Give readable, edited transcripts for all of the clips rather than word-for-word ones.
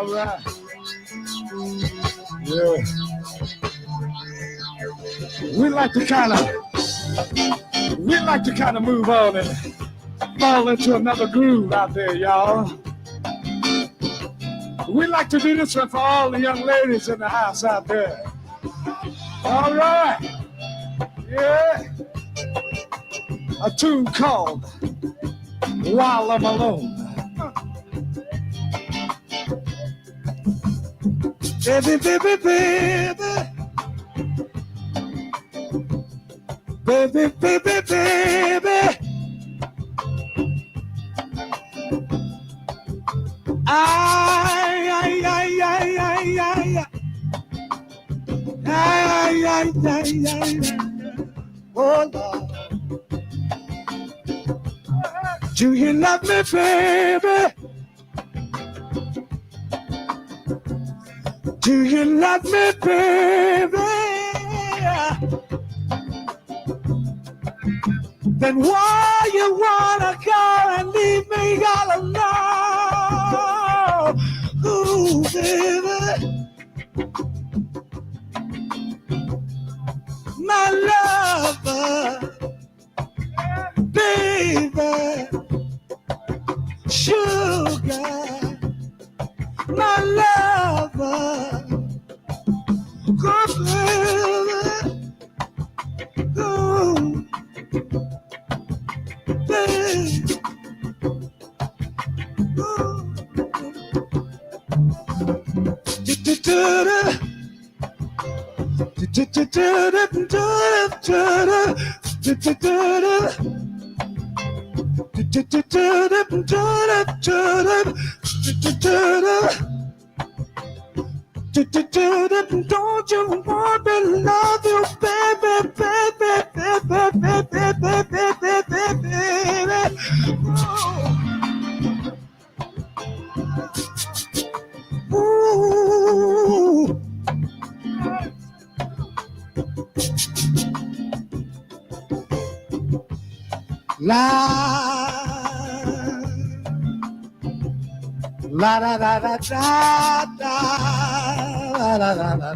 All right. Yeah. We like to kind of move on and fall into another groove out there, y'all. We like to do this one for all the young ladies in the house out there. All right. Yeah. A tune called While I'm Alone. Baby, baby, baby. Baby, baby, baby. Ay, ay, ay, ay, ay, ay. Ay, ay, ay, ay, ay. Oh, Lord. Do you love me, baby? Do you love me, baby? Then why you wanna go and leave me all alone? Ooh, baby, my lover, baby, sugar, my lover, good baby, ooh. Don't you want me to love you, baby, baby, baby, baby, baby, baby, baby. Ooh. La la da da da da da da da da da.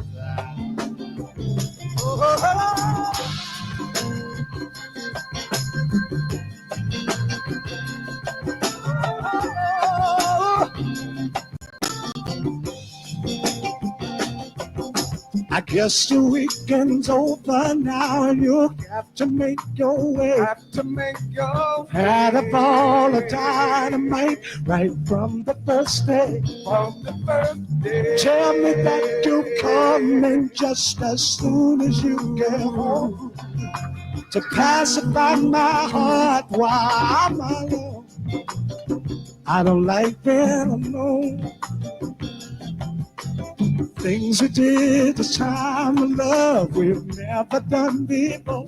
I guess the weekend's over now, and you have to make your way. Had a ball of dynamite right from the first day. Tell me that you're coming just as soon as you get home to pacify my heart while I'm alone. I don't like being alone. Things we did this time of love we've never done before.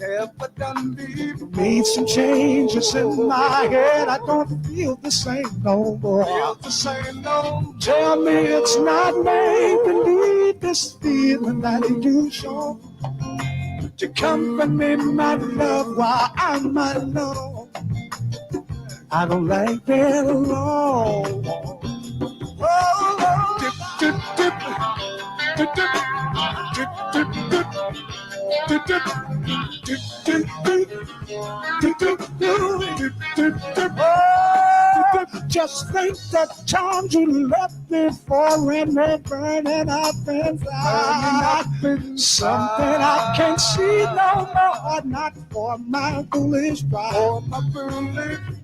Made some changes in my head. I don't feel the same no more. Tell me it's not make believe this feeling that you show. To comfort me, my love, while I'm alone. I don't like being alone. Oh, dip, dip, dip. Dip, dip, dip, dip, dip, dip, dip, dip, dip, dip, dip, dip. Just think the times you left me for and they're burning up inside. Something I can't see no more, not for my foolish pride.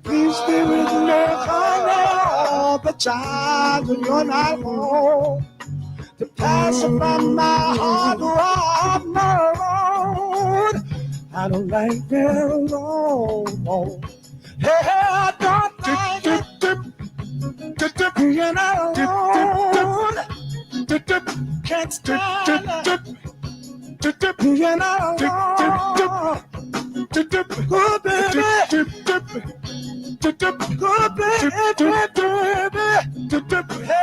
Please be with me, honey, all the time when you're not home. To pacify my heart while I'm alone. I don't like being alone. Hey, I don't like being alone. Can't stand being alone. Oh, baby. Oh, baby. Hey.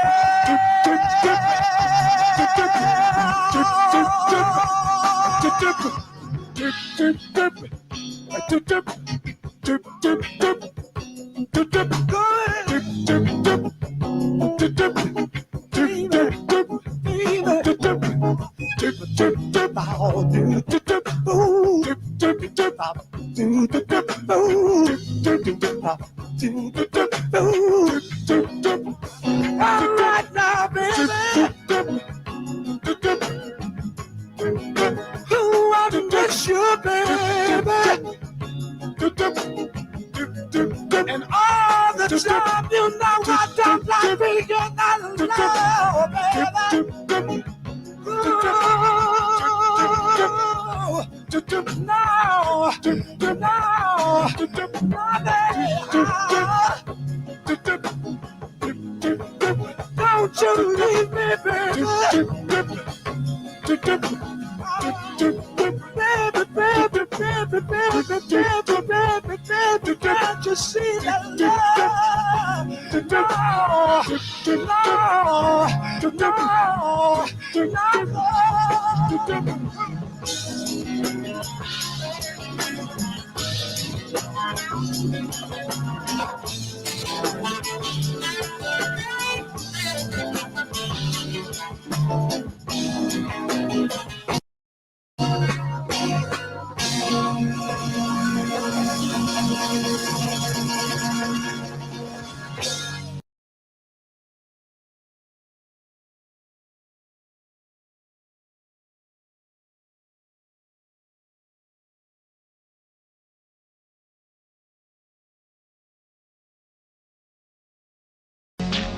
All right now, baby. Who I miss you, baby? And all the time, you know I don't like being not alone, baby. Don't you leave me, baby. Baby, can't you see that love?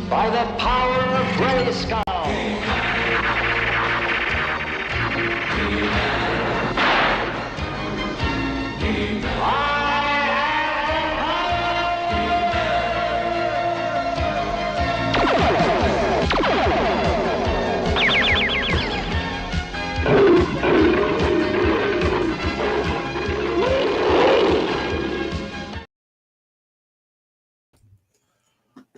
By the power of Grayskull.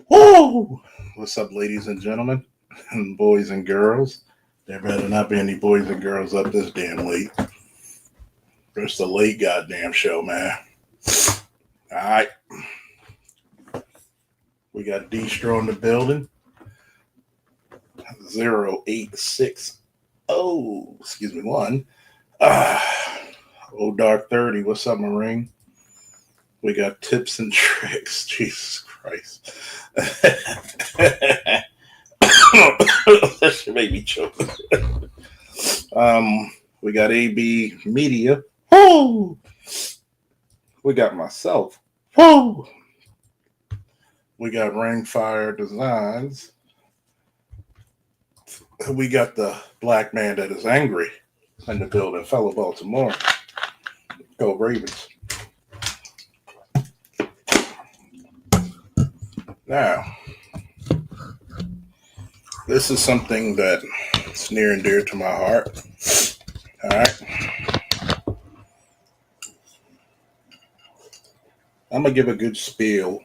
Woo! What's up, ladies and gentlemen, and boys and girls? There better not be any boys and girls up this damn late. It's a late goddamn show, man. All right. We got Destro in the building. 0860. Excuse me, 1. Old Dark 30. What's up, Marine? We got tips and tricks. Jesus Christ. That should make me choke. We got AB Media. Woo! We got myself. Woo! We got Rainfire Designs. We got the black man that is angry in the building, fellow Baltimore. Go Ravens. Now, this is something that's near and dear to my heart. All right. I'm going to give a good spiel.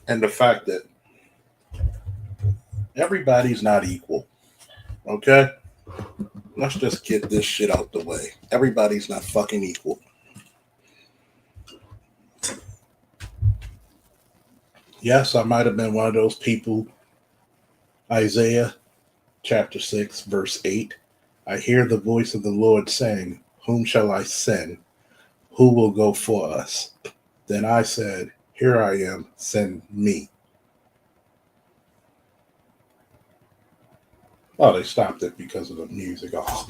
And the fact that everybody's not equal. Okay? Let's just get this shit out the way. Everybody's not fucking equal. Yes, I might have been one of those people. Isaiah chapter 6, verse 8. I hear the voice of the Lord saying, whom shall I send? Who will go for us? Then I said, here I am, send me. Oh, they stopped it because of the music. Oh.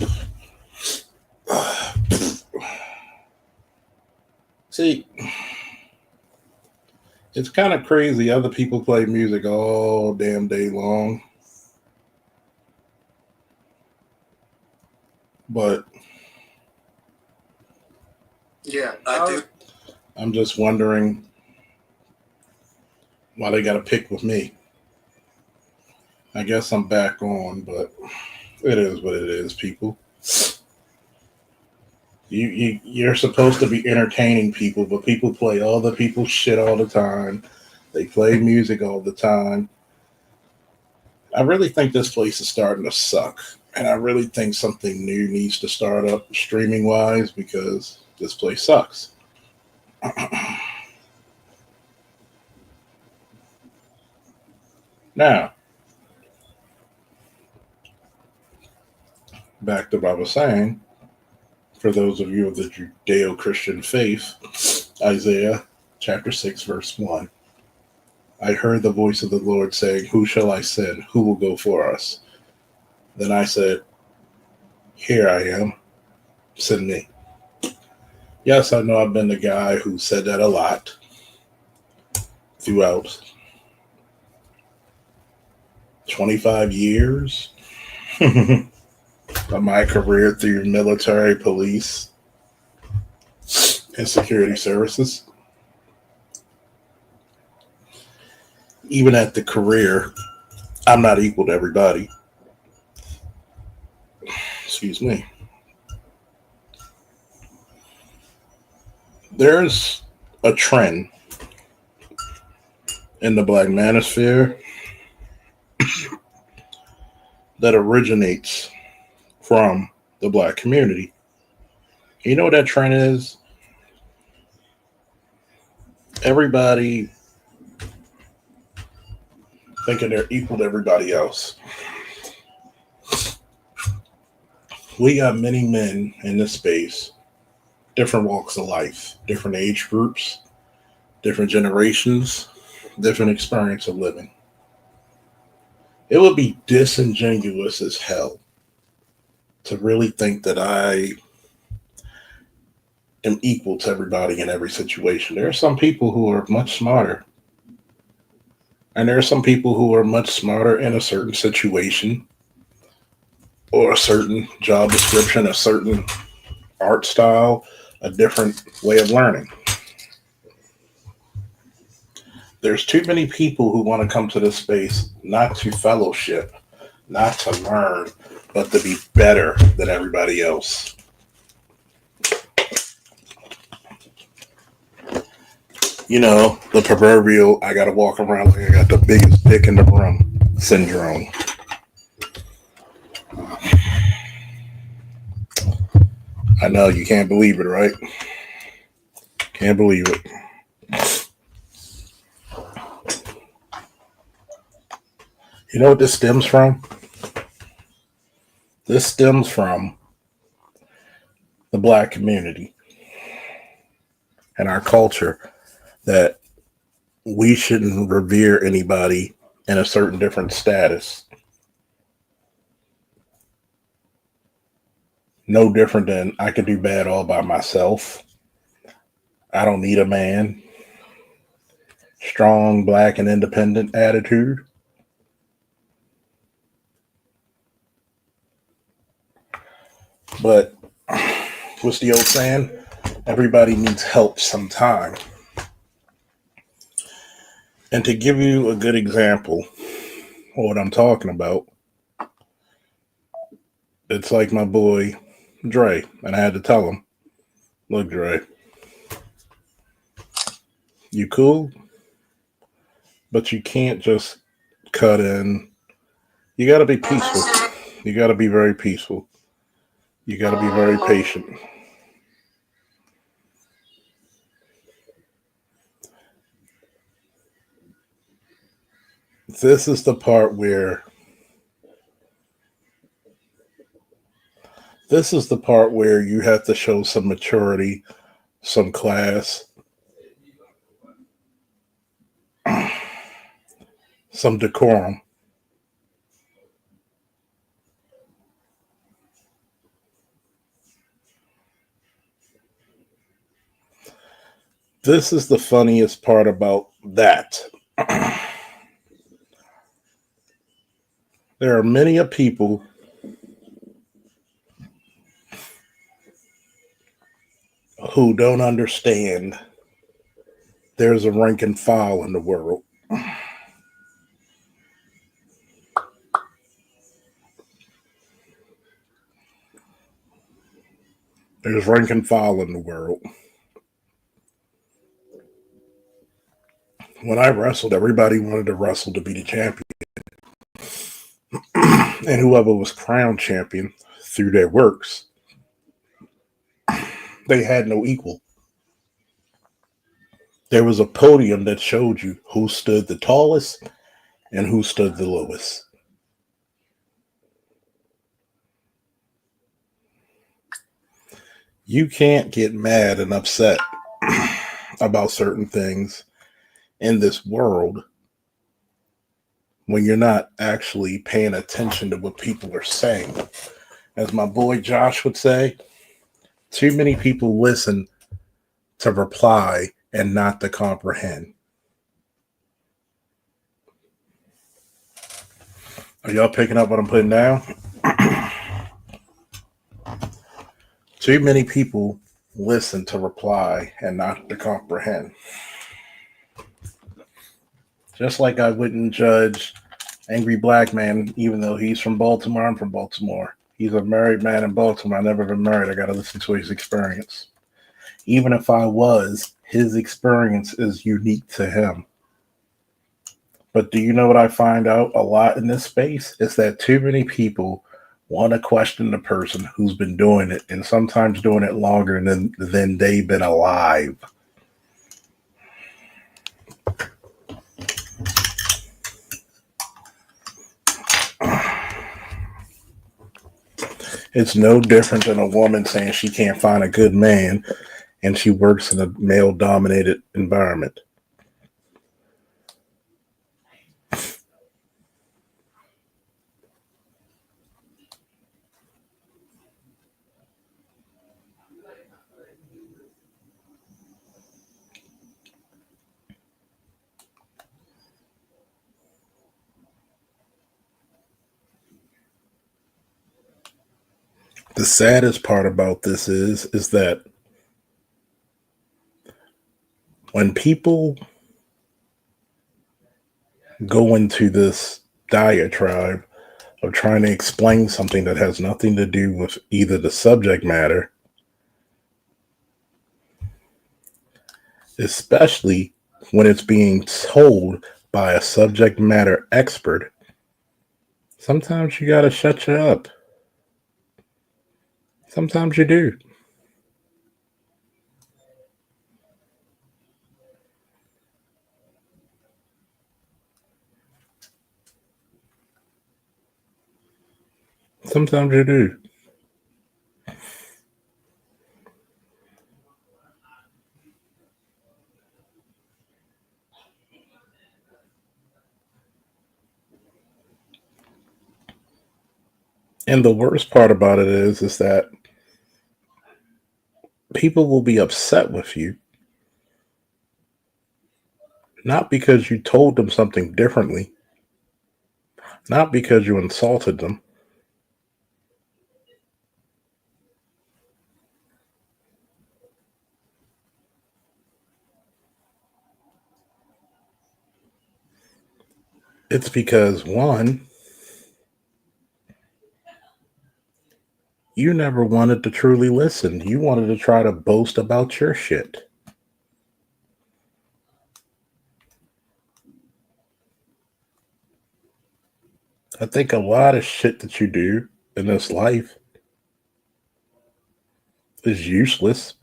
See, it's kind of crazy. Other people play music all damn day long. But yeah, I do. I'm just wondering why they got to pick with me. I guess I'm back on, but it is what it is, people. You're supposed to be entertaining people, but people play other people's shit all the time. They play music all the time. I really think this place is starting to suck. And I really think something new needs to start up streaming-wise because this place sucks. Now, back to what I was saying, for those of you of the Judeo-Christian faith, Isaiah chapter 6, verse 1. I heard the voice of the Lord saying, who shall I send? Who will go for us? Then I said, here I am. Send me. Yes, I know I've been the guy who said that a lot throughout 25 years of my career through military, police, and security services. Even at the career, I'm not equal to everybody. Excuse me. There's a trend in the Black manosphere that originates from the Black community. You know what that trend is? Everybody thinking they're equal to everybody else. We got many men in this space, different walks of life, different age groups, different generations, different experience of living. It would be disingenuous as hell to really think that I am equal to everybody in every situation. There are some people who are much smarter. And there are some people who are much smarter in a certain situation or a certain job description, a certain art style, a different way of learning. There's too many people who want to come to this space not to fellowship, not to learn, but to be better than everybody else. You know, the proverbial, I got to walk around like I got the biggest dick in the room syndrome. I know you can't believe it, right? Can't believe it. You know what this stems from? This stems from the Black community and our culture that we shouldn't revere anybody in a certain different status. No different than I could do bad all by myself. I don't need a man. Strong, Black, and independent attitude. But what's the old saying? Everybody needs help sometime. And to give you a good example of what I'm talking about, it's like my boy Dre, and I had to tell him, look, Dre, you cool, but you can't just cut in. You got to be peaceful. You got to be very peaceful. You got to be very patient. This is the part where you have to show some maturity, some class, some decorum. This is the funniest part about that. There are many a people who don't understand there's a rank and file in the world. There's rank and file in the world. When I wrestled, everybody wanted to wrestle to be the champion. And whoever was crowned champion through their works, they had no equal. There was a podium that showed you who stood the tallest and who stood the lowest. You can't get mad and upset about certain things in this world when you're not actually paying attention to what people are saying. As my boy Josh would say, too many people listen to reply and not to comprehend. Are y'all picking up what I'm putting down? Too many people listen to reply and not to comprehend. Just like I wouldn't judge Angry Black Man, even though he's from Baltimore. I'm from Baltimore. He's a married man in Baltimore. I've never been married. I got to listen to his experience. Even if I was, his experience is unique to him. But do you know what I find out a lot in this space? Is that too many people want to question the person who's been doing it, and sometimes doing it longer than they've been alive. It's no different than a woman saying she can't find a good man and she works in a male-dominated environment. The saddest part about this is that when people go into this diatribe of trying to explain something that has nothing to do with either the subject matter, especially when it's being told by a subject matter expert, sometimes you gotta shut you up. Sometimes you do. Sometimes you do. And the worst part about it is that people will be upset with you, not because you told them something differently, not because you insulted them. It's because, one, you never wanted to truly listen. You wanted to try to boast about your shit. I think a lot of shit that you do in this life is useless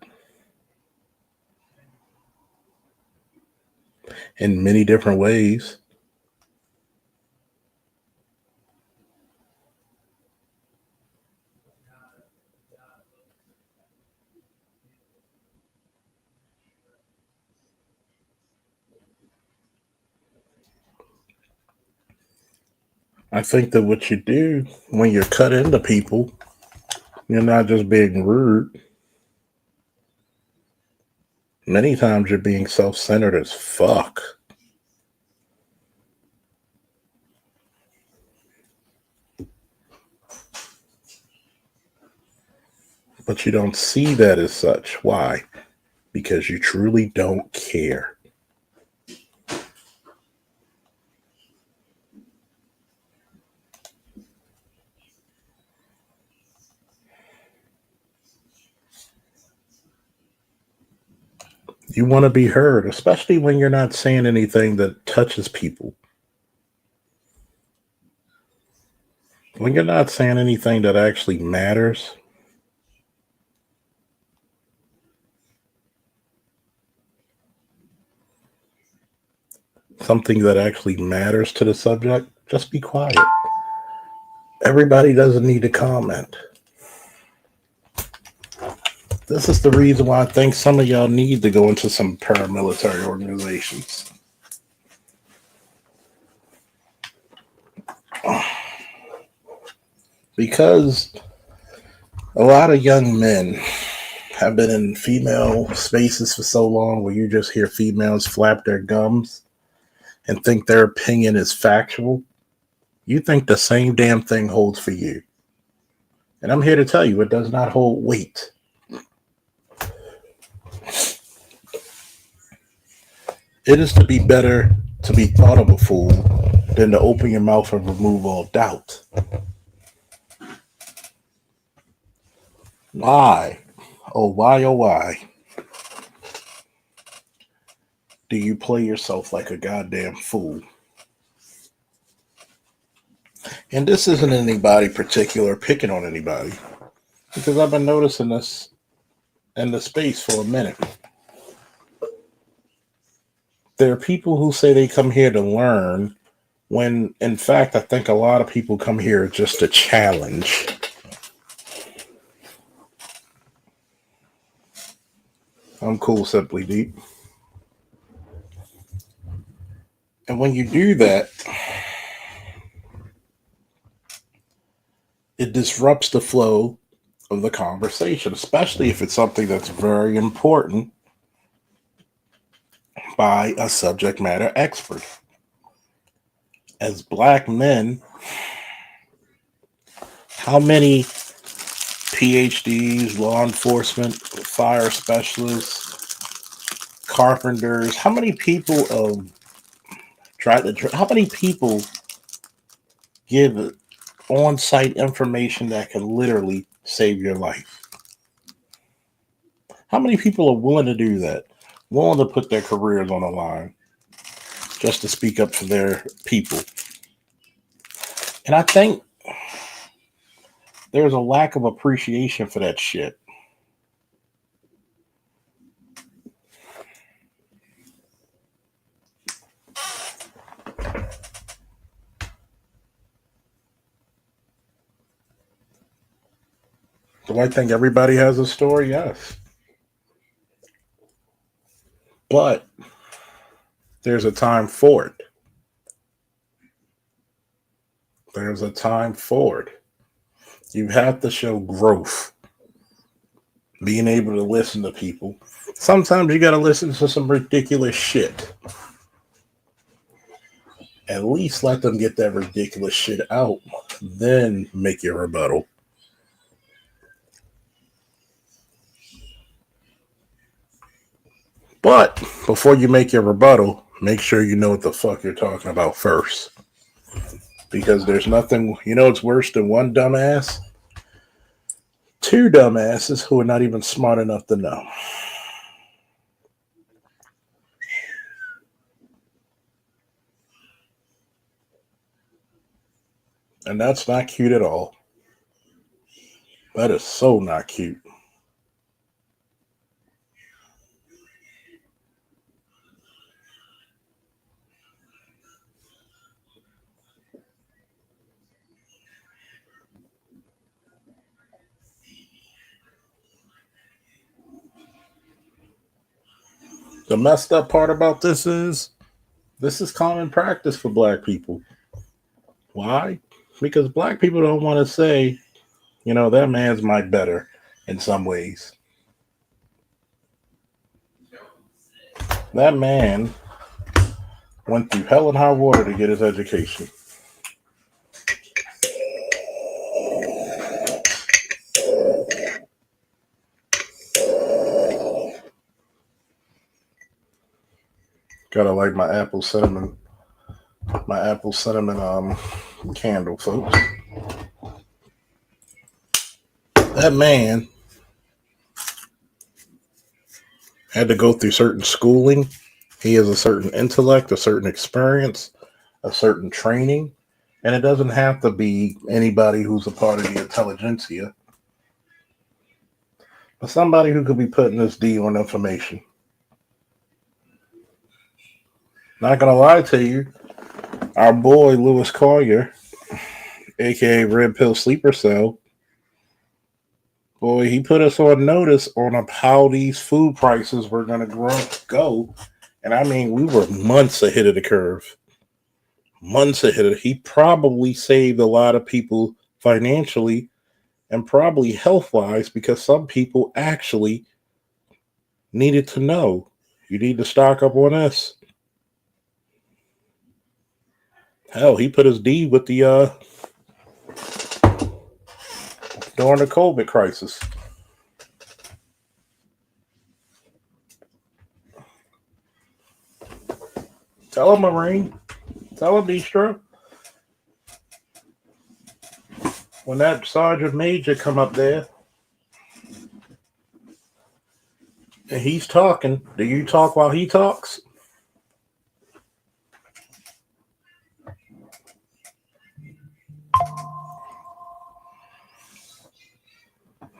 in many different ways. I think that what you do when you're cut into people, you're not just being rude. Many times you're being self-centered as fuck. But you don't see that as such. Why? Because you truly don't care. You want to be heard, especially when you're not saying anything that touches people. When you're not saying anything that actually matters, something that actually matters to the subject, just be quiet. Everybody doesn't need to comment. This is the reason why I think some of y'all need to go into some paramilitary organizations. Because a lot of young men have been in female spaces for so long where you just hear females flap their gums and think their opinion is factual. You think the same damn thing holds for you. And I'm here to tell you it does not hold weight. It is to be better to be thought of a fool than to open your mouth and remove all doubt. Why? Oh, why do you play yourself like a goddamn fool? And this isn't anybody particular picking on anybody, because I've been noticing this in the space for a minute. There are people who say they come here to learn, when in fact I think a lot of people come here just to challenge. I'm cool, Simply Deep. And when you do that, it disrupts the flow of the conversation, especially if it's something that's very important by a subject matter expert. As Black men, how many PhDs, law enforcement, fire specialists, carpenters, how many people how many people give on-site information that can literally save your life? How many people are willing to do that? Willing to put their careers on the line just to speak up for their people? And I think there's a lack of appreciation for that shit. Do I think everybody has a story? Yes. But there's a time for it. There's a time for it. You have to show growth. Being able to listen to people. Sometimes you got to listen to some ridiculous shit. At least let them get that ridiculous shit out. Then make your rebuttal. But before you make your rebuttal, make sure you know what the fuck you're talking about first. Because there's nothing, it's worse than one dumbass? Two dumbasses who are not even smart enough to know. And that's not cute at all. That is so not cute. The messed up part about this is common practice for Black people. Why? Because Black people don't want to say, that man's my better in some ways. That man went through hell and high water to get his education. Gotta light my apple cinnamon candle, folks. That man had to go through certain schooling. He has a certain intellect, a certain experience, a certain training. And it doesn't have to be anybody who's a part of the intelligentsia, but somebody who could be putting this D on information. Not gonna lie to you, our boy Lewis Collier, aka Red Pill Sleeper Cell, Boy, he put us on notice on how these food prices were going to go. And I mean, we were months ahead of the curve. Months ahead of He probably saved a lot of people financially and probably health wise because some people actually needed to know. You need to stock up on this. Hell, he put his D with the during the COVID crisis. Tell him, Marine. Tell him, Bistro. When that Sergeant Major come up there and he's talking, do you talk while he talks?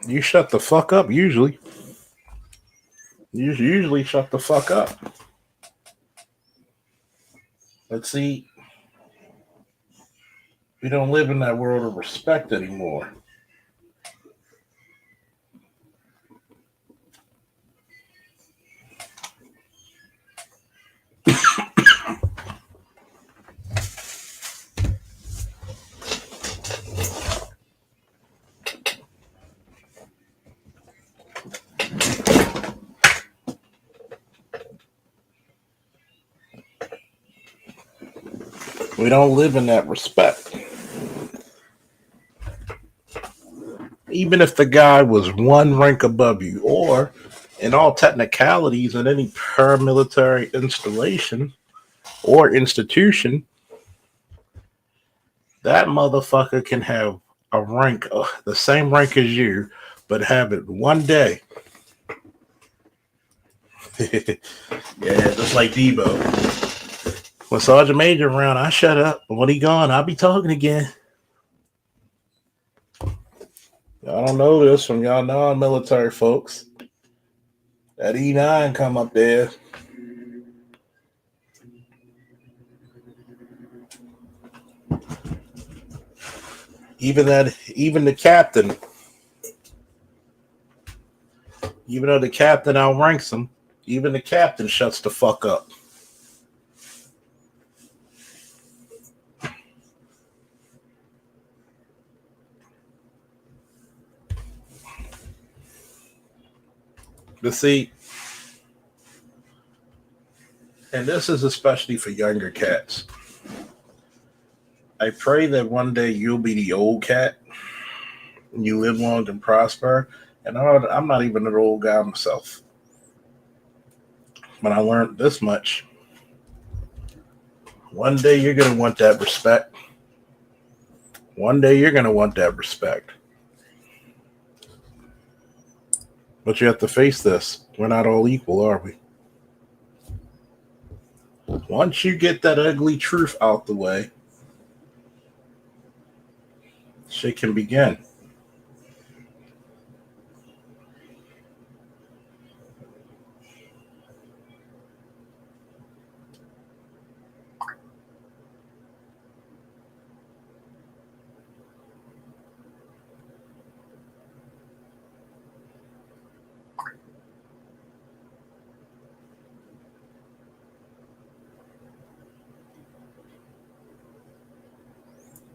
You shut the fuck up, usually. You usually shut the fuck up. Let's see. We don't live in that world of respect anymore. We don't live in that respect. Even if the guy was one rank above you, or in all technicalities, in any paramilitary installation or institution, that motherfucker can have a rank, the same rank as you, but have it one day. Yeah, just like Debo. When Sergeant Major around, I shut up. But when he gone, I'll be talking again. Y'all don't know this from y'all non-military folks. That E9 come up there. Even the captain, even though the captain outranks him, even the captain shuts the fuck up. But see, and this is especially for younger cats. I pray that one day you'll be the old cat and you live long and prosper. And I'm not even an old guy myself. But I learned this much. One day you're going to want that respect. One day you're going to want that respect. But you have to face this. We're not all equal, are we? Once you get that ugly truth out the way, shit can begin.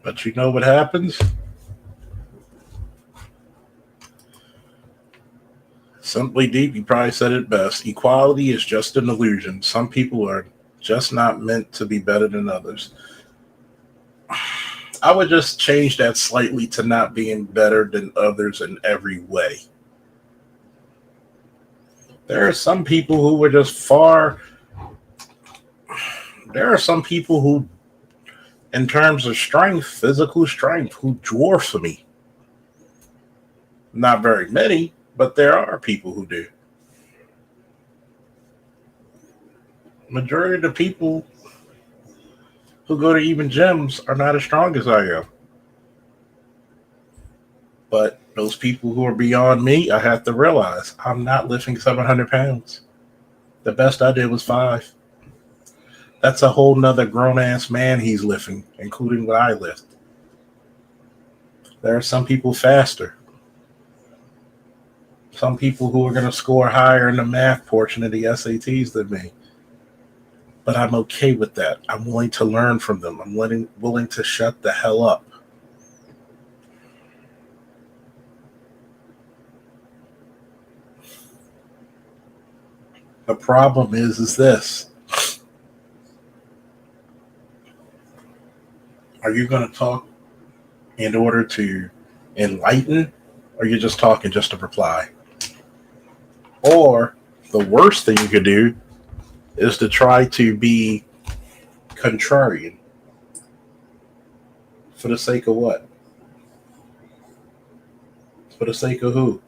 But you know what happens? Simply Deep, you probably said it best. Equality is just an illusion. Some people are just not meant to be better than others. I would just change that slightly to not being better than others in every way. There are some people who were just far. There are some people who, in terms of strength, physical strength, who dwarf me. Not very many, but there are people who do. Majority of the people who go to even gyms are not as strong as I am. But those people who are beyond me, I have to realize I'm not lifting 700 pounds. The best I did was 5. That's a whole nother grown-ass man he's lifting, including what I lift. There are some people faster. some people who are going to score higher in the math portion of the SATs than me. But I'm okay with that. I'm willing to learn from them. I'm willing to shut the hell up. The problem is this. Are you going to talk in order to enlighten, or you're just talking just to reply? Or the worst thing you could do is to try to be contrarian. For the sake of what? For the sake of who?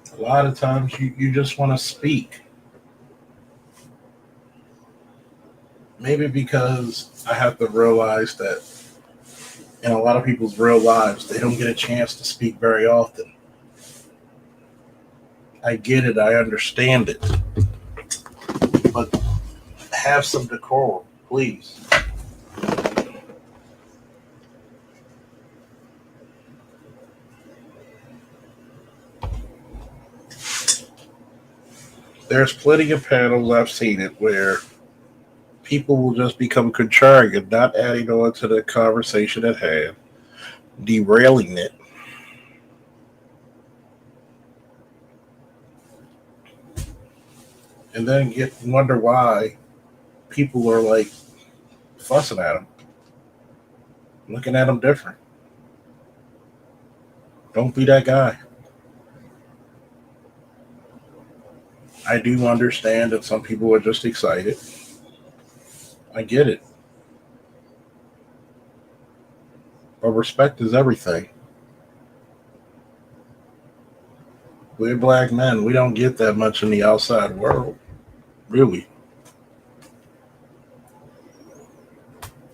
A lot of times you just want to speak. Maybe because I have to realize that in a lot of people's real lives, they don't get a chance to speak very often. I get it. I understand it. But have some decorum, please. There's plenty of panels, I've seen it, where people will just become contrarian, not adding on to the conversation at hand, derailing it. And then wonder why people are like fussing at them, looking at them different. Don't be that guy. I do understand that some people are just excited. I get it. But respect is everything. We're black men. We don't get that much in the outside world. Really.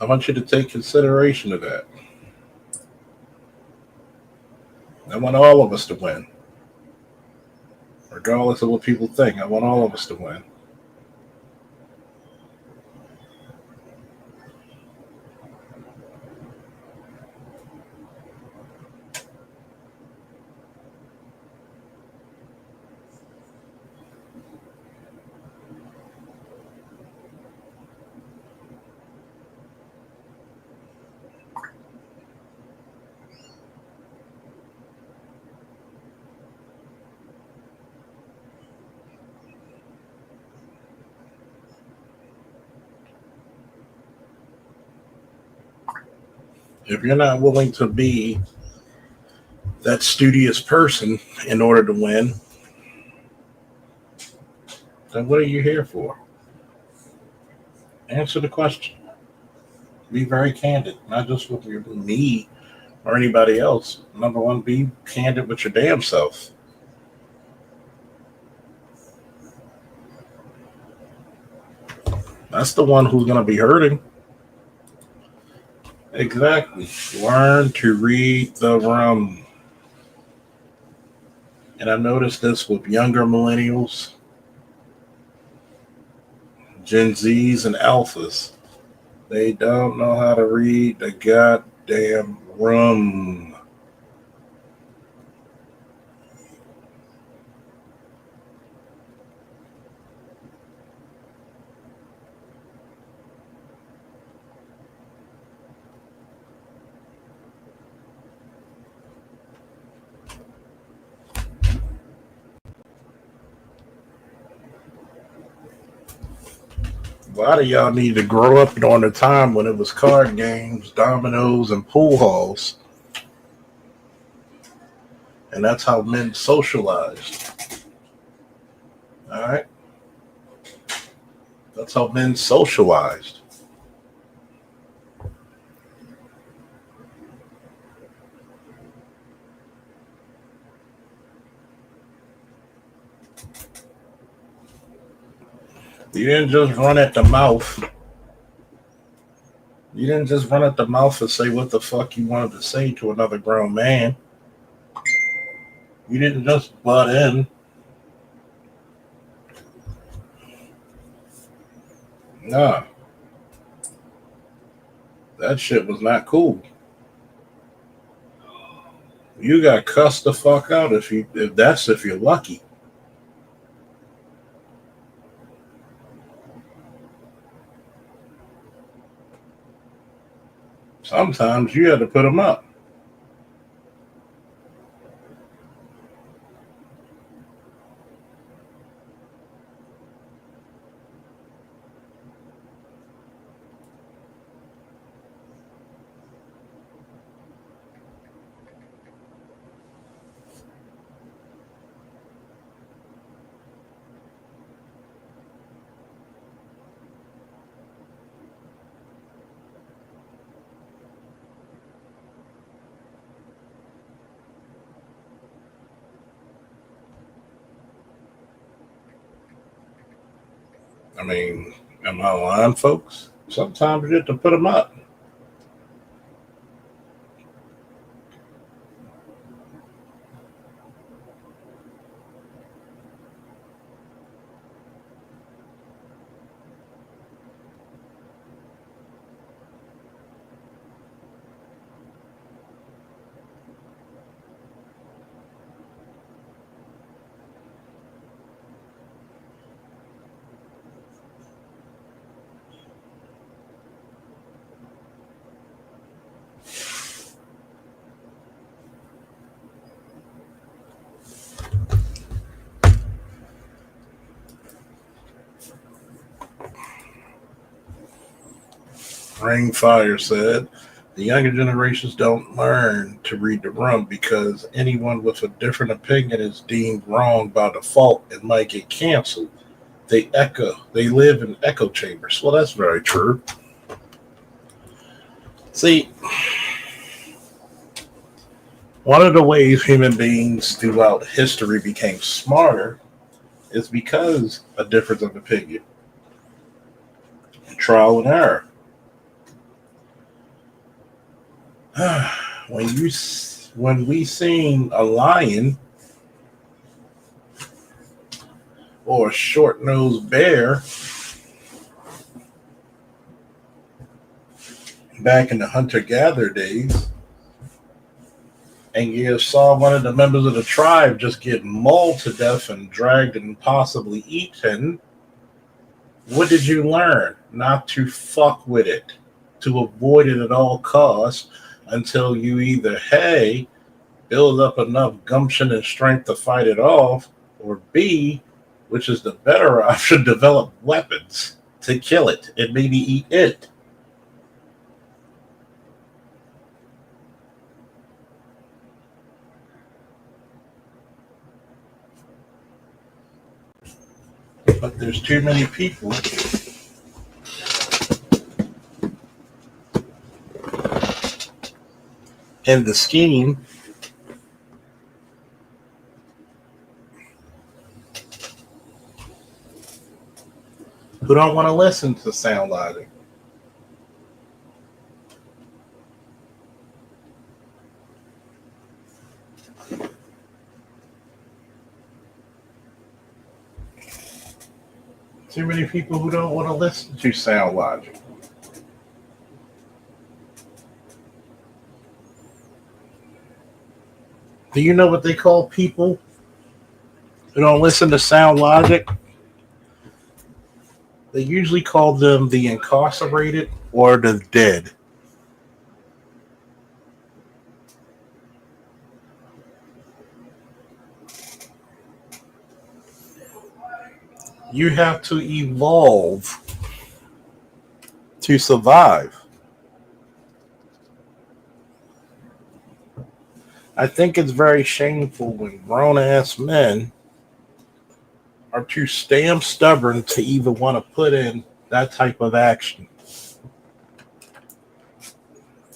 I want you to take consideration of that. I want all of us to win. Regardless of what people think, I want all of us to win. If you're not willing to be that studious person in order to win, then what are you here for? Answer the question. Be very candid, not just with me or anybody else. Number one, be candid with your damn self. That's the one who's going to be hurting. Exactly. Learn to read the room. And I noticed this with younger millennials, Gen Zs, and Alphas. They don't know how to read the goddamn room. A lot of y'all need to grow up during a time when it was card games, dominoes, and pool halls. And that's how men socialized. That's how men socialized. You didn't just run at the mouth. You didn't just run at the mouth and say what the fuck you wanted to say to another grown man. You didn't just butt in. Nah. That shit was not cool. You got cussed the fuck out if you're lucky. Sometimes you had to put them up. I mean, am I lying, folks? Sometimes you have to put them up. Rainfire said, the younger generations don't learn to read the room because anyone with a different opinion is deemed wrong by default and might get canceled. They live in echo chambers. Well, that's very true. See, one of the ways human beings throughout history became smarter is because a difference of opinion. Trial and error. When we seen a lion or a short-nosed bear back in the hunter-gatherer days, and you saw one of the members of the tribe just get mauled to death and dragged and possibly eaten, what did you learn? Not to fuck with it, to avoid it at all costs, until you either, A, build up enough gumption and strength to fight it off, or B, which is the better option, develop weapons to kill it and maybe eat it. But there's too many people in the scheme who don't want to listen to sound logic. Too many people who don't want to listen to sound logic. Do you know what they call people who don't listen to sound logic? They usually call them the incarcerated or the dead. You have to evolve to survive. I think it's very shameful when grown-ass men are too damn stubborn to even want to put in that type of action,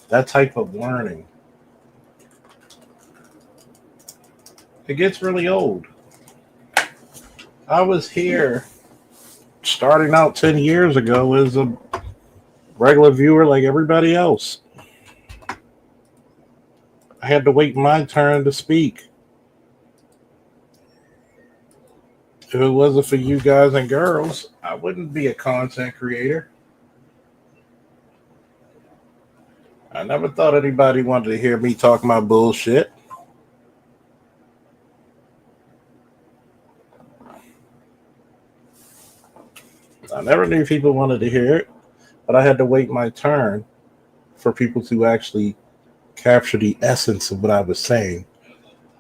that type of learning, it gets really old. I was here starting out 10 years ago as a regular viewer like everybody else. I had to wait my turn to speak. If it wasn't for you guys and girls, I wouldn't be a content creator. I never thought anybody wanted to hear me talk my bullshit. I never knew people wanted to hear it, but I had to wait my turn for people to actually capture the essence of what I was saying.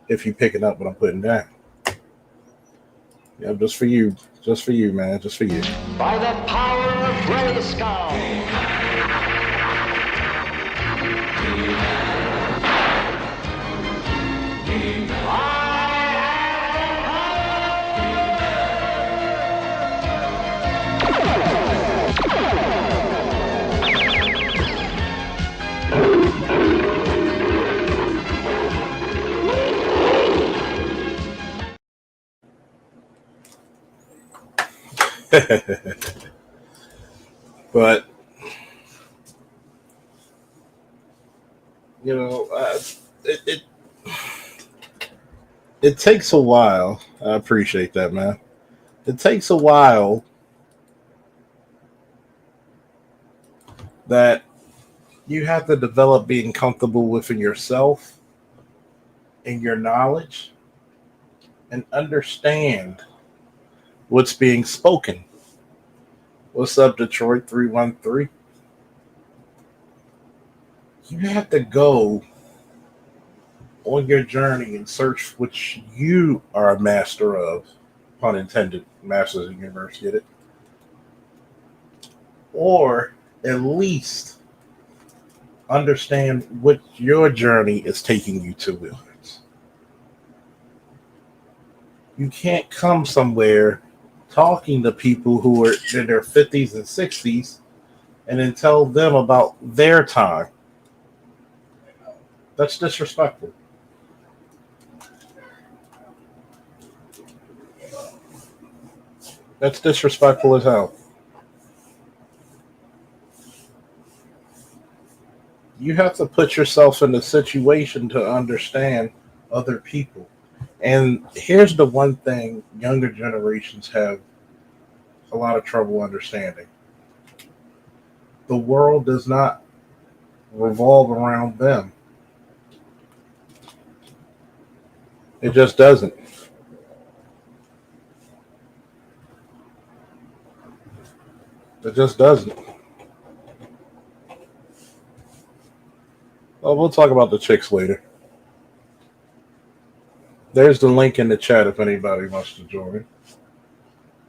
If you picking up what I'm putting down, yeah, just for you, man, just for you. By the power of Grayskull. But it it takes a while. I appreciate that, man. It takes a while that you have to develop being comfortable within yourself and your knowledge and understand what's being spoken. What's up, Detroit 313? You have to go on your journey and search which you are a master of, pun intended, masters in universe, get it? Or at least understand what your journey is taking you towards. You can't come somewhere talking to people who are in their 50s and 60s and then tell them about their time. That's disrespectful. That's disrespectful as hell. You have to put yourself in a situation to understand other people. And here's the one thing younger generations have a lot of trouble understanding. The world does not revolve around them. It just doesn't. It just doesn't. Well, we'll talk about the chicks later. There's the link in the chat if anybody wants to join.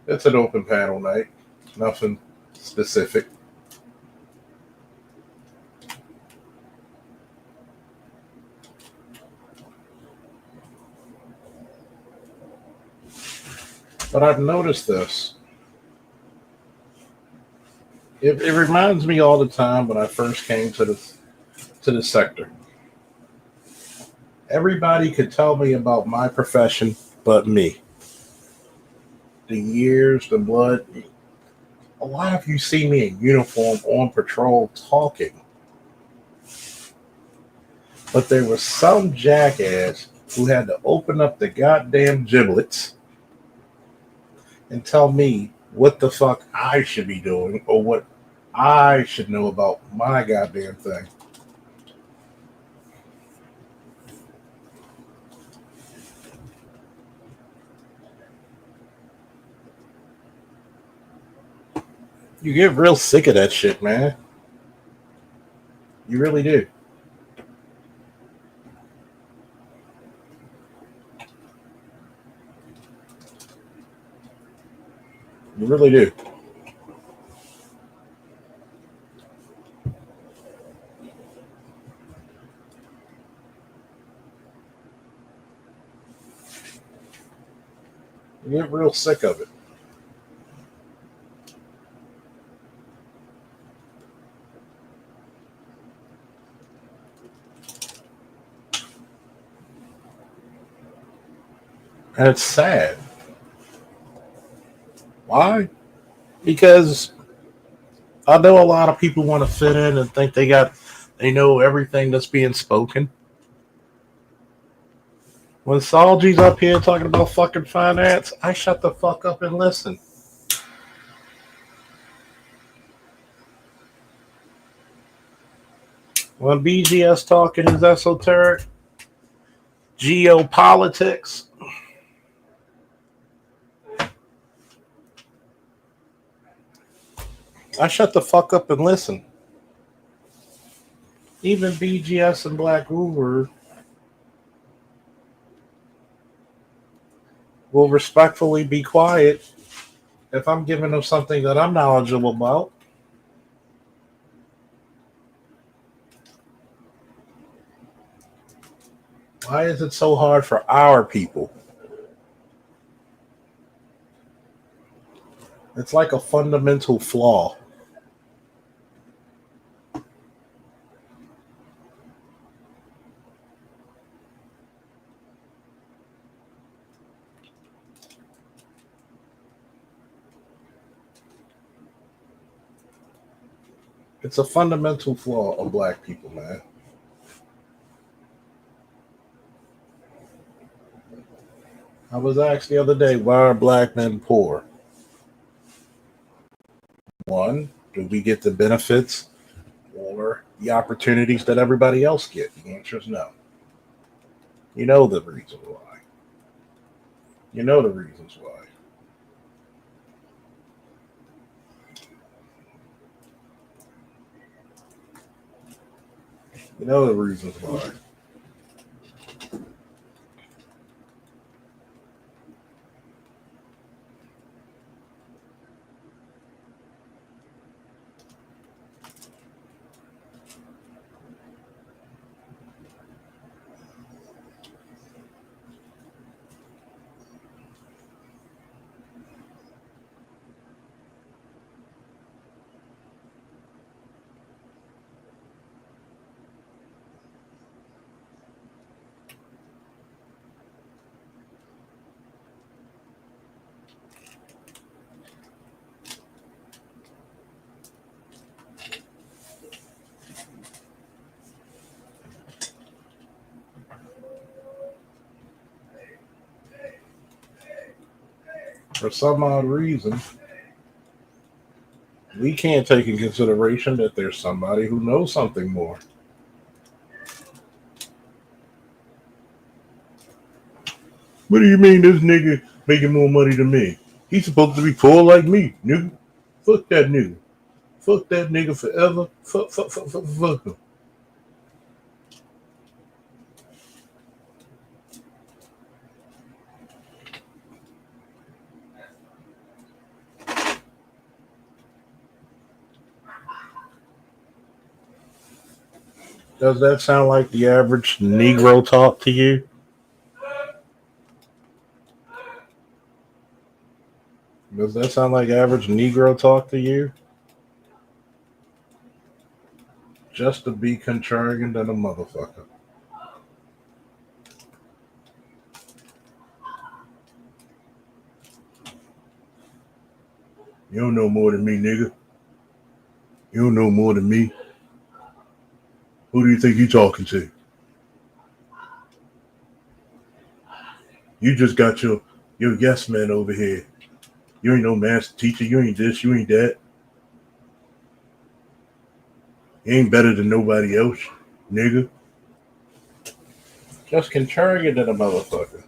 It's an open panel night. Nothing specific. But I've noticed this. It reminds me all the time when I first came to the sector. Everybody could tell me about my profession but me. The years, the blood. A lot of you see me in uniform on patrol talking. But there was some jackass who had to open up the goddamn giblets and tell me what the fuck I should be doing or what I should know about my goddamn thing. You get real sick of that shit, man. You really do. You really do. You get real sick of it. And it's sad. Why? Because I know a lot of people want to fit in and think they know everything that's being spoken. When Salji's up here talking about fucking finance, I shut the fuck up and listen. When BGS talking his esoteric geopolitics, I shut the fuck up and listen. Even BGS and Black Uber will respectfully be quiet if I'm giving them something that I'm knowledgeable about. Why is it so hard for our people? It's like a fundamental flaw. It's a fundamental flaw of black people, man. I was asked the other day, why are black men poor? One, do we get the benefits or the opportunities that everybody else get? The answer is no. You know the reason why. You know the reasons why. You know the reasons why. For some odd reason, we can't take in consideration that there's somebody who knows something more. What do you mean this nigga making more money than me? He's supposed to be poor like me, nigga. Fuck that nigga. Fuck that nigga forever. Fuck him. Does that sound like the average Negro talk to you? Does that sound like average Negro talk to you? Just to be contrarian than a motherfucker. You don't know more than me, nigga. You don't know more than me. Who do you think you talking to? You just got your yes man over here. You ain't no master teacher. You ain't this. You ain't that. You ain't better than nobody else, nigga. Just contrarian than a motherfucker.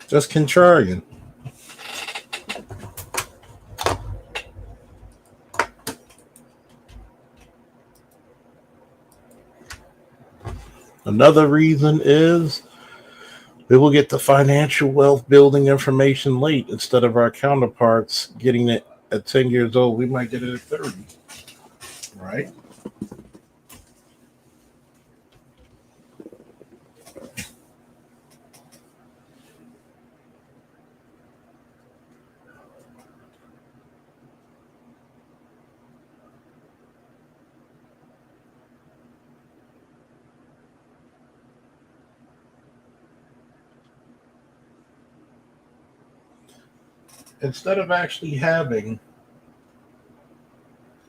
Just contrarian. Another reason is we will get the financial wealth building information late instead of our counterparts getting it at 10 years old, we might get it at 30, right? Instead of actually having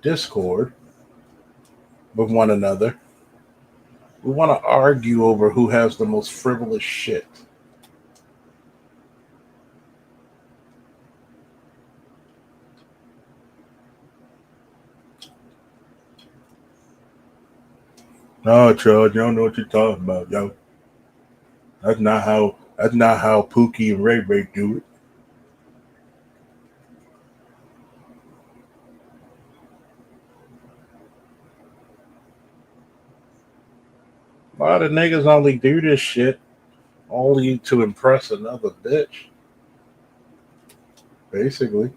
discord with one another, we want to argue over who has the most frivolous shit. No, Charles, you don't know what you're talking about, yo. That's not how Pookie and Ray Ray do it. A lot of niggas only do this shit only to impress another bitch. Basically.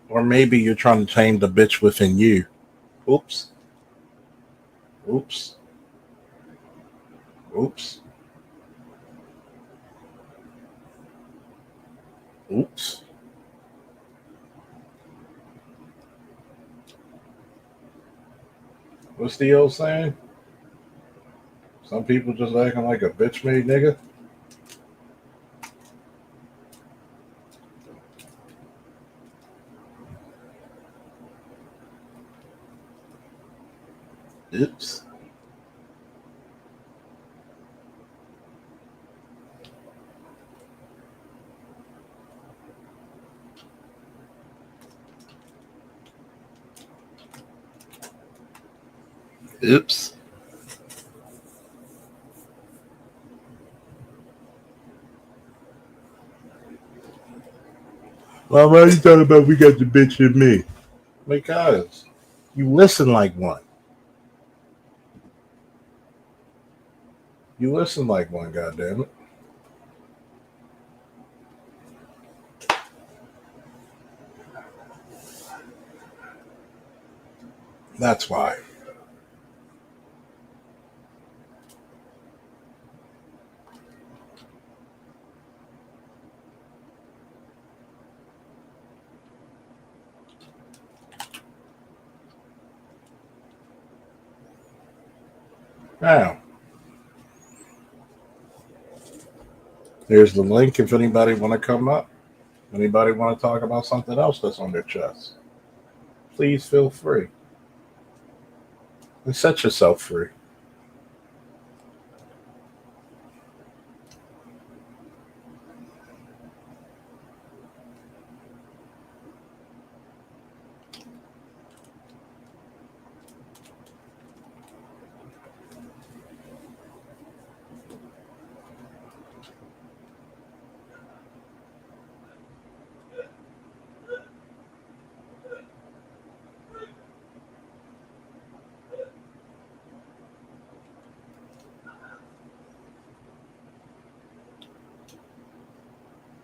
Or maybe you're trying to tame the bitch within you. Oops. Oops. Oops. Oops. What's the old saying? Some people just acting like a bitch made nigga. Oops. Oops. Well, why are you talking about we got the bitch in me? Because you listen like one. You listen like one, goddammit. That's why. Now, here's the link if anybody want to come up. Anybody want to talk about something else that's on their chest? Please feel free. And set yourself free.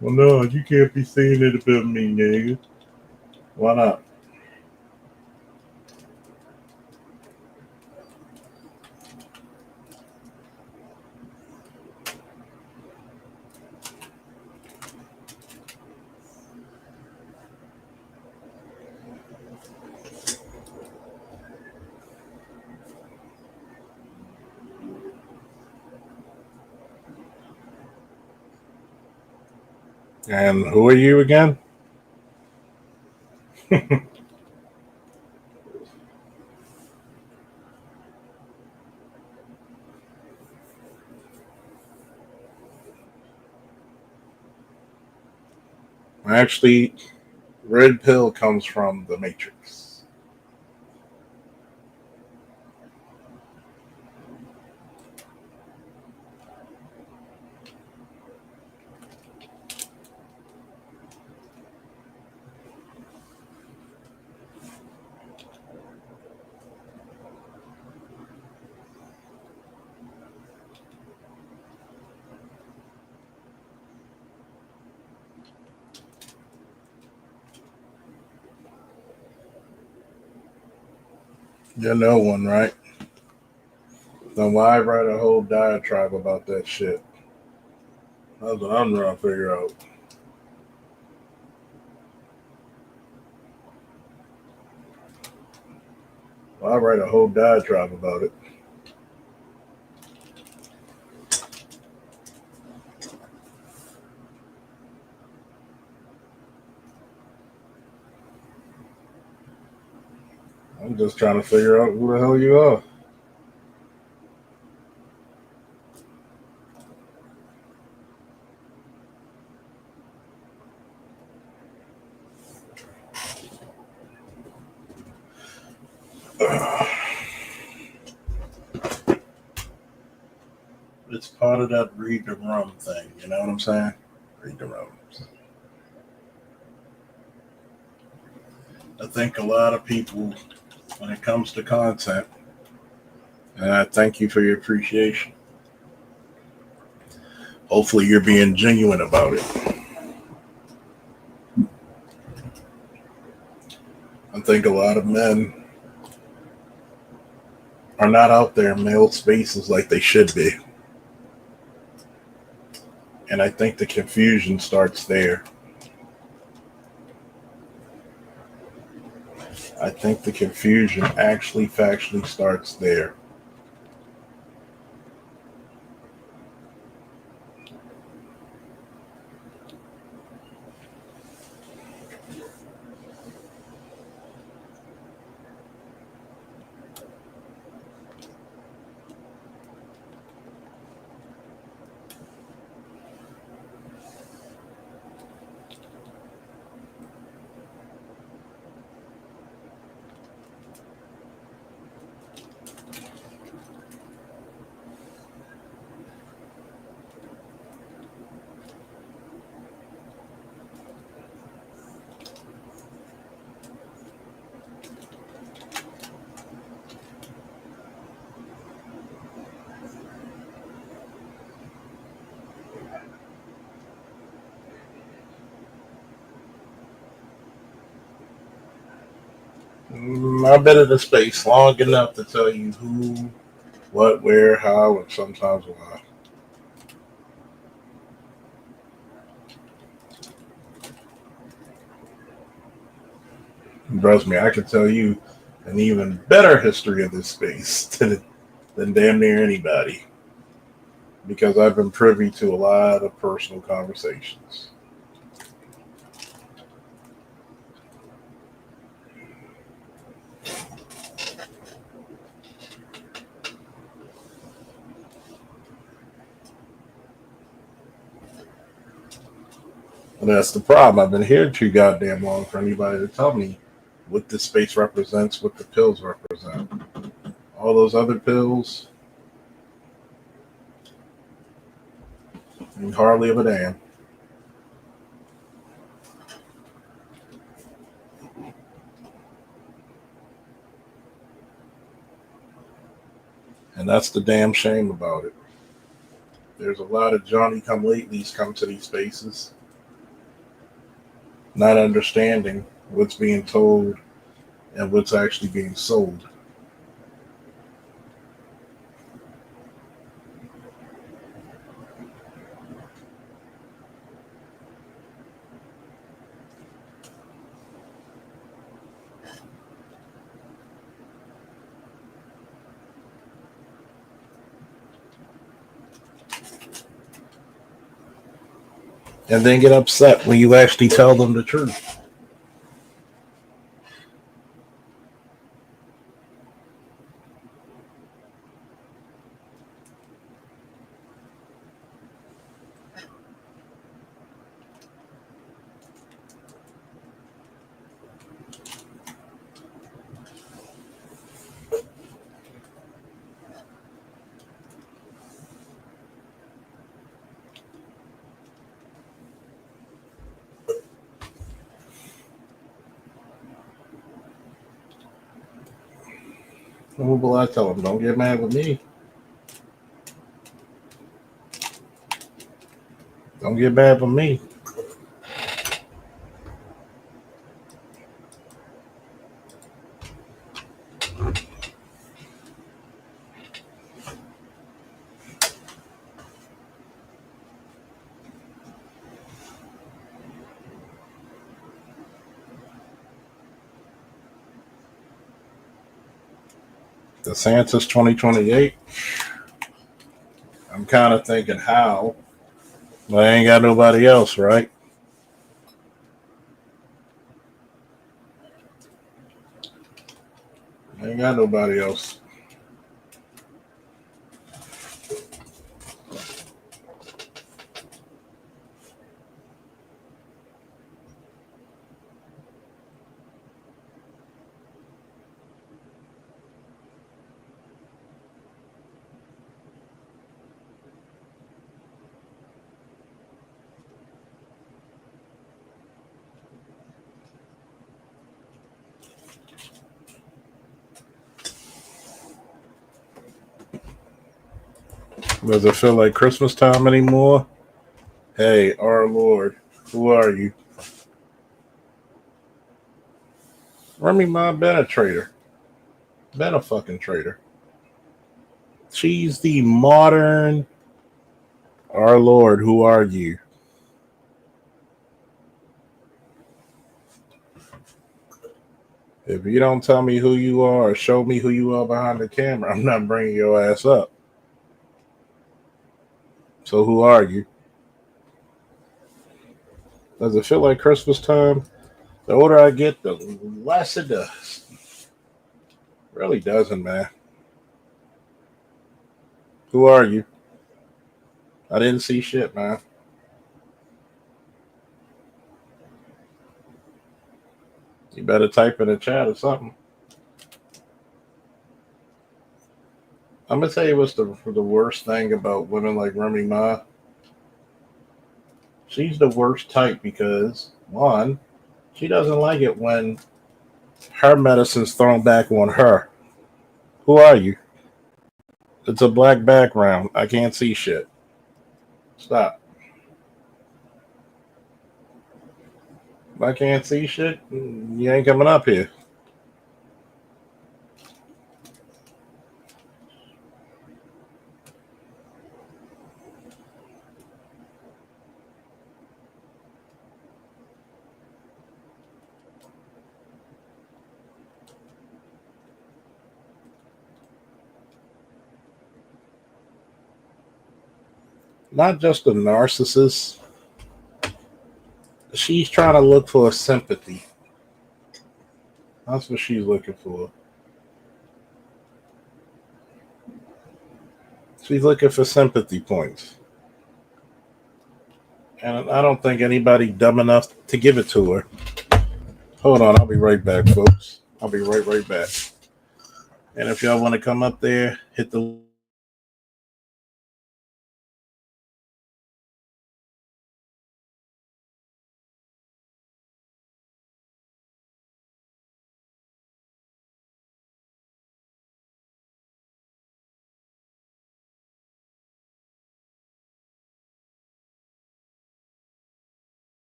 Well, no, you can't be saying it about me, nigga. Why not? And who are you again? Actually, red pill comes from the Matrix. You're no one, right? Then why write a whole diatribe about that shit? That's what I'm trying to figure out. Why write a whole diatribe about it? I'm just trying to figure out who the hell you are. It's part of that read the room thing, you know what I'm saying? Read the room. I think a lot of people, when it comes to content, and I thank you for your appreciation. Hopefully you're being genuine about it. I think a lot of men are not out there in male spaces like they should be. And I think the confusion starts there. I think the confusion actually factually starts there. I've been in the space long enough to tell you who, what, where, how, and sometimes why. And trust me, I can tell you an even better history of this space than damn near anybody, because I've been privy to a lot of personal conversations. And that's the problem. I've been here too goddamn long for anybody to tell me what this space represents, what the pills represent. All those other pills, I mean, hardly of a damn. And that's the damn shame about it. There's a lot of Johnny come latelys come to these spaces, not understanding what's being told and what's actually being sold. And then get upset when you actually tell them the truth. What will I tell them? Don't get mad with me. Don't get mad with me. DeSantis 2028. I'm kind of thinking how, but I ain't got nobody else, right? I ain't got nobody else. Does it feel like Christmas time anymore? Hey, our Lord, who are you? Remy Ma been a traitor. Been a fucking traitor. She's the modern our Lord, who are you? If you don't tell me who you are or show me who you are behind the camera, I'm not bringing your ass up. So who are you? Does it feel like Christmas time? The older I get, the less it does. Really doesn't, man. Who are you? I didn't see shit, man. You better type in the chat or something. I'm gonna tell you what's the worst thing about women like Remy Ma. She's the worst type because one, she doesn't like it when her medicine's thrown back on her. Who are you? It's a black background. I can't see shit. Stop. If I can't see shit, you ain't coming up here. Not just a narcissist. She's trying to look for a sympathy. That's what she's looking for. She's looking for sympathy points. And I don't think anybody dumb enough to give it to her. Hold on, I'll be right back, folks. I'll be right back. And if y'all want to come up there, hit the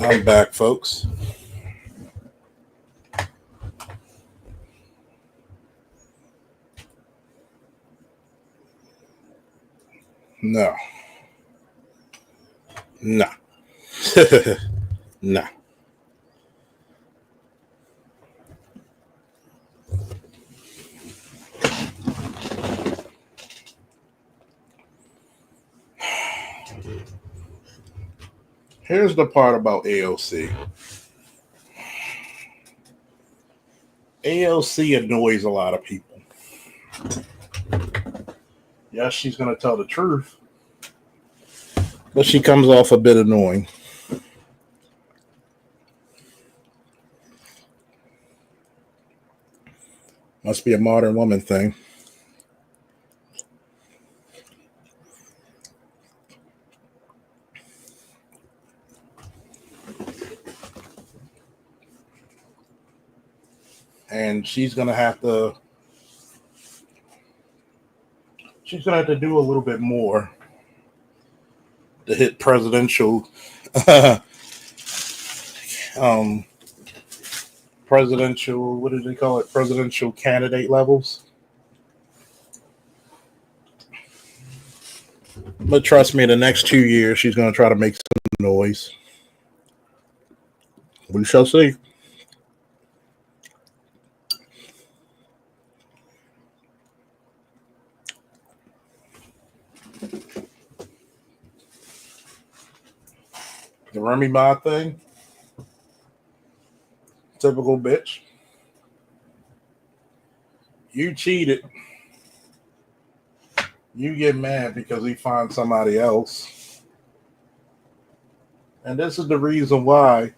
I'm back, folks. No. No. No. Here's the part about AOC. AOC annoys a lot of people. Yes, she's going to tell the truth, but she comes off a bit annoying. Must be a modern woman thing. And she's going to have to do a little bit more to hit presidential what do they call it? Presidential candidate levels. But trust me, the next 2 years, she's going to try to make some noise. We shall see. The Remy Ma thing. Typical bitch. You cheated. You get mad because he finds somebody else. And this is the reason why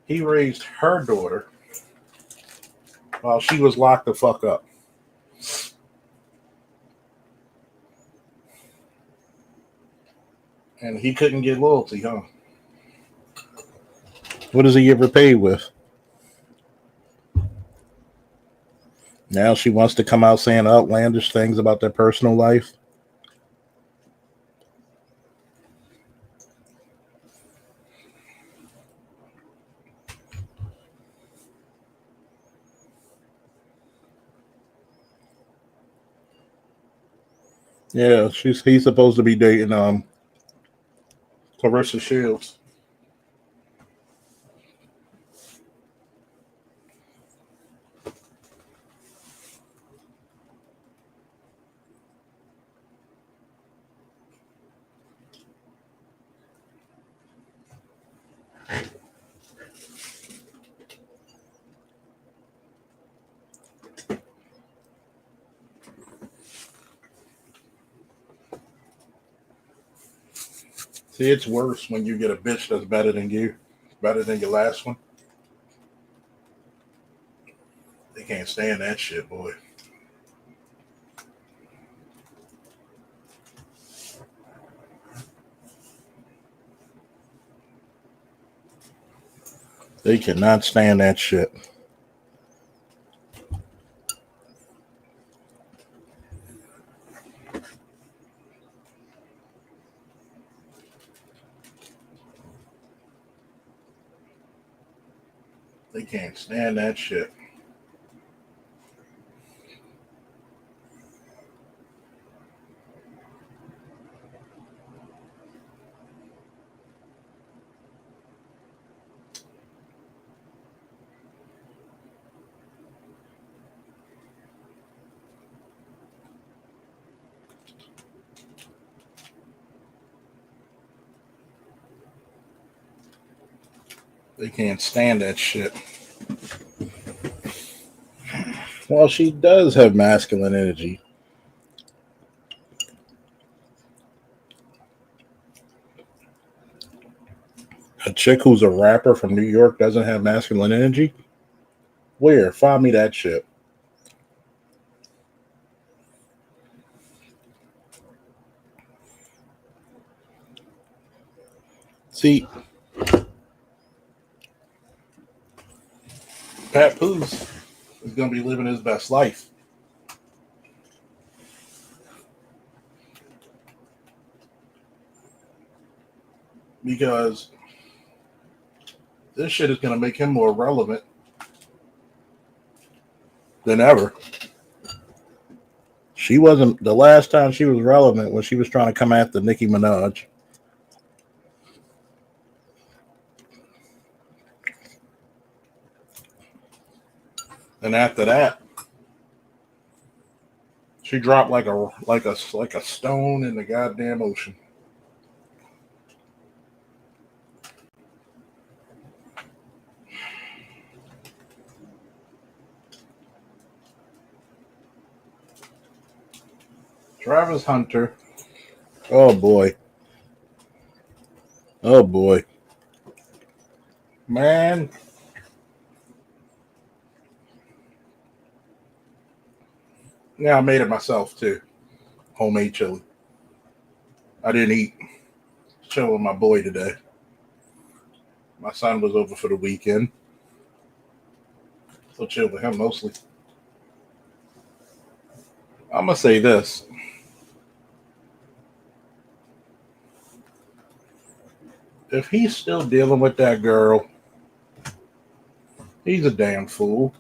he raised her daughter while she was locked the fuck up. And he couldn't get loyalty, huh? What does he ever pay with? Now she wants to come out saying outlandish things about their personal life. Yeah, he's supposed to be dating Clarissa Shields. See, it's worse when you get a bitch that's better than you, better than your last one. They can't stand that shit, boy. They cannot stand that shit. They can't stand that shit. They can't stand that shit. Well, she does have masculine energy. A chick who's a rapper from New York doesn't have masculine energy? Where? Find me that shit. See, Pat Poos is going to be living his best life. Because this shit is going to make him more relevant than ever. She wasn't, the last time she was relevant when she was trying to come after Nicki Minaj. And after that, she dropped like a stone in the goddamn ocean. Travis Hunter. Oh boy. Oh boy. Man. Yeah, I made it myself too. Homemade chili. I didn't eat. Chill with my boy today. My son was over for the weekend. So chill with him mostly. I'm gonna say this. If he's still dealing with that girl, he's a damn fool.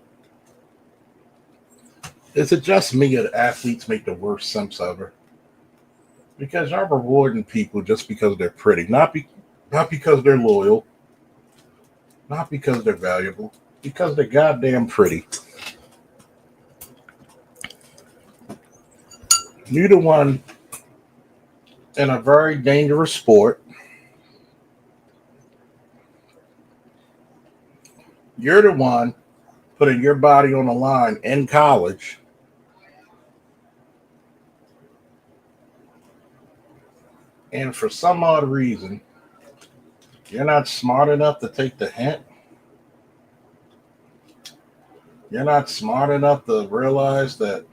Is it just me that athletes make the worst simps ever? Because y'all rewarding people just because they're pretty, not because they're loyal, not because they're valuable, because they're goddamn pretty. You're the one in a very dangerous sport. You're the one putting your body on the line in college. And for some odd reason, you're not smart enough to take the hint. You're not smart enough to realize that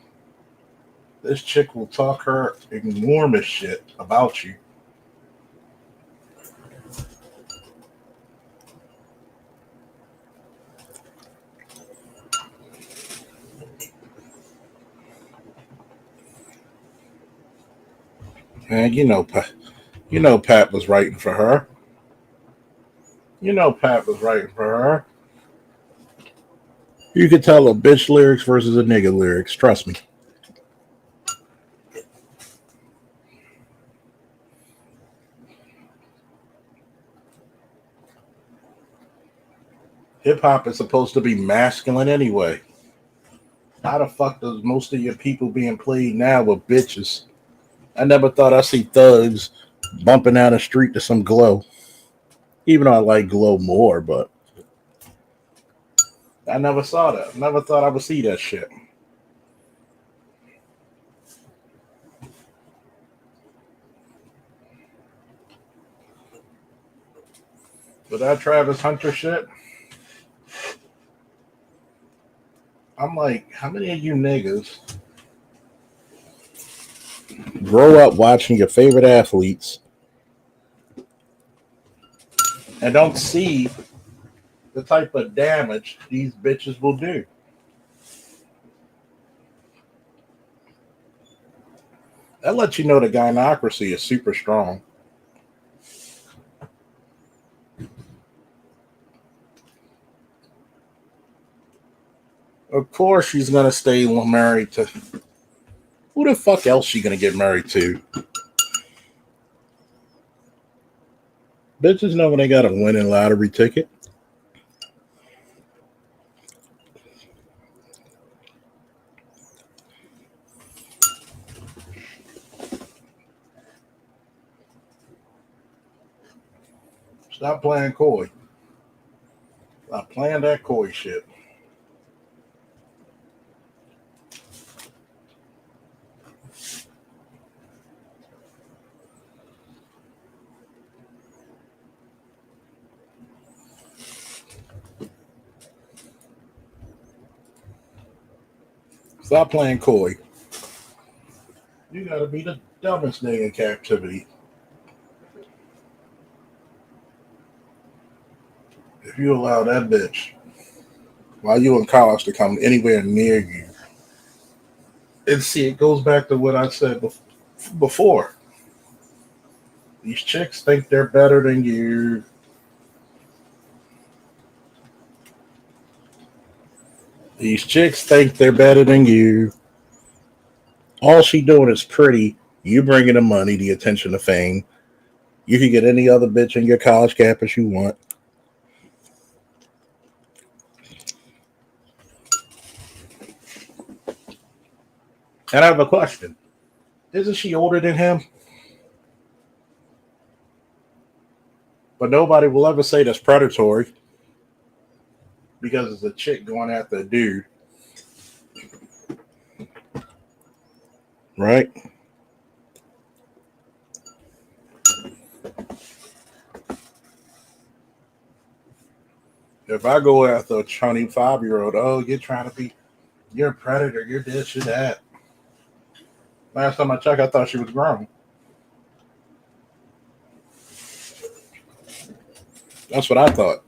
this chick will talk her enormous shit about you. And you know Pat was writing for her. You know Pat was writing for her. You could tell a bitch lyrics versus a nigga lyrics. Trust me. Hip hop is supposed to be masculine anyway. How the fuck does most of your people being played now with bitches? I never thought I'd see thugs bumping down the street to some Glow. Even though I like Glow more, but I never saw that. Never thought I would see that shit. But that Travis Hunter shit, I'm like, how many of you niggas grow up watching your favorite athletes and don't see the type of damage these bitches will do? That lets you know the gynocracy is super strong. Of course, she's gonna stay married to who the fuck else she gonna get married to? Bitches know when they got a winning lottery ticket. Stop playing coy. Stop playing that coy shit. Stop playing coy. You gotta be the dumbest nigga in captivity. If you allow that bitch while you in college to come anywhere near you. And see, it goes back to what I said before. These chicks think they're better than you. These chicks think they're better than you. All she doing is pretty. You bringing the money, the attention, the fame. You can get any other bitch in your college campus you want. And I have a question. Isn't she older than him? But nobody will ever say that's predatory because it's a chick going after a dude. Right? If I go after a 25-year-old, oh, you're a predator, you're this, you're that. Last time I checked, I thought she was grown. That's what I thought.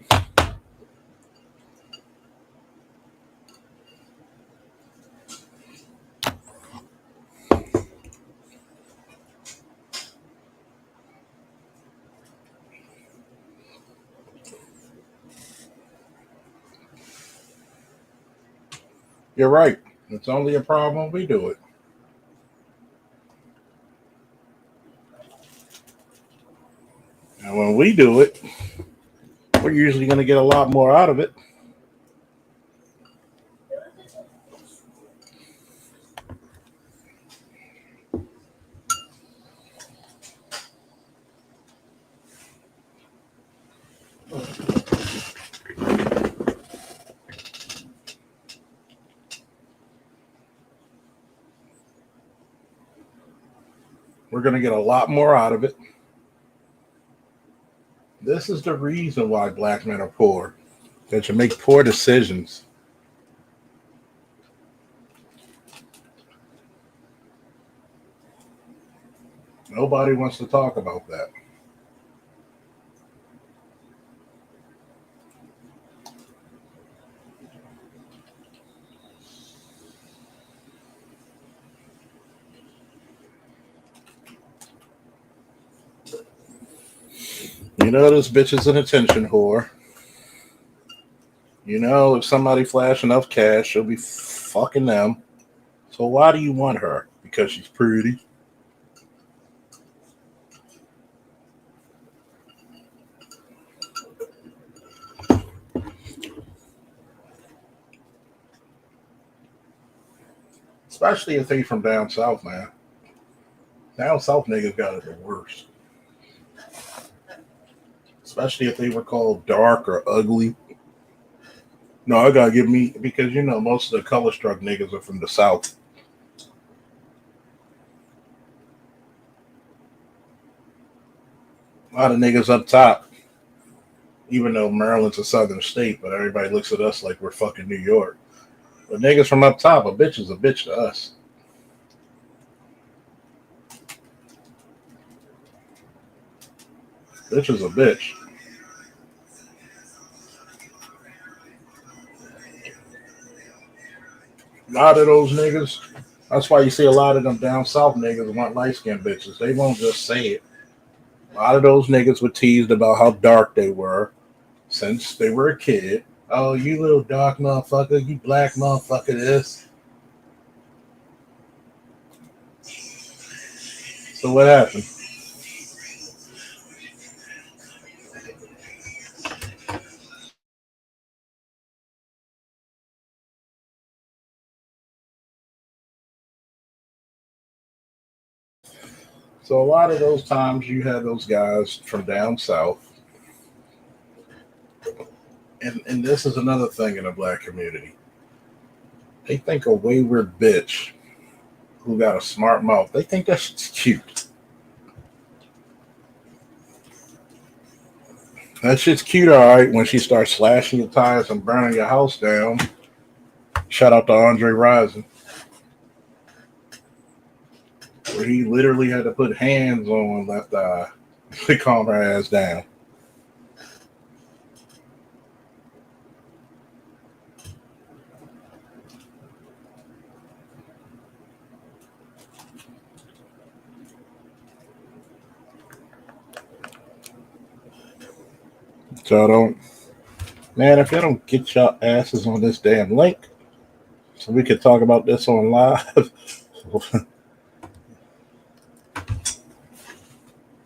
You're right. It's only a problem when we do it. And when we do it, we're usually going to get a lot more out of it. We're going to get a lot more out of it. This is the reason why black men are poor. That you make poor decisions. Nobody wants to talk about that. You know this bitch is an attention whore. You know if somebody flash enough cash, she'll be fucking them. So why do you want her? Because she's pretty? Especially if they from down south, man. Down south niggas got it the worst. Especially if they were called dark or ugly. No, I gotta give me, because you know most of the color struck niggas are from the south. A lot of niggas up top, even though Maryland's a southern state, but everybody looks at us like we're fucking New York. But niggas from up top, a bitch is a bitch to us. Bitch is a bitch. A lot of those niggas, that's why you see a lot of them down south niggas want light skinned bitches. They won't just say it. A lot of those niggas were teased about how dark they were since they were a kid. Oh, you little dark motherfucker, you black motherfucker, this. So what happened? So a lot of those times you have those guys from down south. And this is another thing in the black community. They think a wayward bitch who got a smart mouth, they think that shit's cute. That shit's cute, all right, when she starts slashing your tires and burning your house down. Shout out to Andre Rison, where he literally had to put hands on one left eye to calm her ass down. So don't, man, if you don't get your asses on this damn link so we could talk about this on live.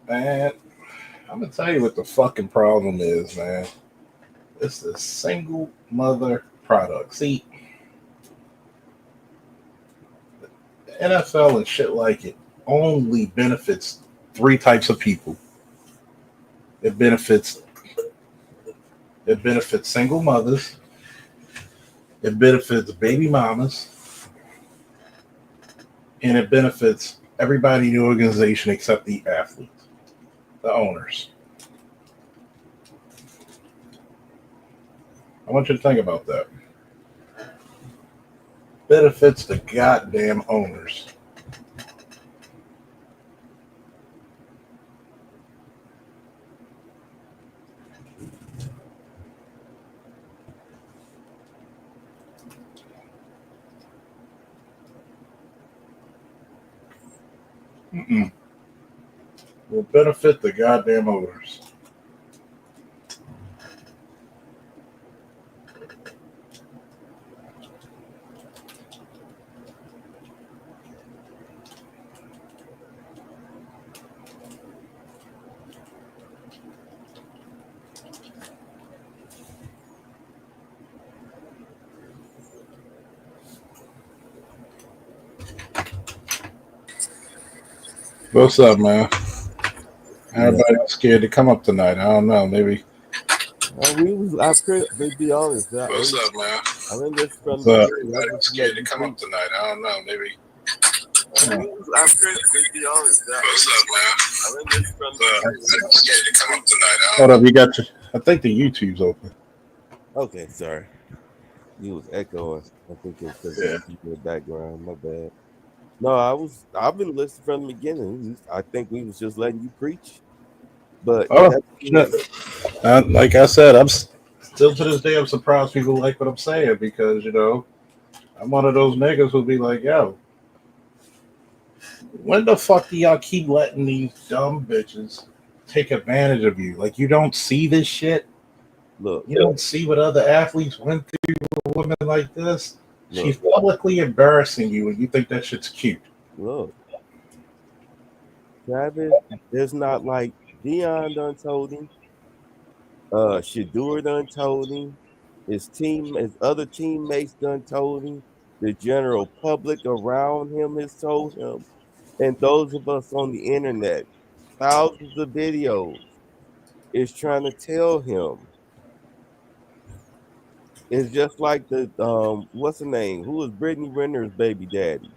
Man, I'm gonna tell you what the fucking problem is, man. It's the single mother product. See, the NFL and shit like it only benefits three types of people. It benefits single mothers, it benefits baby mamas, and it benefits everybody in the organization except the athletes. the owners. I want you to think about that. Benefits the goddamn owners. Mm-mm. Will benefit the goddamn owners. What's up, man? Everybody's scared to come up tonight. I don't know. Maybe. To be honest, What's up, man? I mean, this from What's the up? beginning. Everybody's scared to come up tonight. I don't know. Maybe. To be honest, What's up, man? I mean, this from the beginning. I'm scared to come up tonight. Hold up, you got your. I think the YouTube's open. Okay, sorry. You was echoing. I think it's because of people in the background. My bad. No, I've been listening from the beginning. I think we was just letting you preach. But Oh, like I said, still to this day, I'm surprised people like what I'm saying because I'm one of those niggas who'll be like, yo, when the fuck do y'all keep letting these dumb bitches take advantage of you? Like, you don't see this shit? look, You don't see what other athletes went through with women like this? She's publicly embarrassing you and you think that shit's cute. Look, Travis, there's not like Dion done told him. Shadur done told him. His other teammates done told him. The general public around him has told him. And those of us on the internet, thousands of videos, is trying to tell him. It's just like the what's the name? Who was Brittany Renner's baby daddy?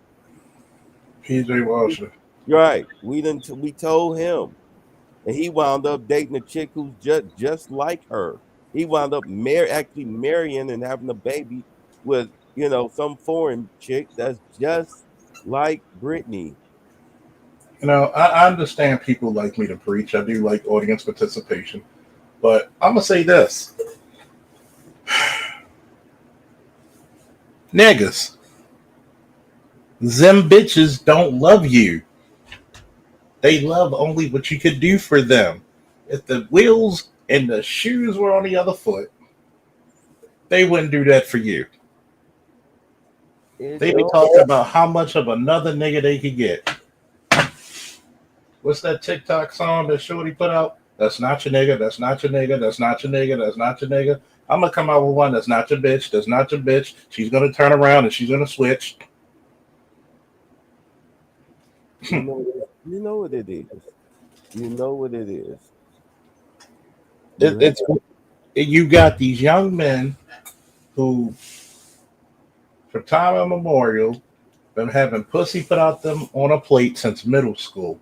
PJ Washington. Right. We told him. And he wound up dating a chick who's just like her. He wound up actually marrying and having a baby with, some foreign chick that's just like Brittany. I understand people like me to preach. I do like audience participation. But I'm going to say this. Niggas, them bitches don't love you. They love only what you could do for them. If the wheels and the shoes were on the other foot, they wouldn't do that for you. They be talking about how much of another nigga they could get. What's that TikTok song that Shorty put out? That's not your nigga. That's not your nigga. That's not your nigga. That's not your nigga. I'm gonna come out with one that's not your bitch. That's not your bitch. She's gonna turn around and she's gonna switch. You know what it is. You know what it is. You got these young men who, for time immemorial, been having pussy put out them on a plate since middle school.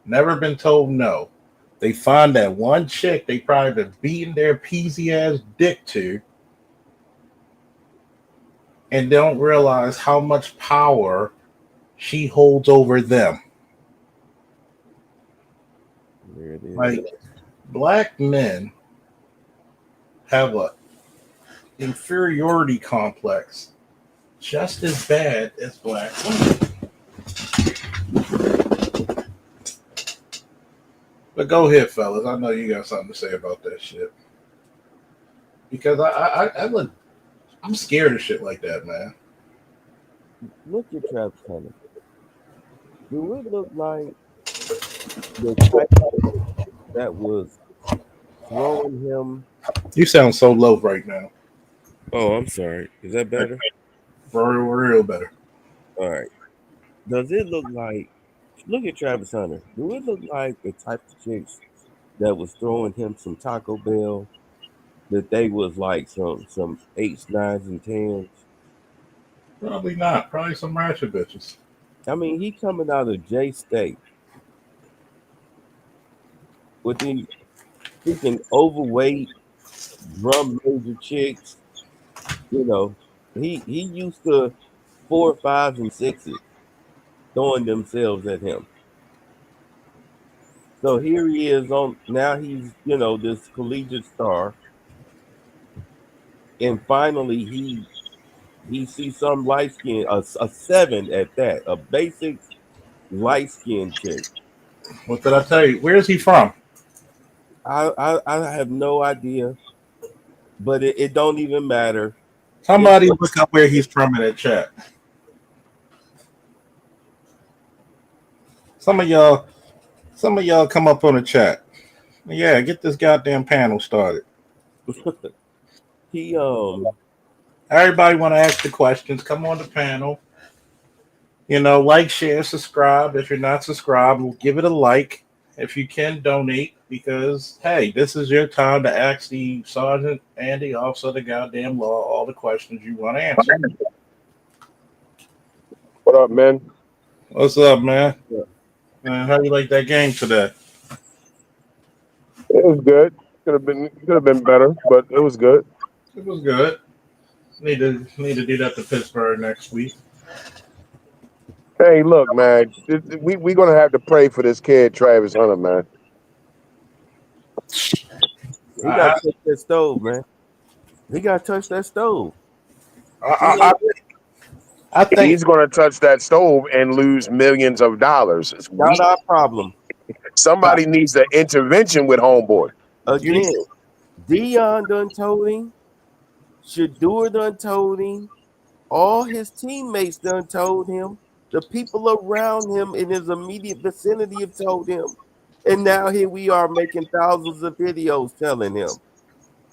Never been told no. They find that one chick they probably been beating their peasy ass dick to and don't realize how much power she holds over them. There it is. Like, black men have a inferiority complex just as bad as black women. But go ahead, fellas. I know you got something to say about that shit. Because I'm scared of shit like that, man. Look at Travis Hunter. Do it look like the type that was throwing him? You sound so low right now. Oh, I'm sorry. Is that better? Real better. All right. Does it look like? Look at Travis Hunter. Do it look like the type of chicks that was throwing him some Taco Bell? That they was like some 8s, 9s, and 10s. Probably not. Probably some ratchet bitches. I mean, he coming out of J State. with these freaking overweight drum major chicks. You know, he used to 4, 5s, and 6s throwing themselves at him. So here he is on now. He's this collegiate star, and finally he sees some light skin, a 7 at that, a basic light skinned chick. What did I tell you? Where is he from? I have no idea, but it don't even matter. Somebody look up where he's from in the chat. Some of y'all come up on the chat. Yeah, get this goddamn panel started. He Everybody want to ask the questions. Come on the panel. Like, share, subscribe. If you're not subscribed, give it a like. If you can, donate, because hey, this is your time to ask the sergeant and the officer of the goddamn law all the questions you want to answer. What up, man? What's up, man? Yeah. Man, how you like that game today? It was good. Could have been better, but it was good. It was good. Need to do that to Pittsburgh next week. Hey, look, man, we gonna have to pray for this kid, Travis Hunter, man. He got to touch that stove, man. He got to touch that stove. I think he's gonna touch that stove and lose millions of dollars. It's not our problem. Somebody needs an intervention with homeboy. Again, Dion done told him. Shadur done told him. All his teammates done told him. The people around him in his immediate vicinity have told him. And now here we are making thousands of videos telling him.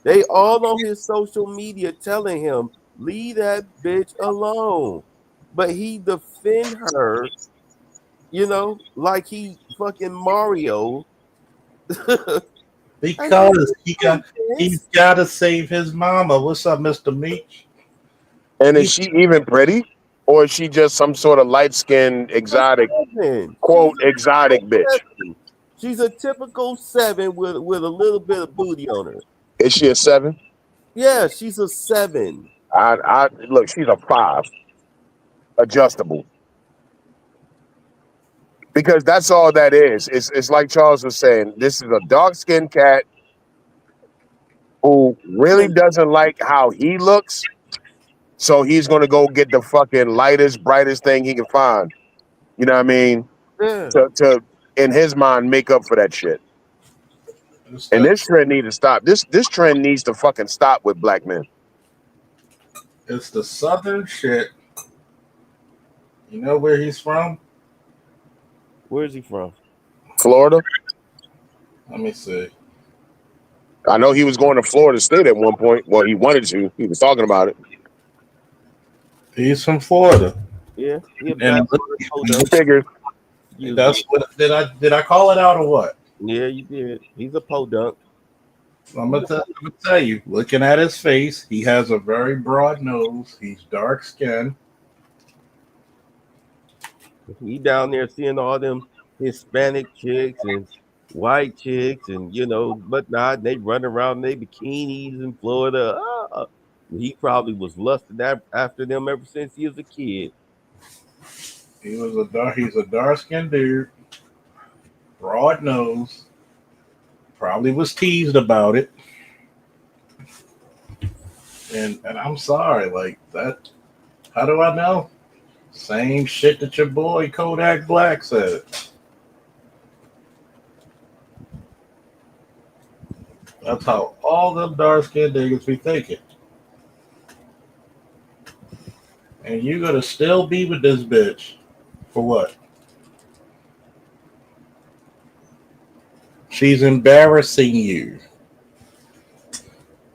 They all on his social media telling him, leave that bitch alone. But he defend her, like he fucking Mario. Because he's got to save his mama. What's up, Mr. Meach? And is she even pretty? Or is she just some sort of light-skinned, exotic, quote, exotic bitch? She's a typical 7 with a little bit of booty on her. Is she a 7? Yeah, she's a 7. I look, she's a 5. Adjustable. Because that's all that is. It's like Charles was saying. This is a dark-skinned cat who really doesn't like how he looks. So he's going to go get the fucking lightest, brightest thing he can find. You know what I mean? Yeah. To in his mind, make up for that shit. And this trend needs to stop. This trend needs to fucking stop with black men. It's the southern shit. You know where he's from? Where is he from? Florida. Let me see. I know he was going to Florida State at one point. Well, he wanted to. He was talking about it. He's from Florida. Yeah. Figures. That's what did I call it out or what? Yeah, you did. He's a podunk. I'm gonna tell you. Looking at his face, he has a very broad nose. He's dark skinned. He down there seeing all them Hispanic chicks and white chicks and whatnot. They run around in their bikinis in Florida. He probably was lusting after them ever since he was a kid. He's a dark skinned dude, broad nose. Probably was teased about it. And I'm sorry, like that. How do I know? Same shit that your boy Kodak Black said. That's how all them dark skinned niggas be thinking. And you gonna still be with this bitch for what? She's embarrassing you.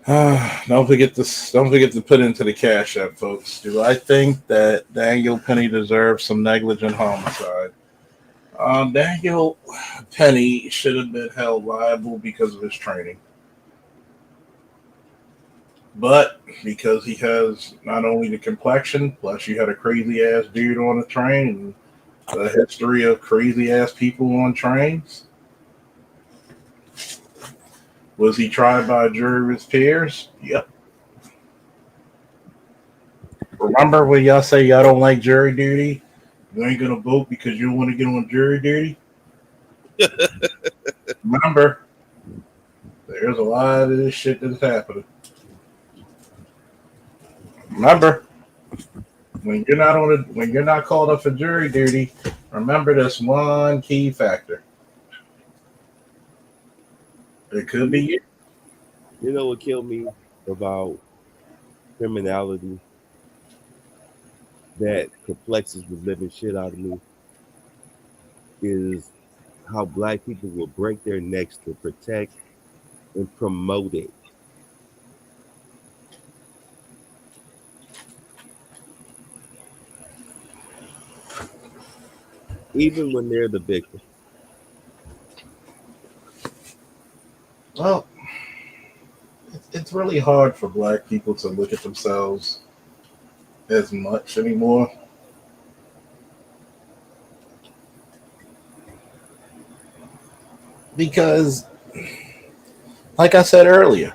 Don't forget to put into the Cash App, folks. Do I think that Daniel Penny deserves some negligent homicide? Daniel Penny should have been held liable because of his training. But because he has not only the complexion, plus you had a crazy ass dude on the train and a history of crazy ass people on trains, Was he tried by a jury of his peers? Yep. Remember when y'all say y'all don't like jury duty? You ain't gonna vote because you don't want to get on jury duty? Remember, there's a lot of this shit that's happening. Remember, when you're not called up for jury duty, remember this one key factor. It could be you. You know what killed me about criminality that perplexes the living shit out of me is how black people will break their necks to protect and promote it. Even when they're the victim. Well, it's really hard for black people to look at themselves as much anymore. Because, like I said earlier,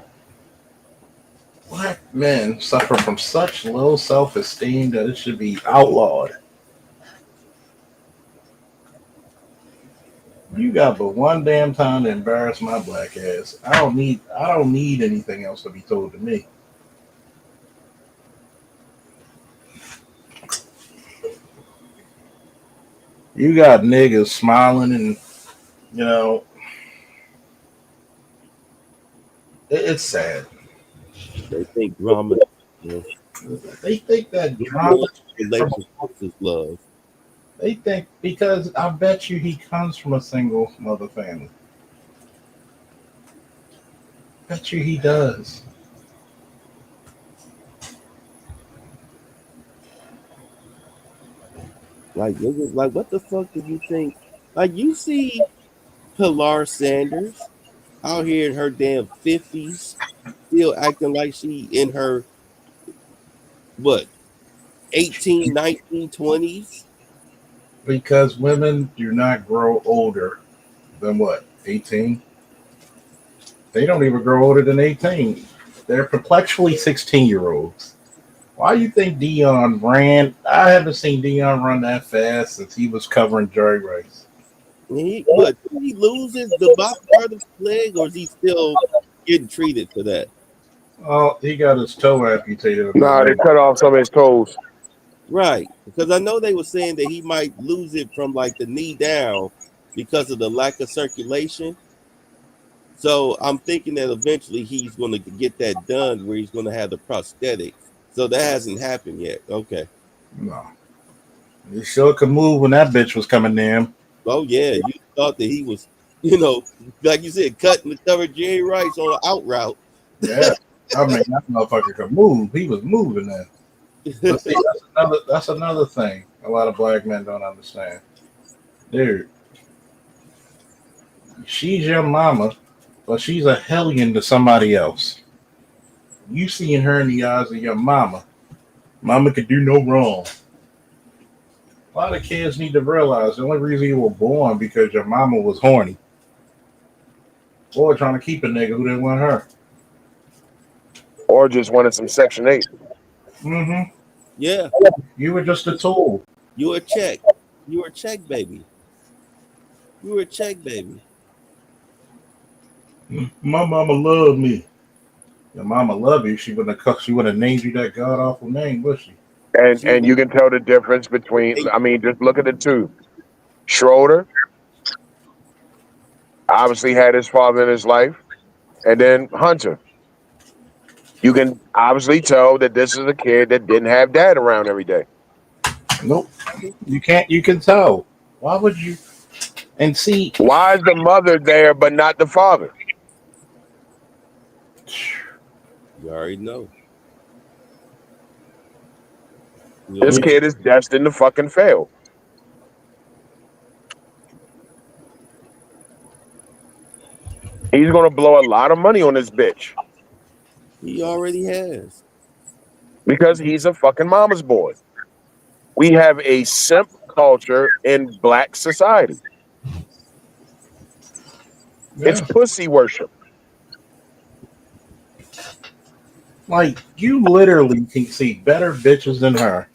black men suffer from such low self-esteem that it should be outlawed. You got but one damn time to embarrass my black ass. I don't need anything else to be told to me. You got niggas smiling and it's sad. They think drama, They think that drama relationships is love. They think because I bet you he comes from a single mother family. Bet you he does. Like niggas, like what the fuck did you think? Like you see Pilar Sanders out here in her damn 50s, still acting like she in her what 18, 19, 20s. Because women do not grow older than what, 18? They don't even grow older than 18. They're perpetually 16-year-olds. Why do you think Dion ran? I haven't seen Dion run that fast since he was covering Jerry Rice. Did he loses the bottom part of his leg, or is he still getting treated for that? Oh, he got his toe amputated. Nah, they cut off some of his toes. Right, because I know they were saying that he might lose it from like the knee down because of the lack of circulation. So I'm thinking that eventually he's going to get that done where he's going to have the prosthetic. So that hasn't happened yet. Okay. No. He sure could move when that bitch was coming in. Oh yeah, you thought that he was, like you said, cutting the cover Jerry Rice on an out route. Yeah. I mean, that motherfucker could move. He was moving that. But see, that's another thing a lot of black men don't understand. Dude, she's your mama, but she's a hellion to somebody else. You seeing her in the eyes of your mama. Mama could do no wrong. A lot of kids need to realize the only reason you were born because your mama was horny. Or trying to keep a nigga who didn't want her. Or just wanted some Section 8. Mm-hmm. Yeah. You were just a tool. You were a check. You were a check baby. You were a check baby. My mama loved me. Your mama loved you. She wouldn't have named you that god awful name, would she? And you can tell the difference between, I mean, just look at the two. Schroeder obviously had his father in his life, and then Hunter. You can obviously tell that this is a kid that didn't have dad around every day. Nope. You can't. You can tell. Why would you? And see, why is the mother there but not the father? You already know. This kid is destined to fucking fail. He's gonna blow a lot of money on this bitch. He already has. Because he's a fucking mama's boy. We have a simp culture in black society. Yeah. It's pussy worship. Like, you literally can see better bitches than her.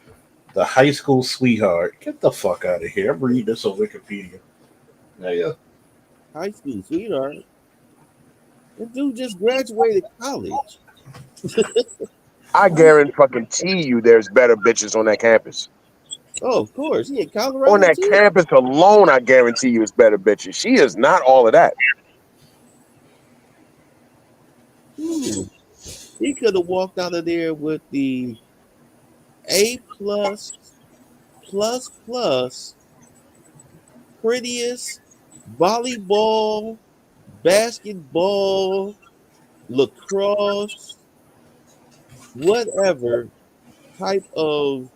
The high school sweetheart. Get the fuck out of here. I'm reading this on Wikipedia. Yeah. High school sweetheart. That dude just graduated college. I guarantee you there's better bitches on that campus. Oh, of course. He in On Colorado that too. campus alone, I guarantee you it's better bitches. She is not all of that. Hmm. He could have walked out of there with the A plus prettiest volleyball, basketball, lacrosse, whatever type of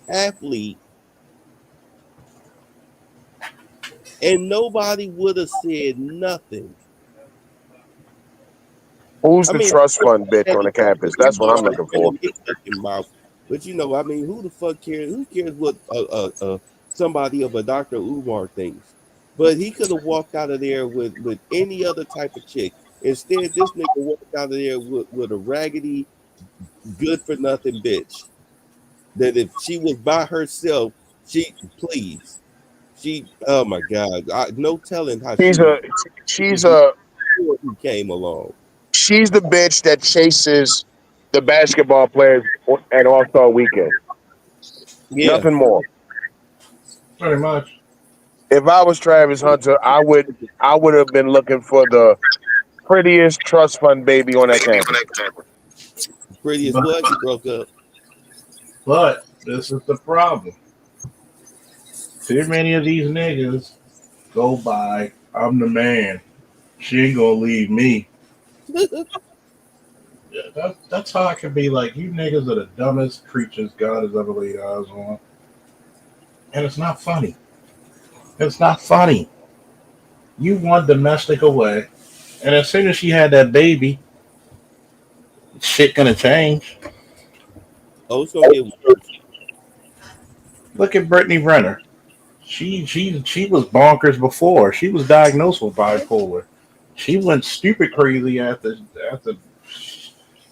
athlete, and nobody would have said nothing. Who's I the mean, trust fund bitch on the campus? That's what I'm looking for. mouth. But you know, I mean, who the fuck cares? Who cares what somebody of a Dr. Umar thinks? But he could have walked out of there with any other type of chick. Instead, this nigga walked out of there with a raggedy, good for nothing bitch. That if she was by herself, oh my god, no telling how she She's would a she's a before he came along. she's the bitch that chases the basketball players at All-Star Weekend. Yeah, Nothing more. Pretty much. If I was Travis Hunter, I would have been looking for the prettiest trust fund baby on that campus. pretty as But, what you broke up. but this is the problem. Too many of these niggas go by, I'm the man. She ain't gonna leave me. Yeah, that's how I can be like, you niggas are the dumbest creatures God has ever laid eyes on. And it's not funny. It's not funny. You want domestic away. And as soon as she had that baby, shit gonna change. Oh, it's gonna get worse. Look at Brittany Renner. She was bonkers before. She was diagnosed with bipolar. She went stupid crazy after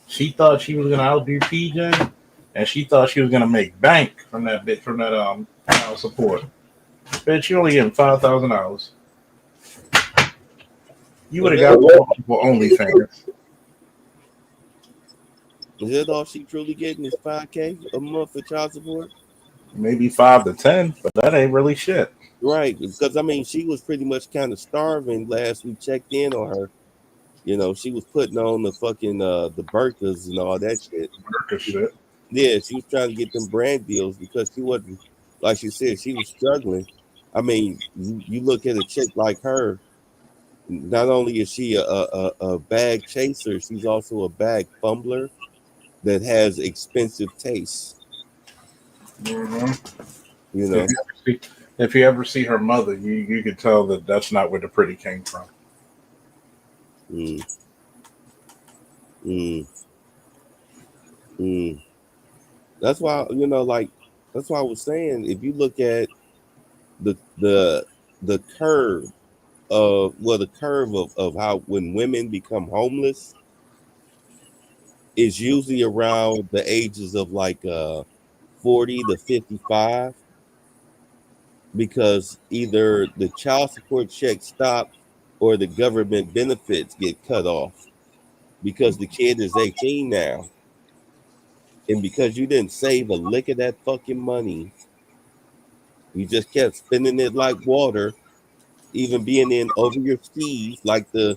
she thought she was gonna outdo PJ, and she thought she was gonna make bank from that bit from that child support. Bitch, you only getting $5,000. You would Was have that got multiple OnlyFans. is that all she truly getting is $5K a month for child support? Maybe 5 to 10, but that ain't really shit. Right, because I mean she was pretty much kind of starving last we checked in on her. You know, she was putting on the fucking the burkas and all that shit. Worker shit. Yeah, she was trying to get them brand deals because she wasn't, like she said, she was struggling. I mean, you look at a chick like her, not only is she a bag chaser, she's also a bag fumbler that has expensive tastes. Mm-hmm. You know, If you ever see her mother, you could tell that that's not where the pretty came from. mm, mm, mm. That's why that's why I was saying if you look at the the the curve the curve of how when women become homeless is usually around the ages of like 40 to 55 because either the child support check stop or the government benefits get cut off because the kid is 18 now. And because you didn't save a lick of that fucking money, you just kept spending it like water, even being in over your skis, like the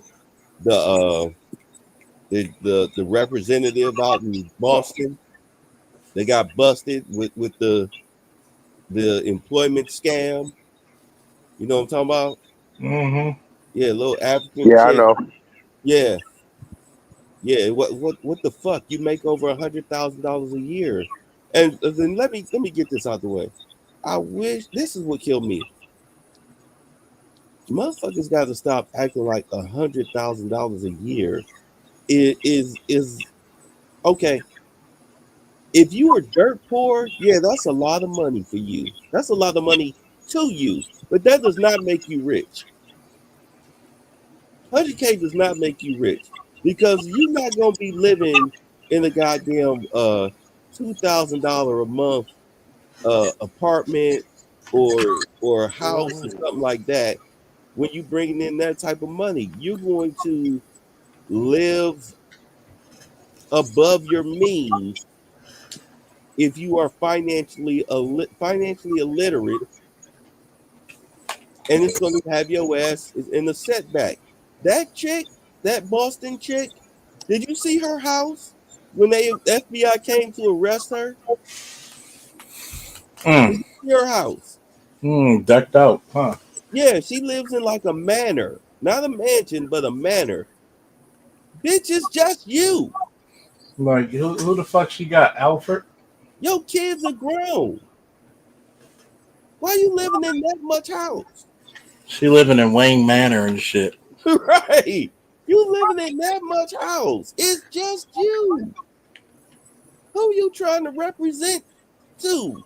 the representative out in Boston. They got busted with the employment scam. You know what I'm talking about? Mm-hmm. Yeah, little African Yeah, I chick. know. Yeah, yeah. What the fuck? You make over $100,000 a year, and then let me get this out the way. I wish this is what killed me. Motherfuckers got to stop acting like $100,000 a year is okay. If you were dirt poor, yeah, that's a lot of money for you. That's a lot of money to you, but that does not make you rich. 100K does not make you rich because you're not gonna be living in a goddamn $2,000 a month apartment or a house or something like that, when you bringing in that type of money, you're going to live above your means if you are financially illiterate, and it's going to have your ass in a setback. That chick, that Boston chick, did you see her house when they FBI came to arrest her? Did Mm, you see her house? decked out, huh? Yeah, she lives in like a manor, not a mansion, but a manor. Bitch, it's just you. Like, who the fuck she got? Alfred? Your kids are grown. Why you living in that much house? She living in Wayne Manor and shit. Right. You living in that much house. It's just you. Who you trying to represent to?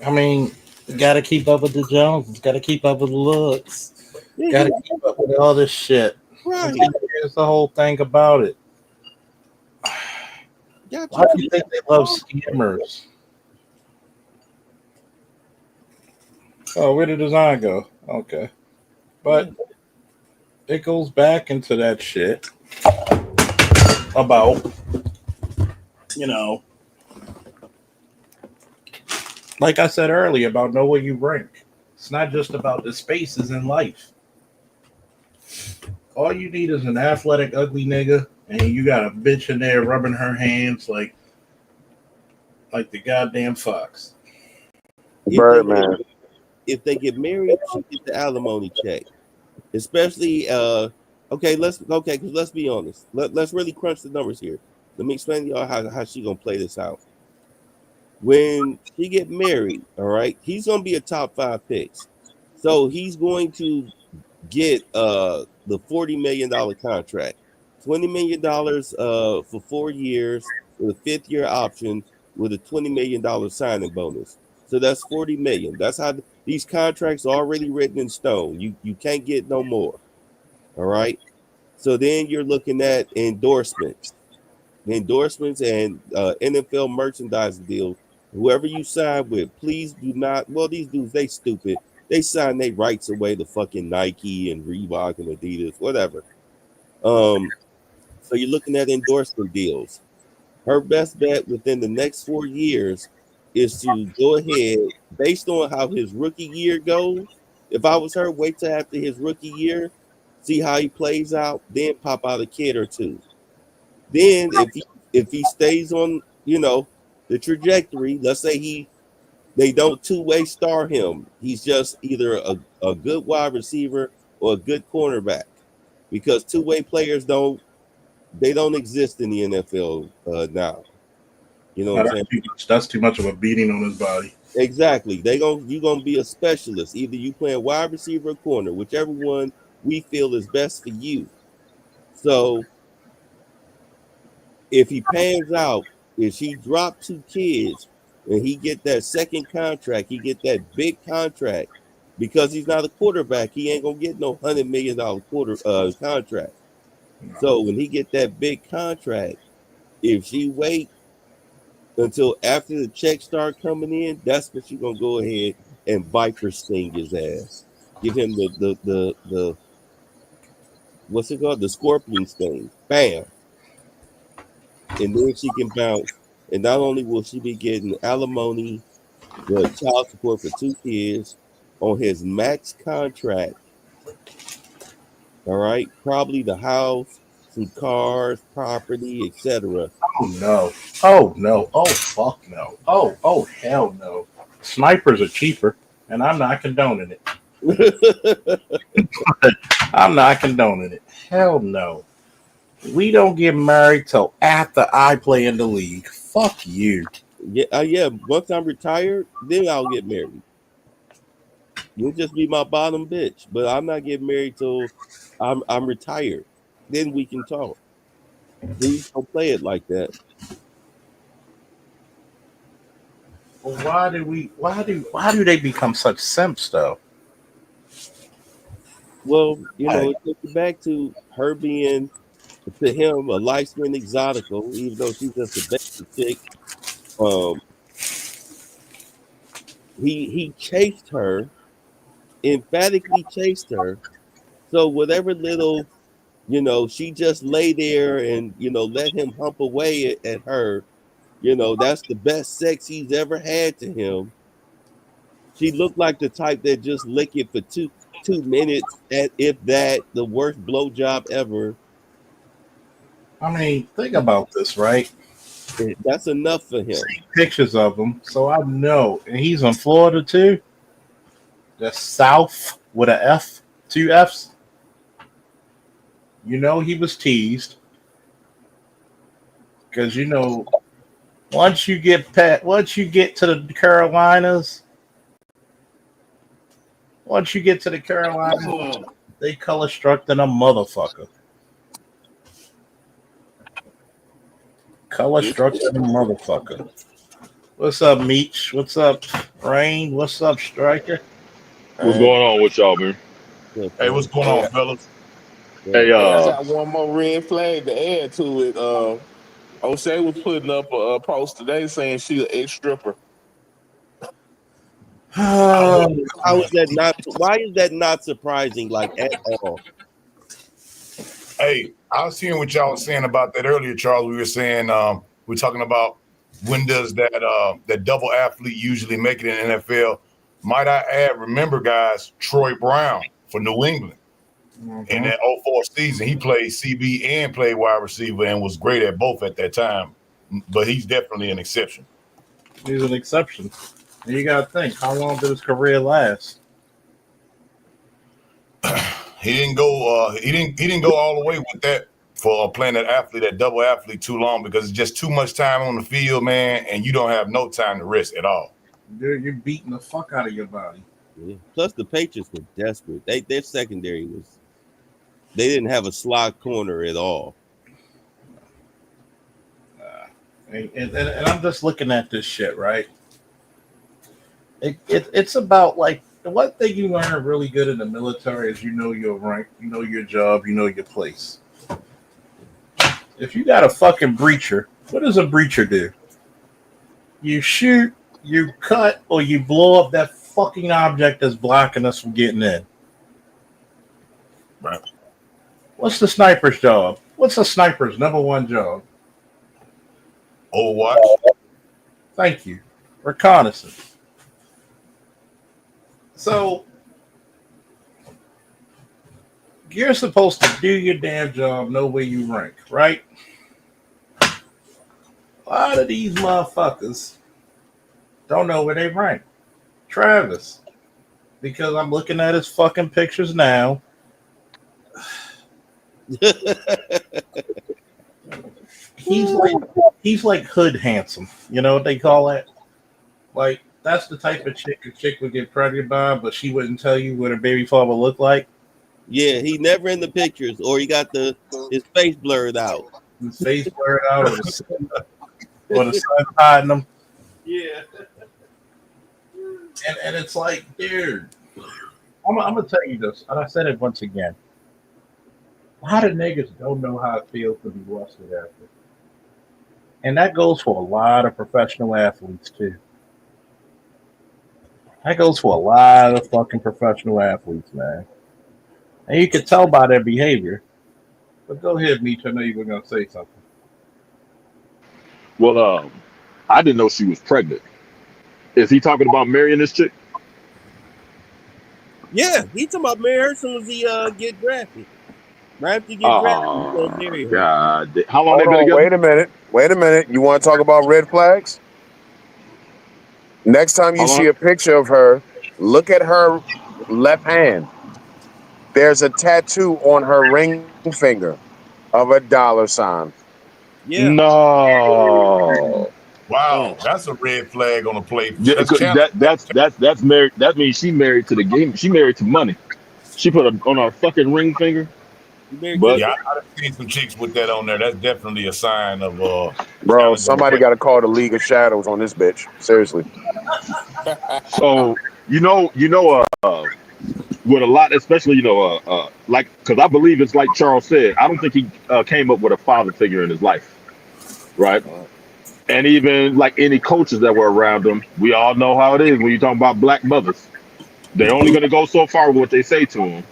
I mean, got to keep up with the Joneses. Got to keep up with the looks. Yeah, Got to keep up with all this shit. right. Here's the whole thing about it. Got Why you. do you think they love scammers? Oh, where did design go? Okay. But it goes back into that shit about, you know, like I said earlier, about know what you bring. It's not just about the spaces in life. All you need is an athletic, ugly nigga, and you got a bitch in there rubbing her hands like the goddamn fox. Birdman. If they get married, she get the alimony check. Especially because let's be honest. Let's really crunch the numbers here. Let me explain to y'all how she gonna play this out. When she get married, all right, he's gonna be a top 5 picks. So he's going to get the $40 million contract, $20 million for 4 years with a 5th year option with a $20 million signing bonus. So that's 40 million. That's how these contracts are already written in stone. You can't get no more. All right. So then you're looking at endorsements and NFL merchandise deals. Whoever you sign with, please do not. Well, these dudes, they stupid. They sign their rights away to fucking Nike and Reebok and Adidas, whatever. So you're looking at endorsement deals. Her best bet within the next 4 years is to go ahead, based on how his rookie year goes. If I was her, wait till after his rookie year, see how he plays out, then pop out a kid or two. Then if he stays on, the trajectory, let's say they don't two-way star him. He's just either a good wide receiver or a good cornerback. Because two-way players don't exist in the NFL now. You know what I'm saying? That's too much of a beating on his body. Exactly. You're gonna be a specialist. Either you playing wide receiver or corner, whichever one we feel is best for you. So if he pans out, if he drop 2 kids and he get that second contract, he get that big contract because he's not a quarterback. He ain't gonna get no $100 million contract. So when he get that big contract, if she wait until after the checks start coming in, that's when she's gonna go ahead and viper sting his ass. Give him the what's it called? The scorpion sting. Bam. And then she can bounce. And not only will she be getting alimony, but child support for 2 kids on his max contract. All right, probably the house, some cars, property, etc. Oh no. Oh no. Oh fuck no. Oh hell no. Snipers are cheaper, and I'm not condoning it. I'm not condoning it. Hell no. We don't get married till after I play in the league. Fuck you. Yeah. Once I'm retired, then I'll get married. You'll just be my bottom bitch, but I'm not getting married till I'm retired. Then we can talk. Please don't play it like that. Well, why do they become such simps though? Well, Hey. it takes you back to her being to him a light-skinned exotical, even though she's just a basic chick. He chased her, emphatically chased her. So whatever little, she just lay there and let him hump away at her. That's the best sex he's ever had to him. She looked like the type that just lick it for 2 minutes, at if that, the worst blowjob ever. I mean, think about this, right? That's enough for him. See pictures of him, so I know. And he's in Florida too. The South with a F, 2 F's. He was teased because once you get to the Carolinas, they color struck than a motherfucker. Color struck than a motherfucker. What's up, Meech? What's up, Rain? What's up, Striker? What's going on with y'all, man? Hey, what's going on, fellas? Hey, I got one more red flag to add to it. O'Shea was putting up a post today saying she's an ex-stripper. How is that not? Why is that not surprising? Like at all? Hey, I was hearing what y'all was saying about that earlier, Charles. We were saying we're talking about when does that double athlete usually make it in the NFL? Might I add? Remember, guys, Troy Brown for New England in that 04 season, he played CB and played wide receiver and was great at both at that time. But he's definitely an exception. He's an exception. And you got to think, how long did his career last? He didn't go. He didn't go all the way with that for playing that double athlete too long because it's just too much time on the field, man, and you don't have no time to rest at all. Dude, you're beating the fuck out of your body. Yeah. Plus, the Patriots were desperate. Their secondary they didn't have a slot corner at all. And I'm just looking at this shit, right? It's about like the one thing you learn really good in the military is your rank, your job, your place. If you got a fucking breacher, what does a breacher do? You shoot, you cut, or you blow up that fucking object that's blocking us from getting in. Right. What's the sniper's job? What's a sniper's number one job? Overwatch. Thank you. Reconnaissance. So you're supposed to do your damn job, know where you rank, right? A lot of these motherfuckers don't know where they rank. Travis, because I'm looking at his fucking pictures now. He's like hood handsome. You know what they call that? Like, that's the type of chick a chick would get pregnant by, but she wouldn't tell you what her baby father looked like. Yeah, he never in the pictures, or he got his face blurred out. His face blurred out, or the sun hiding him. Yeah. And it's like, dude, I'm gonna tell you this, and I said it once again. A lot of niggas don't know how it feels to be lusted after. And that goes for a lot of professional athletes too. That goes for a lot of fucking professional athletes, man. And you can tell by their behavior. But go ahead, Meech. I know you were gonna say something. Well, I didn't know she was pregnant. Is he talking about marrying this chick? Yeah, he talking about marry her as soon as he get drafted. Right after you get drafted, he's gonna marry her. God, how long they been Hold on, together? wait a minute. You want to talk about red flags? Next time you see a picture of her, look at her left hand. There's a tattoo on her ring finger of a $sign. Yeah. No. Wow, that's a red flag on the play. Yeah, that's married. That means she married to the game. She married to money. She put on her fucking ring finger. But yeah, I've seen some chicks with that on there. That's definitely a sign of Bro, somebody got to call the League of Shadows on this bitch. Seriously. So with a lot, especially like because I believe it's like Charles said. I don't think he came up with a father figure in his life, right? And even like any coaches that were around him, we all know how it is when you talk about black mothers. They're only going to go so far with what they say to him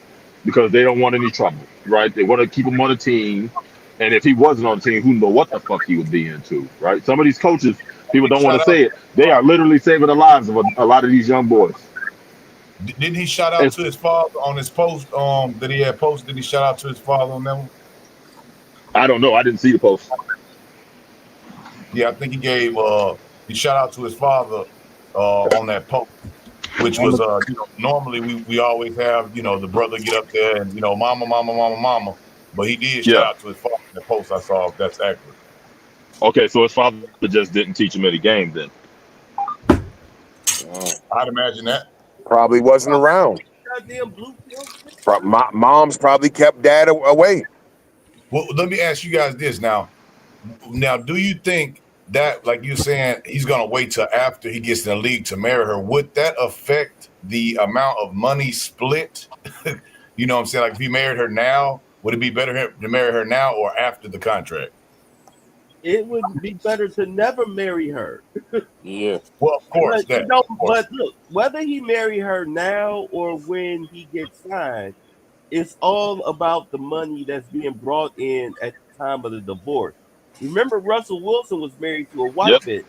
because they don't want any trouble, right? They want to keep him on the team. And if he wasn't on the team, who knows what the fuck he would be into, right? Some of these coaches, people don't want to Shout out, say it. They are literally saving the lives of a lot of these young boys. didn't he shout out to his father on his post that he had posted? Did he shout out to his father on that one? I don't know. I didn't see the post. Yeah, I think he gave he shout out to his father on that post, which was normally we always have the brother get up there and mama, but he did shout out to his father in the post. I saw, if that's accurate. Okay, so his father just didn't teach him any game then. I'd imagine that. Probably wasn't around. Goddamn blue pill. Mom's probably kept dad away. Well, let me ask you guys this now. Now, do you think that, like you're saying, he's going to wait till after he gets in the league to marry her? Would that affect the amount of money split? You know what I'm saying? Like if he married her now, would it be better to marry her now or after the contract? It would be better to never marry her. Yeah. Well, of course. But look, whether he marry her now or when he gets signed, it's all about the money that's being brought in at the time of the divorce. Remember, Russell Wilson was married to a white bitch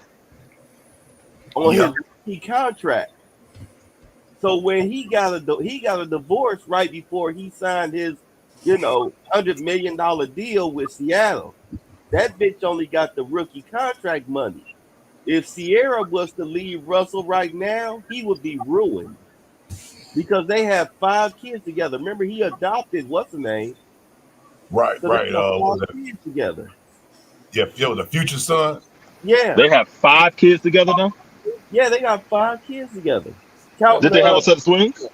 on his rookie contract. So when he got a divorce right before he signed his, $100 million deal with Seattle. That bitch only got the rookie contract money. If Sierra was to leave Russell right now, he would be ruined because they have 5 kids together. Remember, he adopted what's the name? Right. So they have 5 kids together. Yeah, the future son. Yeah, they have 5 kids together now. Yeah, they got 5 kids together. Did they have a set of twins?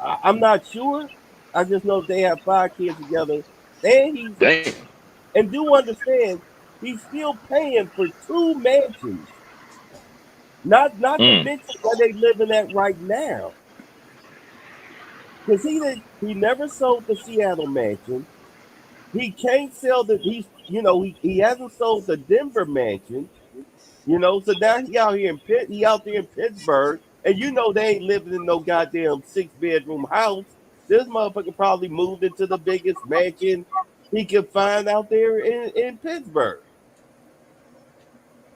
I'm not sure. I just know they have 5 kids together. And do understand, he's still paying for 2 mansions. Not to mention where they living at right now. Because he never sold the Seattle mansion. He can't sell he hasn't sold the Denver mansion. So now he out there in Pittsburgh, and they ain't living in no goddamn 6-bedroom house. This motherfucker probably moved into the biggest mansion he could find out there in Pittsburgh.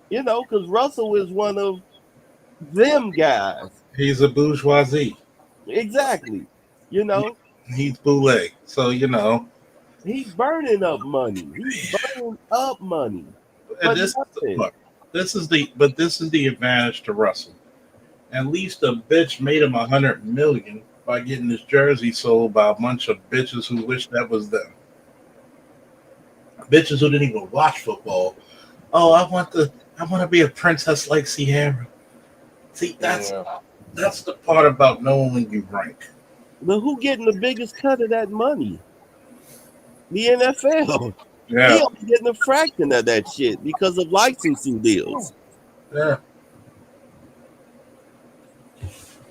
Because Russell is one of them guys. He's a bourgeoisie. Exactly. He's boule. So, He's burning up money. And this is the advantage to Russell. At least a bitch made him $100 million by getting his jersey sold by a bunch of bitches who wish that was them. Bitches who didn't even watch football. Oh, I want to be a princess like Sierra. See, that's the part about knowing when you rank. But who getting the biggest cut of that money? The NFL. Yeah. He only getting a fraction of that shit because of licensing deals. Yeah.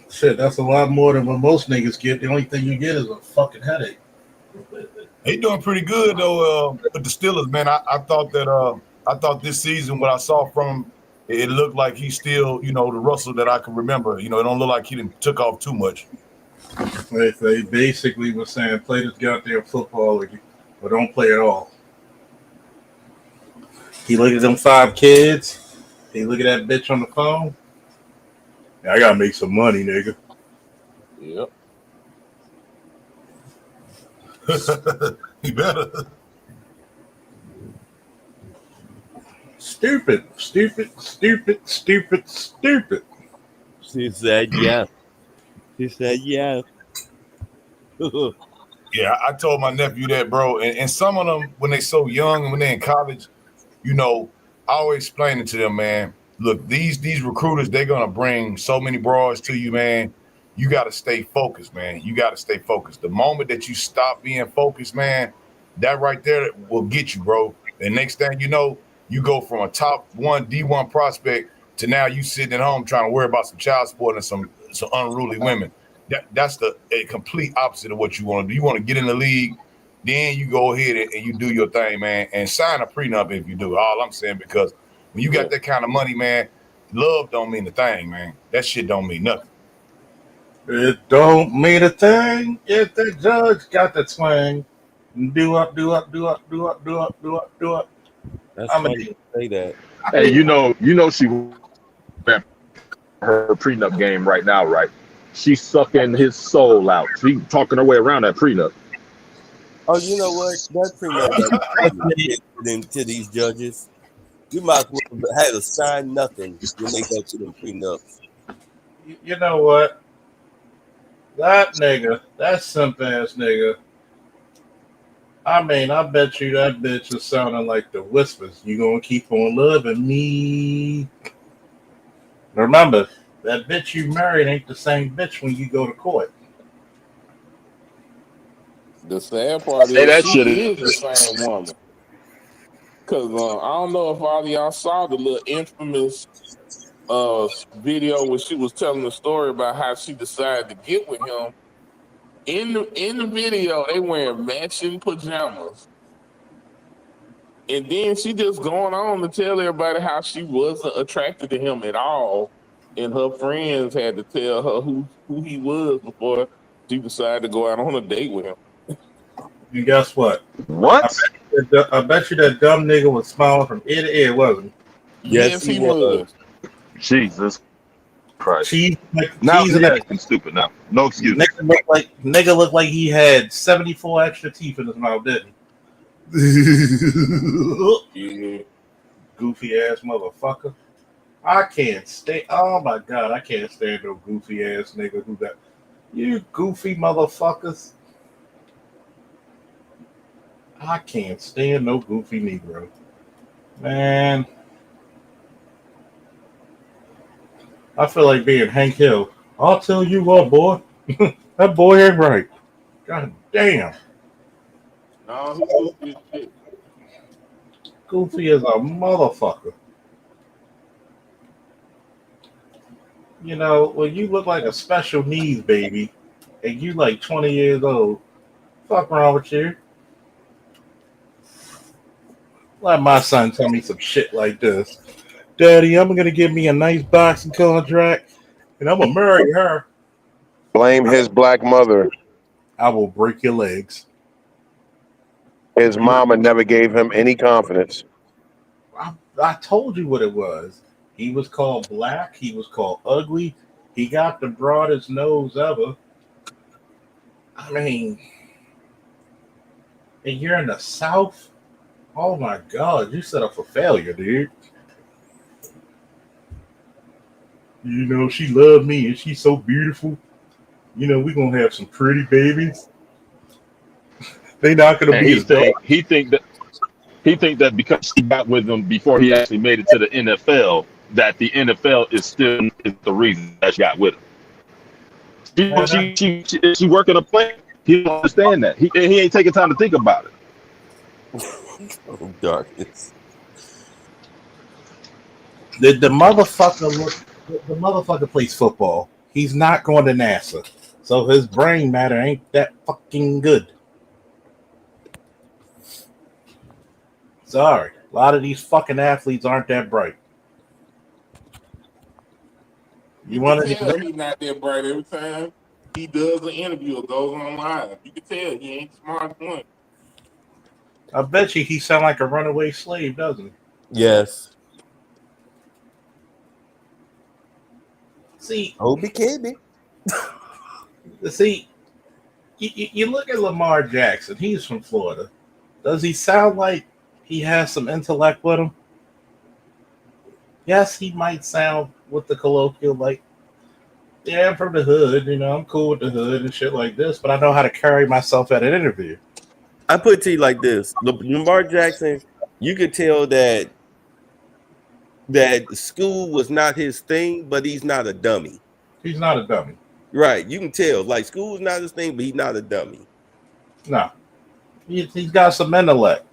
Shit, that's a lot more than what most niggas get. The only thing you get is a fucking headache. He doing pretty good though with the Steelers, man. I thought this season what I saw from him, it looked like he's still, the Russell that I can remember. It don't look like he didn't took off too much. They basically were saying play this goddamn football or don't play at all. He looked at them 5 kids. He look at that bitch on the phone. Yeah, I gotta make some money, nigga. Yep. He better. Stupid. She said yes. Yeah, I told my nephew that, bro. And some of them, when they so young and when they're in college, I always explain it to them, man. Look, these recruiters, they're gonna bring so many broads to you, man. You got to stay focused, man. You got to stay focused. The moment that you stop being focused, man, that right there will get you, bro. And next thing you know, you go from a top 1 D1 prospect to now you sitting at home trying to worry about some child support and some some unruly women. That's a complete opposite of what you want to do. You want to get in the league, then you go ahead and you do your thing, man, and sign a prenup if you do. All I'm saying, because when you got that kind of money, man, love don't mean a thing, man. That shit don't mean nothing. It don't mean a thing if the judge got the twang. Do up, do up, do up, do up, do up, do up, do up. That's I'm funny to say that. Hey, you know she her prenup game right now, right? She's sucking his soul out. She talking her way around that prenup. Oh, you know what? That prenup into these judges. You might as well have to sign nothing when they go to them prenups. You know what? That nigga, that simp ass nigga. I mean, I bet you that bitch is sounding like the whispers. You gonna keep on loving me. Remember, that bitch you married ain't the same bitch when you go to court. The sad part Say that is shit she is the same woman. Cause I don't know if all of y'all saw the little infamous video where she was telling the story about how she decided to get with him. In the video, they wearing matching pajamas. And then she just going on to tell everybody how she wasn't attracted to him at all. And her friends had to tell her who he was before she decided to go out on a date with him. And guess what? What? I bet you that dumb nigga was smiling from ear to ear, wasn't he? Yes, he was. Jesus Christ. he? Now Cheese he's and acting stupid now. No excuse. Nigga looked like he had 74 extra teeth in his mouth, didn't he? Yeah. Goofy ass motherfucker. I can't stand. Oh my god, I can't stand no goofy ass nigga who got you goofy motherfuckers. I can't stand no goofy Negro. Man, I feel like being Hank Hill. I'll tell you what, boy. That boy ain't right. God damn. No, he was good shit. Goofy as a motherfucker. You know, when you look like a special needs baby and you like 20 years old, fuck wrong with you? Let my son tell me some shit like this. Daddy, I'm going to give me a nice boxing contract and I'm going to marry her. Blame his black mother. I will break your legs. His mama never gave him any confidence. I told you what it was. He was called black. He was called ugly. He got the broadest nose ever. I mean, and you're in the South? Oh my God, you set up for failure, dude. You know, she loved me and she's so beautiful. You know, we're going to have some pretty babies. They not going to be as bad. He think that because she got with him before he actually made it to the NFL, that the NFL is still the reason that she got with him. She working a plan. He don't understand that. He ain't taking time to think about it. Oh, darkness. The motherfucker plays football. He's not going to NASA. So his brain matter ain't that fucking good. Sorry. A lot of these fucking athletes aren't that bright. You want to tell he's not that bright every time he does an interview or goes on live. You can tell he ain't smart one. I bet you he sound like a runaway slave, doesn't he? Yes. See, Obi KB. see, you look at Lamar Jackson. He's from Florida. Does he sound like he has some intellect with him? Yes, he might sound with the colloquial like, yeah, I'm from the hood. You know, I'm cool with the hood and shit like this. But I know how to carry myself at an interview. I put it to you like this: Lamar Jackson, you could tell that school was not his thing, but he's not a dummy. He's not a dummy. Right? You can tell, like school's not his thing, but he's not a dummy. No, he's got some intellect.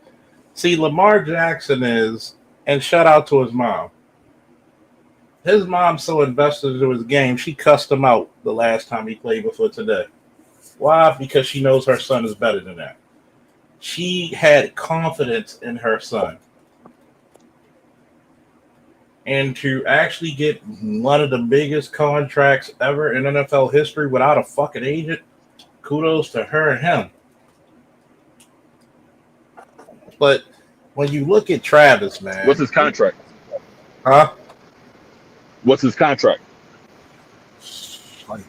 See, Lamar Jackson is, and shout out to his mom. His mom's so invested into his game, she cussed him out the last time he played before today. Why? Because she knows her son is better than that. She had confidence in her son. And to actually get one of the biggest contracts ever in NFL history without a fucking agent, kudos to her and him. But when you look at Travis, man. What's his contract? Huh? What's his contract? Like,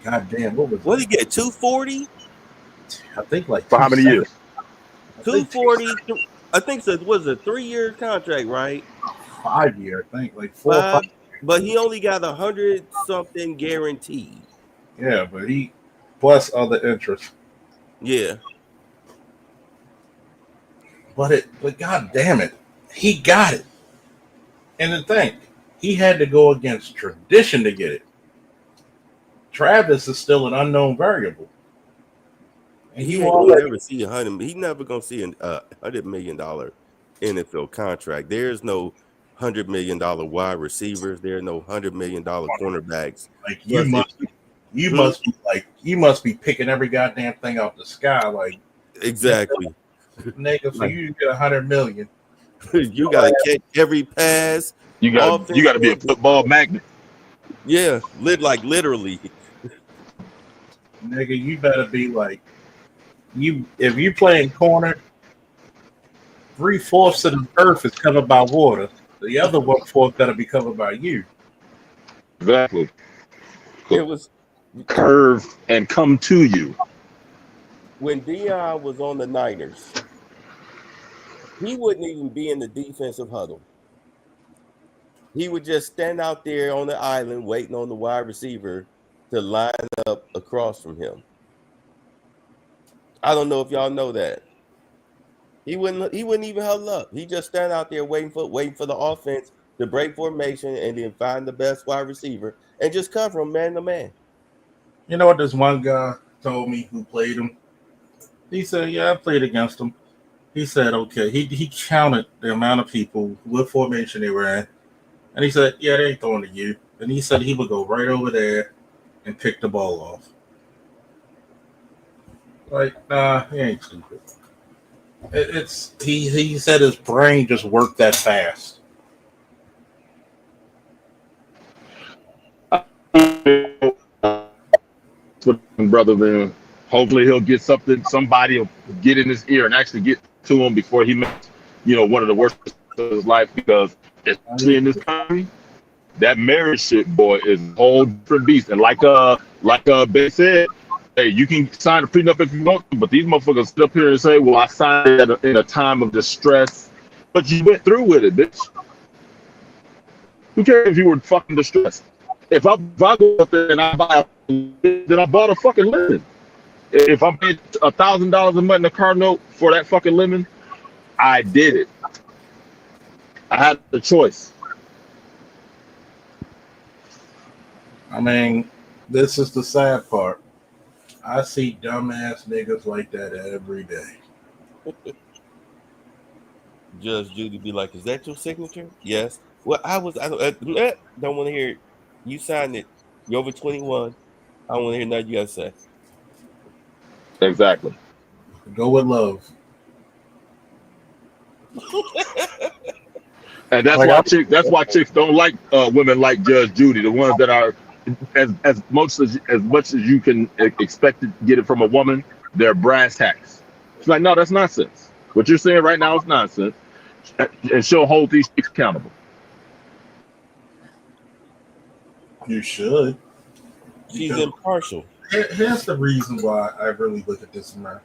goddamn, what was What it? did he get? 240? I think like For how many years? 240. I think so. Was a 3-year contract, right? 5 year, I think, like 4 or 5. But he only got 100 something guaranteed. Yeah, but he plus other interests. Yeah. But god damn it, he got it. And the thing, he had to go against tradition to get it. Travis is still an unknown variable. And He ain't gonna never see 100. He never gonna see a $100 million NFL contract. There's no $100 million wide receivers. There are no $100 million cornerbacks. Like you must be picking every goddamn thing out the sky. Like exactly, nigga. For you to get 100 million, you gotta catch every pass. You got to be a football magnet. Yeah, literally. Nigga, you better be like you. If you playing corner, 3/4 of the earth is covered by water. The other 1/4 gotta be covered by you. Exactly. It was curve and come to you. When Deion was on the Niners, he wouldn't even be in the defensive huddle. He would just stand out there on the island waiting on the wide receiver to line up across from him. I don't know if y'all know that. He wouldn't even huddle up. He just stand out there waiting for the offense to break formation and then find the best wide receiver and just cover him man to man. You know what this one guy told me who played him? He said, yeah, I played against him. He said, okay. He counted the amount of people, what formation they were in. And he said, yeah, they ain't throwing to you. And he said he would go right over there and pick the ball off. Like, nah, he ain't stupid. He said his brain just worked that fast. Brother, then hopefully he'll get somebody will get in his ear and actually get to him before he makes, one of the worst of his life, because especially in this country, that marriage shit, boy, is a whole different beast. And like Ben said, hey, you can sign a prenup if you want to, but these motherfuckers sit up here and say, well, I signed it in a time of distress, but you went through with it, bitch. Who cares if you were fucking distressed? If I go up there and I buy then I bought a fucking lemon. If I paid $1,000 a month in a car note for that fucking lemon, I did it. I had the choice. I mean, this is the sad part. I see dumbass niggas like that every day. Judge Judy be like, is that your signature? Yes. Well, I don't want to hear it. You signed it. You're over 21. I don't want to hear nothing you got to say. Exactly. Go with love. And that's why chicks don't like women like Judge Judy, the ones that are as much as you can expect to get it from a woman, they're brass tacks. It's like, no, that's nonsense. What you're saying right now is nonsense, and she'll hold these chicks accountable. You should. She's impartial. Here's the reason why I really look at this, man.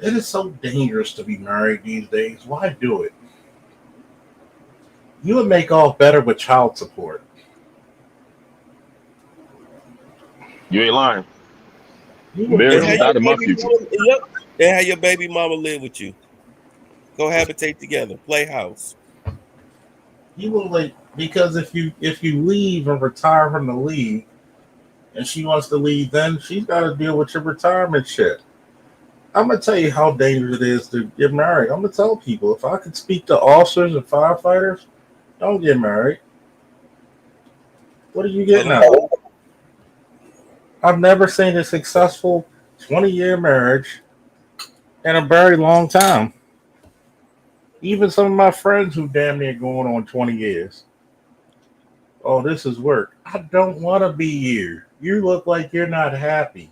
It is so dangerous to be married these days. Why do it? You would make off better with child support. You ain't lying. Marriage is out of my future. Yep. And have your baby mama live with you. Go habitate together. Play house. You will, like, because if you leave and retire from the league, and she wants to leave, then she's got to deal with your retirement shit. I'm gonna tell you how dangerous it is to get married. I'm gonna tell people, if I could speak to officers and firefighters, don't get married. What are you getting at? I've never seen a successful 20-year marriage in a very long time. Even some of my friends who damn near going on 20 years. Oh, this is work. I don't want to be here. You look like you're not happy.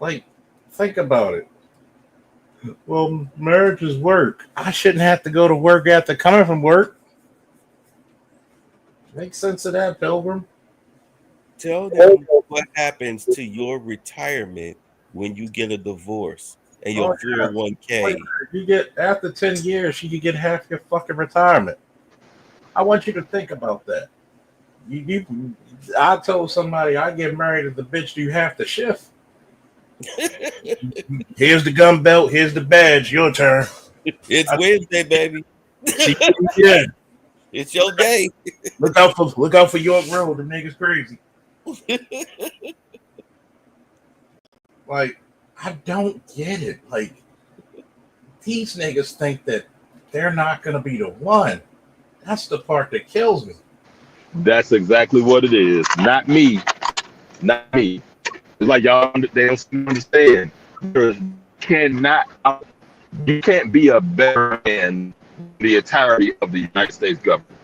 Like, think about it. Well, marriage is work. I shouldn't have to go to work after coming from work. Make sense of that, Pilgrim? Tell them what happens to your retirement when you get a divorce and your 401k. You get after 10 years, you can get half your fucking retirement. I want you to think about that. I told somebody I get married to the bitch do half the shift. Here's the gun belt, here's the badge, your turn. It's Wednesday, baby. Yeah. It's your day. Look out for York Road, the niggas crazy. Like, I don't get it. Like, these niggas think that they're not gonna be the one. That's the part that kills me. That's exactly what it is. Not me. Not me. It's like y'all they don't understand. You can't be a better man than the entirety of the United States government.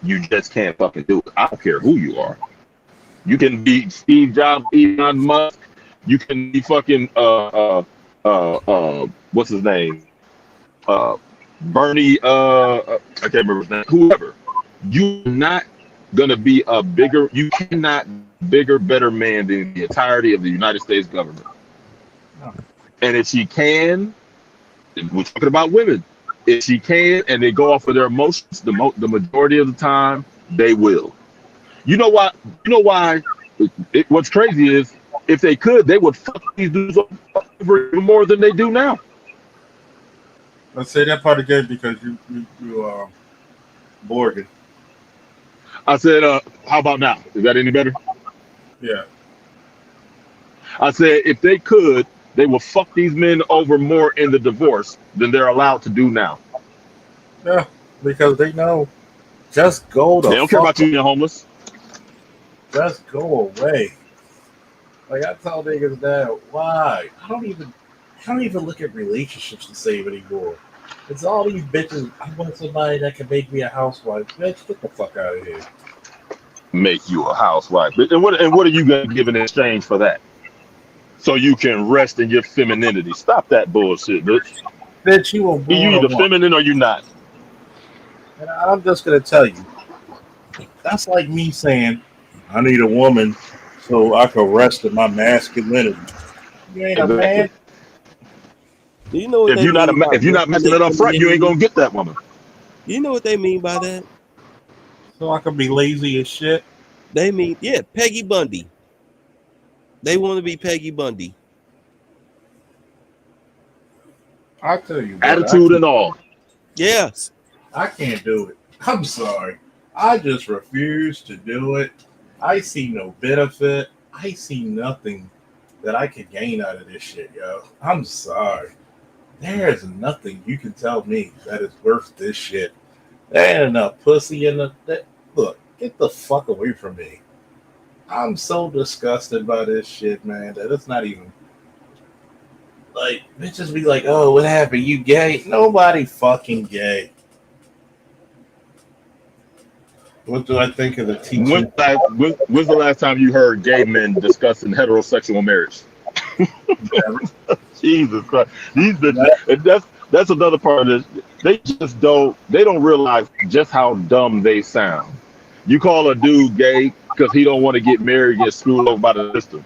You just can't fucking do it. I don't care who you are. You can be Steve Jobs, Elon Musk. You can be fucking what's his name? Bernie. I can't remember his name. Whoever. You're not gonna be a bigger. You cannot bigger, better man than the entirety of the United States government. Oh. And if she can, we're talking about women. If she can, and they go off of their emotions, the majority of the time they will. You know why? You know why? What's crazy is if they could, they would fuck these dudes over even more than they do now. Let's say that part again because you Morgan. I said, how about now? Is that any better? Yeah. I said if they could, they will fuck these men over more in the divorce than they're allowed to do now. Yeah, because they know just go to. They don't care about you being homeless. Just go away. Like I tell niggas that, why? I don't even look at relationships the same anymore. It's all these bitches. I want somebody that can make me a housewife. Bitch, get the fuck out of here. Make you a housewife. And what are you gonna give in exchange for that? So you can rest in your femininity. Stop that bullshit, bitch. Bitch, you are either feminine or you not. And I'm just gonna tell you, that's like me saying, I need a woman so I can rest in my masculinity. You ain't a man. Do you know what if you're not messing it up front, you ain't gonna get that woman. You know what they mean by that? So I can be lazy as shit. They mean, yeah, Peggy Bundy. They want to be Peggy Bundy. I tell you, attitude and all. Yes. I can't do it. I'm sorry. I just refuse to do it. I see no benefit. I see nothing that I could gain out of this shit, yo. I'm sorry. There is nothing you can tell me that is worth this shit. There ain't enough pussy in the... Look, get the fuck away from me. I'm so disgusted by this shit, man, that it's not even... Like, bitches be like, oh, what happened? You gay? Nobody fucking gay. What do I think of the teaching? When's the last time you heard gay men discussing heterosexual marriage? Jesus Christ. These bitches, that's another part of this. They don't realize just how dumb they sound. You call a dude gay because he don't want to get married and get screwed over by the system.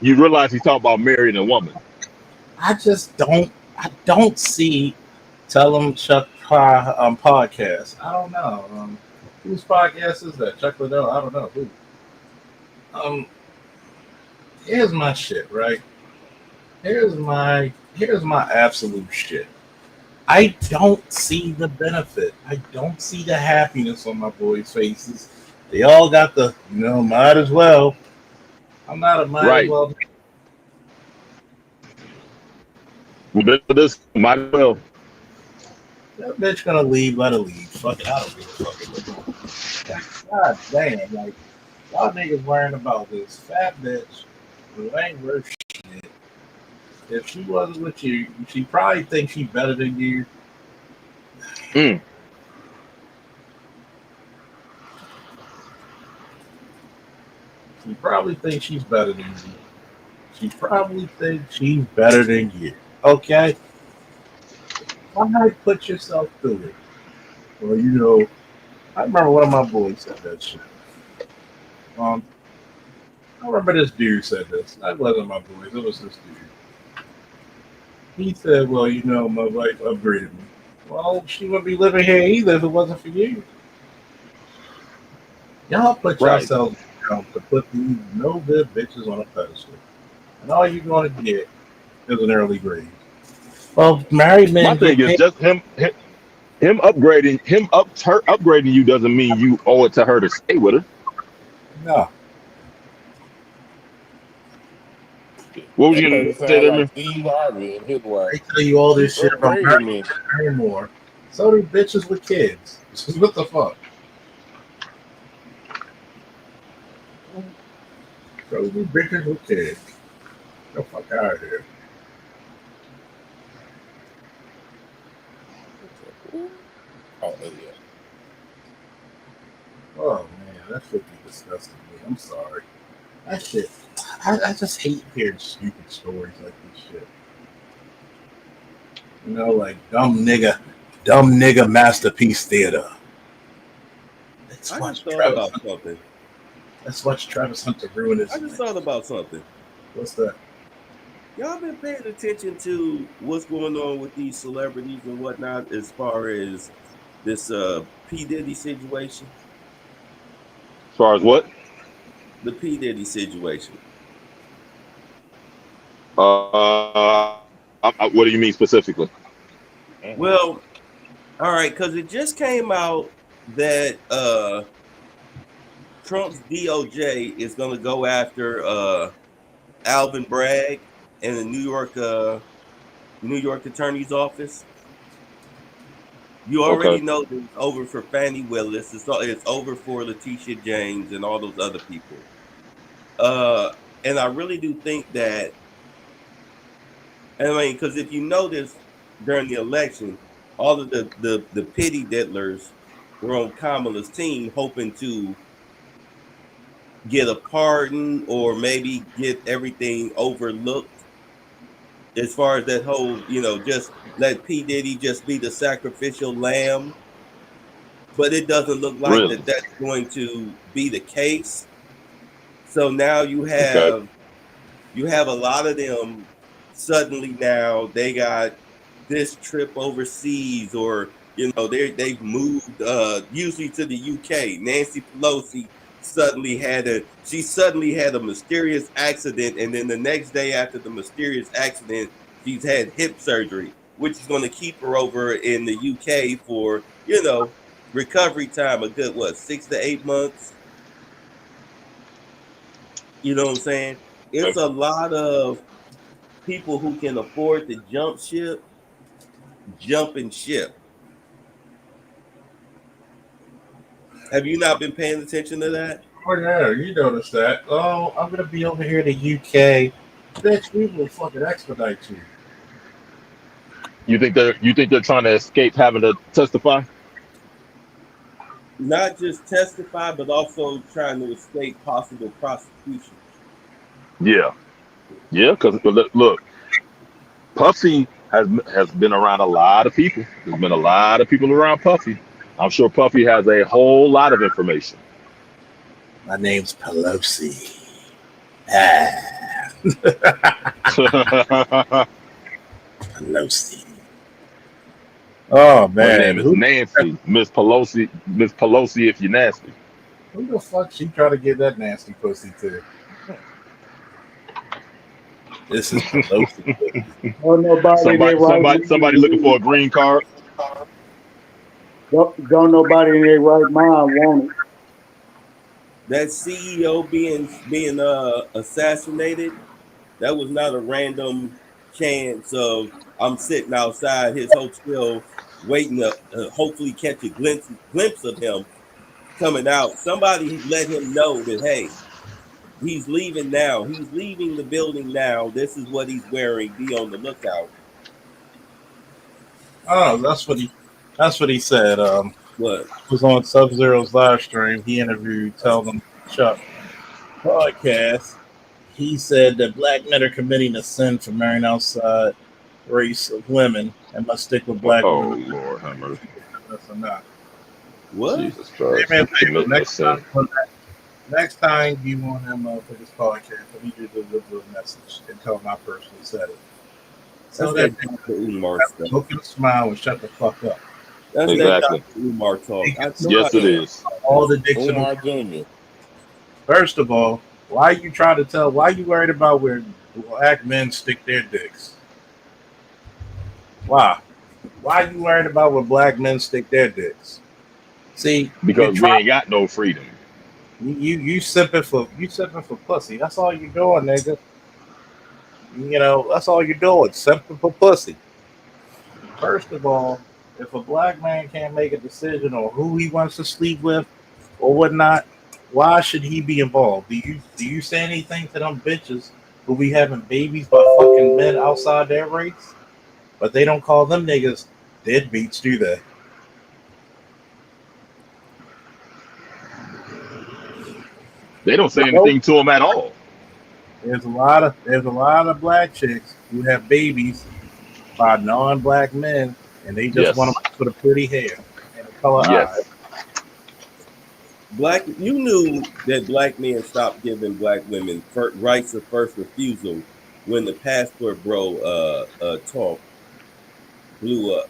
You realize he's talking about marrying a woman. I don't see Tell 'em Chuck podcast. I don't know. Whose podcast is that? Chuck Liddell? I don't know who. Here's my shit, right? Here's my absolute shit. I don't see the benefit. I don't see the happiness on my boys' faces. They all got the, might as well. I'm not a might as well. This might as well. That bitch gonna leave, let her leave. Fuck it, I don't give a fuck. God damn, like y'all niggas worrying about this fat bitch who ain't worth shit. If she wasn't with you, she probably thinks she's better than you. Mm. She probably thinks she's better than you. She probably thinks she's better than you. Okay? Why put yourself through it? Well, you know, I remember one of my boys said that shit. Um, I remember this dude said this. That wasn't my boys, it was this dude. He said, well, you know, my wife upgraded me. Well, she wouldn't be living here either if it wasn't for you. Y'all put Right. yourselves down to put these no good bitches on a pedestal. And all you're going to get is an early grave. Well, married My men thing get is paid. just him upgrading you doesn't mean you owe it to her to stay with her. No. What was That you lady gonna say sound there, like man? Steve Harvey and his They wife. tell you all You this shit about upgraded married me. men marry more. So do bitches with kids. What the fuck? So do bitches with kids. Get the fuck out of here. Oh, yeah. Oh man, that shit be disgusting me. I'm sorry. That shit. I just hate hearing stupid stories like this shit. You know, like dumb nigga masterpiece theater. Let's I just watch thought Travis. about something. Let's watch Travis Hunter ruin his I just life. thought about something. What's that? Y'all been paying attention to what's going on with these celebrities and whatnot as far as this P. Diddy situation? As far as what? The P. Diddy situation. What do you mean specifically? Well, all right, because it just came out that Trump's DOJ is going to go after Alvin Bragg and the New York Attorney's Office. You already Okay. know that it's over for Fannie Willis. It's over for Letitia James and all those other people. And I really do think that, I mean, because if you notice during the election, all of the pity diddlers were on Kamala's team, hoping to get a pardon or maybe get everything overlooked. As far as that whole, just let P Diddy just be the sacrificial lamb, but it doesn't look like Really? that's going to be the case. So now Okay. you have a lot of them suddenly now they got this trip overseas, or they've moved usually to the UK. Nancy Pelosi suddenly had a mysterious accident, and then the next day after the mysterious accident she's had hip surgery, which is going to keep her over in the UK for recovery time, a good 6 to 8 months. You know what I'm saying? It's Okay. a lot of people who can afford to jumping ship. Have you not been paying attention to that? Oh yeah, you noticed that. Oh, I'm gonna be over here in the UK. Bitch, we will fucking expedite you. You think they're trying to escape having to testify? Not just testify, but also trying to escape possible prosecution. Yeah. Yeah. Because look, Puffy has been around a lot of people. There's been a lot of people around Puffy. I'm sure Puffy has a whole lot of information. My name's Pelosi. Ah, Pelosi. Oh My man, name is Nancy, Miss Pelosi. Miss Pelosi, if you're nasty. who the fuck she trying to get that nasty pussy to? This is Pelosi. Don't nobody in their right Somebody looking for a mind. green card. Don't nobody in their right mind want it. That CEO being assassinated, that was not a random chance of I'm sitting outside his hotel waiting to hopefully catch a glimpse of him. coming out. Somebody let him know that, hey, he's leaving now. He's leaving the building now. This is what he's wearing. Be on the lookout. Oh, that's what he said. What? It was on Sub-Zero's live stream. He interviewed Tell Them Chuck podcast. He said that black men are committing a sin for marrying outside race of women and must stick with black Oh women. Lord, have mercy. That's enough. What? Jesus Christ. Hey, man, Committing a next sin. time you want him for this podcast, let me do the message and tell him I personally said it. So That's that that Umar stuff. look and smile and shut the fuck up. That's Exactly. that Umar talk. Yes, it is. All the dicks in Umar the Jr. First of all, why you worried about where black men stick their dicks? Why? Why you worried about where black men stick their dicks? See, Because we ain't got no freedom. you simping for pussy. That's all you doing, nigga. You know, that's all you're doing, simping for pussy. First of all, if a black man can't make a decision on who he wants to sleep with or whatnot, why should he be involved? Do you say anything to them bitches who be having babies by fucking men outside their race? But they don't call them niggas deadbeats, do they? They don't say anything to him at all. There's a lot of black chicks who have babies by non-black men, and they just want them for the pretty hair and the color eyes. You knew that black men stopped giving black women rights of first refusal when the passport bro talk blew up.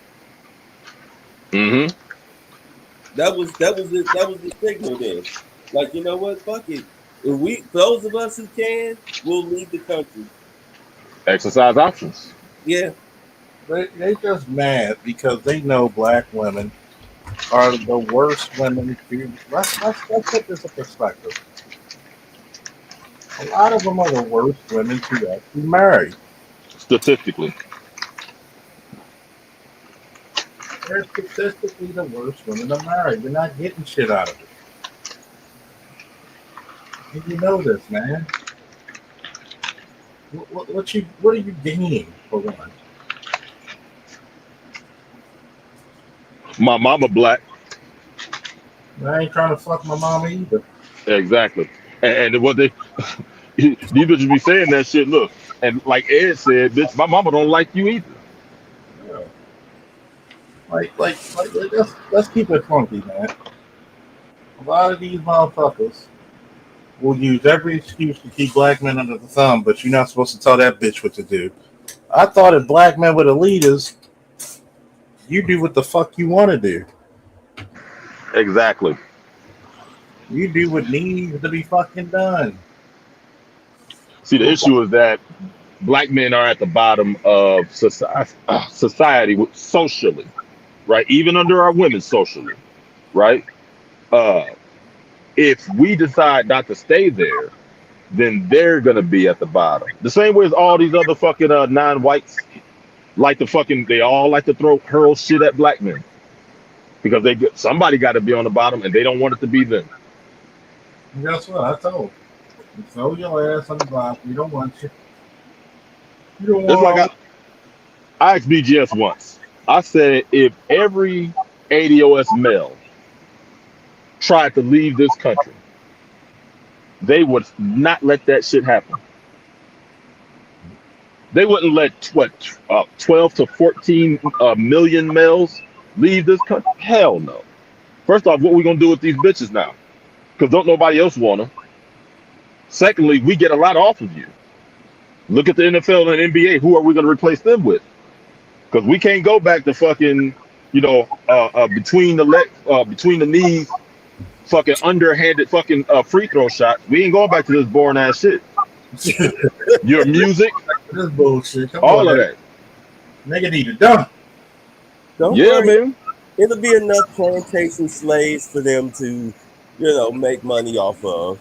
Mm-hmm. That was the signal then. Like, you know what? Fuck it. If those of us who can, we'll leave the country. Exercise options. Yeah. They just mad because they know black women are the worst women to. Let's put this in perspective. A lot of them are the worst women to actually marry. Statistically. They're statistically the worst women to marry. You're not getting shit out of it. And you know this, man. What are you gaining for one? My mama black. I ain't trying to fuck my mama either. Exactly. And what these bitches be saying that shit, look. And like Ed said, bitch, my mama don't like you either. Yeah. Like let's keep it funky, man. A lot of these motherfuckers will use every excuse to keep black men under the thumb, but you're not supposed to tell that bitch what to do. I thought if black men were the leaders, you do what the fuck you want to do. Exactly. You do what needs to be fucking done. See, the issue is that black men are at the bottom of society socially, right? Even under our women socially, right? If we decide not to stay there, then they're gonna be at the bottom. The same way as all these other fucking non-whites they all like to hurl shit at black men because somebody got to be on the bottom and they don't want it to be them. And guess what? I told you throw your ass on the block. We don't want you. You don't It's want. like I asked BGS once. I said if every ADOS male tried to leave this country, they would not let that shit happen. They wouldn't let 12 to 14 million males leave this country. Hell no. First off, what we gonna do with these bitches now? Because don't nobody else want them. Secondly, we get a lot off of you. Look at the NFL and NBA. Who are we gonna replace them with? Because we can't go back to fucking, between the knees, fucking underhanded fucking free throw shots. We ain't going back to this boring ass shit. Your music, This bullshit. Come all on, of that. Nigga need to done. Don't Yeah, worry. man. It'll be enough plantation slaves for them to, make money off of.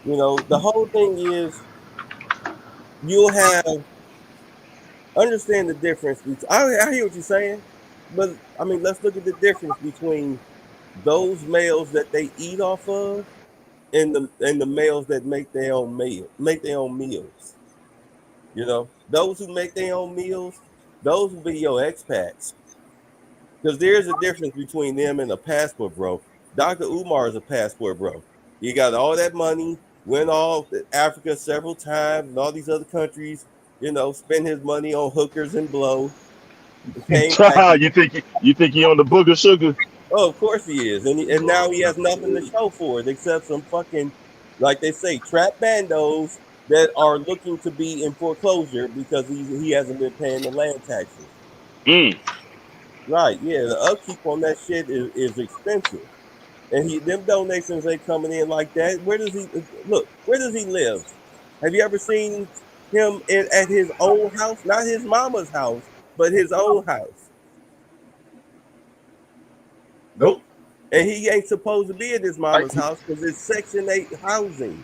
The whole thing is you'll understand the difference between, I hear what you're saying, but I mean, let's look at the difference between those males that they eat off of, and the males that make their own meals. You know, those who make their own meals, those will be your expats. Because there's a difference between them and a passport bro. Dr. Umar is a passport bro. He got all that money, went all to Africa several times and all these other countries, you know, spent his money on hookers and blow. And came back. you think he on the booger sugar? Oh, of course he is. And now he has nothing to show for it except some fucking, like they say, trap bandos that are looking to be in foreclosure because he hasn't been paying the land taxes. Mm. Right, yeah, the upkeep on that shit is expensive. And them donations ain't coming in like that. Where does he look? Where does he live? Have you ever seen him at his own house? Not his mama's house, but his own house. Nope. And he ain't supposed to be at his mama's house because it's Section 8 housing.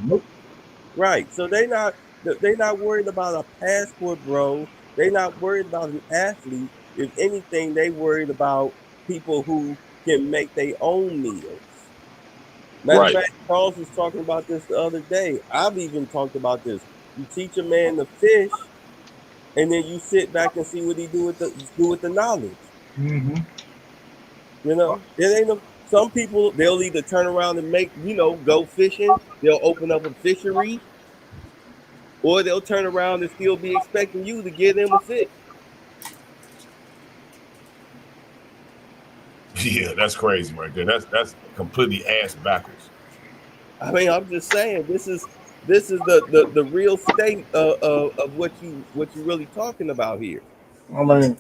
Nope. Right. So they not worried about a passport bro. They not worried about an athlete. If anything, they worried about people who can make their own meals. Matter of fact, Charles was talking about this the other day. I've even talked about this. You teach a man to fish, and then you sit back and see what he do with the knowledge. Mm-hmm. You know, it ain't some people, they'll either turn around and make, you know, go fishing. They'll open up a fishery, or they'll turn around and still be expecting you to give them a fish. Yeah, that's crazy right there. That's completely ass backwards. I mean, I'm just saying this is the real state of what you really talking about here. I mean,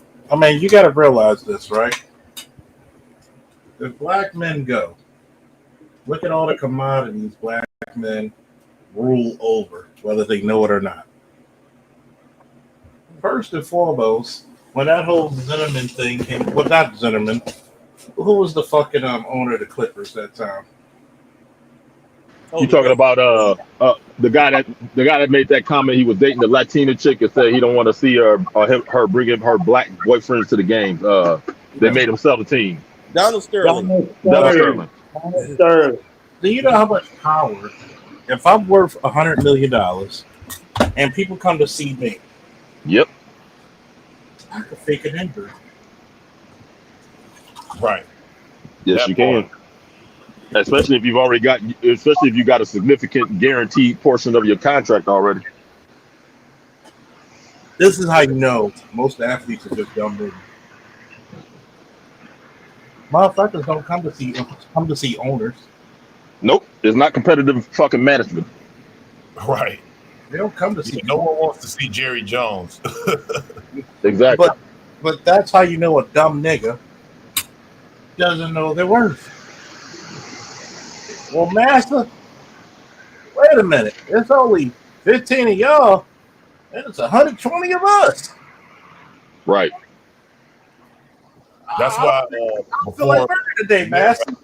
you got to realize this, right? If black men go, look at all the commodities black men rule over, whether they know it or not. First and foremost, when that whole Zinnerman thing came, well, not Zinnerman, who was the fucking owner of the Clippers that time? You talking about the guy that made that comment? He was dating the Latina chick and said he don't want to see her bringing her black boyfriends to the games. They made him sell the team. Donald Sterling. Donald Sterling. Do you know how much power? If I'm worth $100 million and people come to see me, yep, I could fake an injury. Right. Yes, that you can. Especially if you got a significant guaranteed portion of your contract already. This is how you know most athletes are just dumb niggas. Motherfuckers don't come to see owners. Nope, it's not competitive fucking management. Right. They don't come to see. No one wants to see Jerry Jones. Exactly. But that's how you know a dumb nigga doesn't know their worth. Well, master, wait a minute. It's only 15 of y'all, and it's 120 of us. Right. That's why I feel like murder today, master.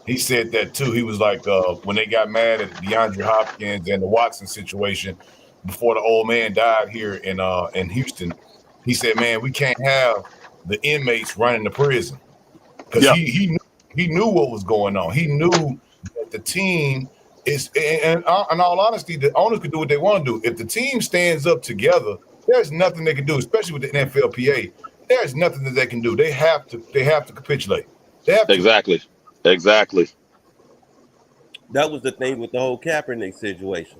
He said that too. He was like, when they got mad at DeAndre Hopkins and the Watson situation before the old man died here in Houston, he said, "Man, we can't have the inmates running the prison," because he knew what was going on. He knew that the team is, and in all honesty, the owners could do what they want to do. If the team stands up together, there's nothing they can do, especially with the NFLPA. There's nothing that they can do. They have to capitulate. They have to. Exactly. That was the thing with the whole Kaepernick situation.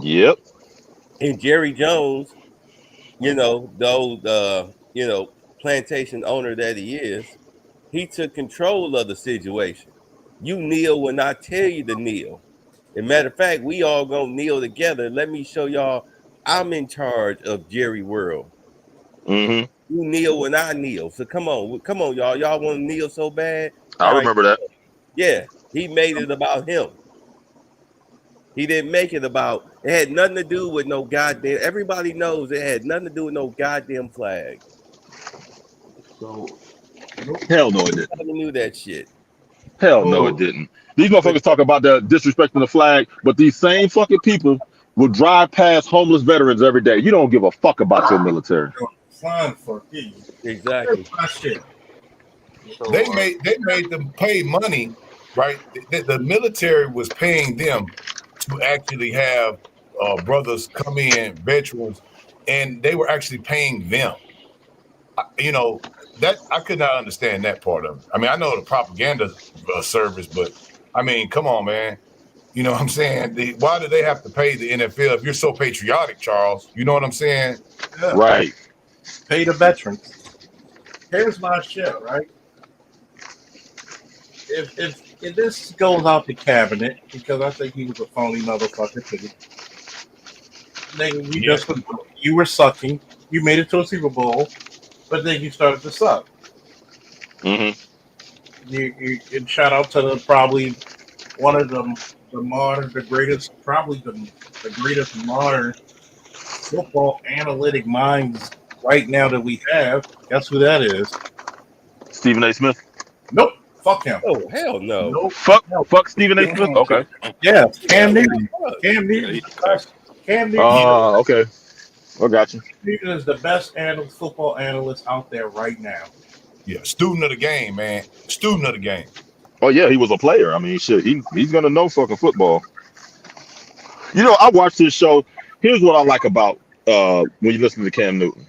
Yep. And Jerry Jones, you know, the old plantation owner that he is, he took control of the situation. You kneel when I tell you to kneel. As a matter of fact, we all gonna kneel together. Let me show y'all I'm in charge of Jerry World. Mm-hmm. You kneel when I kneel. So come on, y'all. Y'all want to kneel so bad? I remember that. Yeah, he made it about him. He didn't make it about. It had nothing to do with no goddamn. Everybody knows it had nothing to do with no goddamn flag. So, hell no, it didn't. I knew that shit. Hell no, it didn't. These motherfuckers talk about the disrespecting the flag, but these same fucking people will drive past homeless veterans every day. You don't give a fuck about your military. Fine for you. Exactly. That's my shit. So, They made them pay money, right? The military was paying them to actually have brothers come in, veterans, and they were actually paying them. You know, that I could not understand that part of it. I mean, I know the propaganda service, but I mean, come on, man. You know what I'm saying? Why do they have to pay the NFL if you're so patriotic, Charles? You know what I'm saying? Yeah. Right. Pay the veterans. Here's my shit, right? If this goes out the cabinet, because I think he was a phony motherfucker too. Nigga, you were sucking. You made it to a Super Bowl, but then you started to suck. Mm-hmm. And shout out to probably one of the greatest modern football analytic minds right now that we have. Guess who that is? Stephen A. Smith. Nope. Fuck him. Oh hell no. Nope. Fuck Stephen A. Smith. Okay. Yeah, Cam Newton. Cam Newton. Cam Newton. Okay. I got you. Newton is the best football analyst out there right now. Yeah, student of the game, man. Student of the game. Oh yeah, he was a player. I mean, shit, he's gonna know fucking football. You know, I watched this show. Here's what I like about when you listen to Cam Newton,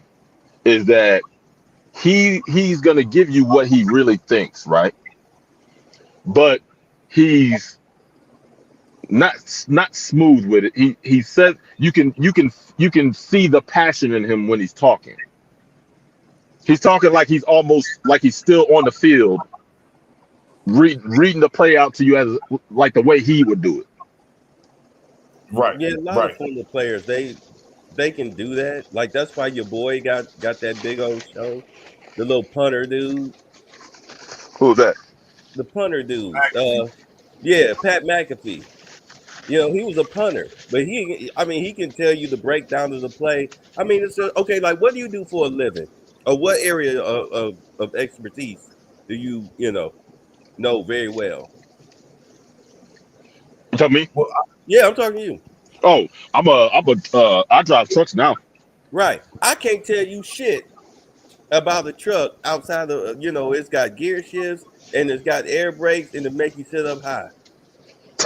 is that he's gonna give you what he really thinks, right? But he's not smooth with it. He said you can see the passion in him when he's talking. He's talking like he's almost like he's still on the field, reading the play out to you as like the way he would do it. Right. Yeah, a lot of former players they can do that. Like that's why your boy got that big old show. The little punter dude. Who's that? The punter dude. Yeah, Pat McAfee. You know, he was a punter, but he can tell you the breakdown of the play. I mean, it's okay. Like, what do you do for a living, or what area of expertise do you know very well? You talking to me? Well, Yeah, I'm talking to you. Oh, I drive trucks now. Right. I can't tell you shit about the truck outside of it's got gear shifts and it's got air brakes and it make you sit up high.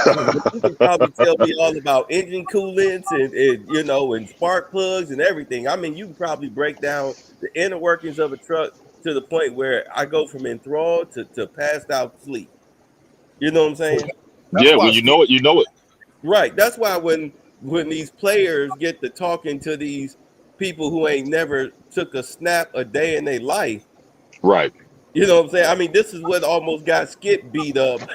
You can probably tell me all about engine coolants and spark plugs and everything. I mean, you can probably break down the inner workings of a truck to the point where I go from enthralled to passed out sleep. You know what I'm saying? Yeah, when you know it, you know it. Right. That's why when these players get to talking to these people who ain't never took a snap a day in their life. Right. You know what I'm saying? I mean, this is what almost got Skip beat up. Right.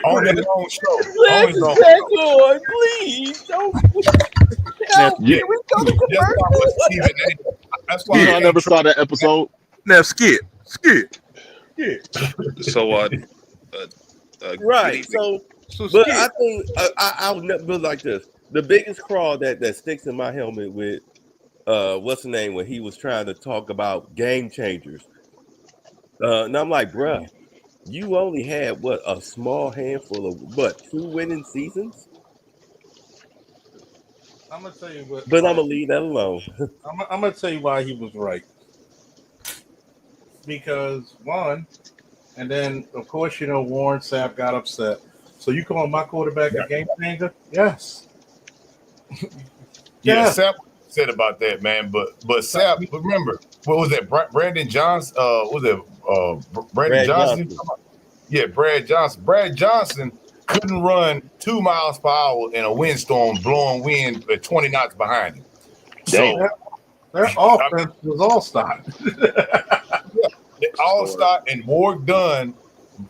On his own show. Let's back on, please. Don't help me. We go to commercial. That's why I never saw that episode. Now, Skip. So right. So but I think I'll never be like this. The biggest crawl that sticks in my helmet with what's the name when he was trying to talk about game changers. And I'm like, bruh, you only had a small handful of 2 winning seasons? I'm gonna tell you what. But I'm gonna leave that alone. I'm gonna tell you why he was right. Because one, and then of course Warren Sapp got upset. So you call my quarterback a game changer? Yes. Yeah, Sapp said about that, man. But Sapp, remember, what was that? Brandon Johnson? Brandon Johnson? Yeah, Brad Johnson. Brad Johnson couldn't run 2 miles per hour in a windstorm, blowing wind at 20 knots behind him. So their offense was all-star. All-star and Ward Dunn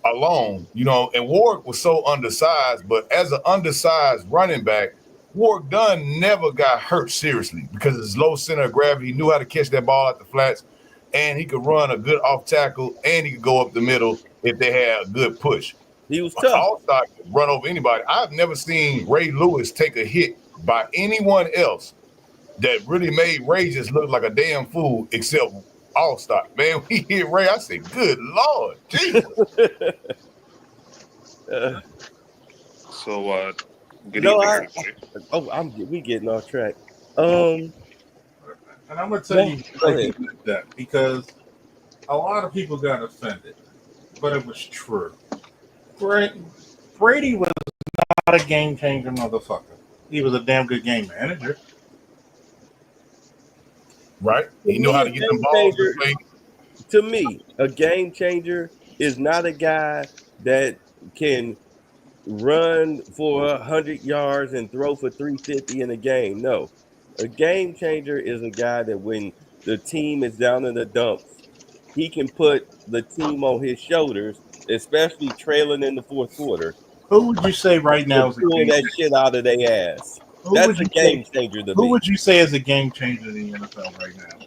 alone, and Ward was so undersized, but as an undersized running back, Ward Dunn never got hurt seriously because of his low center of gravity. He knew how to catch that ball at the flats, and he could run a good off tackle, and he could go up the middle if they had a good push. He was tough. All-star could run over anybody. I've never seen Ray Lewis take a hit by anyone else that really made Ray just look like a damn fool except All-Star. Man, we hit Ray, I said, good Lord, Jesus. So, good No, evening, everybody. we getting off track. And I'm gonna tell you Go why he ahead. did that, because a lot of people got offended, but it was true. Brady was not a game changer, motherfucker. He was a damn good game manager. Right? To He knew me, how a to get them game balls to changer. play. To me, a game changer is not a guy that can run for 100 yards and throw for 350 in a game. No, a game changer is a guy that when the team is down in the dumps, he can put the team on his shoulders, especially trailing in the fourth quarter, Who would you say right and now is a pull game that changer? shit out of their ass. Who That's would a you say? game changer to Who me. would you say is a game changer in the NFL right now?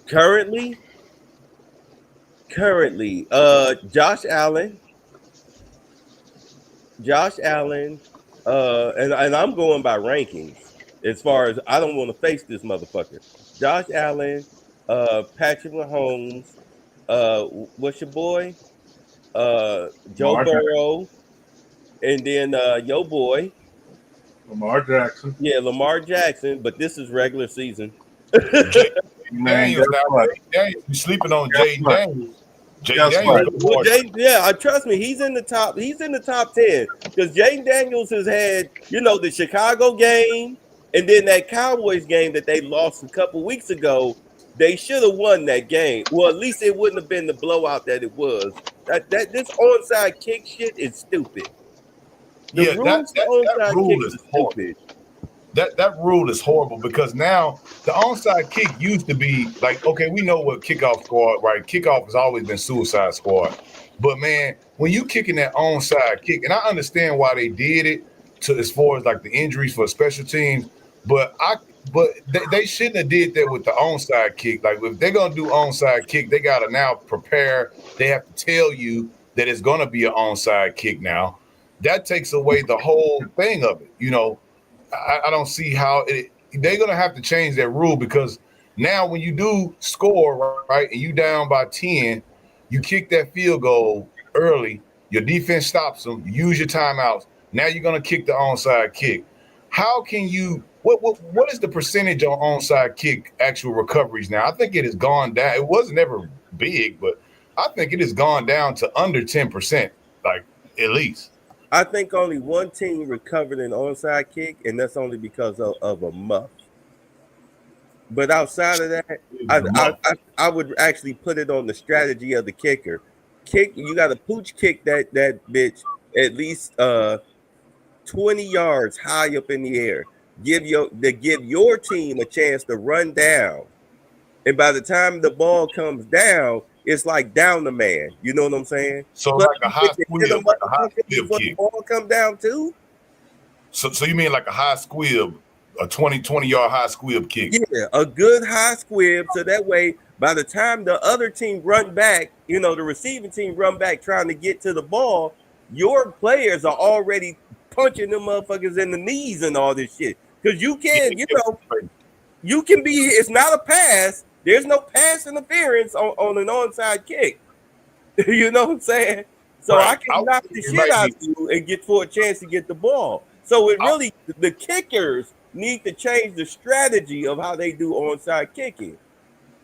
Currently, Josh Allen, and I'm going by rankings as far as I don't want to face this motherfucker. Josh Allen, Patrick Mahomes, what's your boy? Joe Lamar Jackson. Burrow, and then yo boy, Lamar Jackson. yeah, Lamar Jackson. But this is regular season. Jay Man, Daniels guess now. what? Jay Daniels, you sleeping on Guess Jay what? Daniels. Jay Guess Daniels what? go Well, hard. I trust me. He's in the top. He's in the top 10 because Jaden Daniels has had, the Chicago game and then that Cowboys game that they lost a couple weeks ago. They should have won that game. Well, at least it wouldn't have been the blowout that it was. That this onside kick shit is stupid. The Yeah, rules for that onside rule kicks is are horrible. stupid. That rule is horrible because now the onside kick used to be like, okay, we know what kickoff squad, right? Kickoff has always been suicide squad. But man, when you kicking that onside kick, and I understand why they did it to as far as like the injuries for special teams, but they shouldn't have did that with the onside kick. Like if they're gonna do onside kick, they gotta now prepare. They have to tell you that it's gonna be an onside kick now. That takes away the whole thing of it, I don't see how they're going to have to change that rule because now when you do score, right, and you down by 10, you kick that field goal early, your defense stops them, you use your timeouts. Now you're going to kick the onside kick. How can you what is the percentage on onside kick actual recoveries now? I think it has gone down. It wasn't ever big, but I think it has gone down to under 10%, like at least. I think only one team recovered an onside kick, and that's only because of a muff. But outside of that, I would actually put it on the strategy of the kicker. You got to pooch kick that bitch at least 20 yards high up in the air. Give your team a chance to run down. And by the time the ball comes down, it's like down the man. You know what I'm saying? So But like a high squib, before kick. the ball come down too. So you mean like a high squib, a 20-yard high squib kick? Yeah, a good high squib. So that way, by the time the other team run back, the receiving team run back trying to get to the ball, your players are already punching them motherfuckers in the knees and all this shit. Because you can, you can be. It's not a pass. There's no pass interference on an onside kick. You know what I'm saying? So right. I can knock the shit out of you and get for a chance to get the ball. So it really, the kickers need to change the strategy of how they do onside kicking.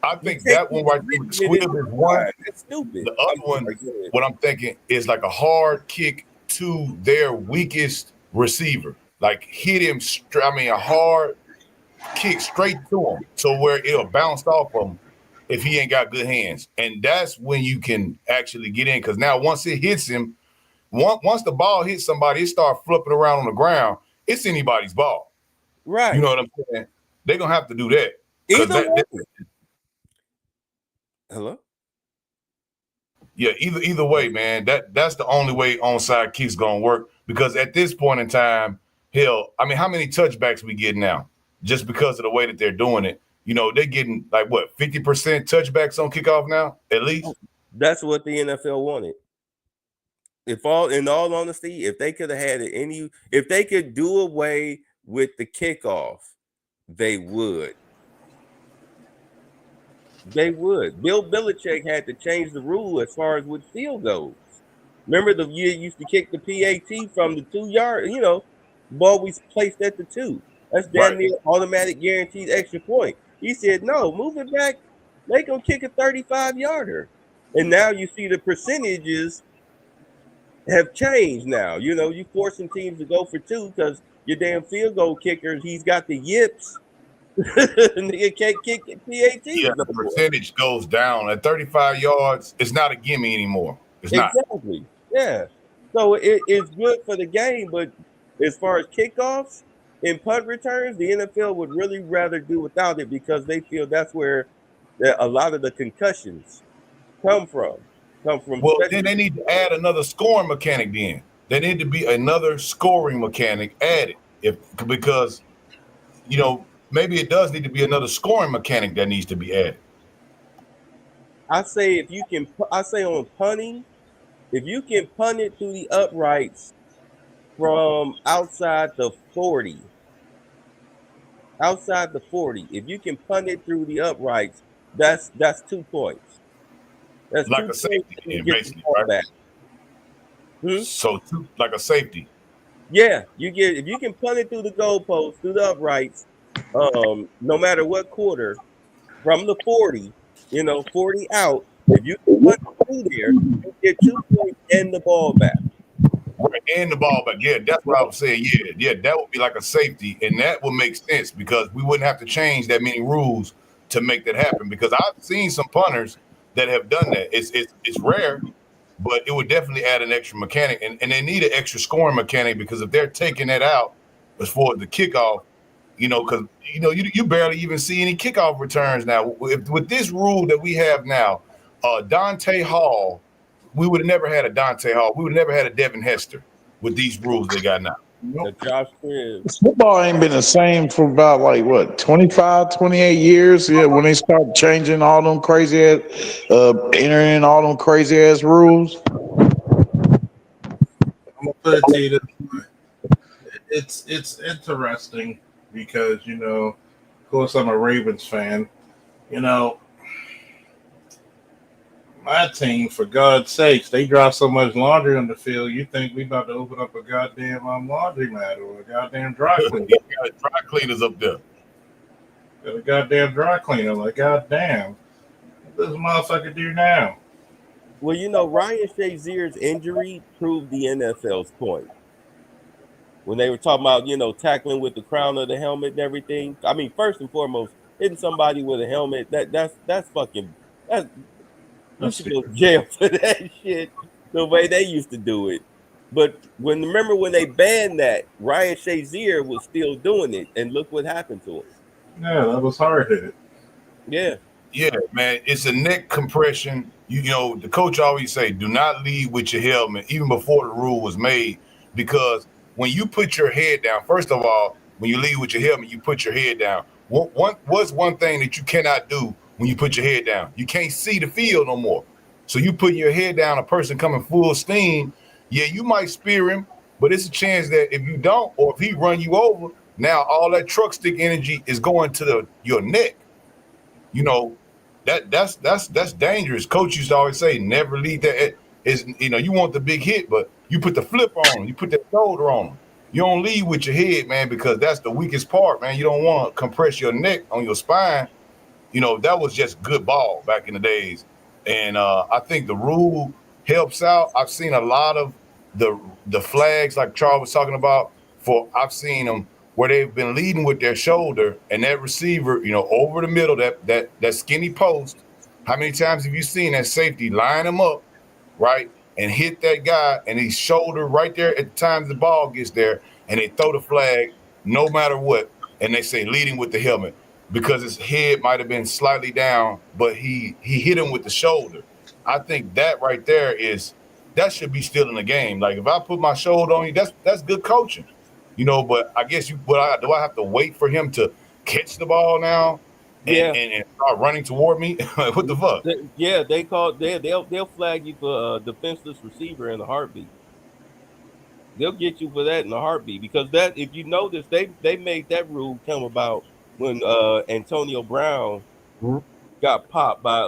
I think that one right there, squib is one. That's stupid. The other one, what I'm thinking is like a hard kick to their weakest receiver. Like hit him, a hard kick straight to him. So where it'll bounce off him if he ain't got good hands. And that's when you can actually get in. Because now once it hits him, once the ball hits somebody, it starts flipping around on the ground. It's anybody's ball. Right. You know what I'm saying? They're going to have to do that. Hello? Yeah, either way, man, that's the only way onside kicks going to work. Because at this point in time, hell, how many touchbacks we get now? Just because of the way that they're doing it. They're getting like what, 50% touchbacks on kickoff now, at least? That's what the NFL wanted. In all honesty, if they could have had it if they could do away with the kickoff, they would. They would. Bill Belichick had to change the rule as far as with field goals. Remember the year used to kick the PAT from the 2 yard, ball we placed at the 2. That's damn near automatic guaranteed extra point. He said, no, move it back, make them kick a 35-yarder. And now you see the percentages have changed now. You forcing teams to go for 2 because your damn field goal kicker, he's got the yips. Nigga can't kick PAT. Yeah, the percentage goes down. At 35 yards, it's not a gimme anymore. It's not. Exactly. Yeah. So it's good for the game, but as far as kickoffs and punt returns, the NFL would really rather do without it because they feel that's where a lot of the concussions come from. Well, then they need to add another scoring mechanic then. There need to be another scoring mechanic added. Because maybe it does need to be another scoring mechanic that needs to be added. I say on punting, if you can punt it through the uprights from outside the 40, if you can punt it through the uprights, that's 2 points. That's like a safety, basically, right? So like a safety. Yeah, if you can punt it through the goalpost, through the uprights, no matter what quarter, from the 40, 40 out, if you can punt it through there, you get 2 points and the ball back. Right, and the ball back. Yeah, that's what I was saying. Yeah, that would be like a safety, and that would make sense because we wouldn't have to change that many rules to make that happen. Because I've seen some punters that have done that. It's rare, but it would definitely add an extra mechanic, and they need an extra scoring mechanic because if they're taking that out as far as the kickoff, because you barely even see any kickoff returns now. With this rule that we have now, Dante Hall. We would have never had a Dante Hall. We would have never had a Devin Hester with these rules they got now. Football ain't been the same for about 25, 28 years. Yeah, when they start changing all them crazy ass, entering all them crazy ass rules. I'm gonna put it to you this way. It's interesting because of course I'm a Ravens fan. My team, for God's sakes, they drop so much laundry on the field. You think we about to open up a goddamn laundry mat or a goddamn dry cleaner? Got dry cleaners up there. Got a goddamn dry cleaner. Like, goddamn, what does this motherfucker do now? Well, Ryan Shazier's injury proved the NFL's point. When they were talking about, tackling with the crown of the helmet and everything. I mean, first and foremost, hitting somebody with a helmet, that's fucking you should go to jail for that shit, the way they used to do it. But remember when they banned that, Ryan Shazier was still doing it, and look what happened to him. Yeah, that was hard hit. Yeah. Yeah, man, it's a neck compression. The coach always say, do not lead with your helmet, even before the rule was made, because when you put your head down, first of all, when you lead with your helmet, you put your head down. What's one thing that you cannot do when you put your head down? You can't see the field no more. So you put your head down, a person coming full steam, yeah, you might spear him, but it's a chance that if you don't, or if he run you over, now all that truck stick energy is going to your neck. That's dangerous. Coach used to always say, never lead that. You want the big hit, but you put the flip on him, you put that shoulder on him. You don't lead with your head, man, because that's the weakest part, man. You don't want to compress your neck on your spine. That was just good ball back in the days. And I think the rule helps out. I've seen a lot of the flags like Charles was talking about. I've seen them where they've been leading with their shoulder and that receiver, over the middle, that skinny post. How many times have you seen that safety line him up, right, and hit that guy and his shoulder right there at the time the ball gets there, and they throw the flag no matter what, and they say leading with the helmet because his head might have been slightly down, but he hit him with the shoulder. I think that right there that should be still in the game. Like if I put my shoulder on you, that's good coaching. But I guess do I have to wait for him to catch the ball now and start running toward me? What the fuck? They'll flag you for a defenseless receiver in a heartbeat. They'll get you for that in a heartbeat because that, if you notice, they made that rule come about when Antonio Brown got popped by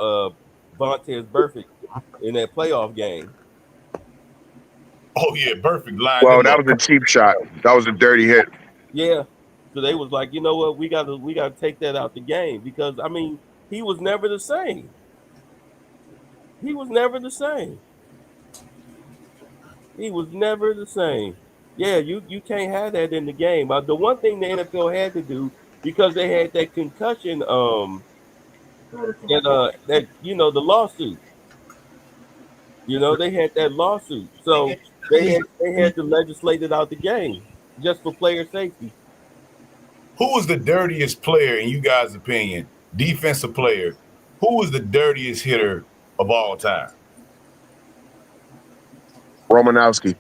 Vontaze Burfict in that playoff game. Oh yeah, perfect line. Well, that was a cheap shot. That was a dirty hit. Yeah. So they was like, you know what, we gotta take that out the game because I mean he was never the same. He was never the same. He was never the same. Yeah, you can't have that in the game. The one thing the NFL had to do because they had that concussion, that the lawsuit. They had that lawsuit, so they had to legislate it out the game just for player safety. Who was the dirtiest player in you guys' opinion? Defensive player. Who was the dirtiest hitter of all time? Romanowski.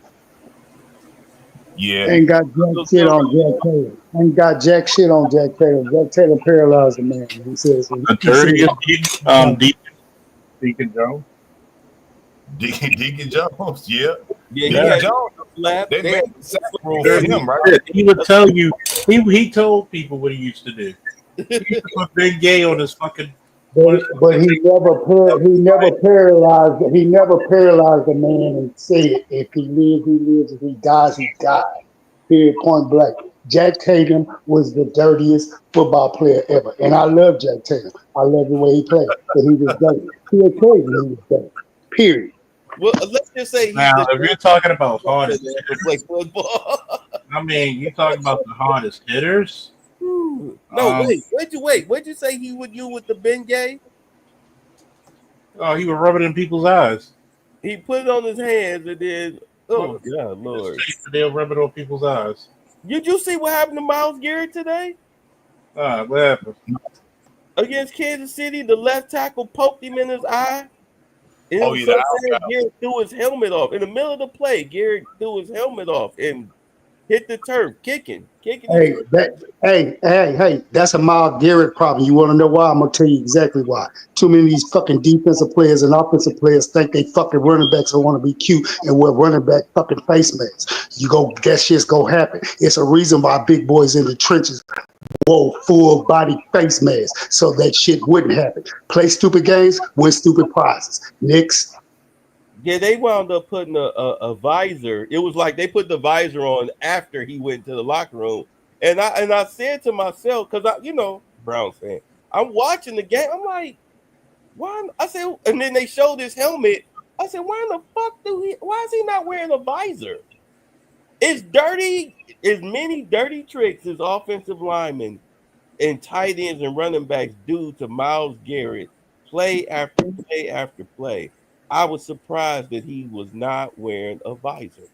Yeah. Ain't got jack shit on Jack Taylor. Ain't got jack shit on Jack Taylor. Jack Taylor paralyzed the man. He says The he said dirtiest Deacon Jones. Deacon Jones, yeah. Yeah, he Deacon had Jones. slap. They They made had the sack rule for him, right? He would tell you. He told people what he used to do. He used to put Big Gay on his fucking. but he never paralyzed a man and said if he lives, he lives, if he dies, he dies. Period, point blank. Jack Tatum was the dirtiest football player ever. And I love Jack Tatum. I love the way he played. But he was dirty. He'll tell you he was dirty. Period. Well, let's just say he's Now, the if you're talking about hardest, that ever play football. I mean, you're talking about the hardest hitters. No, what'd you say he would do with the Bengay? Oh, he would rub it in people's eyes. He put it on his hands and then, oh God, Lord! They'll rub it on people's eyes. Did you see what happened to Myles Garrett today What happened? against Kansas City? The left tackle poked him in his eye. And Oh, yeah, Garrett threw his helmet off in the middle of the play. Garrett threw his helmet off and hit the turf, kicking. Hey, that's a Miles Garrett problem. You want to know why? I'm gonna tell you exactly why. Too many of these fucking defensive players and offensive players think they fucking running backs don't want to be cute and wear running back fucking face masks. That shit's gonna happen. It's a reason why big boys in the trenches wore full body face masks so that shit wouldn't happen. Play stupid games, win stupid prizes. Next. Yeah, they wound up putting a visor. It was like they put the visor on after he went to the locker room. And I said to myself, because Browns fan, I'm watching the game. I'm like, why? I said, and then they showed his helmet. I said, why in the fuck why is he not wearing a visor? It's dirty, as many dirty tricks as offensive linemen and tight ends and running backs do to Myles Garrett play after play after play. I was surprised that he was not wearing a visor.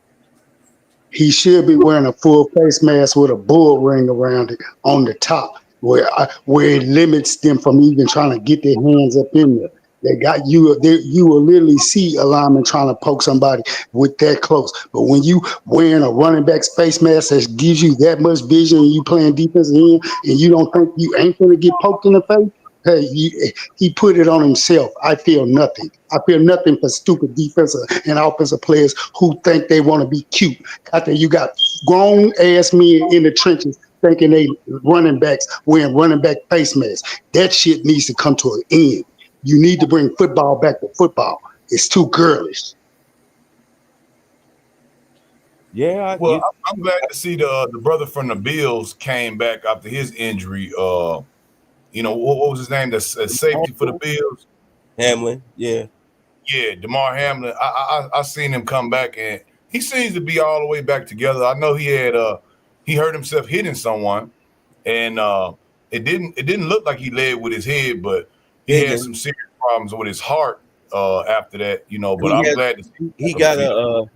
He should be wearing a full face mask with a bull ring around it on the top, where it limits them from even trying to get their hands up in there. They got you. You will literally see a lineman trying to poke somebody with that close. But when you wearing a running back's face mask that gives you that much vision, and you playing defensive end, and you don't think you ain't gonna get poked in the face. Hey, he put it on himself. I feel nothing. I feel nothing for stupid defensive and offensive players who think they want to be cute. After you got grown ass men in the trenches thinking they running backs wearing running back face masks. That shit needs to come to an end. You need to bring football back to football. It's too girlish. Yeah. I'm glad to see the brother from the Bills came back after his injury. What was his name? The safety for the Bills. Hamlin. Yeah. Yeah, DeMar Hamlin. I seen him come back, and he seems to be all the way back together. I know he hurt himself hitting someone, and it didn't look like he led with his head, but he had some serious problems with his heart after that. But I'm glad to see he got a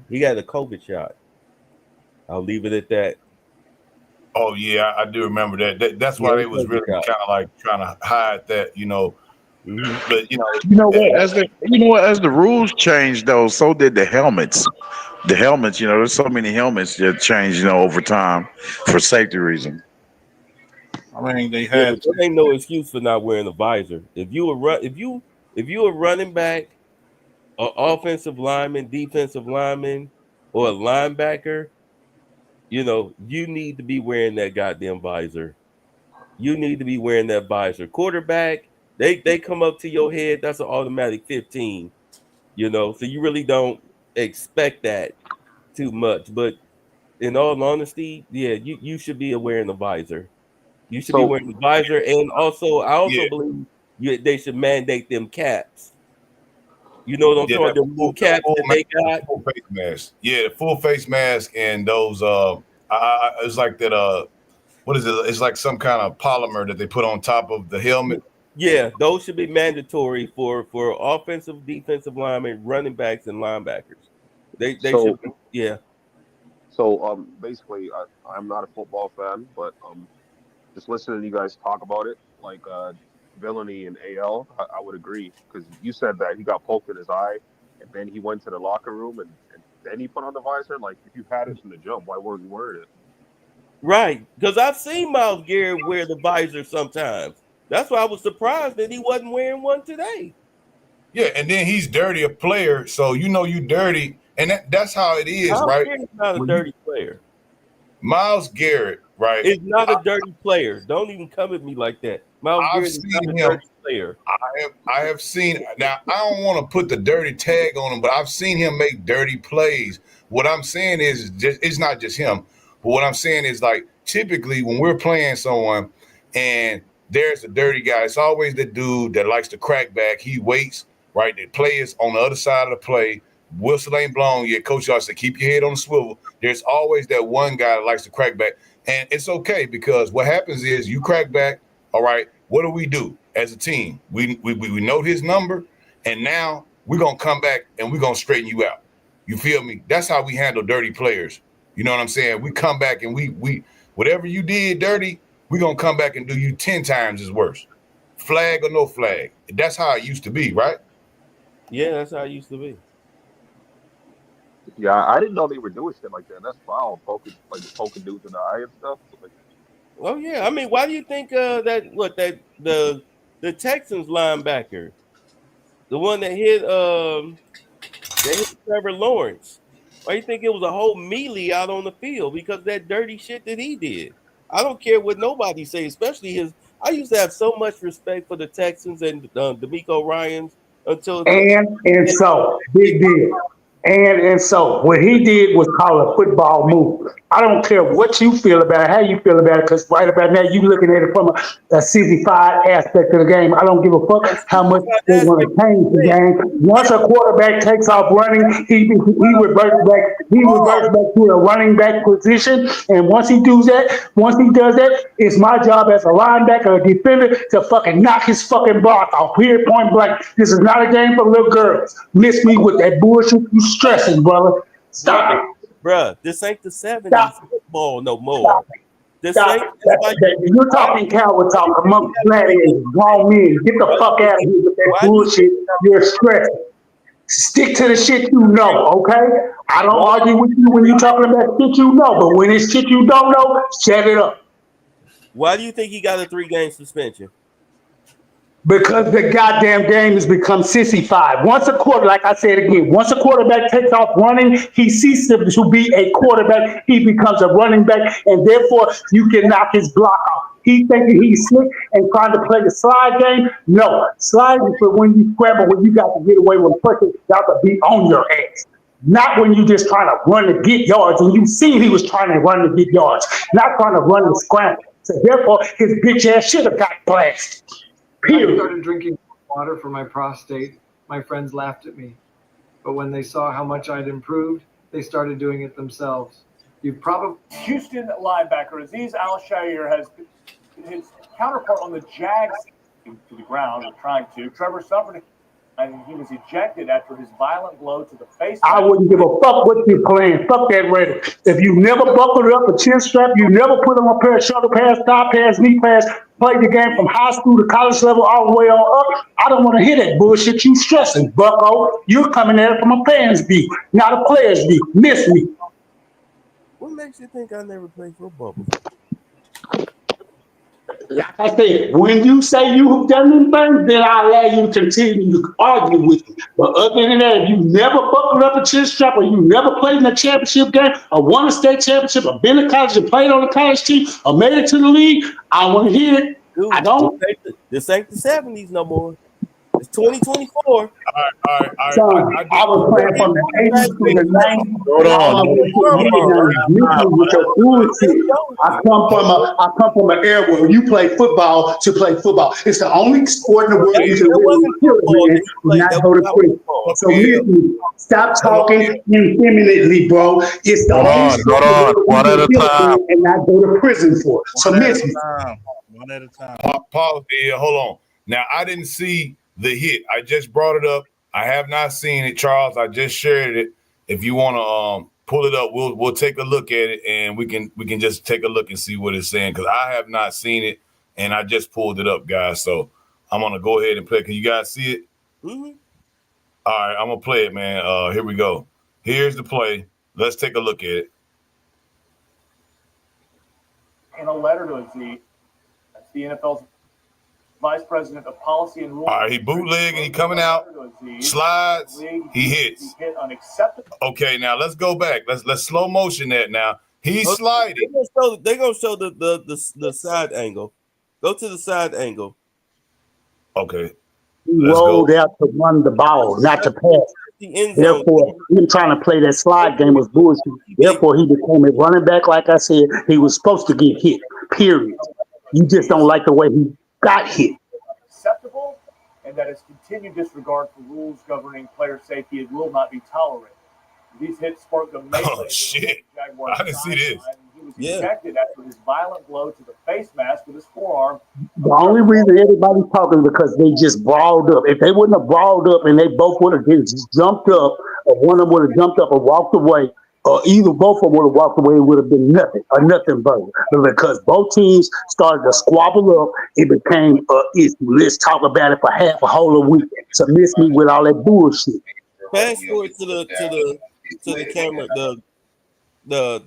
COVID shot. I'll leave it at that. Oh yeah, I do remember that. That's why they was really kind of like trying to hide that, Mm-hmm. But as the rules changed though, so did the helmets. The helmets, there's so many helmets that changed, over time for safety reasons. I mean, they had. There ain't no excuse for not wearing a visor. If you a running back, an offensive lineman, defensive lineman, or a linebacker, you need to be wearing that goddamn visor. You need to be wearing that visor. Quarterback, they come up to your head, that's an automatic 15. So you really don't expect that too much. But in all honesty, yeah, you should be wearing the visor. You should be So wearing the visor, and also I also Yeah, believe they should mandate them caps. You know what I'm yeah, talking? The blue caps that they got. full face mask. Yeah, the full face mask and those it's like that what is it? It's like some kind of polymer that they put on top of the helmet. Yeah, those should be mandatory for offensive, defensive linemen, running backs, and linebackers. They so should. Yeah. so basically, I'm not a football fan, but just listening to you guys talk about it, like villainy and AL, I would agree because you said that he got poked in his eye, and then he went to the locker room and then he put on the visor. Like if you had it from the jump, why weren't you wearing it? Right, because I've seen Myles Garrett wear the visor sometimes. That's why I was surprised that he wasn't wearing one today. Yeah, and then he's dirty a player, so you know you dirty, and that's how it is, Myles right? Garrett's not a When dirty player. Myles Garrett, right? Is not a dirty player. Don't even come at me like that. Myles I've Garrett is not a seen him. dirty player. I have seen. Now I don't want to put the dirty tag on him, but I've seen him make dirty plays. What I'm saying is, it's not just him. But what I'm saying is, like, typically when we're playing someone and there's a dirty guy, it's always the dude that likes to crack back. He waits, right? The play is on the other side of the play. Whistle ain't blown yet. Coach y'all said, keep your head on the swivel. There's always that one guy that likes to crack back. And it's okay because what happens is you crack back, all right, what do as a team? We know his number, and now we're going to come back and we're going to straighten you out. You feel me? That's how we handle dirty players. You know what I'm saying? We come back and we whatever you did dirty, we're going to come back and do you 10 times as worse. Flag or no flag. That's how it used to be, right? Yeah, that's how it used to be. Yeah, I didn't know they were doing shit like that. That's foul, poking dudes in the eye and stuff. Like, Oh yeah, I mean, why do you think that the Texans linebacker, the one that hit Trevor Lawrence, why do you think it was a whole melee out on the field because of that dirty shit that he did? I don't care what nobody say, especially his. I used to have so much respect for the Texans and D'Amico Ryans until And so, big deal. And so, what he did was called a football move. I don't care what you feel about it, how you feel about it, because right about now you looking at it from a 65 aspect of the game. I don't give a fuck how much they want to change the game. Once a quarterback takes off running, he reverts back. He reverts back to a running back position, and once he does that, it's my job as a linebacker or defender to fucking knock his fucking block off. Here, point blank. This is not a game for little girls. Miss me with that bullshit you stressing, brother. Stop it. Bruh, this ain't the 70s football no more. This ain't You're talking coward talk amongst gladiators, grown men. Get the fuck out of here with that bullshit. You're stressing. Stick to the shit you know, okay? I don't argue with you when you're talking about shit you know, but when it's shit you don't know, shut it up. Why do you think he got a 3-game suspension? Because the goddamn game has become sissified. Once a quarterback takes off running, he ceases to be a quarterback. He becomes a running back, and therefore you can knock his block off. He thinking he's slick and trying to play the slide game. No, slide is for when you scramble, when you got to get away with a person, got to be on your ass. Not when you just trying to run to get yards, and you seen he was trying to run to get yards, not trying to run and scramble. So therefore, his bitch ass should have got blasted. I started drinking water for my prostate. My friends laughed at me. But when they saw how much I'd improved, they started doing it themselves. Houston linebacker Azeez Al-Shaair has his counterpart on the Jags to the ground or trying to. Trevor suffered, and he was ejected after his violent blow to the face. I wouldn't give a fuck what you're playing. Fuck that rhetoric. If you never buckled up a chin strap, you never put on a pair of shoulder pads, thigh pads, knee pads, played the game from high school to college level all the way on up, I don't want to hear that bullshit you stressing, bucko. You're coming at it from a fans view, not a player's view. Miss me. What makes you think I never played football before? Like I said, when you say you've done anything, then I'll allow you to continue to argue with me. But other than that, if you never buckled up a chin strap, or you never played in a championship game, or won a state championship, or been to college and played on a college team, or made it to the league, I want to hear it. Dude, I don't. This ain't the 70s no more. It's 2024. All right. Son, I was playing from the 80s to the 90s. Hold on. With your bullshit. I come from an era where you play football to play football. It's the only sport in the world you can really kill it and not go to prison. So listen, stop talking effeminately, bro. It's the only sport in the world you can kill it and not go to prison for. So listen. One at a time. Pause there. Hold on. Now, I didn't see the hit. I just brought it up. I have not seen it, Charles. I just shared it. If you want to pull it up, we'll take a look at it, and we can just take a look and see what it's saying, because I have not seen it, and I just pulled it up, guys. So I'm gonna go ahead and play. Can you guys see it? Mm-hmm. All right, I'm gonna play it, man. Here we go. Here's the play. Let's take a look at it. In a letter to Aziz, that's the NFL's Vice President of Policy and Rules. All right, he bootlegging, he coming out, slides, he hits. Hit unacceptable. Okay, now let's go back. Let's slow motion that now. He's sliding. They're gonna show the side angle. Go to the side angle. Okay. He rolled out to run the ball, not to pass. Therefore, him trying to play that slide game was bullshit. Therefore, he became a running back. Like I said, he was supposed to get hit. Period. You just don't like the way he got hit. Acceptable, and that his continued disregard for rules governing player safety will not be tolerated. These hits sparked a melee. Oh shit! I didn't see this. He was ejected after his violent blow to the face mask with his forearm. The only reason everybody's talking is because they just brawled up. If they wouldn't have brawled up and they both would have just jumped up, or one of them would have jumped up and walked away, or either both of them would have walked away, it would have been nothing, or nothing burger. But because both teams started to squabble up, it became an issue. Let's talk about it for half a whole week. So miss me with all that bullshit. Fast forward to the camera, the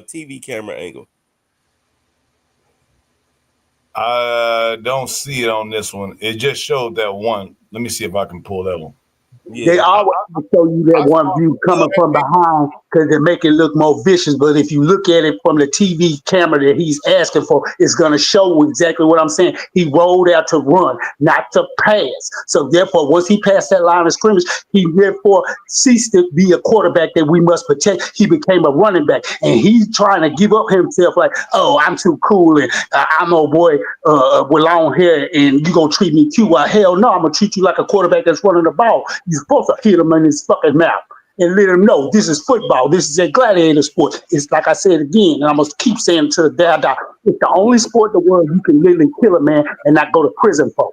TV camera angle. I don't see it on this one. It just showed that one. Let me see if I can pull that one. Yeah. They always show you that one view coming from behind because they make it look more vicious. But if you look at it from the TV camera that he's asking for, it's going to show exactly what I'm saying. He rolled out to run, not to pass. So therefore, once he passed that line of scrimmage, he therefore ceased to be a quarterback that we must protect. He became a running back, and he's trying to give up himself like, oh, I'm too cool, and I'm a boy with long hair, and you gonna treat me cute? Well, hell no, I'm gonna treat you like a quarterback that's running the ball. You're supposed to hit him in his fucking mouth and let him know this is football. This is a gladiator sport. It's like I said again, and I'm going to keep saying to the dad, it's the only sport in the world you can literally kill a man and not go to prison for.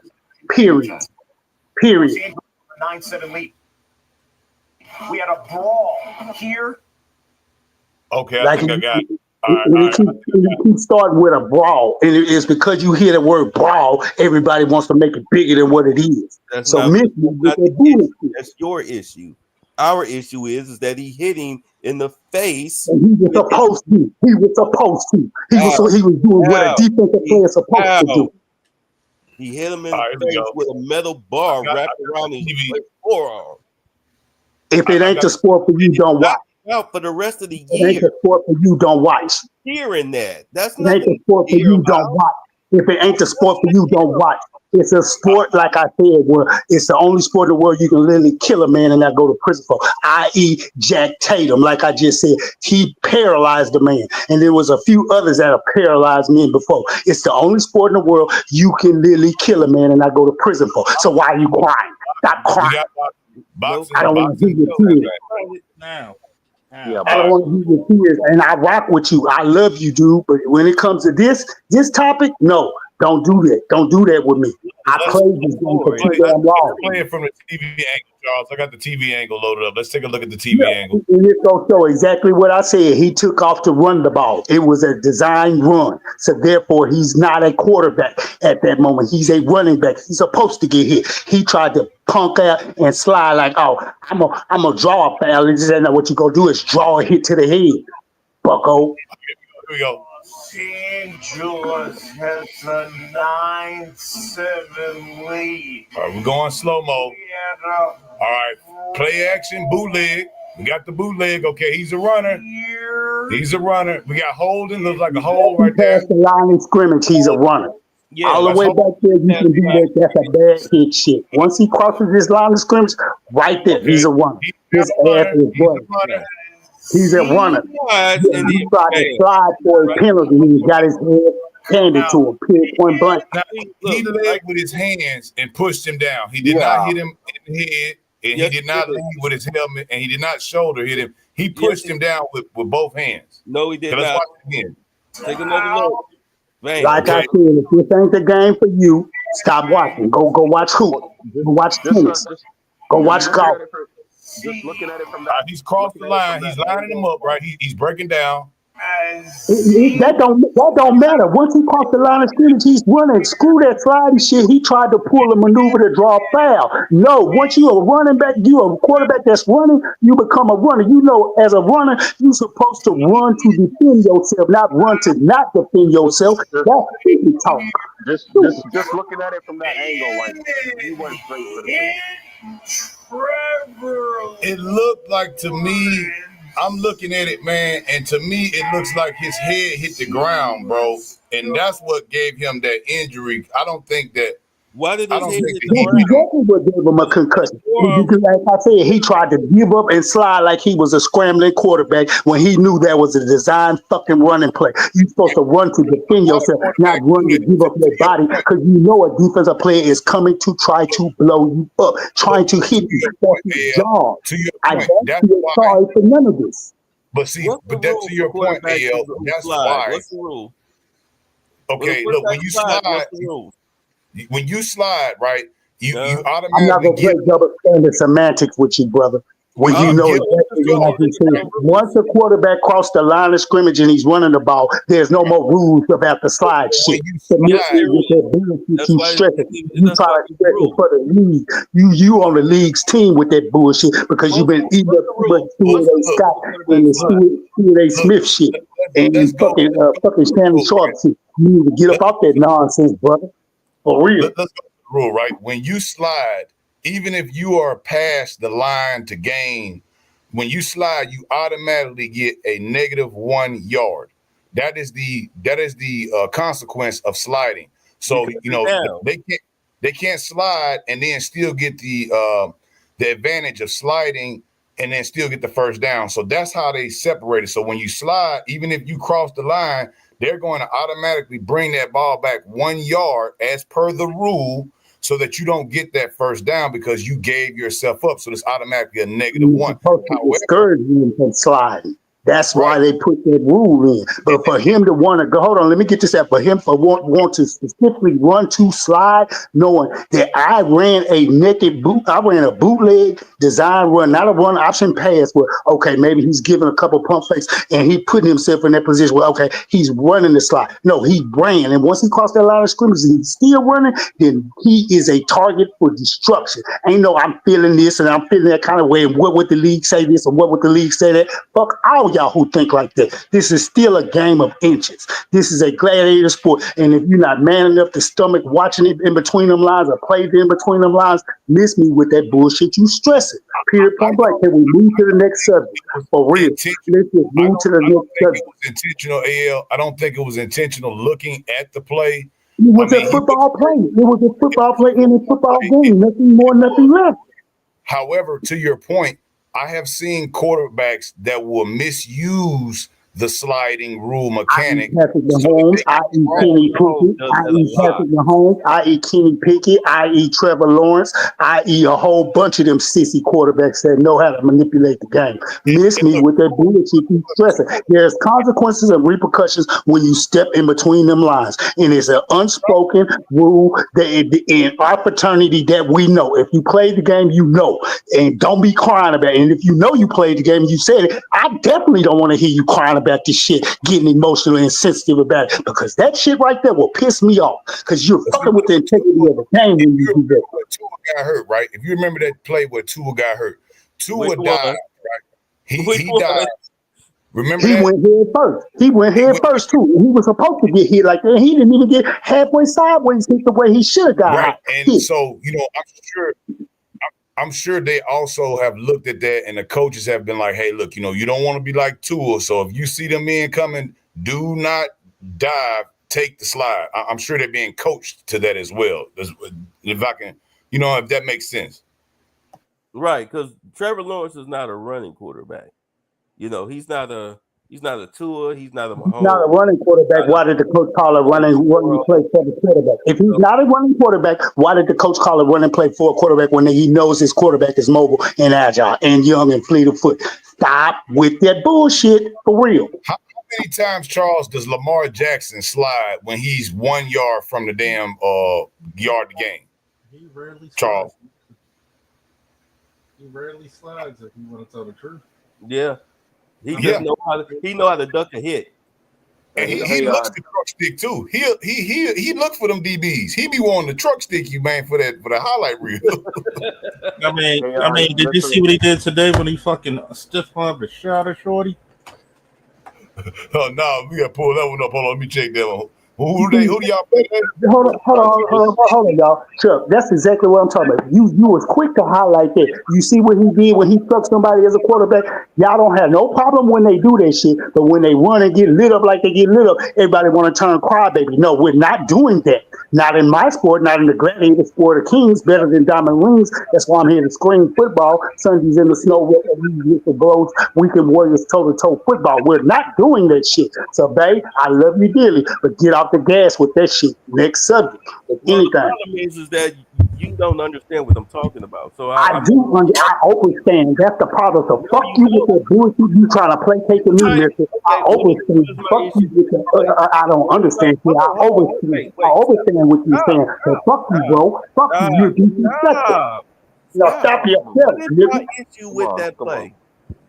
Period. 9-7 lead. We had a brawl here. Okay, I think I got it. You keep starting with a brawl, and it's because you hear the word brawl, everybody wants to make it bigger than what it is. That's your issue. Our issue is that he hit him in the face. And he was supposed to. He was doing what a defensive player is supposed to do. He hit him in the face with a metal bar wrapped around his forearm. If it ain't the sport for you, don't watch. Well, for the rest of the year, it ain't the sport for you, don't watch. Hearing that, that's not the sport for you, don't watch. If it ain't the sport for you, don't watch. It's a sport, like I said, where it's the only sport in the world you can literally kill a man and not go to prison for, i.e. Jack Tatum. Like I just said, he paralyzed the man. And there was a few others that have paralyzed men before. It's the only sport in the world you can literally kill a man and not go to prison for. So why are you crying? Stop crying. I don't want to hear your tears. Now. Yeah, I don't want to hear your tears, and I rock with you. I love you, dude. But when it comes to this topic, no, don't do that. Don't do that with me. I played this game for too damn long. Playing from the TV angle, Charles. I got the TV angle loaded up. Let's take a look at the TV angle. And it's going to show exactly what I said. He took off to run the ball. It was a design run. So therefore, he's not a quarterback at that moment. He's a running back. He's supposed to get hit. He tried to punk out and slide like, oh, I'm a draw a foul. And just not what you're going to do is draw a hit to the head, bucko. Here we go. St. George has a 9-7 lead. All right, we're going slow-mo. All right, play action, bootleg. We got the bootleg. Okay, he's a runner. He's a runner. We got holding. Looks like a hole right there. Past the line of scrimmage, he's a runner. Yeah. All the way back there, you can do that. That's a bad hit shit. Once he crosses this line of scrimmage, right there, he's a runner. His ass is running. He's a runner. Yards Yeah, and he then tried to slide for a penalty. He got his head handed to him, point blank. Now, he led with his hands and pushed him down. He did not hit him in the head, and he did not lead with his helmet, and he did not shoulder hit him. He pushed him down with both hands. No, he did Let's not. watch it again. Take another look. Man. Like I said, if this ain't the game for you, stop watching. Go watch hoop. Go watch tennis. Go watch golf. Just looking at it from he's crossed the line. He's lining him up, right? He's breaking down. That don't matter. Once he crossed the line of scrimmage, he's running. Screw that sliding shit. He tried to pull a maneuver to draw a foul. No, once you a running back, you a quarterback that's running, you become a runner. You know, as a runner, you're supposed to run to defend yourself, not run to not defend yourself. That's stupid talk. Just looking at it from that angle, like he went straight for the It looked like to me, I'm looking at it, man, and to me, it looks like his head hit the ground, bro. And that's what gave him that injury. I don't think that. Why did his head hit That's exactly what gave him a concussion. Like I said, he tried to give up and slide like he was a scrambling quarterback when he knew that was a designed fucking running play. You're supposed to run to defend yourself, not run to give up your body, because you know a defensive player is coming to try to blow you up, trying to hit you. That's his job. I don't feel sorry for none of this. But see, but that's to your point, AL. That's why. What's the rule? Okay, look, when you slide, right, you automatically I'm not gonna play double standard semantics with you, brother. When you know exactly what I just said. Once a quarterback crossed the line of scrimmage and he's running the ball, there's no more rules about the slide shit. You try to stress it for the league. You on the league's team with that bullshit because you've been eating up too much Stephen A. Scott and the Stephen A. Smith shit and fucking Stanley Sharp shit. You need to get up off that nonsense, brother. For real. Let's go to the rule, right? When you slide, even if you are past the line to gain, when you slide, you automatically get a -1 yard. That is the consequence of sliding. So you know they can't slide and then still get the advantage of sliding and then still get the first down. So that's how they separate it. So when you slide, even if you cross the line, they're going to automatically bring that ball back 1 yard as per the rule, so that you don't get that first down because you gave yourself up. So it's automatically a -1. Discourage him from sliding. That's why they put that rule in. But for him to want to go, hold on, let me get this out. For him to want to specifically run to slide, knowing that I ran a bootleg design run, not a run option pass where, okay, maybe he's giving a couple pump fakes and he putting himself in that position where, okay, he's running the slide. No, he ran. And once he crossed that line of scrimmage and he's still running, then he is a target for destruction. Ain't no, I'm feeling this and I'm feeling that kind of way. And what would the league say this or what would the league say that? Fuck all y'all who think like that. This is still a game of inches. This is a gladiator sport. And if you're not man enough to stomach watching it in between them lines or play it in between them lines, miss me with that bullshit. You stress it. Period, point blank. Can we move to the next subject? For real. Let's just move to the next subject. It was intentional, AL. I don't think it was intentional looking at the play. It was a football play. It was a football play in a football game. Nothing more, nothing less. However, to your point, I have seen quarterbacks that will misuse the sliding rule mechanic. Patrick Mahomes, i.e. Kenny Pickett, i.e. Patrick Mahomes, i.e. Kenny Pickett, i.e. Trevor Lawrence, i.e. a whole bunch of them sissy quarterbacks that know how to manipulate the game. Miss me with that bullshit. Keep stressing. There's consequences and repercussions when you step in between them lines. And it's an unspoken rule that in our fraternity that we know. If you played the game, you know. And don't be crying about it. And if you know you played the game and you said it, I definitely don't want to hear you crying about this shit, getting emotional and sensitive about it, because that shit right there will piss me off, because you're fucking with the integrity of the game when you do that. Tua got hurt, right? If you remember that play where Tua got hurt, Tua died, right? He died. Remember he went head first. He went head first too. He was supposed to get hit like that. He didn't even get halfway sideways hit the way he should have got. Right, and so I'm sure they also have looked at that, and the coaches have been like, hey, look, you don't want to be like Tua. So if you see them men coming, do not dive take the slide. I'm sure they're being coached to that as well. If I can, if that makes sense. Right, because Trevor Lawrence is not a running quarterback. He's not a Tua. He's not a Mahomes. Not a running quarterback. Why did the coach call a running play for the quarterback? If he's not a running quarterback, why did the coach call a running play for a quarterback when he knows his quarterback is mobile and agile and young and fleet of foot? Stop with that bullshit for real. How many times, Charles, does Lamar Jackson slide when he's 1 yard from the damn yard to gain? He rarely Charles. He rarely slides if you want to tell the truth. Yeah. He just know how to duck a hit. And he looks the truck stick too. He look for them DBs. He be wanting the truck stick you, man, for the highlight reel. I mean, did you see what he did today when he fucking stiff armed the shot of Shorty? Oh no, we gotta pull that one up. Hold on, let me check that one. Who do y'all play? Hold on, y'all. Chuck, that's exactly what I'm talking about. You was quick to highlight that. You see what he did when he struck somebody as a quarterback? Y'all don't have no problem when they do that shit, but when they run and get lit up like they get lit up, everybody want to turn crybaby. No, we're not doing that. Not in my sport, not in the gladiator sport of Kings, better than Diamond Rings. That's why I'm here to scream football. Sundays in the snow with the blows, weekend warriors toe-to-toe football. We're not doing that shit. So, babe, I love you dearly, but get off the gas with that shit. Next subject. Anything. The problem is that you don't understand what I'm talking about. So I overstand. That's the problem. So fuck you with that bullshit you trying to placate to me, mister. I overstand. Fuck you with that. I don't understand. I overstand what you're saying. So fuck you, bro. Fuck you. You're disrespectful. Now stop yourself. What is my issue with that play?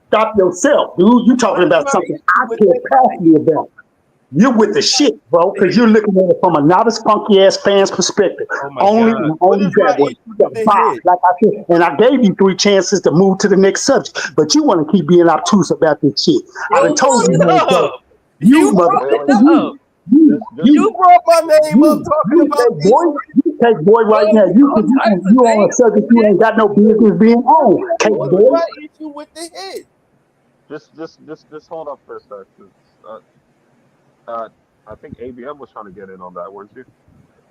Stop yourself, dude. You talking about something I care passionately about. You're with the shit, bro, because you're looking at it from a novice, funky ass fan's perspective. Only that way. Like I said, and I gave you 3 chances to move to the next subject, but you want to keep being obtuse about this shit. I done told you that. You motherfucker. You brought my name up talking about you take boy right now. You on a subject you ain't got no business being on. What's my issue with the hit? Just hold up for a second. I think ABM was trying to get in on that, weren't you?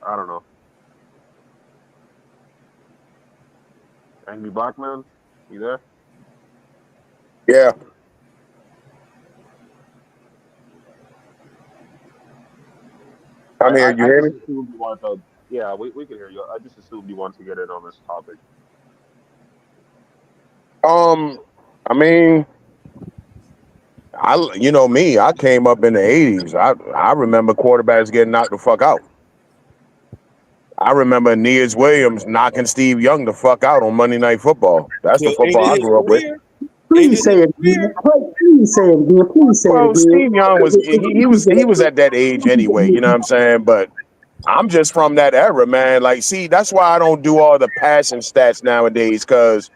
I don't know. Angry Black Man, you there? Yeah. I'm here. You hear me? Yeah, we can hear you. I just assumed you wanted to get in on this topic. I mean, I came up in the 80s. I remember quarterbacks getting knocked the fuck out. I remember Aeneas Williams knocking Steve Young the fuck out on Monday Night Football. That's the football I grew up with. Please say it again. Please say it again. Please say it again. Steve Young was at that age anyway, you know what I'm saying? But I'm just from that era, man. Like, see, that's why I don't do all the passing stats nowadays, because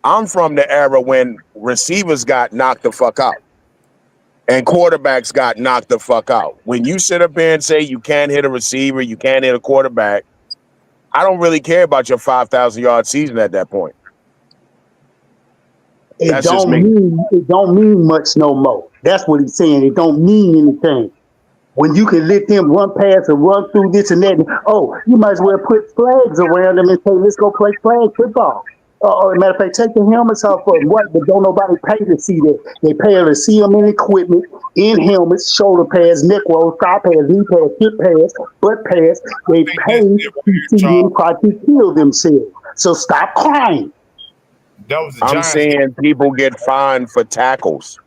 I'm from the era when receivers got knocked the fuck out and quarterbacks got knocked the fuck out. When you sit up here and say you can't hit a receiver, you can't hit a quarterback, I don't really care about your 5,000-yard season at that point. It don't mean much no more. That's what he's saying. It don't mean anything. When you can let them run past and run through this and that, you might as well put flags around them and say, let's go play flag football. Matter of fact, take the helmets off of them. What? But don't nobody pay to see that. They pay to see them in equipment, in helmets, shoulder pads, neck rolls, thigh pads, knee pads, hip pads, butt pads. They pay to see them try to kill themselves. So stop crying. I'm saying people get fined for tackles.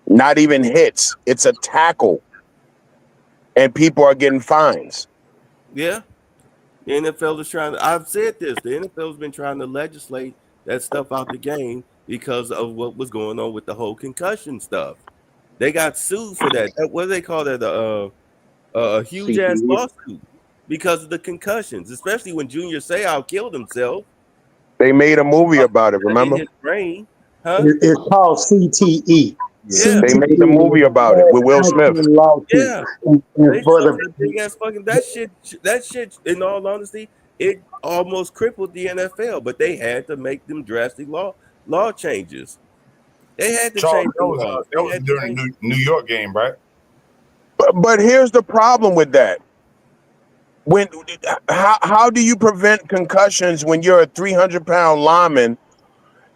Not even hits. It's a tackle. And people are getting fines. Yeah. The NFL is trying to, I've said this, the NFL has been trying to legislate that stuff out the game because of what was going on with the whole concussion stuff. They got sued for that. What do they call that? A huge ass lawsuit because of the concussions, especially when Junior Seau killed himself. They made a movie about it, remember? His brain. Huh? It's called CTE. Yeah. They made a movie about it with Will Smith. Yeah. That shit, in all honesty, it almost crippled the NFL, but they had to make them drastic law changes. They had to change that was during the New York game, right? But here's the problem with that. How do you prevent concussions when you're a 300-pound lineman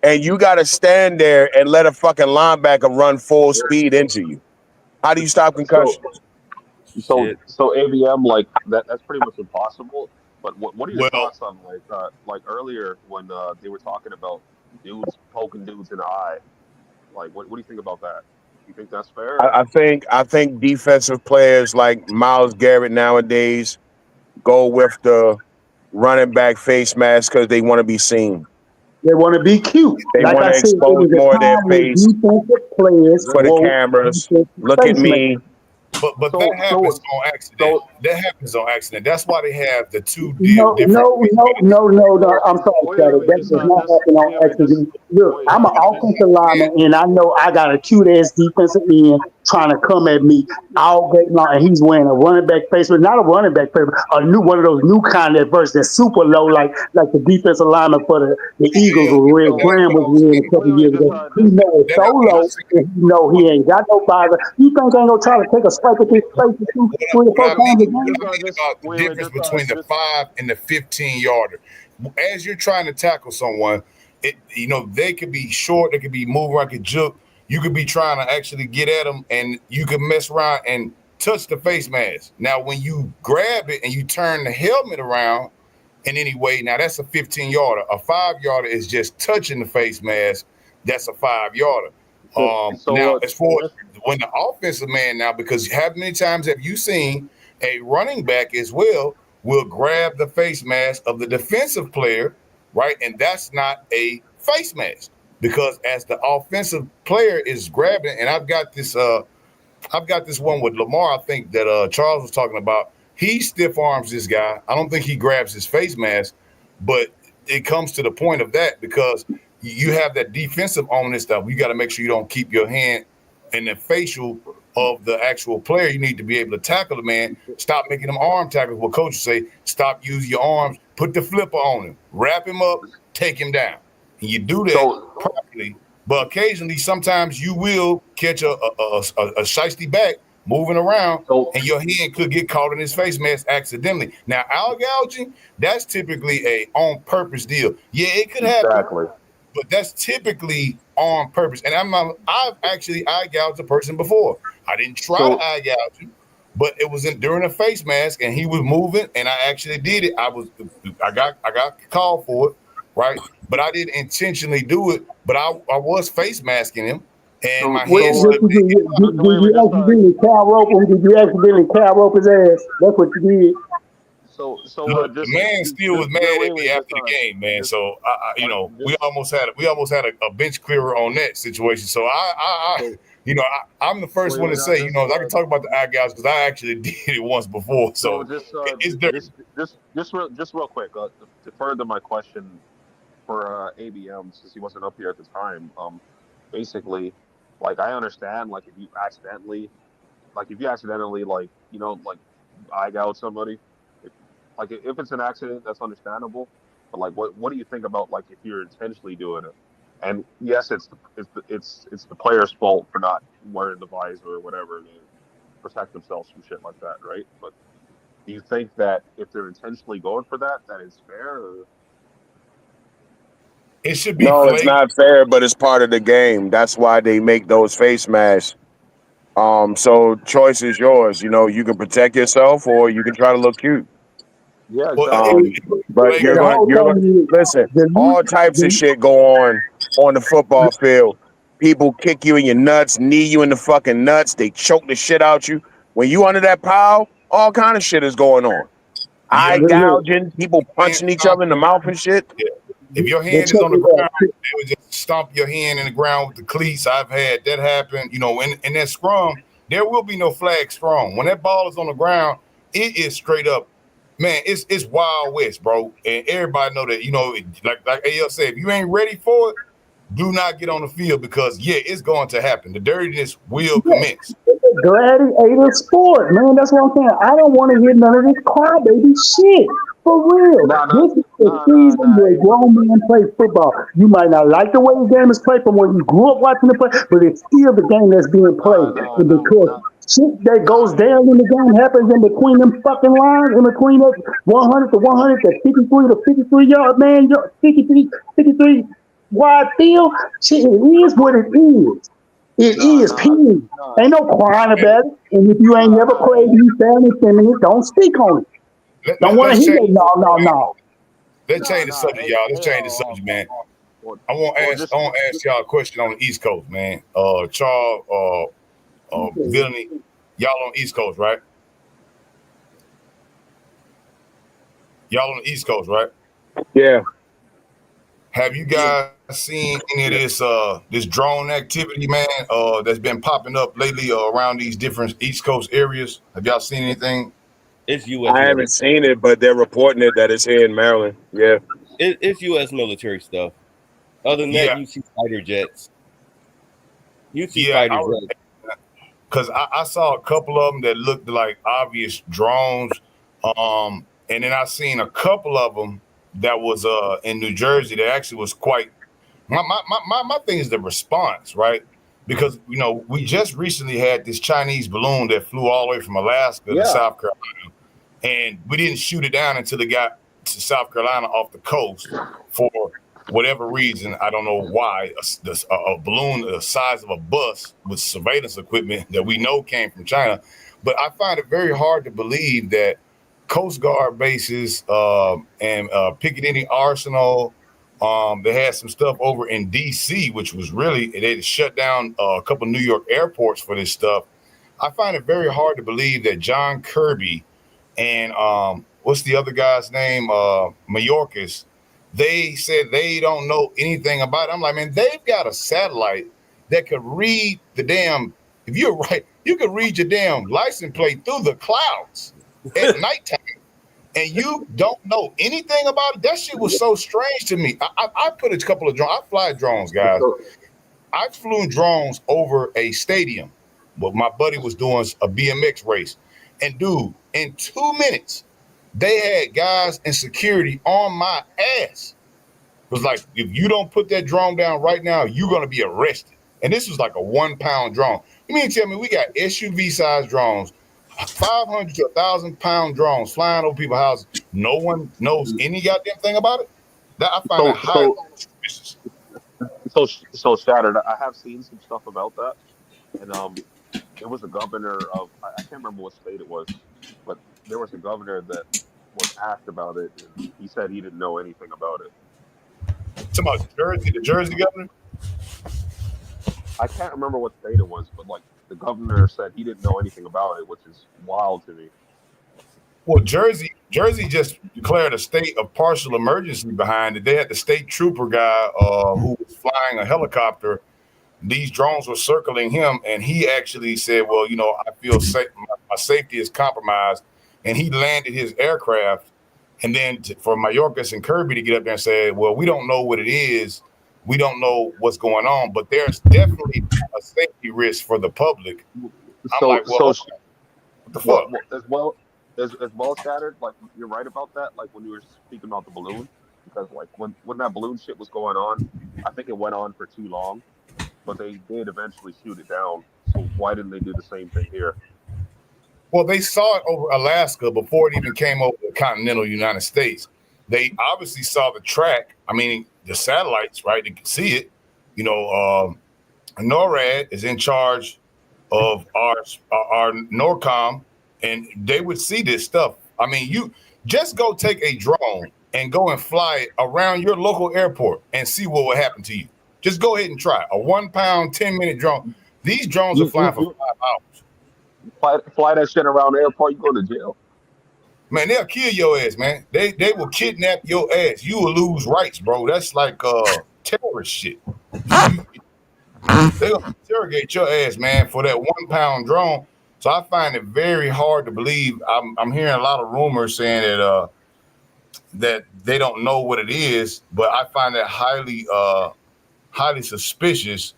and you got to stand there and let a fucking linebacker run full speed into you? How do you stop concussions? So ABM, like that's pretty much impossible. But what are your thoughts on like earlier when they were talking about dudes poking dudes in the eye? Like what do you think about that? You think that's fair? I think defensive players like Myles Garrett nowadays go with the running back face mask because they want to be seen. They want to be cute. They like want I to said, expose more of their face defensive players for the cameras. Look at me. But that happens on accident. That happens on accident. That's why they have the two No, different. I'm sorry, Shadow. That does not happen on accident. Look, I'm an offensive lineman, and I know I got a cute ass defensive end trying to come at me all day long, and he's wearing a running back face, but not a running back face, a new one of those new kind that verse that's super low, like the defensive lineman for the Eagles was wearing. Graham was wearing a couple years ago. He know it's so low, and he know he ain't got no bother. You think ain't gonna try to take a swipe at his face two, 3 or 4 times a game? About the difference between the 5 and the 15-yarder. As you're trying to tackle someone, they could be short, they could be moving, I could juke. You could be trying to actually get at them, and you could mess around and touch the face mask. Now, when you grab it and you turn the helmet around in any way, now that's a 15-yarder. A 5-yarder is just touching the face mask. That's a 5-yarder. Now, as far as when the offensive man now, because how many times have you seen a running back as well will grab the face mask of the defensive player, right? And that's not a face mask, because as the offensive player is grabbing, and I've got this one with Lamar, I think that Charles was talking about. He stiff arms this guy. I don't think he grabs his face mask, but it comes to the point of that because you have that defensive onus stuff. You got to make sure you don't keep your hand in the facial of the actual player. You need to be able to tackle the man. Stop making them arm tackles. What coaches say, stop using your arms. Put the flipper on him. Wrap him up. Take him down. And you do that properly. But occasionally, sometimes you will catch a shiesty back moving around, and your hand could get caught in his face mask accidentally. Now, eye gouging, that's typically a on-purpose deal. Yeah, it could happen. Exactly. But that's typically on purpose. And I've actually eye gouged a person before. I didn't try to eye gouge him, but it was during a face mask, and he was moving, and I actually did it. I got called for it, right? But I didn't intentionally do it. But I was face masking him, and my hand slipped. Did you accidentally cow rope him? Did you accidentally cow rope his ass? That's what you did. Look, the man still was mad at me after the game, man. So we almost had a bench clearer on that situation. So I'm the first one to say, I can talk about the eye gouge because I actually did it once before. So it's dirty. Just real quick to further my question for ABM, since he wasn't up here at the time. Basically, like I understand, like if you accidentally eye gouge somebody. Like if it's an accident, that's understandable. But like, what do you think about like if you're intentionally doing it? And yes, it's the player's fault for not wearing the visor or whatever to protect themselves from shit like that, right? But do you think that if they're intentionally going for that is fair? Or? It should be. No, it's not fair, but it's part of the game. That's why they make those face masks. So choice is yours. You can protect yourself or you can try to look cute. Yeah, exactly. But you're going listen. All types of shit go on the football field. People kick you in your nuts, knee you in the fucking nuts. They choke the shit out you. When you under that pile, all kind of shit is going on. Eye gouging, people punching each other in the mouth and shit. Yeah. If your hand is on the ground, they would just stomp your hand in the ground with the cleats. I've had that happen. In that scrum, there will be no flag thrown. When that ball is on the ground, it is straight up. Man, it's Wild West, bro. And everybody know that, like AL said, if you ain't ready for it, do not get on the field because, it's going to happen. The dirtiness will commence. It's a gladiator sport, man. That's what I'm saying. I don't want to hear none of this crybaby shit. For real. This is the season where grown men play football. You might not like the way the game is played from when you grew up watching it play, but it's still the game that's being played. And because Shit that goes down when the game happens in between them fucking lines, in between that 100 to 100 to 53 to 53 yard, man, 53 wide field. Shit, it is what it is. It is, period. Ain't no crying about it. And if you ain't never played these family feminists, don't speak on it. Don't want to hear that. No. Let's change the subject, y'all. Let's change the subject, man. I want to ask y'all a question on the East Coast, man. Charles, Villainy, y'all on the East Coast, right? Y'all on the East Coast, right? Yeah. Have you guys seen any of this drone activity, man? That's been popping up lately around these different East Coast areas. Have y'all seen anything? It's U.S. I haven't seen it, but they're reporting it that it's here in Maryland. Yeah. It's U.S. military stuff. Other than that, you see fighter jets. You see fighter jets. Because I saw a couple of them that looked like obvious drones. And then I seen a couple of them that was in New Jersey that actually was quite. My thing is the response, right? Because, you know, we just recently had this Chinese balloon that flew all the way from Alaska to South Carolina. And we didn't shoot it down until it got to South Carolina off the coast for whatever reason. I don't know why. A balloon the size of a bus with surveillance equipment that we know came from China. But I find it very hard to believe that Coast Guard bases and Piccadilly Arsenal, they had some stuff over in D.C., which was really, they shut down a couple New York airports for this stuff. I find it very hard to believe that John Kirby and what's the other guy's name? Mayorkas. They said they don't know anything about it. I'm like, man, they've got a satellite that could read the damn. If you're right, you could read your damn license plate through the clouds at nighttime, and you don't know anything about it. That shit was so strange to me. I put a couple of drones. I fly drones, guys. I flew drones over a stadium, but my buddy was doing a BMX race, and dude, in 2 minutes, they had guys and security on my ass. It was like, if you don't put that drone down right now, you're going to be arrested. And this was like a 1 pound drone. You mean to tell me we got SUV sized drones, 500 to 1,000 pound drones flying over people's houses? No one knows any goddamn thing about it? That I find that highly suspicious. So Shattered, I have seen some stuff about that. And there was a governor of, I can't remember what state it was, but there was a governor that was asked about it, and he said he didn't know anything about it. Talking about Jersey, the Jersey governor? I can't remember what state it was, but like the governor said he didn't know anything about it, which is wild to me. Well, Jersey just declared a state of partial emergency behind it. They had the state trooper guy who was flying a helicopter. These drones were circling him, and he actually said, well, you know, I feel safe. My safety is compromised. And he landed his aircraft. And then for Mayorkas and Kirby to get up there and say, well, we don't know what it is. We don't know what's going on, but there's definitely a safety risk for the public. I'm like, well, what the fuck? As well, Shattered, like, you're right about that, like when you were speaking about the balloon, because like when that balloon shit was going on, I think it went on for too long, but they did eventually shoot it down. So why didn't they do the same thing here? Well, they saw it over Alaska before it even came over the continental United States. They obviously saw the track. I mean, the satellites, right? They could see it. You know, NORAD is in charge of our NORCOM, and they would see this stuff. I mean, you just go take a drone and go and fly it around your local airport and see what will happen to you. Just go ahead and try a 1 pound, 10-minute drone. These drones are flying for 5 hours. Fly that shit around the airport, you go to jail. Man, they'll kill your ass, man. They will kidnap your ass. You will lose rights, bro. That's like terrorist shit. They'll interrogate your ass, man, for that 1 pound drone. So I find it very hard to believe. I'm hearing a lot of rumors saying that that they don't know what it is, but I find that highly suspicious,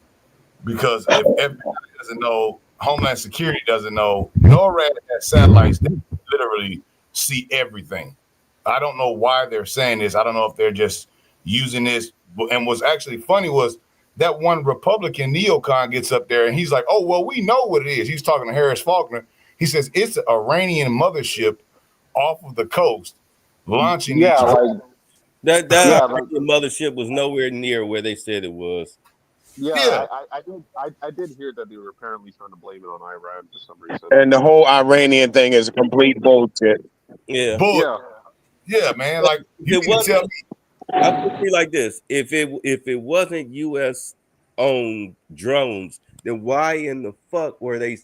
because if everybody doesn't know, Homeland Security doesn't know, NORAD has satellites that literally see everything. I don't know why they're saying this. I don't know if they're just using this. And what's actually funny was that one Republican neocon gets up there and he's like, oh, well, we know what it is. He's talking to Harris Faulkner. He says it's an Iranian mothership off of the coast launching these. That Yeah, like- Iranian mothership was nowhere near where they said it was. Yeah, I did hear that they were apparently trying to blame it on Iran for some reason. And the whole Iranian thing is complete bullshit. Yeah. Yeah, man. Like you can tell me. I put it like this: if it wasn't U.S. owned drones, then why in the fuck were they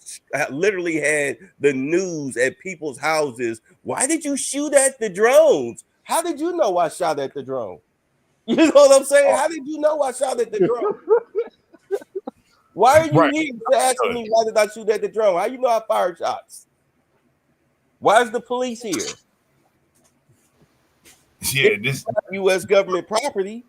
literally had the news at people's houses? Why did you shoot at the drones? How did you know I shot at the drone? You know what I'm saying? How did you know I shot at the drone? Why are you here to ask me why did I shoot at the drone? How you know I fired shots? Why is the police here? Yeah, this U.S. government property.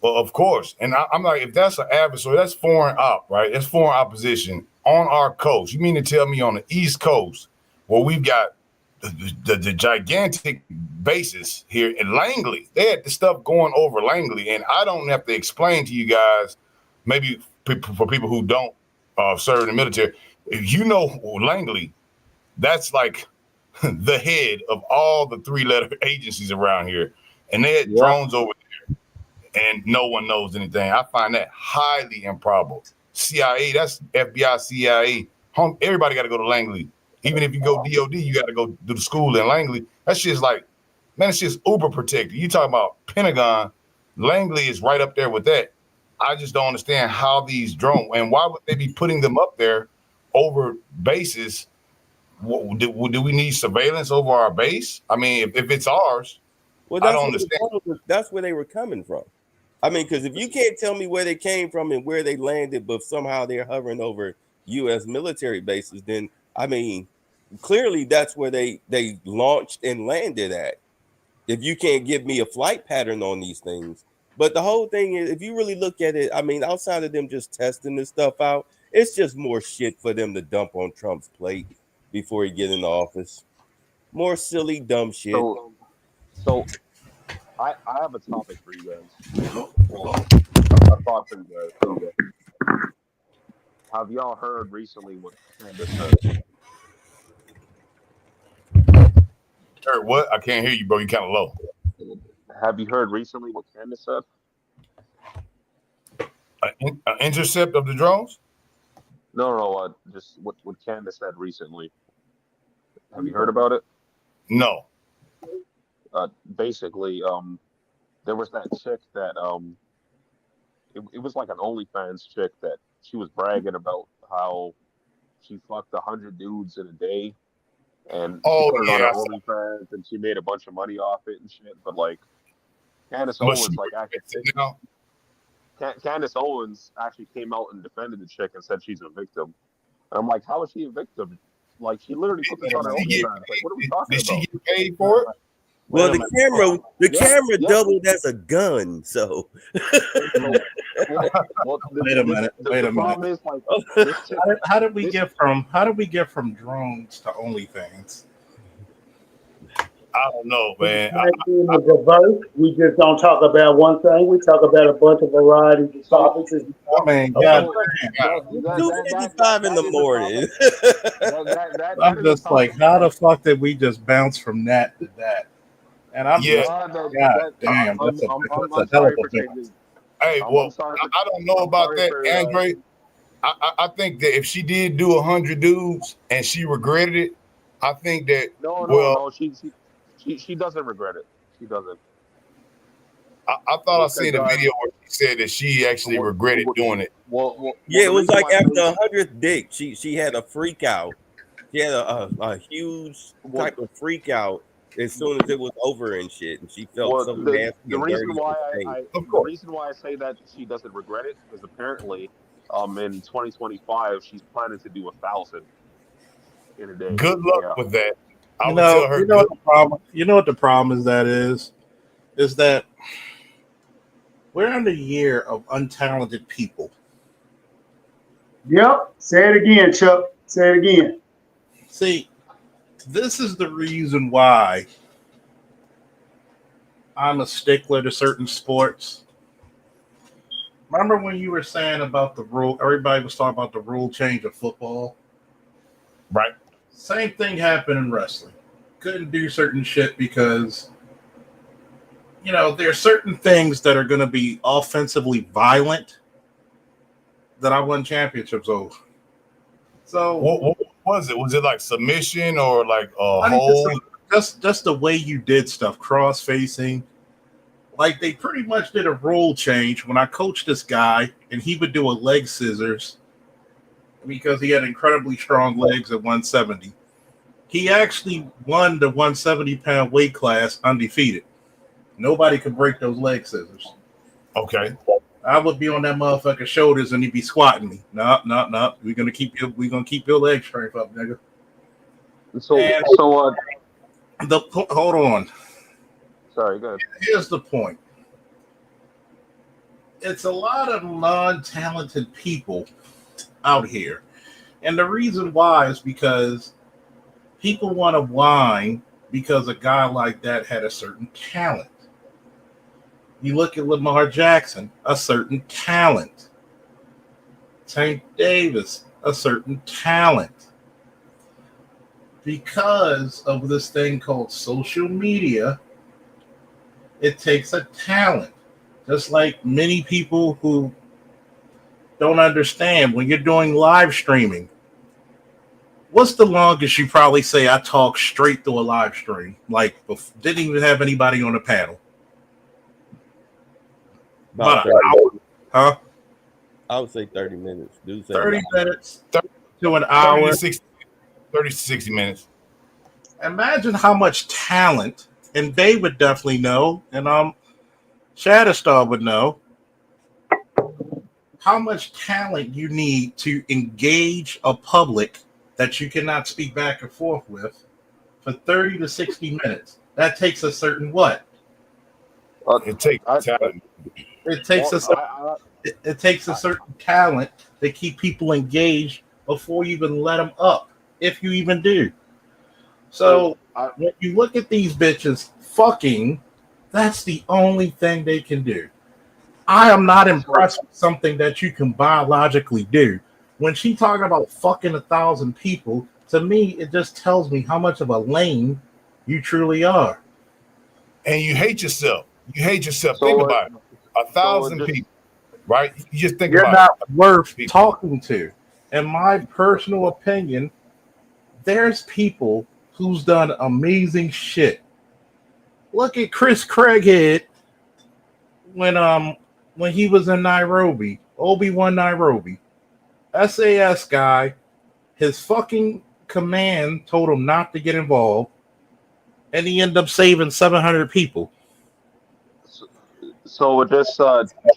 Well, of course. And I'm like, if that's an adversary, that's foreign op, right? That's foreign opposition on our coast. You mean to tell me on the East Coast, where we've got the gigantic bases here in Langley, they had the stuff going over Langley, and I don't have to explain to you guys, maybe for people who don't serve in the military, if you know Langley, that's like the head of all the 3-letter agencies around here, and they had drones over there, and no one knows anything. I find that highly improbable. CIA, that's FBI, CIA. Everybody got to go to Langley. Even if you go DOD, you got to go do the school in Langley. That shit's like, man, it's just uber protected. You talking about Pentagon, Langley is right up there with that. I just don't understand how these drones, and why would they be putting them up there over bases? Do we need surveillance over our base? I mean, if it's ours, I don't understand. That's where they were coming from. I mean, because if you can't tell me where they came from and where they landed, but somehow they're hovering over U.S. military bases, then, I mean, clearly that's where they launched and landed at. If you can't give me a flight pattern on these things. But the whole thing is, if you really look at it, I mean, outside of them just testing this stuff out, it's just more shit for them to dump on Trump's plate before he get in the office. More silly, dumb shit. So I have a topic for you guys. A thought for you guys. Have y'all heard recently what Candace said? Heard what? I can't hear you, bro. You kind of low. Have you heard recently what Candace said? An intercept of the drones? No, just what Candace said recently. Have you heard about it? No. Basically, there was that chick that it was like an OnlyFans chick that she was bragging about how she fucked 100 dudes in a day, and she put it on her OnlyFans, and she made a bunch of money off it and shit. But like, Candace Owens, Candace Owens actually came out and defended the chick and said she's a victim. And I'm like, how is she a victim? Like, she literally put this on her OnlyFans. Like, what are we talking about? Did she get paid for it? Well, the camera doubled as a gun, so. Wait a minute. How did we get from drones to OnlyFans? I don't know, man. We just don't talk about one thing. We talk about a bunch of variety of topics. I mean, God, 2:55 in the morning. I'm just like, how the fuck did we just bounce from that to that? And I'm just, God damn, that's a hell of a thing. Hey, well, I don't know about that, Andre. I think that if she did do 100 dudes and she regretted it, I think that no, she doesn't regret it. She doesn't. I thought I seen a video where she said that she actually regretted doing it. Yeah, it was like after 100th dick, she had a freak out. She had a huge type of freak out as soon as it was over and shit, and she felt so nasty. The reason why I say that she doesn't regret it is apparently, in 2025 she's planning to do 1,000 in a day. Good luck with that. You know what the problem is that we're in the year of untalented people. Yep. Say it again, Chuck. Say it again. See, this is the reason why I'm a stickler to certain sports. Remember when you were saying about the rule? Everybody was talking about the rule change of football. Right. Same thing happened in wrestling. Couldn't do certain shit because, there are certain things that are going to be offensively violent that I won championships over. So what was it? Was it like submission or like a hold? Just the way you did stuff, cross facing. Like they pretty much did a rule change when I coached this guy, and he would do a leg scissors because he had incredibly strong legs at 170. He actually won the 170-pound weight class undefeated. Nobody could break those leg scissors. Okay. I would be on that motherfucker's shoulders and he'd be squatting me. No. We're gonna keep your leg strength up, nigga. Hold on. Sorry, go ahead. Here's the point. It's a lot of non-talented people out here. And the reason why is because people want to whine because a guy like that had a certain talent. You look at Lamar Jackson, a certain talent. Tank Davis, a certain talent. Because of this thing called social media, it takes a talent. Just like many people who don't understand when you're doing live streaming. What's the longest you probably say I talk straight through a live stream? Like, didn't even have anybody on the panel. About an hour. Huh? I would say 30 minutes. 30 minutes to an hour. 30 to 60 minutes. Imagine how much talent, and they would definitely know, and Shatterstar would know, how much talent you need to engage a public that you cannot speak back and forth with for 30 to 60 minutes. That takes a certain what? It takes talent. It takes a certain talent to keep people engaged before you even let them up, if you even do. So when you look at these bitches fucking, that's the only thing they can do. I am not impressed with something that you can biologically do. When she talking about fucking 1,000 people, to me, it just tells me how much of a lame you truly are. And you hate yourself. Think about it. 1,000 people, right? You just think You're about not it. worth talking to. In my personal opinion, there's people who's done amazing shit. Look at Chris Craighead when he was in Nairobi, Obi-Wan Nairobi. SAS guy, his fucking command told him not to get involved, and he ended up saving 700 people. So with this,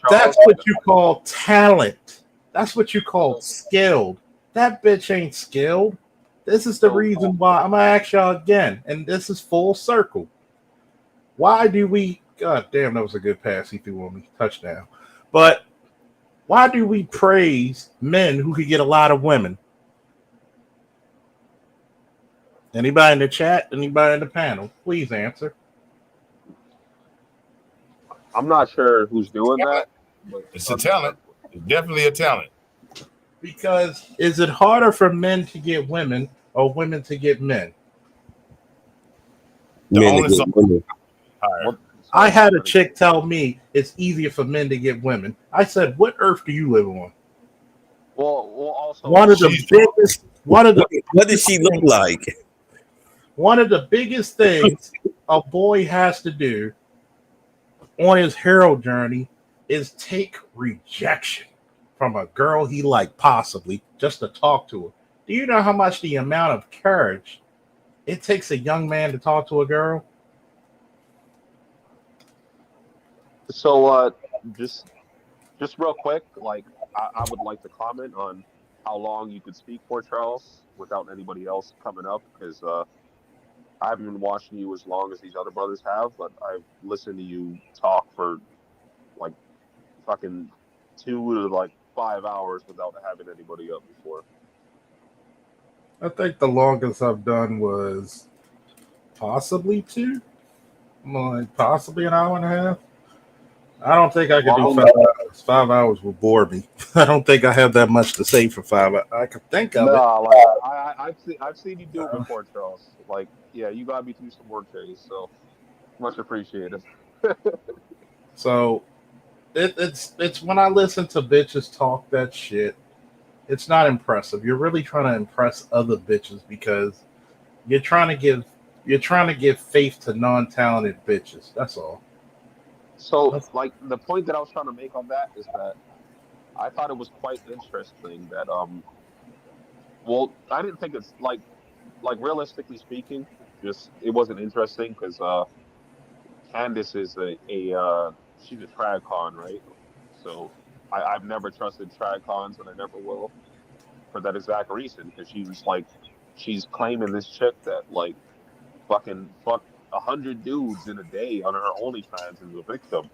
that's what you call talent. That's what you call skilled. That bitch ain't skilled. This is the reason why I'm gonna ask y'all again, and this is full circle. Why do we? God damn, that was a good pass he threw on me, touchdown. But why do we praise men who could get a lot of women? Anybody in the chat? Anybody in the panel? Please answer. I'm not sure who's doing that. It's a talent. It's definitely a talent. Because is it harder for men to get women or women to get men? I had a chick tell me it's easier for men to get women. I said, "What earth do you live on?" Well, also what does she look like? One of the biggest things a boy has to do on his hero journey is take rejection from a girl he liked, possibly just to talk to her. Do you know how much the amount of courage it takes a young man to talk to a girl? So, just real quick, like I would like to comment on how long you could speak for, Charles, without anybody else coming up, because I haven't been watching you as long as these other brothers have, but I've listened to you talk for like fucking 2 to like 5 hours without having anybody up before. I think the longest I've done was possibly 2, like possibly an hour and a half. I don't think I could do 5 hours. hours. 5 hours will bore me. I don't think I have that much to say for 5 hours. I can think of it. Nah, like I've seen you do it before, Charles. Like, yeah, you got me through some work days, so much appreciated. So it's when I listen to bitches talk that shit, it's not impressive. You're really trying to impress other bitches because you're trying to give faith to non-talented bitches. That's all. So, like, the point that I was trying to make on that is that I thought it was quite interesting that well, I didn't think it's like realistically speaking, just it wasn't interesting because Candace is a she's a trad con, right? So I've never trusted trad cons and I never will for that exact reason because she's claiming this chick that like fucking fucked 100 dudes in a day on her OnlyFans as a victim,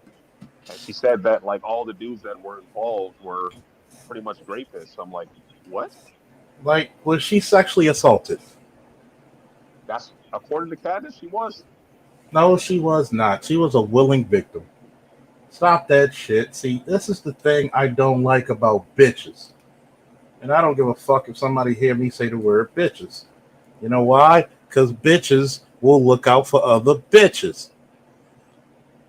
and she said that like all the dudes that were involved were pretty much rapists. I'm like, what? Like, was she sexually assaulted? That's according to Candace, she was. No, she was not. She was a willing victim. Stop that shit. See, this is the thing I don't like about bitches. And I don't give a fuck if somebody hear me say the word bitches. You know why? Because bitches will look out for other bitches.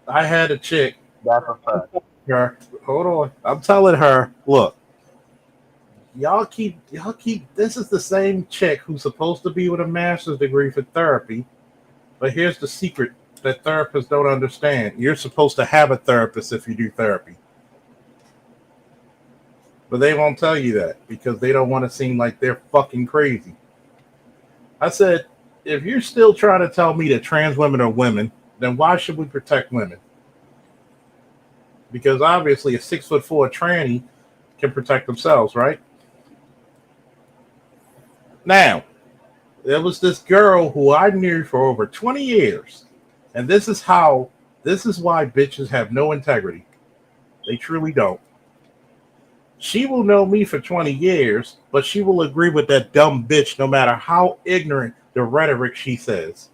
I had a chick. That's a fact. Her, hold on. I'm telling her, look, y'all keep this is the same chick who's supposed to be with a master's degree for therapy. But here's the secret that therapists don't understand. You're supposed to have a therapist if you do therapy. But they won't tell you that because they don't want to seem like they're fucking crazy. I said, if you're still trying to tell me that trans women are women, then why should we protect women? Because obviously a 6'4" tranny can protect themselves, right? Now, there was this girl who I knew for over 20 years. And this is why bitches have no integrity. They truly don't. She will know me for 20 years, but she will agree with that dumb bitch no matter how ignorant the rhetoric she says.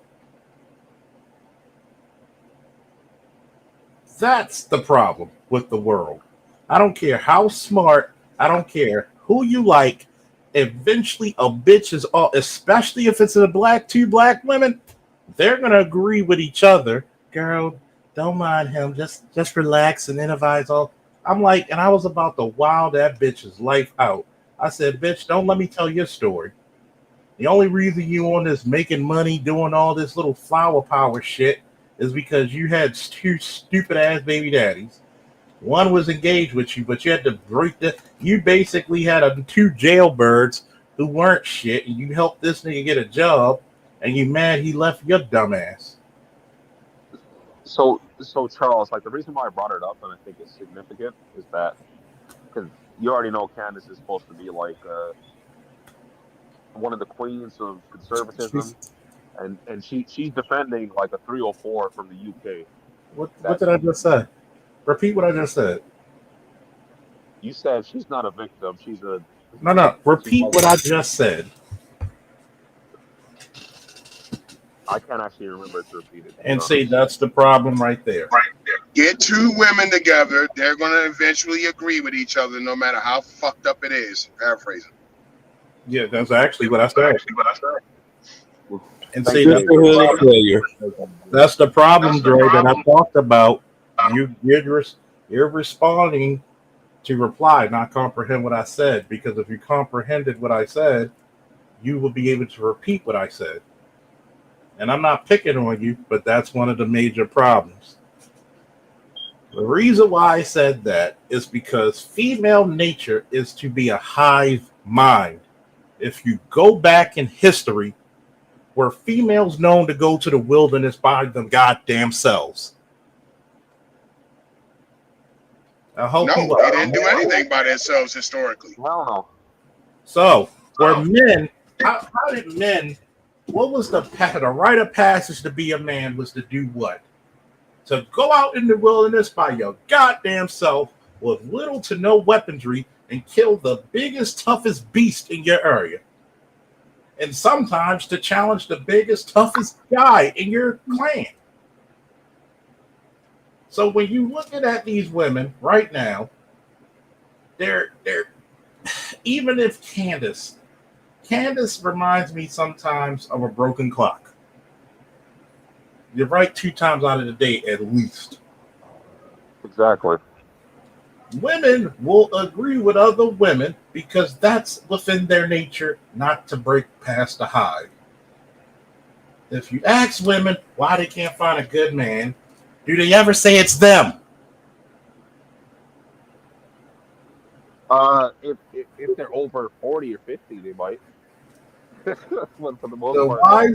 That's the problem with the world. I don't care how smart, I don't care who you like. Eventually, a bitch is all, especially if it's two black women, they're gonna agree with each other. Girl, don't mind him. Just relax and improvise all. I'm like, and I was about to wow that bitch's life out. I said, bitch, don't let me tell your story. The only reason you on this making money, doing all this little flower power shit is because you had two stupid ass baby daddies. One was engaged with you, but you had to break you basically had two jailbirds who weren't shit, and you helped this nigga get a job, and you mad he left your dumb ass. So Charles, like the reason why I brought it up and I think it's significant is that because you already know Candace is supposed to be like one of the queens of conservatism, and she's defending like a 304 from the UK. What did I just say? Repeat what I just said. You said she's not a victim. She's a no. Repeat what I just said. I can't actually remember to repeat it. And see, that's the problem right there. Get two women together. They're going to eventually agree with each other, no matter how fucked up it is. Paraphrasing. Yeah, that's actually what I said. And see, that's the problem, Dre, that I talked about. You're responding to reply, not comprehend what I said. Because if you comprehended what I said, you will be able to repeat what I said. And I'm not picking on you, but that's one of the major problems. The reason why I said that is because female nature is to be a hive mind. If you go back in history, were females known to go to the wilderness by them goddamn selves? No, they didn't do anything by themselves historically. No. So, were men, how did men, what was the rite of passage to be a man was to do what? To go out in the wilderness by your goddamn self with little to no weaponry and kill the biggest, toughest beast in your area. And sometimes to challenge the biggest, toughest guy in your clan. So when you're looking at these women right now, they're even if Candace reminds me sometimes of a broken clock. You're right 2 times out of the day at least. Exactly. Women will agree with other women because that's within their nature not to break past the hide. If you ask women why they can't find a good man, do they ever say it's them? If they're over 40 or 50, they might. But for the most The part,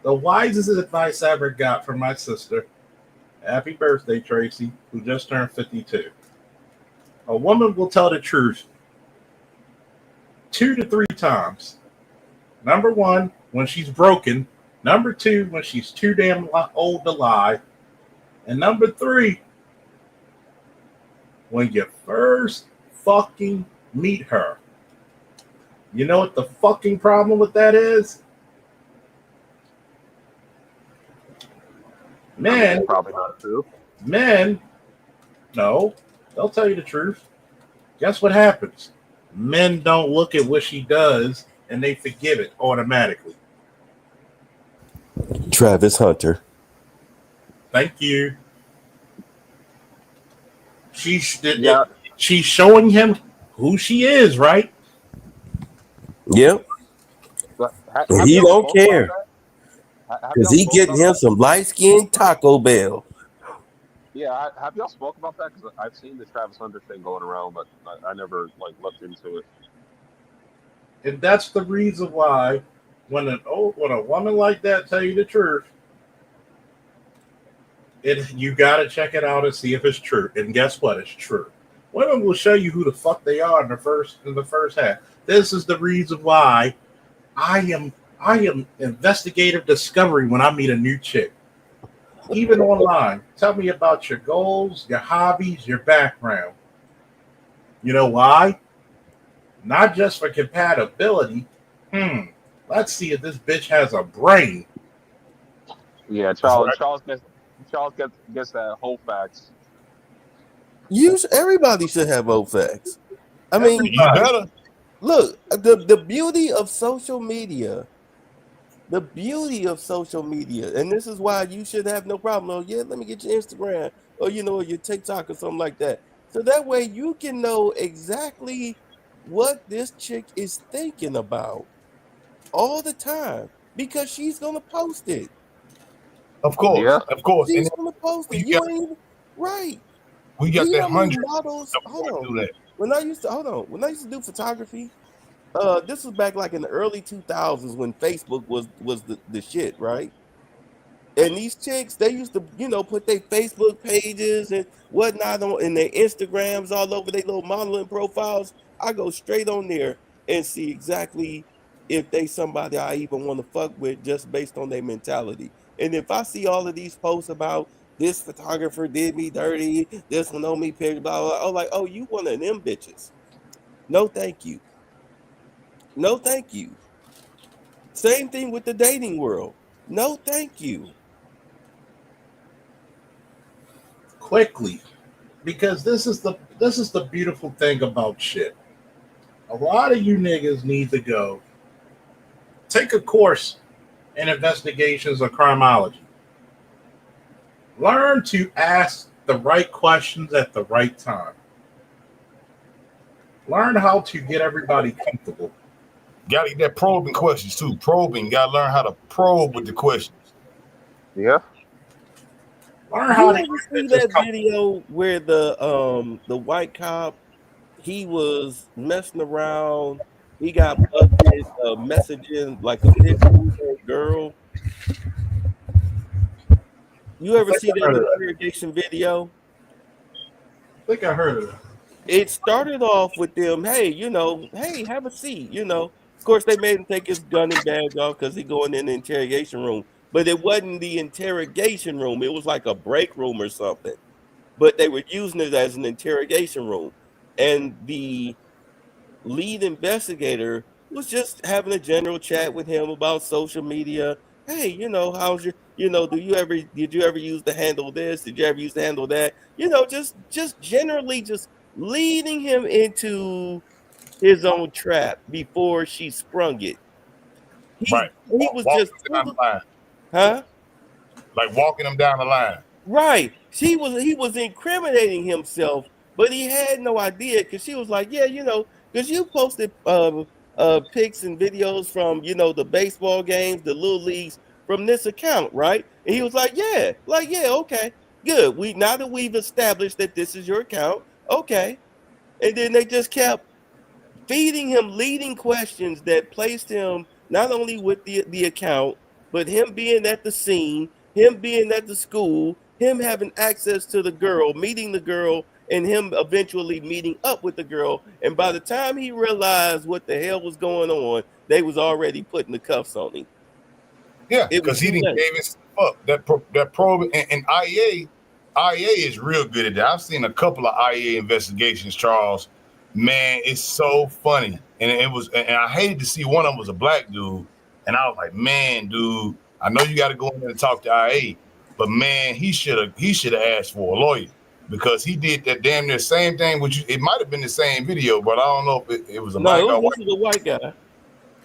no. wisest advice I ever got from my sister, happy birthday, Tracy, who just turned 52. A woman will tell the truth 2 to 3 times. Number 1, when she's broken. Number 2, when she's too damn old to lie. And number 3, when you first fucking meet her. You know what the fucking problem with that is? Men, probably not true. Men, no, they'll tell you the truth. Guess what happens? Men don't look at what she does and they forgive it automatically. Travis Hunter. Thank you. She's showing him who she is, right? Yep. And he don't care. Because he getting him some light-skinned Taco Bell. Yeah, have y'all spoke about that? Because I've seen the Travis Hunter thing going around, but I never looked into it. And that's the reason why when a woman like that tell you the truth, you gotta check it out and see if it's true. And guess what? It's true. Women will show you who the fuck they are in the first half. This is the reason why I am investigative discovery when I meet a new chick. Even online. Tell me about your goals, your hobbies, your background. You know why? Not just for compatibility. Let's see if this bitch has a brain. Yeah, Charles gets that whole facts. Everybody should have whole facts. I mean, look, the beauty of social media. The beauty of social media, and this is why you should have no problem. Oh, yeah, let me get your Instagram or your TikTok or something like that. So that way you can know exactly what this chick is thinking about all the time because she's gonna post it. Of course, yeah. Of course. She's gonna post it. You ain't even right. We got that hundred models. Hold on. When I used to do photography. This was back like in the early 2000s when Facebook was the shit, right? And these chicks, they used to, put their Facebook pages and whatnot and their Instagrams all over their little modeling profiles. I go straight on there and see exactly if they somebody I even want to fuck with just based on their mentality. And if I see all of these posts about this photographer did me dirty, this one on me picture, blah, blah, blah, I'm like, oh, you one of them bitches. No, thank you. No, thank you. Same thing with the dating world. No, thank you. Quickly, because this is the beautiful thing about shit. A lot of you niggas need to go take a course in investigations or criminology. Learn to ask the right questions at the right time. Learn how to get everybody comfortable. Gotta get that probing questions too. Probing. Gotta learn how to probe with the questions. Yeah. Learn how to ever see that video where the white cop, he was messing around, he got busted messaging like a 15-year-old girl. You ever see that interrogation video? I think I heard of it. It started off with them, hey, hey, have a seat, Of course, they made him take his gun and badge off because he going in the interrogation room. But it wasn't the interrogation room. It was like a break room or something. But they were using it as an interrogation room. And the lead investigator was just having a general chat with him about social media. Hey, how's your, did you ever use the handle this? Did you ever use the handle that? Just generally just leading him into his own trap before she sprung it. Right. He was Walking just down the line. huh? Like walking them down the line. Right. He was incriminating himself, but he had no idea because she was like, yeah, because you posted pics and videos from the baseball games, the little leagues from this account, right? And he was like, yeah, okay, good. Now that we've established that this is your account, okay. And then they just kept feeding him leading questions that placed him not only with the account, but him being at the scene, him being at the school, him having access to the girl, meeting the girl, and him eventually meeting up with the girl. And by the time he realized what the hell was going on, they was already putting the cuffs on him. Yeah, because he didn't gave his up. That probe and IEA is real good at that. I've seen a couple of IEA investigations, Charles. Man, it's so funny. And I hated to see one of them was a black dude. And I was like, man, dude, I know you got to go in there and talk to IEA, but man, he should have asked for a lawyer because he did that damn near same thing. It might have been the same video, but I don't know if it was a black or white. This is a white guy.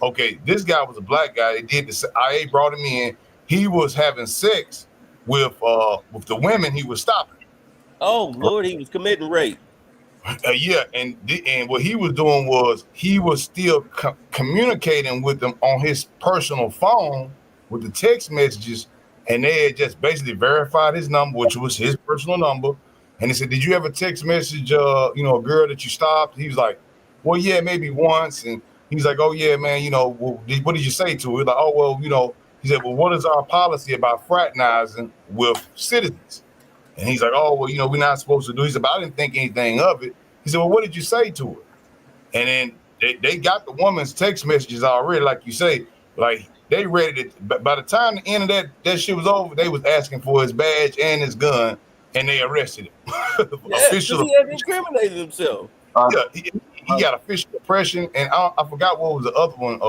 Okay, this guy was a black guy. They did this. IA brought him in. He was having sex with the women he was stopping. Oh Lord, he was committing rape. Yeah, and what he was doing was he was still communicating with them on his personal phone with the text messages, and they had just basically verified his number, which was his personal number. And they said, "Did you ever text message a girl that you stopped?" He was like, "Well, yeah, maybe once." And he's like, "Oh yeah, man, well, what did you say to her?" Like, "Oh well, he said, well, what is our policy about fraternizing with citizens?" And he's like, "Oh well, we're not supposed to do." He said, "But I didn't think anything of it." He said, "Well, what did you say to her?" And then they got the woman's text messages already, like you say, like they read it. But by the time the end of that shit was over, they was asking for his badge and his gun, and they arrested him. Yeah, because he had incriminated himself. Yeah, he got official oppression, and I forgot what was the other one.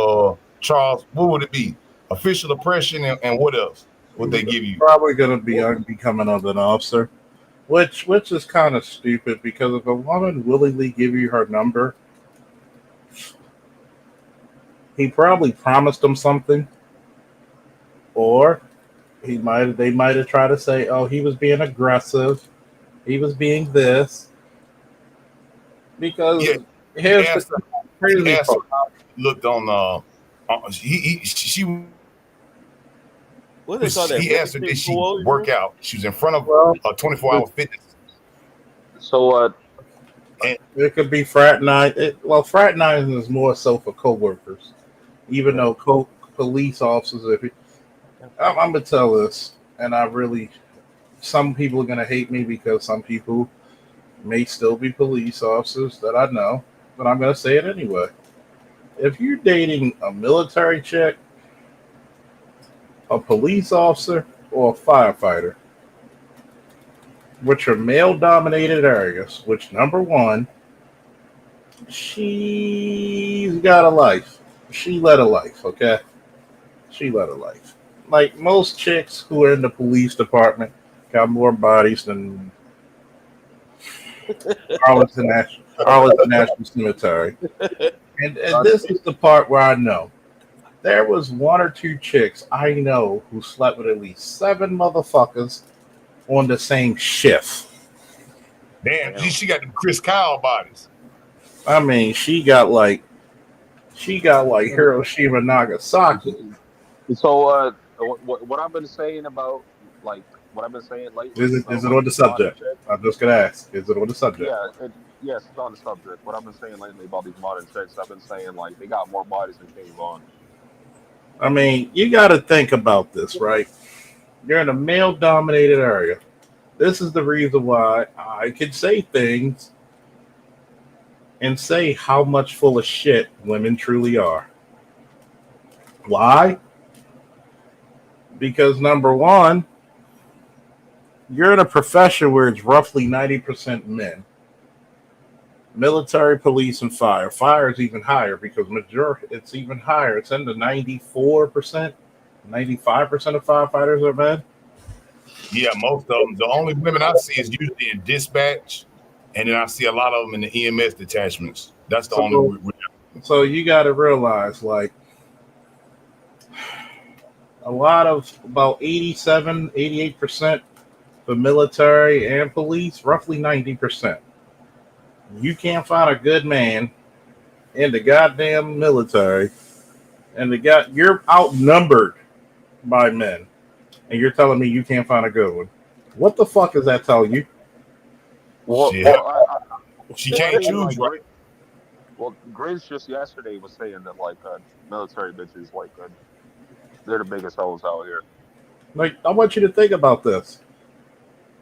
Charles, what would it be? Official oppression, and what else would they give you? Probably going to be becoming an officer, which is kind of stupid because if a woman willingly give you her number, he probably promised him something, or they might have tried to say, "Oh, he was being aggressive, he was being this." Because here's the crazy part. Looked on she. What they call that? He asked her, did she work out? She was in front of a 24-hour fitness. So it could be fraternizing. Fraternizing is more so for coworkers, even though police officers. I'm gonna tell this, and some people are gonna hate me because some people may still be police officers that I know, but I'm gonna say it anyway. If you're dating a military chick, a police officer, or a firefighter, which are male-dominated areas, which number one, she's got a life. She led a life, okay? She led a life. Like most chicks who are in the police department got more bodies than Arlington National Cemetery. And this is the part where I know. There was one or two chicks I know who slept with at least 7 motherfuckers on the same shift. Damn, she got them Chris Kyle bodies. I mean, she got like Hiroshima, Nagasaki. So what I've been saying about what I've been saying lately. Is it on the subject? I'm just gonna ask. Is it on the subject? Yeah, yes, it's on the subject. What I've been saying lately about these modern chicks, I've been saying they got more bodies than King Von. I mean, you got to think about this, right? You're in a male-dominated area. This is the reason why I can say things and say how much full of shit women truly are. Why? Because number one, you're in a profession where it's roughly 90% men. Military, police, and fire. Fire is even higher because it's even higher. It's in the 94%, 95% of firefighters are men. Yeah, most of them. The only women I see is usually in dispatch and then I see a lot of them in the EMS detachments. That's the So, only. so you got to realize, like, a lot of about 87, 88% for military and police, roughly 90%. You can't find a good man in the goddamn military, and you're outnumbered by men, and you're telling me you can't find a good one. What the fuck does that tell you? Well, Yeah. She well, can't I mean, choose, like, right? well, Grizz just yesterday was saying that like military bitches like they're the biggest hoes out here. Like, I want you to think about this.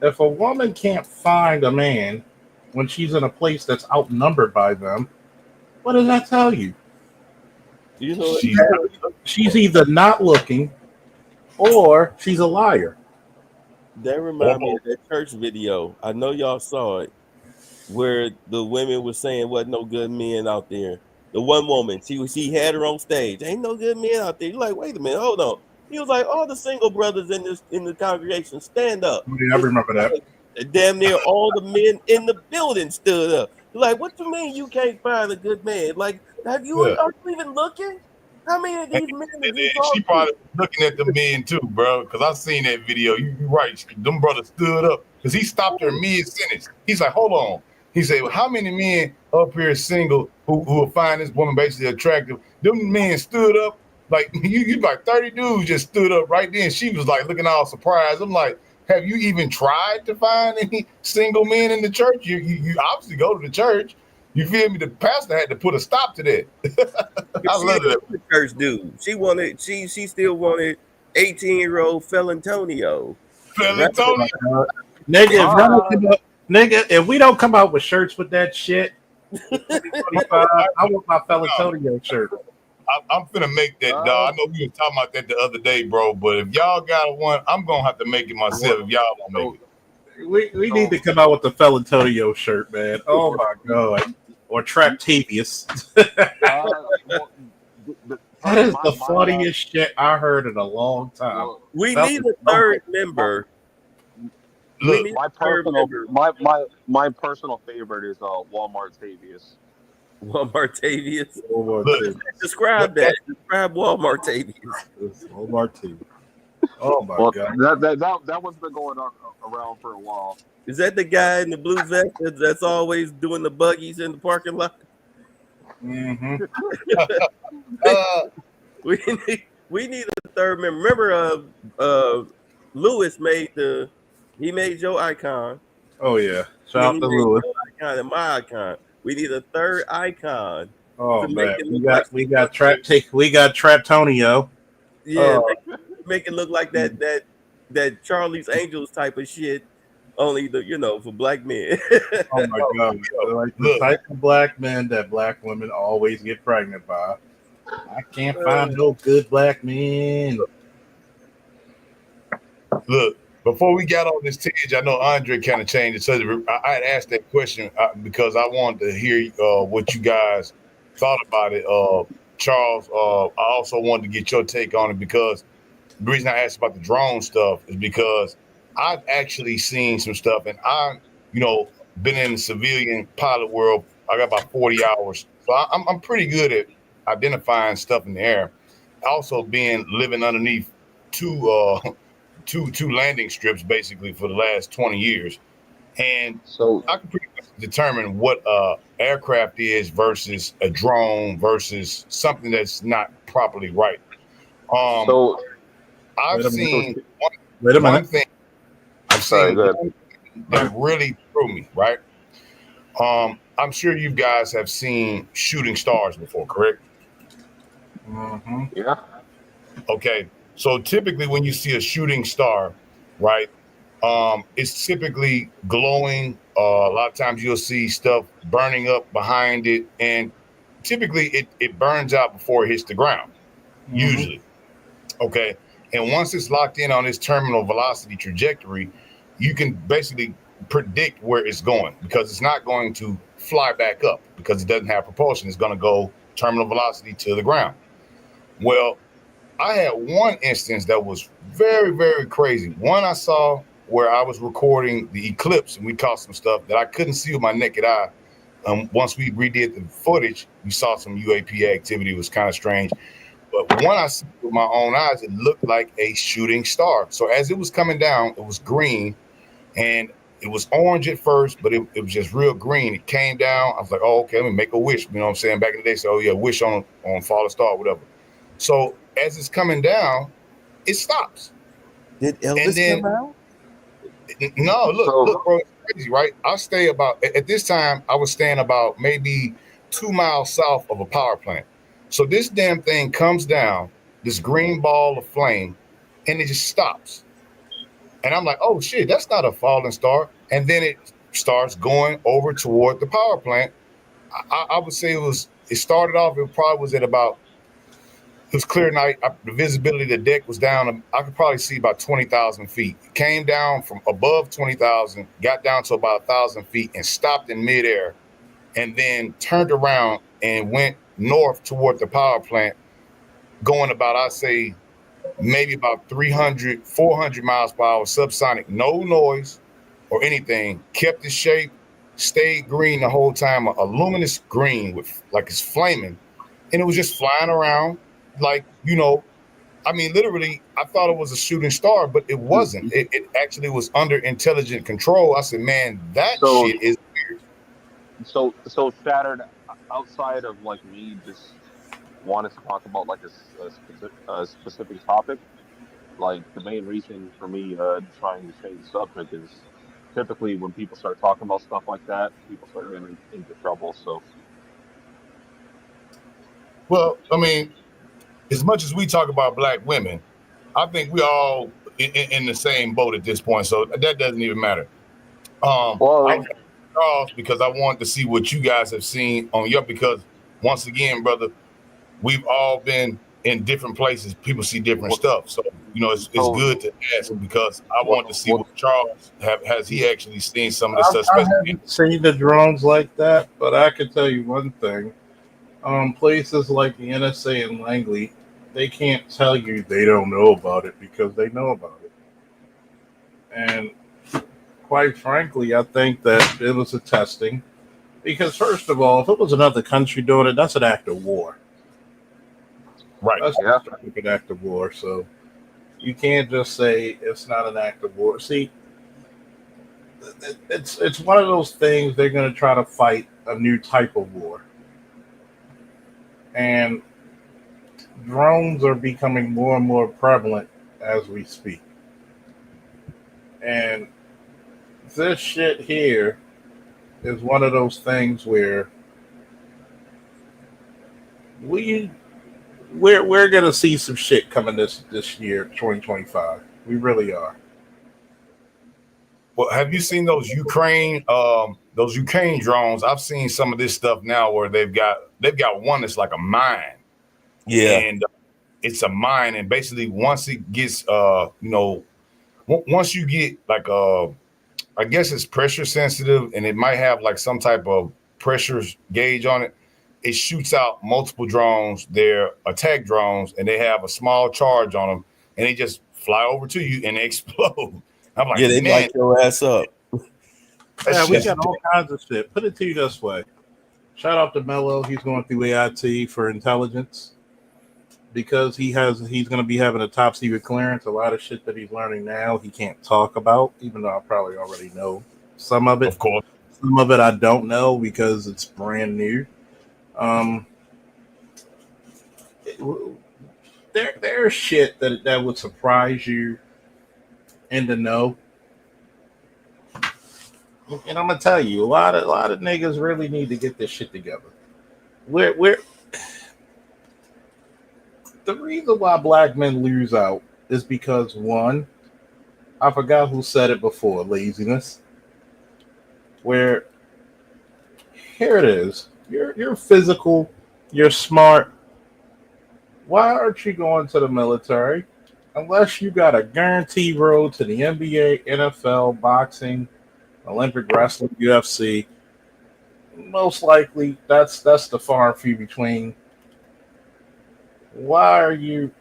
If a woman can't find a man when she's in a place that's outnumbered by them, what does that tell you? You know, She's either not looking or she's a liar. that remind me of that church video. I know y'all saw it, where the women were saying wasn't no good men out there. The one woman, she had her on stage. Ain't no good men out there. You're like, wait a minute, hold on. He was like, all the single brothers in the congregation, stand up. Yeah, I remember that. Damn near all the men in the building stood up. You're like, what you mean you can't find a good man? Like, are you even looking? How many of these men have you talked She to? probably looking at the men too, bro. Because I seen that video. You right. Them brothers stood up because he stopped her mid sentence. He's like, hold on. He said, well, how many men up here single who will find this woman basically attractive? Them men stood up like you like 30 dudes just stood up right then. She was like looking all surprised. I'm like, have you even tried to find any single men in the church? You obviously go to the church. You feel me? The pastor had to put a stop to that. I love it. The church dude. She still wanted 18-year-old Felantonio. Nigga, if we don't come out with shirts with that shit, I want my Felantonio shirt. I'm finna make that, dog. I know we were talking about that the other day, bro. But if y'all got one, I'm gonna have to make it myself. If y'all don't make it, We need to come out with the Felantonio shirt, man. Oh my god, or Traptavius. That is the funniest shit I heard in a long time. We need a third member. Look, my personal favorite is Walmart Tavius. Walmartavius. Describe that. Describe Walmartavius. Walmartavius. Oh my god. That one's been going on around for a while. Is that the guy in the blue vest that's always doing the buggies in the parking lot? Mm-hmm. we need a third member. Remember, Lewis made your icon. Oh yeah, shout out to Lewis. Icon and my icon. We need a third icon. Oh man, we got Traptonio. Yeah, make it look like that Charlie's Angels type of shit. Only for black men. Oh my god, like the type of black men that black women always get pregnant by. I can't find no good black men. Look, before we got on this stage, I know Andre kind of changed the subject. I had asked that question because I wanted to hear what you guys thought about it. Charles, I also wanted to get your take on it because the reason I asked about the drone stuff is because I've actually seen some stuff, and I've been in the civilian pilot world. I got about 40 hours, so I'm pretty good at identifying stuff in the air. Also, living underneath two landing strips basically for the last 20 years, and so I can pretty much determine what aircraft is versus a drone versus something that's not properly right. So I've seen one thing. I've seen that really threw me, right? I'm sure you guys have seen shooting stars before, correct? Mm-hmm. Yeah. Okay. So typically when you see a shooting star, right, it's typically glowing. A lot of times you'll see stuff burning up behind it, and typically it burns out before it hits the ground, usually. Okay. And once it's locked in on this terminal velocity trajectory, you can basically predict where it's going because it's not going to fly back up because it doesn't have propulsion. It's going to go terminal velocity to the ground. Well, I had one instance that was very, very crazy. One I saw where I was recording the eclipse, and we caught some stuff that I couldn't see with my naked eye. Once we redid the footage, we saw some UAP activity. It was kind of strange. But when I see it with my own eyes, it looked like a shooting star. So as it was coming down, it was green, and it was orange at first, but it was just real green. It came down. I was like, oh, okay, let me make a wish. You know what I'm saying? Back in the day, say, oh, yeah, wish on falling star, whatever. So as it's coming down, it stops. Did Elvis come out? No, look, bro, it's crazy, right? I stay about, at this time, I was staying about maybe 2 miles south of a power plant. So this damn thing comes down, this green ball of flame, and it just stops. And I'm like, oh shit, that's not a falling star. And then it starts going over toward the power plant. I would say it started off, it probably was at about, it was clear night. The visibility of the deck was down. I could probably see about 20,000 feet. It came down from above 20,000, got down to about 1,000 feet and stopped in midair, and then turned around and went north toward the power plant, going about, I'd say, maybe about 300, 400 miles per hour, subsonic, no noise or anything, kept its shape, stayed green the whole time, a luminous green with like it's flaming. And it was just flying around like, you know, I mean, literally, I thought it was a shooting star, but it wasn't. It actually was under intelligent control. I said, man, that shit is weird. So Shattered, outside of like me just wanted to talk about like a specific topic, like the main reason for me trying to change the subject is typically when people start talking about stuff like that, people start getting into trouble. So, well, I mean, as much as we talk about black women, I think we all in the same boat at this point, so that doesn't even matter. I Charles because I wanted to see what you guys have seen on your, because once again, brother, we've all been in different places. People see different stuff, so you know it's good to ask because I want to see what Charles has he actually seen some of this stuff. I haven't seen the drones like that, but I can tell you one thing: places like the NSA and Langley, they can't tell you they don't know about it because they know about it. And quite frankly, I think that it was a testing because, first of all, if it was another country doing it, that's an act of war. Right. That's an act of war. So you can't just say it's not an act of war. See, it's one of those things they're going to try to fight a new type of war. And drones are becoming more and more prevalent as we speak. And this shit here is one of those things where we're gonna see some shit coming this year, 2025. We really are. Well, have you seen those Ukraine drones? I've seen some of this stuff now where they've got one that's like a mine. Yeah. And it's a mine, and basically once it gets once you get like I guess it's pressure sensitive and it might have like some type of pressure gauge on it. It shoots out multiple drones. They're attack drones, and they have a small charge on them, and they just fly over to you and they explode. I'm like, yeah, they man, light your ass up. Yeah, we got all kinds of shit. Put it to you this way. Shout out to Mello. He's going through AIT for intelligence because he's going to be having a top secret clearance. A lot of shit that he's learning now he can't talk about, even though I probably already know some of it. Of course. Some of it I don't know because it's brand new. There's shit that would surprise you and to know. And I'm gonna tell you, a lot of niggas really need to get this shit together. We're the reason why black men lose out is because one, I forgot who said it before, laziness. Where here it is, you're physical, you're smart. Why aren't you going to the military? Unless you got a guaranteed road to the NBA, NFL, boxing, Olympic wrestling, UFC, most likely that's the far and few between. Why are you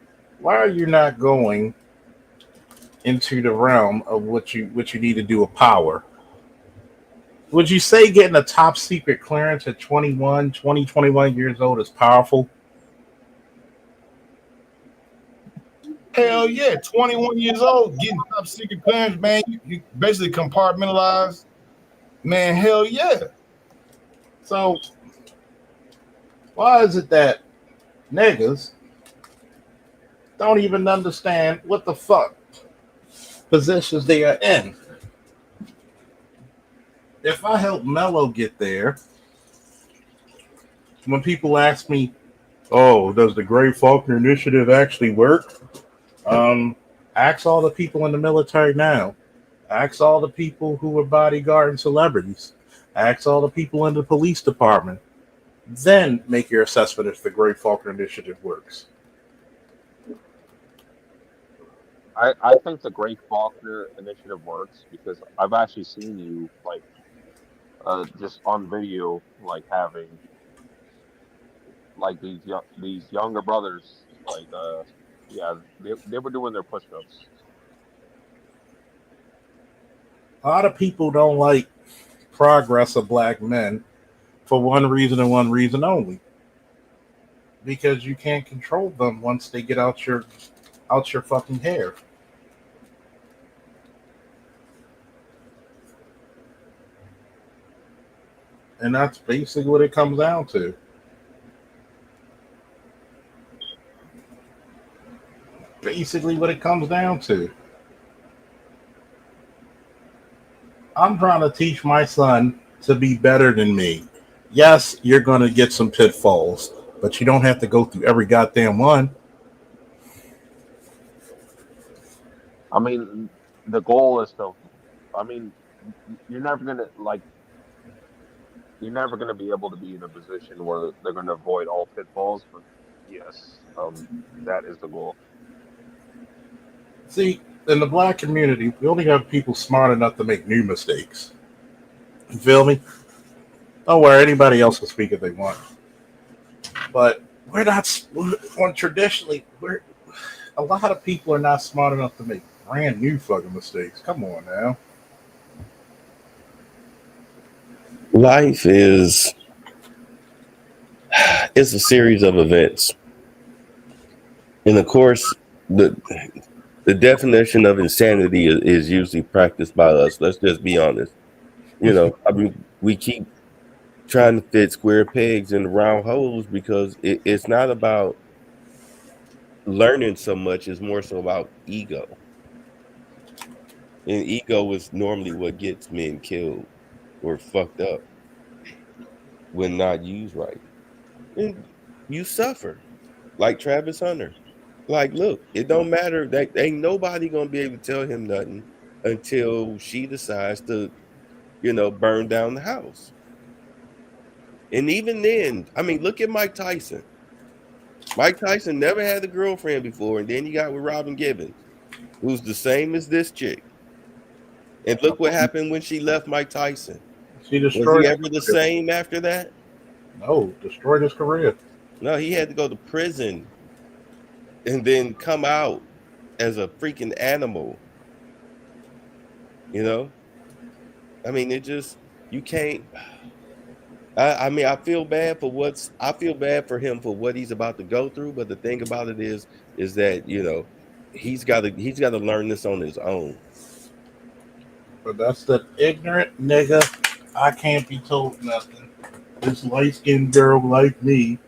not going into the realm of what you need to do with power. Would you say getting a top secret clearance at 21 years old is powerful? Hell yeah, 21 years old, getting top secret clearance, man. You basically compartmentalize. Man, hell yeah. So why is it that niggas don't even understand what the fuck positions they are in? If I help Mello get there, when people ask me, "Oh, does the Gray Faulkner Initiative actually work?" Ask all the people in the military now. Ask all the people who are bodyguarding celebrities. Ask all the people in the police department. Then make your assessment if the Gray Faulkner Initiative works. I think the Gray Faulkner initiative works because I've actually seen you like just on video like having like these younger brothers like yeah they were doing their push-ups. A lot of people don't like progress of black men for one reason and one reason only. Because you can't control them once they get out your fucking hair. And that's basically what it comes down to. Basically what it comes down to. I'm trying to teach my son to be better than me. Yes, you're going to get some pitfalls, but you don't have to go through every goddamn one. I mean, the goal is to. I mean, you're never gonna like. You're never gonna be able to be in a position where they're gonna avoid all pitfalls. But yes, that is the goal. See, in the black community, we only have people smart enough to make new mistakes. You feel me? Don't worry, anybody else can speak if they want. But we're not. Traditionally, a lot of people are not smart enough to make brand new fucking mistakes. Come on now. Life is it's a series of events, and of course, the definition of insanity is usually practiced by us. Let's just be honest. I mean, we keep trying to fit square pegs in round holes because it's not about learning so much; it's more so about ego. And ego is normally what gets men killed or fucked up when not used right. And you suffer like Travis Hunter. Like, look, it don't matter. That ain't nobody gonna be able to tell him nothing until she decides to, burn down the house. And even then, I mean, look at Mike Tyson. Mike Tyson never had a girlfriend before, and then he got with Robin Gibbons, who's the same as this chick. And look what happened when she left Mike Tyson. She destroyed. Was he ever the same after that? No, destroyed his career. No, he had to go to prison and then come out as a freaking animal. I mean, you can't. I mean, I feel bad for him for what he's about to go through. But the thing about it is that he's got to learn this on his own. But that's the ignorant nigga. I can't be told nothing. This light-skinned girl like me,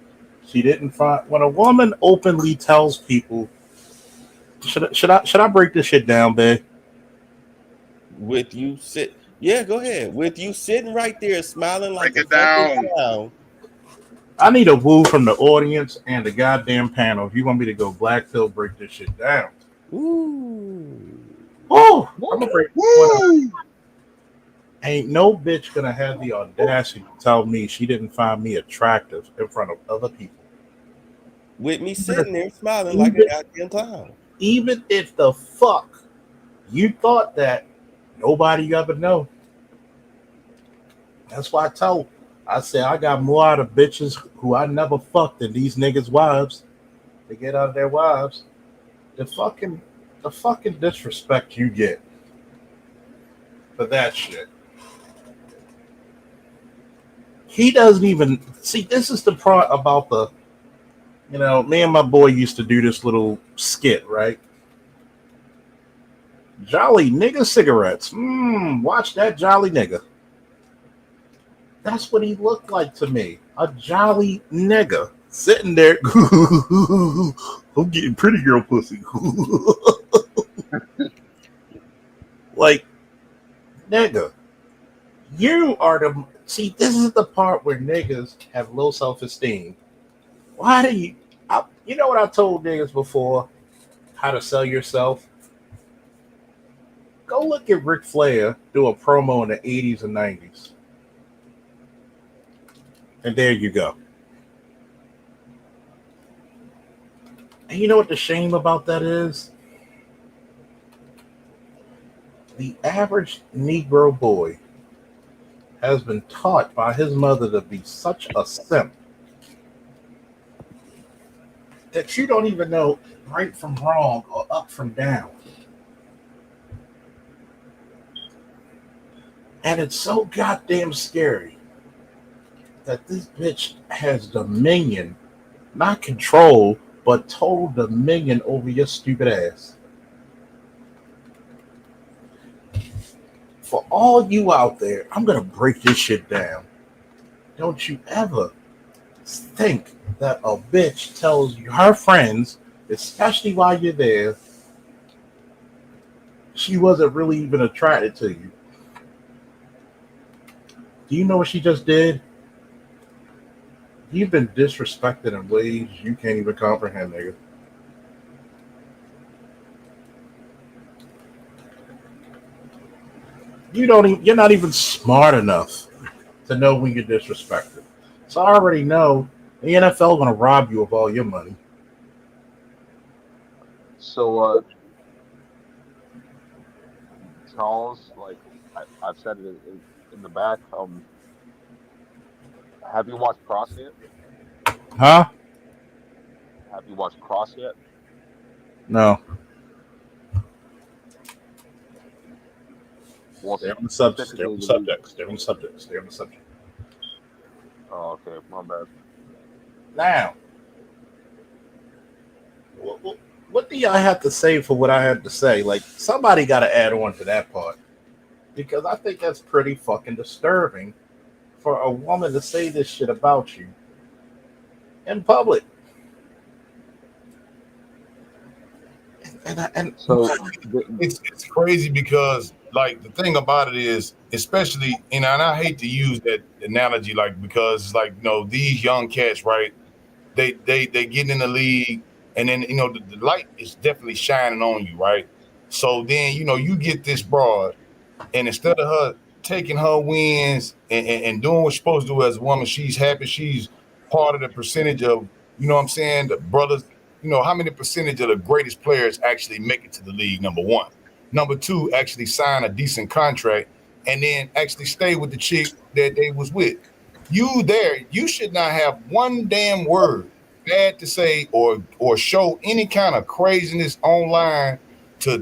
she didn't find. When a woman openly tells people, should I break this shit down, babe? With you go ahead. With you sitting right there smiling like Break it down. Clown. I need a woo from the audience and the goddamn panel. If you want me to go black pill, break this shit down. Ooh. Oh, I'm gonna break this. Ain't no bitch gonna have the audacity to tell me she didn't find me attractive in front of other people. With me sitting there smiling like a goddamn clown. Even if the fuck you thought that, nobody ever know. That's why I say I got more out of bitches who I never fucked than these niggas' wives. They get out of their wives. The fucking the fucking disrespect you get for that shit. He doesn't even see. This is the part about the, me and my boy used to do this little skit, right? Jolly nigga cigarettes. Watch that jolly nigga. That's what he looked like to me. A jolly nigga. Sitting there. I'm getting pretty girl pussy. Like, nigga. You are the... See, this is the part where niggas have low self-esteem. Why do you... you know what I told niggas before? How to sell yourself? Go look at Ric Flair do a promo in the 80s and 90s. And there you go. And you know what the shame about that is? The average Negro boy has been taught by his mother to be such a simp that you don't even know right from wrong or up from down. And it's so goddamn scary that this bitch has dominion, not control, but total dominion over your stupid ass. For all you out there, I'm going to break this shit down. Don't you ever think that a bitch tells you her friends, especially while you're there, she wasn't really even attracted to you. Do you know what she just did? You've been disrespected in ways you can't even comprehend, nigga. You're not even smart enough to know when you're disrespected. So I already know the NFL gonna rob you of all your money. So, Charles, like I've said it in the back. Have you watched Cross yet? Huh? Have you watched Cross yet? No. Well, Stay on the subject. Stay on the subject. Stay on the subject. Stay on the subject. Oh, okay, my bad. Now, what do y'all have to say for what I had to say? Like, somebody got to add on to that part, because I think that's pretty fucking disturbing for a woman to say this shit about you in public. And so it's crazy because, like, the thing about it is, especially, and I hate to use that analogy, like, because it's like, these young cats, right? They get in the league, and then the light is definitely shining on you, right? So then you get this broad, and instead of her taking her wins and doing what she's supposed to do as a woman, she's happy she's part of the percentage of, what I'm saying, the brothers. How many percentage of the greatest players actually make it to the league, number one. Number two, actually sign a decent contract and then actually stay with the chick that they was with. You should not have one damn word bad to say or show any kind of craziness online to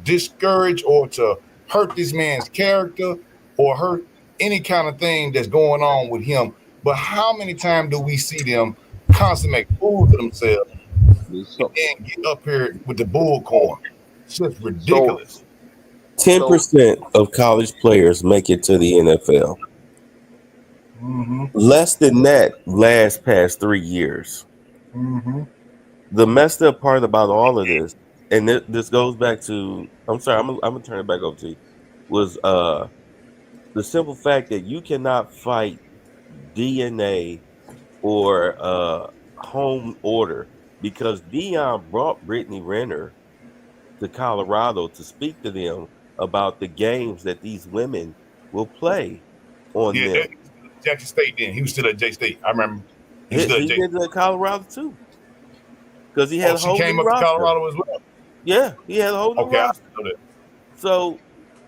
discourage or to hurt this man's character or hurt any kind of thing that's going on with him. But how many times do we see them constantly make fools of themselves and get up here with the bullcorn? It's just ridiculous. 10% of college players make it to the NFL. Mm-hmm. Less than that last past 3 years. Mm-hmm. The messed up part about all of this, and this goes back to, I'm sorry, I'm gonna turn it back over to you, was the simple fact that you cannot fight DNA or home order, because Dion brought Brittany Renner to Colorado to speak to them about the games that these women will play on them. Jackson State then. He was still at J State. I remember. He did it at Colorado too. Because he had a whole she came new up roster. to Colorado as well. Yeah, he had a whole new roster. I know that. So,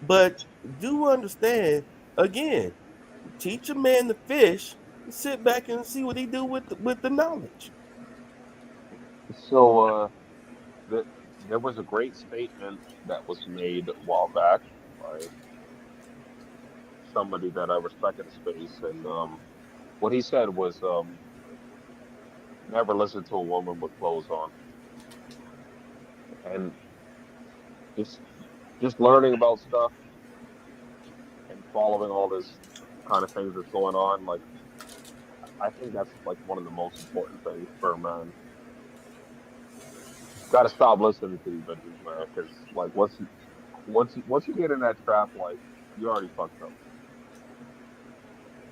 but do understand, again, teach a man to fish and sit back and see what he do with the knowledge. So there was a great statement that was made a while back by somebody that I respect in the space, and what he said was, never listen to a woman with clothes on, and just just learning about stuff and following all this kind of things that's going on. Like, I think that's like one of the most important things for a man. Got to stop listening to these bitches, man, because like once you get in that trap, like you already fucked up.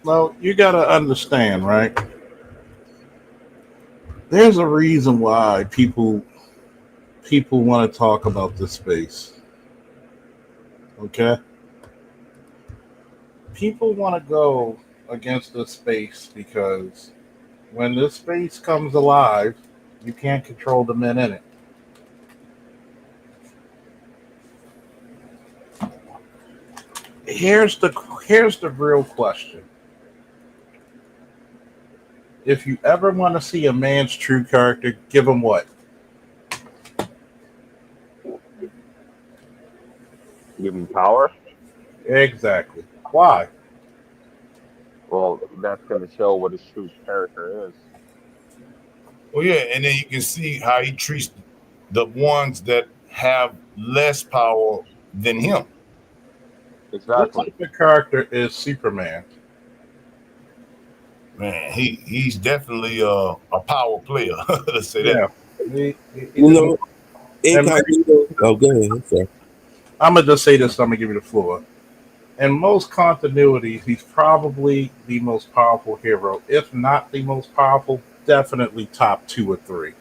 Well, you got to understand, right? There's a reason why people want to talk about this space. Okay, people want to go against this space because when this space comes alive, you can't control the men in it. Here's the real question. If you ever want to see a man's true character, give him what? Give him power. Exactly. Why? Well, that's going to show what his true character is. Well, yeah, and then you can see how he treats the ones that have less power than him. What Exactly. type of character is Superman? Man, he's definitely a power player. Let's say that. Yeah. You know, And incognito. Oh, go ahead. I'm sorry. I'm gonna just say this. I'm gonna give you the floor. In most continuities, he's probably the most powerful hero. If not the most powerful, definitely top 2 or 3.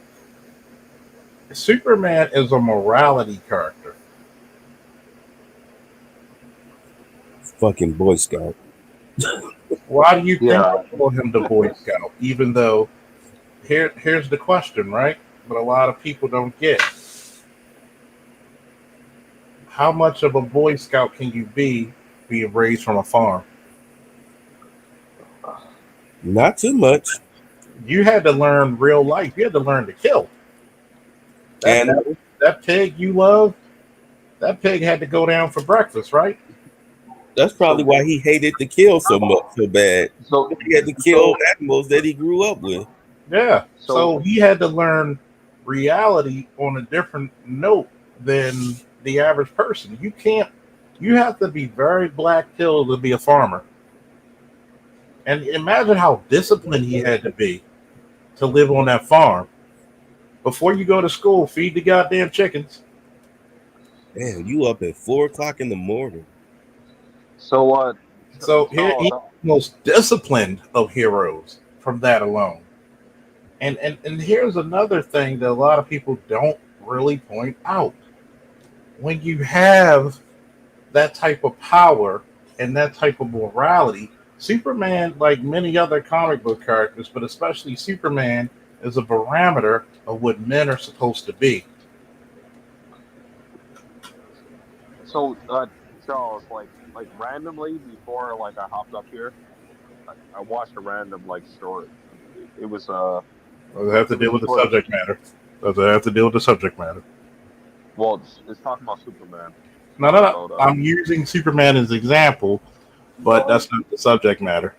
Superman is a morality character. Fucking Boy Scout. Why do you think Yeah. they call him the Boy Scout? Even though here's the question, right? But a lot of people don't get. How much of a Boy Scout can you be being raised from a farm? Not too much. You had to learn real life. You had to learn to kill. That, And that, that pig you love, that pig had to go down for breakfast, right? that's probably why he hated to kill so much, so bad. So He had to kill animals that he grew up with. Yeah. so So he had to learn reality on a different note than the average person. You have to be very black pilled to be a farmer. And imagine how disciplined he had to be to live on that farm. Before you go to school, feed the goddamn chickens. Damn, you up at 4 o'clock in the morning. so So Charles, he's the most disciplined of heroes from that alone. And here's another thing that a lot of people don't really point out. When you have that type of power and that type of morality, Superman, like many other comic book characters, but especially Superman, is a barometer of what men are supposed to be. so Charles, like randomly before like I hopped up here, I watched a random like short. It was They have to it was deal with the for subject matter. They have to deal with the subject matter. well, it's talking about Superman. It's No, no, talking no. about I'm using Superman as an example, but that's not the subject matter.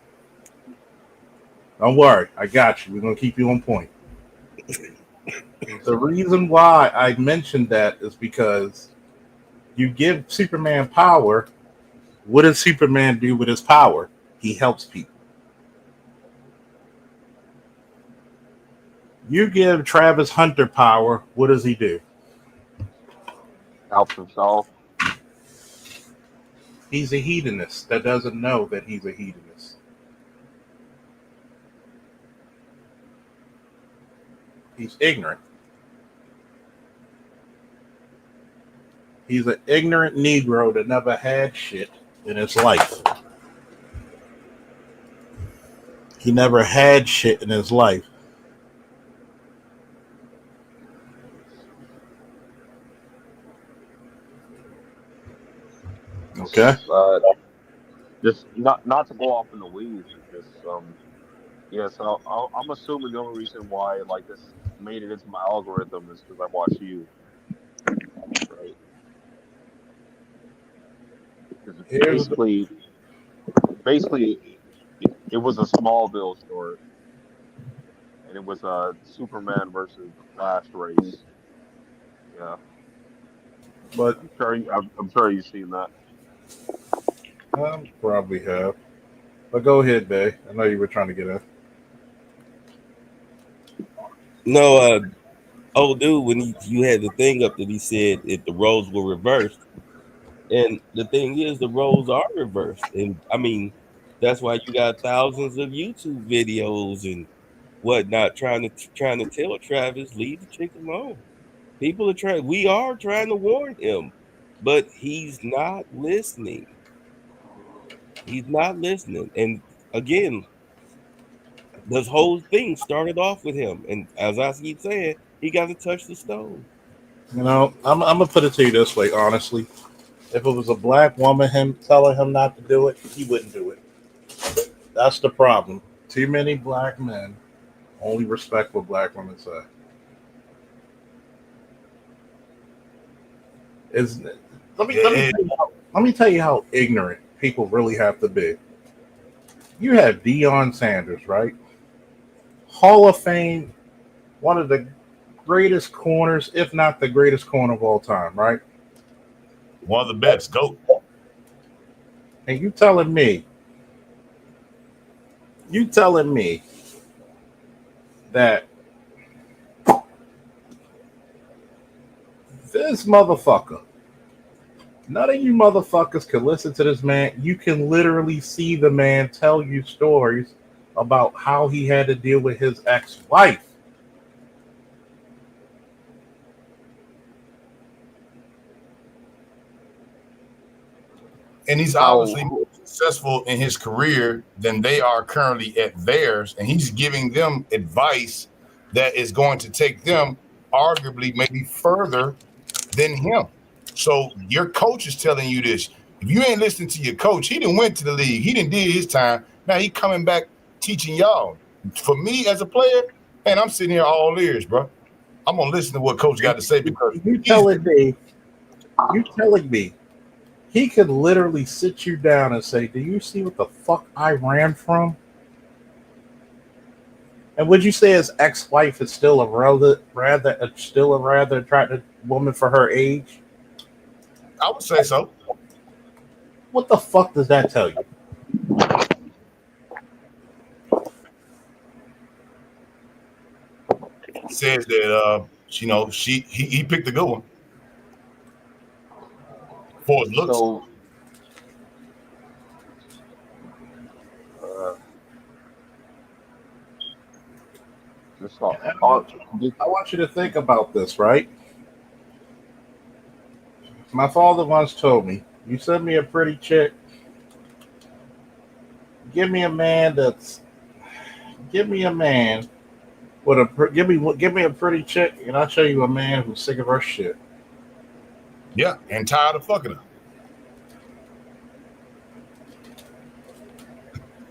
Don't worry, I got you. We're gonna keep you on point. The reason why I mentioned that is because you give Superman power. What does Superman do with his power? He helps people. You give Travis Hunter power. What does he do? helps himself. He's a hedonist that doesn't know that he's a hedonist. He's ignorant. He's an ignorant Negro that never had shit in his life. He never had shit in his life. Okay? Just not to go off in the weeds. It's just yeah. So I'm assuming the only reason why like this made it into my algorithm is because I watch you. 'Cause Here's the, basically, it was a Smallville story, and it was Superman versus the Flash race. Yeah, but I'm sure you've seen that. probably have. But go ahead, Bay. I know you were trying to get in. No, old dude, when you had the thing up that he said if the roles were reversed, and the thing is, the roles are reversed, and I mean, that's why you got thousands of YouTube videos and whatnot trying to tell Travis leave the chick alone. People are trying. We are trying to warn him, but he's not listening. He's not listening, and again, this whole thing started off with him, and as I keep saying, he got to touch the stove. You know, I'm gonna put it to you this way, honestly. If it was a black woman him telling him not to do it, he wouldn't do it. That's the problem. Too many black men only respect what black women say. Is let me tell you how ignorant people really have to be. You have Deion Sanders, right? Hall of Fame, one of the greatest corners, if not the greatest corner of all time, right? One of the best. Go. And you telling me that this motherfucker, none of you motherfuckers can listen to this man. You can literally see the man tell you stories about how he had to deal with his ex-wife. And he's obviously more successful in his career than they are currently at theirs. And he's giving them advice that is going to take them arguably maybe further than him. So your coach is telling you this. If you ain't listening to your coach, he didn't went to the league. He didn't did his time. Now he coming back teaching y'all. For me as a player, man, I'm sitting here all ears, bro. I'm going to listen to what coach got to say because you telling me he could literally sit you down and say, do you see what the fuck I ran from? And would you say his ex-wife is still a rather attractive woman for her age? I would say so. What the fuck does that tell you? Says that he picked a good one. For his looks. So, I want you to think about this, right? My father once told me, you send me a pretty chick, give me a man with give me a pretty chick, and I'll show you a man who's sick of her shit. Yeah, and tired of fucking her.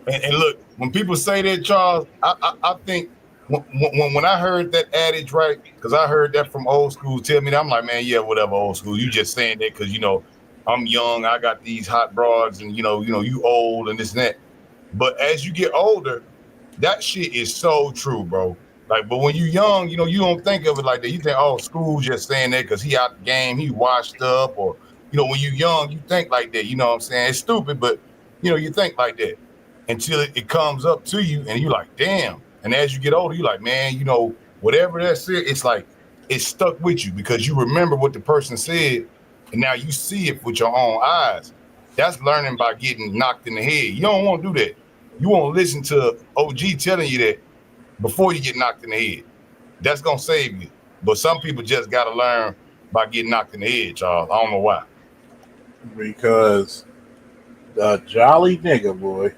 And look, when people say that, Charles, I think when I heard that adage, right, because I heard that from old school tell me that, I'm like, man, yeah, whatever, old school. You just saying that because, I'm young, I got these hot broads, and, you old and this and that. But as you get older, that shit is so true, bro. Like, but when you're young, you don't think of it like that. You think, oh, school just saying that because he out the game, he washed up, or, when you're young, you think like that. You know what I'm saying? It's stupid, but, you think like that until it comes up to you and you're like, damn. And as you get older, you're like, man, whatever that said, it's like, it's stuck with you because you remember what the person said and now you see it with your own eyes. That's learning by getting knocked in the head. You don't want to do that. You want to listen to OG telling you that before you get knocked in the head. That's going to save you. But some people just got to learn by getting knocked in the head, Charles. I don't know why. Because the jolly nigga, boy,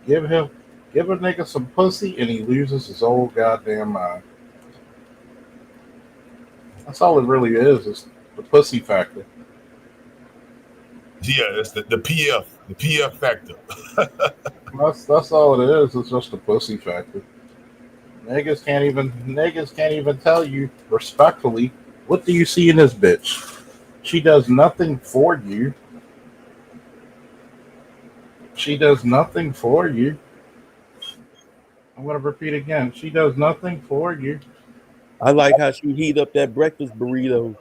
give a nigga some pussy and he loses his whole goddamn mind. That's all it really is the pussy factor. Yeah, it's the PF factor. That's all it is. It's just a pussy factor. Niggas can't even tell you respectfully, what do you see in this bitch? She does nothing for you. She does nothing for you. I'm going to repeat again. She does nothing for you. I like how she heat up that breakfast burrito.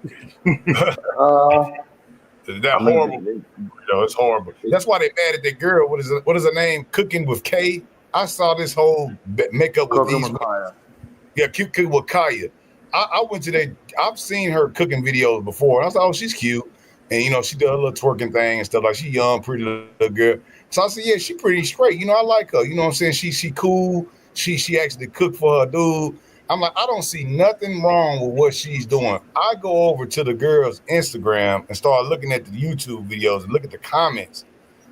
That horrible. It's horrible. That's why they mad at that girl. What is her name? Cooking with K. I saw this whole makeup with Cooking these. with Kaya. Yeah, cooking with Kaya. I went to that. I've seen her cooking videos before, and I thought, oh, she's cute, and she does a little twerking thing and stuff. Like she young, pretty little girl. So I said, yeah, she pretty straight. I like her. You know what I'm saying? She cool. She actually cooked for her dude. I'm like, I don't see nothing wrong with what she's doing. I go over to the girl's Instagram and start looking at the YouTube videos and look at the comments.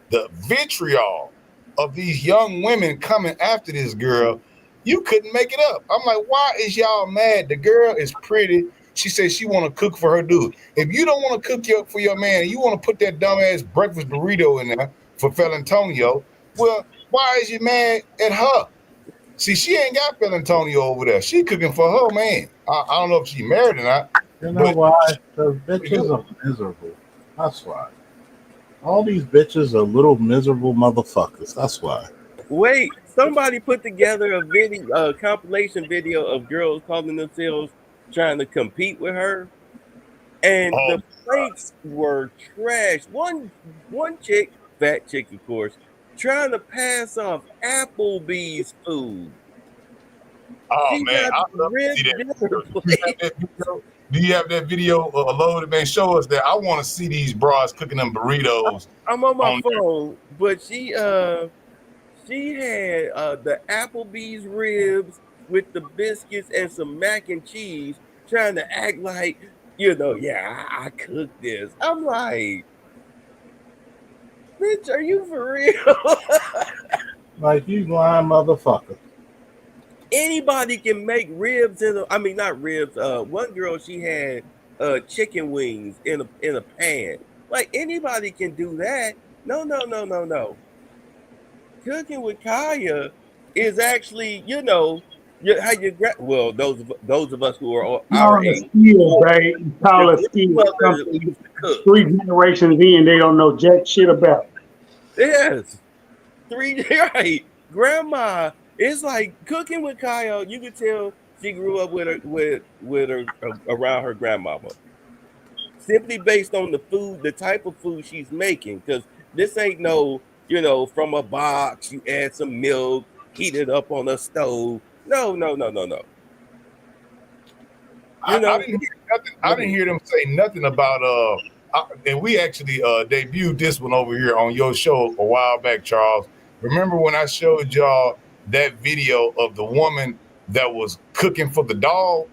The vitriol of these young women coming after this girl, you couldn't make it up. I'm like, why is y'all mad? The girl is pretty. She says she want to cook for her dude. If you don't want to cook for your man, and you want to put that dumbass breakfast burrito in there for Felantonio, well, why is you mad at her? See, she ain't got Felantonio over there. She cooking for her man. I don't know if she married or not. You know why? Because bitches are miserable. That's why. All these bitches are little miserable motherfuckers. That's why. Wait, somebody put together a compilation video of girls calling themselves trying to compete with her, and the plates were trash. One chick, fat chick of course, trying to pass off Applebee's food. Oh she man, I love to see that. Do you have that video loaded, man? Show us that. I want to see these bras cooking them burritos. I'm on my phone, but she had the Applebee's ribs with the biscuits and some mac and cheese, trying to act like, yeah, I cooked this. I'm like, bitch, are you for real? Like, you lying motherfucker. Anybody can make ribs not ribs. One girl, she had chicken wings in a pan. Like, anybody can do that. No. Cooking with Kaya is actually, those of us who are our age. Skill, right? Call a skill. 3 generations in, they don't know jack shit about. Yes, right. Grandma, it's like cooking with Kaya. You can tell she grew up with her around her grandmama, simply based on the food, the type of food she's making. Because this ain't no, from a box. You add some milk, heat it up on a stove. No. I didn't hear them say nothing about and we actually debuted this one over here on your show a while back, Charles. Remember when I showed y'all that video of the woman that was cooking for the dog,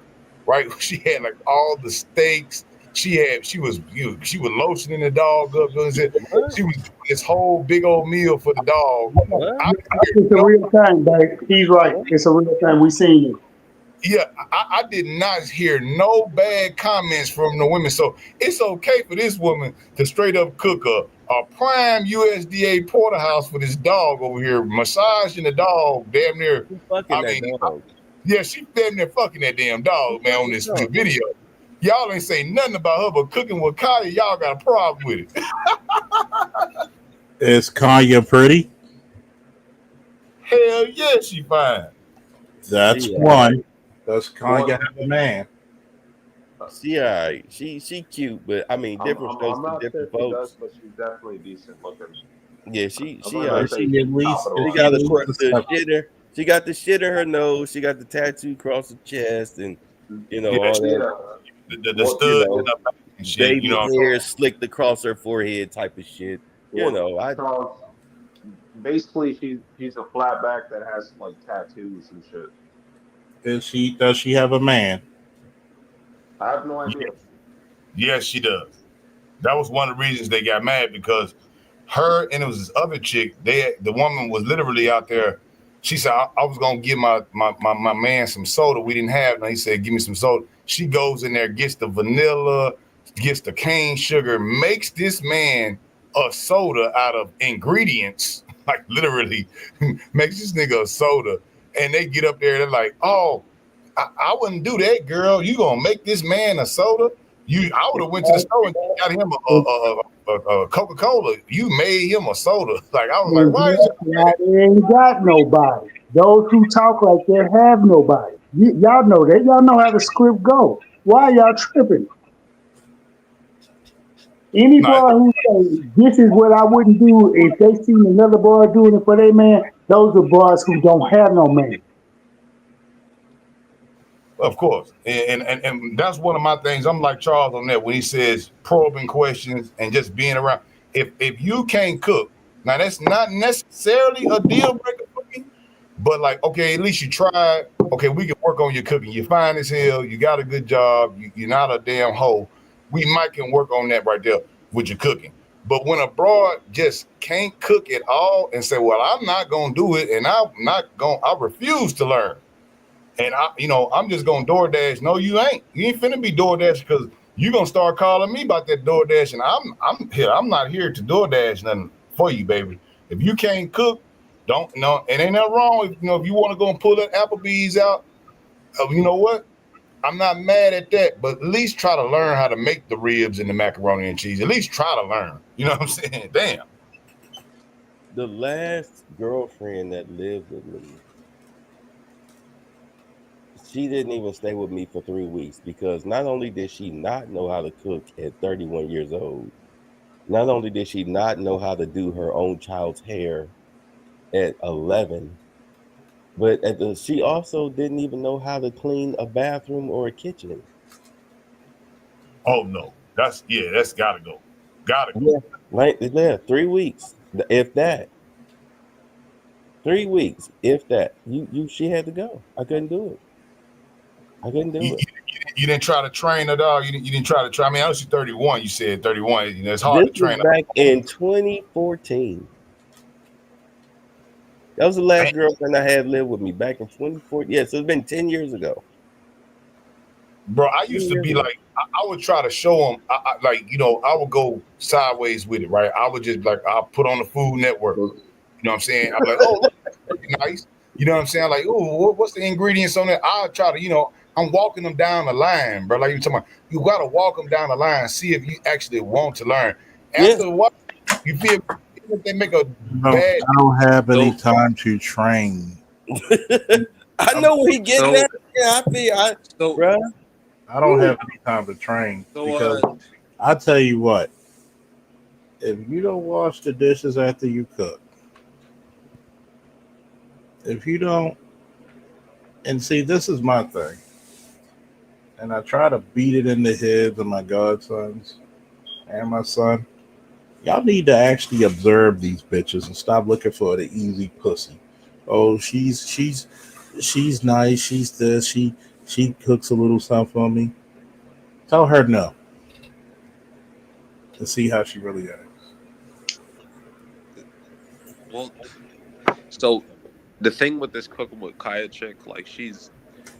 right? She had like all the steaks. She was lotioning the dog up. She was doing this whole big old meal for the dog. It's a real thing, babe. He's right. It's a real thing. We seen it. Yeah, I did not hear no bad comments from the women. So it's okay for this woman to straight up cook a prime USDA porterhouse for this dog over here, massaging the dog damn near. Yeah, she damn near fucking that damn dog, man, on this video. Y'all ain't say nothing about her, but cooking with Kaya, y'all got a problem with it. Is Kaya pretty? Hell yeah, she fine. That's one. Does Kaya have a man? She cute, but I mean, different strokes for different folks. Does, but she's definitely decent looking. Yeah, she got the shit in her nose. She got the tattoo across the chest, and all that. The stud, baby hair slicked across her forehead, type of shit. Basically, she's a flatback that has like tattoos and shit. Does she have a man? I have no idea. Yes, she does. That was one of the reasons they got mad, because her and it was this other chick. The woman was literally out there. She said, I was gonna give my man some soda. We didn't have. And he said, give me some soda. She goes in there, gets the vanilla, gets the cane sugar, makes this man a soda out of ingredients, like literally makes this nigga a soda. And they get up there, they're like, oh, I wouldn't do that, girl. You gonna make this man a soda? I would have went to the store and got him Coca-Cola, you made him a soda. Like I was like, why is They ain't got nobody. Those who talk like that have nobody. Y'all know that. Y'all know how the script go. Why y'all tripping? Any boy who say this is what I wouldn't do if they seen another boy doing it for their man, those are boys who don't have no man. Of course, and that's one of my things. I'm like Charles on that when he says probing questions and just being around. If you can't cook, now that's not necessarily a deal breaker for me, but like, okay, at least you tried. Okay, we can work on your cooking. You're fine as hell. You got a good job. You're not a damn hoe. We might can work on that right there with your cooking. But when a broad just can't cook at all and say, well, I'm not gonna do it, and I refuse to learn. And I'm just gonna DoorDash. No, you ain't. You ain't finna be DoorDash because you're gonna start calling me about that DoorDash. And I'm here. I'm not here to DoorDash nothing for you, baby. If you can't cook, don't no. It ain't nothing wrong. If you want to go and pull that Applebee's out, you know what? I'm not mad at that. But at least try to learn how to make the ribs and the macaroni and cheese. At least try to learn. You know what I'm saying? Damn. The last girlfriend that lived with me, she didn't even stay with me for 3 weeks because not only did she not know how to cook at 31 years old, not only did she not know how to do her own child's hair at 11, but she also didn't even know how to clean a bathroom or a kitchen. Oh no, that's gotta go. Gotta go. Yeah, like 3 weeks, if that. 3 weeks, if that. She had to go. I couldn't do it. I couldn't do it. You didn't try to train her, dog. You didn't try to try. I mean, I was 31. You said 31. It's hard to train. This was back in 2014. That was the last girlfriend I had lived with me back in 2014. Yeah, so it's been 10 years ago. Bro, I used to be like, I would try to show them, I would go sideways with it, right? I would just I'll put on the Food Network. You know what I'm saying? I'm like, oh, look, nice. You know what I'm saying? Like, oh, what's the ingredients on that? I'll try to, I'm walking them down the line, bro. Like you talking about, you got to walk them down the line, see if you actually want to learn. After a while, you feel if they make a bad. I don't have any time to train. I know where he getting at. Yeah, bro. I don't have any time to train because I tell you what, if you don't wash the dishes after you cook, if you don't, and see, this is my thing, and I try to beat it in the heads of my godsons and my son. Y'all need to actually observe these bitches and stop looking for the easy pussy. Oh, she's nice. She's this. She cooks a little something for me. Tell her no. To see how she really acts. Well, so the thing with this cooking with Kaya chick, like she's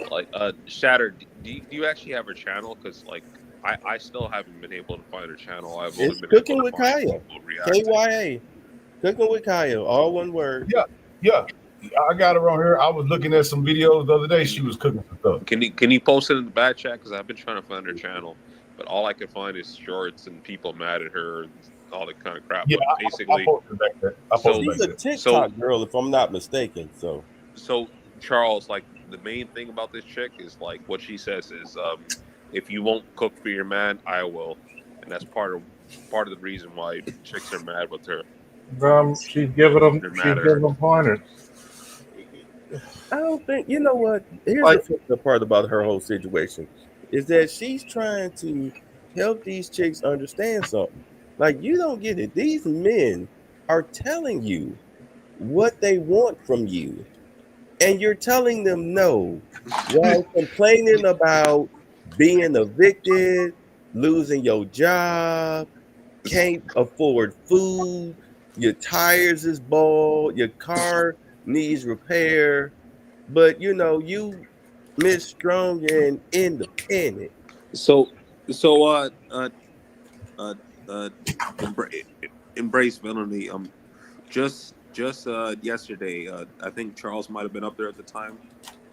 like Shattered. Do you actually have her channel? Because like I still haven't been able to find her channel. I've only been Cooking able with to find Kaya. people reacting. KYA. Cooking with Kaya. All one word. Yeah. I got her on here. I was looking at some videos the other day. She was cooking some stuff. Can you post it in the back chat? Because I've been trying to find her channel, but all I can find is shorts and people mad at her and all that kind of crap. Yeah, but basically, She's a TikTok girl, if I'm not mistaken. So Charles, like the main thing about this chick is like what she says is, if you won't cook for your man, I will, and that's part of the reason why chicks are mad with her. She's giving them pointers. I don't think, you know what? Here's the part about her whole situation is that she's trying to help these chicks understand something. Like, you don't get it. These men are telling you what they want from you, and you're telling them no while complaining about being evicted, losing your job, can't afford food, your tires is bald, your car needs repair. But you Miss Strong and independent. Embrace villainy. Just yesterday, I think Charles might have been up there at the time,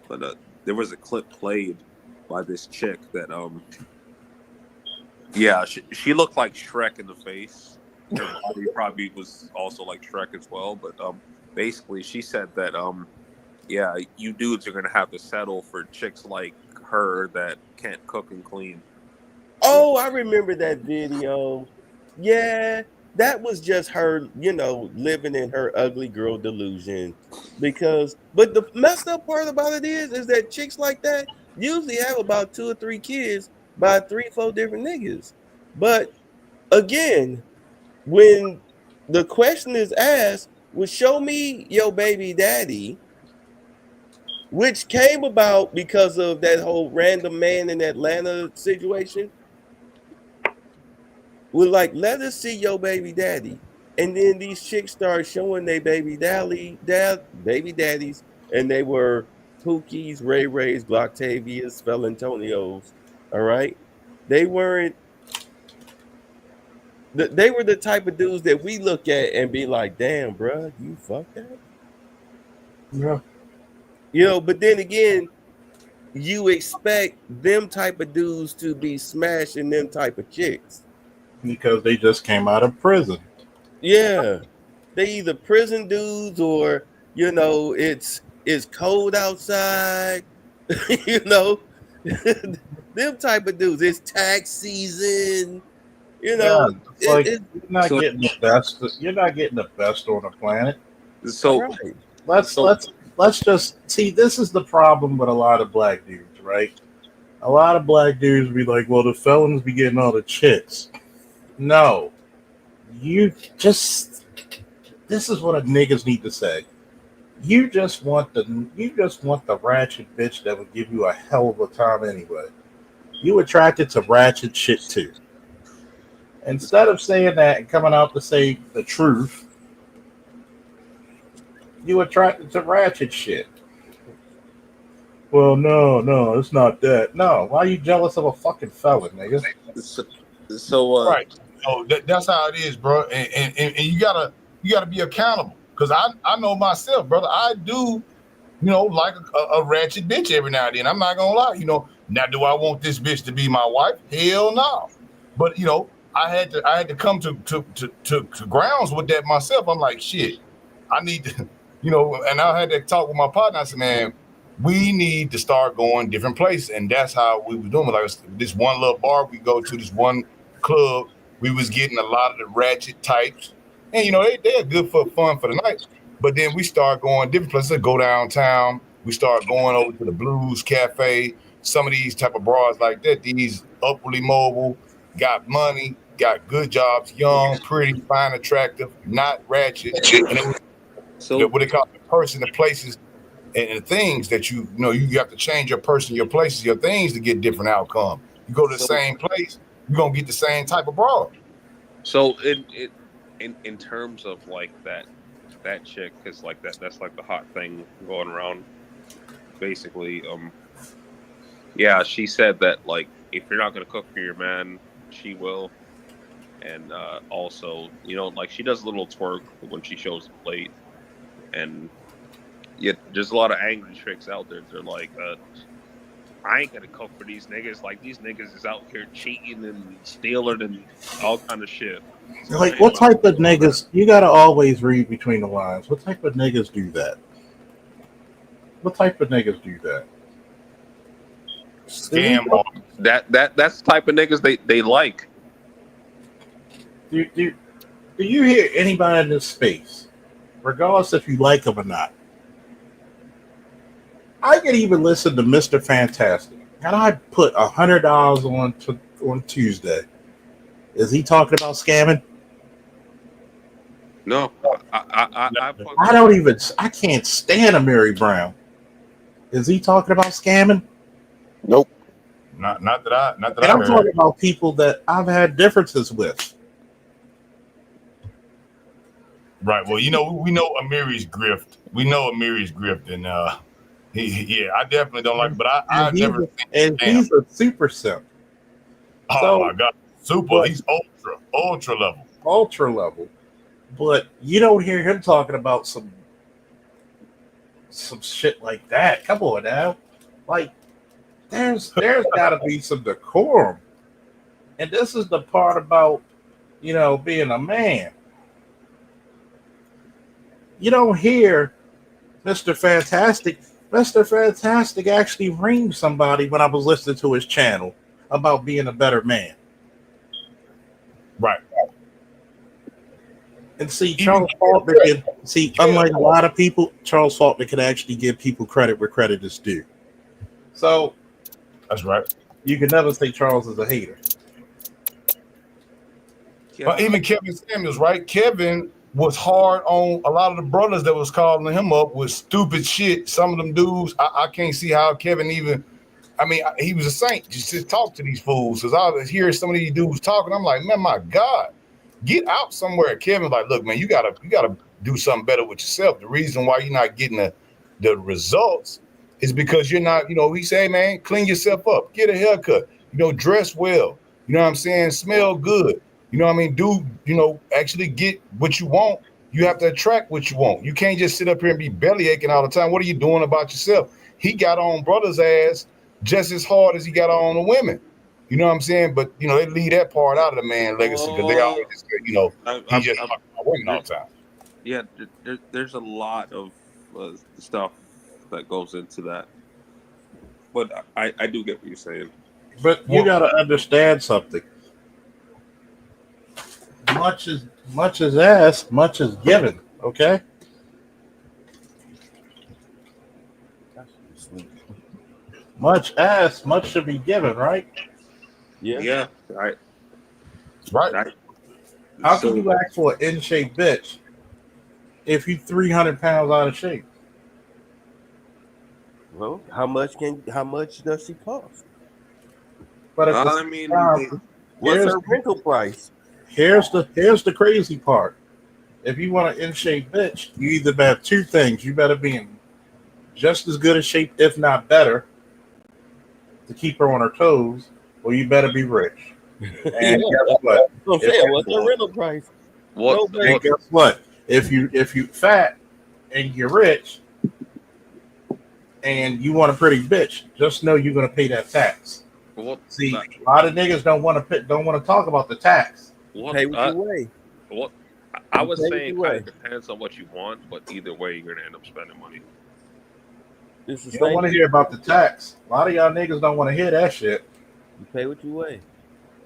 but there was a clip played by this chick that she looked like Shrek in the face. her body probably was also like Shrek as well. But basically, she said that yeah, you dudes are gonna have to settle for chicks like her that can't cook and clean. Oh, I remember that video. Yeah, that was just her, living in her ugly girl delusion. But the messed up part about it is that chicks like that usually have about 2 or 3 kids by 3, 4 different niggas. But again, when the question is asked, well, show me your baby daddy, which came about because of that whole random man in Atlanta situation. We're like, let us see your baby daddy. And then these chicks start showing their baby daddies, and they were Pookies, Ray Rays, Glocktavias, Felantonios. All right. They weren't they were the type of dudes that we look at and be like, damn, bro, you fucked that? Yeah. But then again, you expect them type of dudes to be smashing them type of chicks. Because they just came out of prison. Yeah. They either prison dudes or, it's cold outside. Them type of dudes. It's tax season. Yeah, it's like you're not getting the best. You're not getting the best on the planet. So right. Let's just see. This is the problem with a lot of black dudes, right? A lot of black dudes be like, "Well, the felons be getting all the chicks." No, you just. This is what a niggas need to say. You just want the ratchet bitch that would give you a hell of a time anyway. You attracted to ratchet shit too. Instead of saying that and coming out to say the truth, you attracted to ratchet shit. Well, no, it's not that. No, why are you jealous of a fucking felon, nigga? So right. So that's how it is, bro. And you gotta be accountable. Cause I know myself, brother. I do, like a ratchet bitch every now and then. I'm not gonna lie. Now do I want this bitch to be my wife? Hell no. But I had to come to grounds with that myself. I'm like, shit, I need to, and I had to talk with my partner. I said, man, we need to start going different places. And that's how we were doing it. Like this one little bar we go to, this one club, we was getting a lot of the ratchet types. And, they're good for fun for the night. But then we start going different places, go downtown. We start going over to the Blues Cafe. Some of these type of bras like that, these upwardly mobile, got money, got good jobs, young, pretty, fine, attractive, not ratchet. And it was what they call the person, the places, and the things that you have to change your person, your places, your things to get different outcome. You go to the same place, you're gonna get the same type of bra. So in terms of like that chick, because like that's like the hot thing going around. Basically, yeah, she said that like if you're not gonna cook for your man, she will. And also, like she does a little twerk when she shows up late. And yet there's a lot of angry chicks out there. They're like, I ain't gonna cook for these niggas. Like these niggas is out here cheating and stealing and all kind of shit. So, like, what type of niggas? You gotta always read between the lines. What type of niggas do that? What type of niggas do that? Scam. That's the type of niggas they like. Do you hear anybody in this space, regardless if you like them or not? I could even listen to Mr. Fantastic, and I put $100 on Tuesday. Is he talking about scamming? No, I can't stand a Mary Brown. Is he talking about scamming? Nope. Not that I. And I'm talking about people that I've had differences with. Right. Well, we know Amiri's grift. We know Amiri's grift, and I definitely don't like. But I never. He's a super simp. Oh my God, super! He's ultra level. Ultra level. But you don't hear him talking about some shit like that. Come on now, like there's got to be some decorum. And this is the part about, being a man. You don't hear Mr. Fantastic. Mr. Fantastic actually reamed somebody when I was listening to his channel about being a better man. Right. And see, Charles Faulkner can unlike a lot of people, Charles Faulkner can actually give people credit where credit is due. So that's right. You can never say Charles is a hater. But even Kevin Samuels, right? Kevin was hard on a lot of the brothers that was calling him up with stupid shit. Some of them dudes, I can't see how Kevin even. I mean, he was a saint just to talk to these fools. Because I was hearing some of these dudes talking, I'm like, man, my God, get out somewhere. Kevin's like, look, man, you gotta do something better with yourself. The reason why you're not getting the results is because you're not, he say, man, clean yourself up, get a haircut, dress well, you know what I'm saying, smell good. You know what I mean? Actually get what you want. You have to attract what you want. You can't just sit up here and be belly aching all the time. What are you doing about yourself? He got on brothers' ass just as hard as he got on the women. You know what I'm saying? But, they leave that part out of the man legacy because they always just say, he just talking about women all the time. Yeah, there's a lot of stuff that goes into that. But I do get what you're saying. But you got to understand something. Much is asked, much is given. Okay. Much asked, much should be given, right? Yeah. Right. Right. How can you ask for an in-shape bitch if you 300 pounds out of shape? Well, how much does she cost? But what's her rental price? Here's the crazy part. If you want an in-shape bitch, you either have two things. You better be in just as good a shape, if not better, to keep her on her toes, or you better be rich. And guess what? What's her rental price? And guess what? If you fat and you're rich and you want a pretty bitch, just know you're gonna pay that tax. See, a lot of niggas don't want to talk about the tax. Pay what you weigh. Well, I was saying it depends on what you want, but either way, you're gonna end up spending money. You don't want to hear about the tax. A lot of y'all niggas don't want to hear that shit. You pay what you weigh.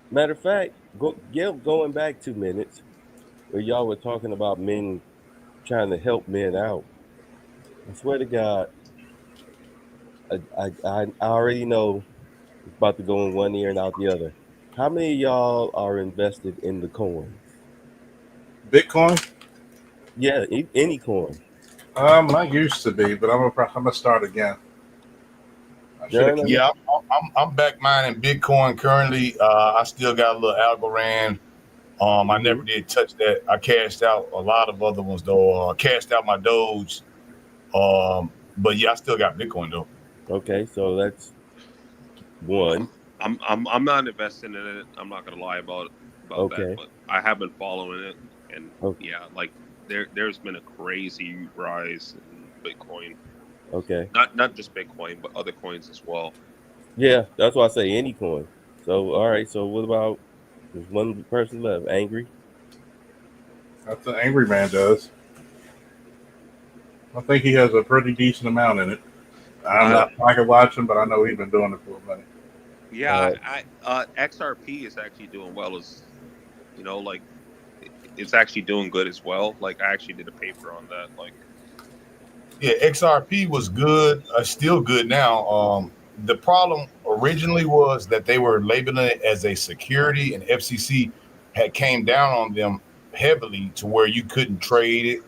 Matter of fact, going back 2 minutes, where y'all were talking about men trying to help men out. I swear to God, I already know it's about to go in one ear and out the other. How many of y'all are invested in the coins? Bitcoin? Yeah, any coin. I used to be, but I'm gonna start again. Yeah, I'm back mining Bitcoin currently. I still got a little Algorand. I never did touch that. I cashed out a lot of other ones though. Cashed out my Doge. But yeah, I still got Bitcoin though. Okay, so that's one. I'm not investing in it. I'm not gonna lie about that, but I have been following it, and yeah, like there's been a crazy rise in Bitcoin. Okay. Not just Bitcoin, but other coins as well. Yeah, that's why I say any coin. So all right, so what about there's one person left? Angry? That's an angry man does. I think he has a pretty decent amount in it. I'm not pocket watching, but I know he's been doing it for a minute. Yeah, XRP is actually doing well as like it's actually doing good as well. Like I actually did a paper on that. Like yeah, XRP was good, still good now. The problem originally was that they were labeling it as a security, and FCC had came down on them heavily to where you couldn't trade it,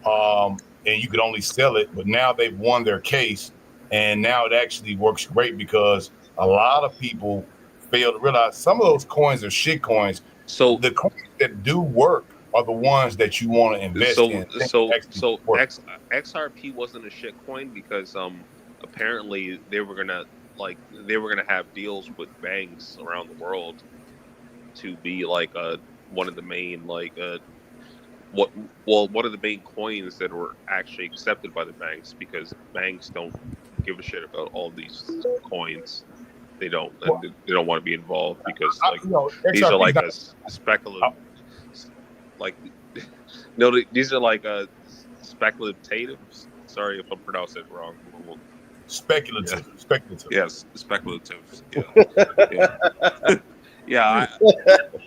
and you could only sell it. But now they've won their case, and now it actually works great because a lot of people fail to realize some of those coins are shit coins. So the coins that do work are the ones that you want to invest in. So XRP wasn't a shit coin because apparently they were gonna have deals with banks around the world to be like one of the main one of the main coins that were actually accepted by the banks, because banks don't give a shit about all these coins. They don't want to be involved because these are like a speculative. like no, these are like speculatives. Sorry if I'm pronouncing it wrong. Speculative. Yeah. Speculative. Yes, speculative. Yeah. Yeah.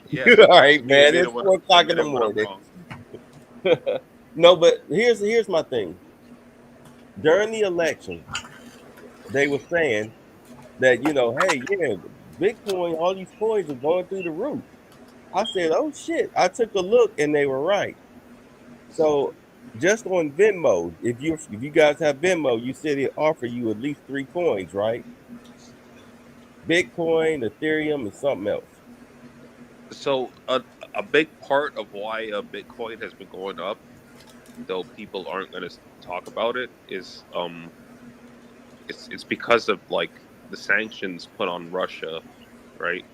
Yeah. All right, Me and man. Vito It's 4 o'clock in the admit when I'm morning. wrong. No, but here's my thing. During the election, they were saying that, hey, yeah, Bitcoin, all these coins are going through the roof. I said, oh shit. I took a look and they were right. So just on Venmo, if you guys have Venmo, you said it offer you at least 3 coins, right? Bitcoin, Ethereum, and something else. So a big part of why Bitcoin has been going up, though people aren't going to talk about it, is it's because of like the sanctions put on Russia, right?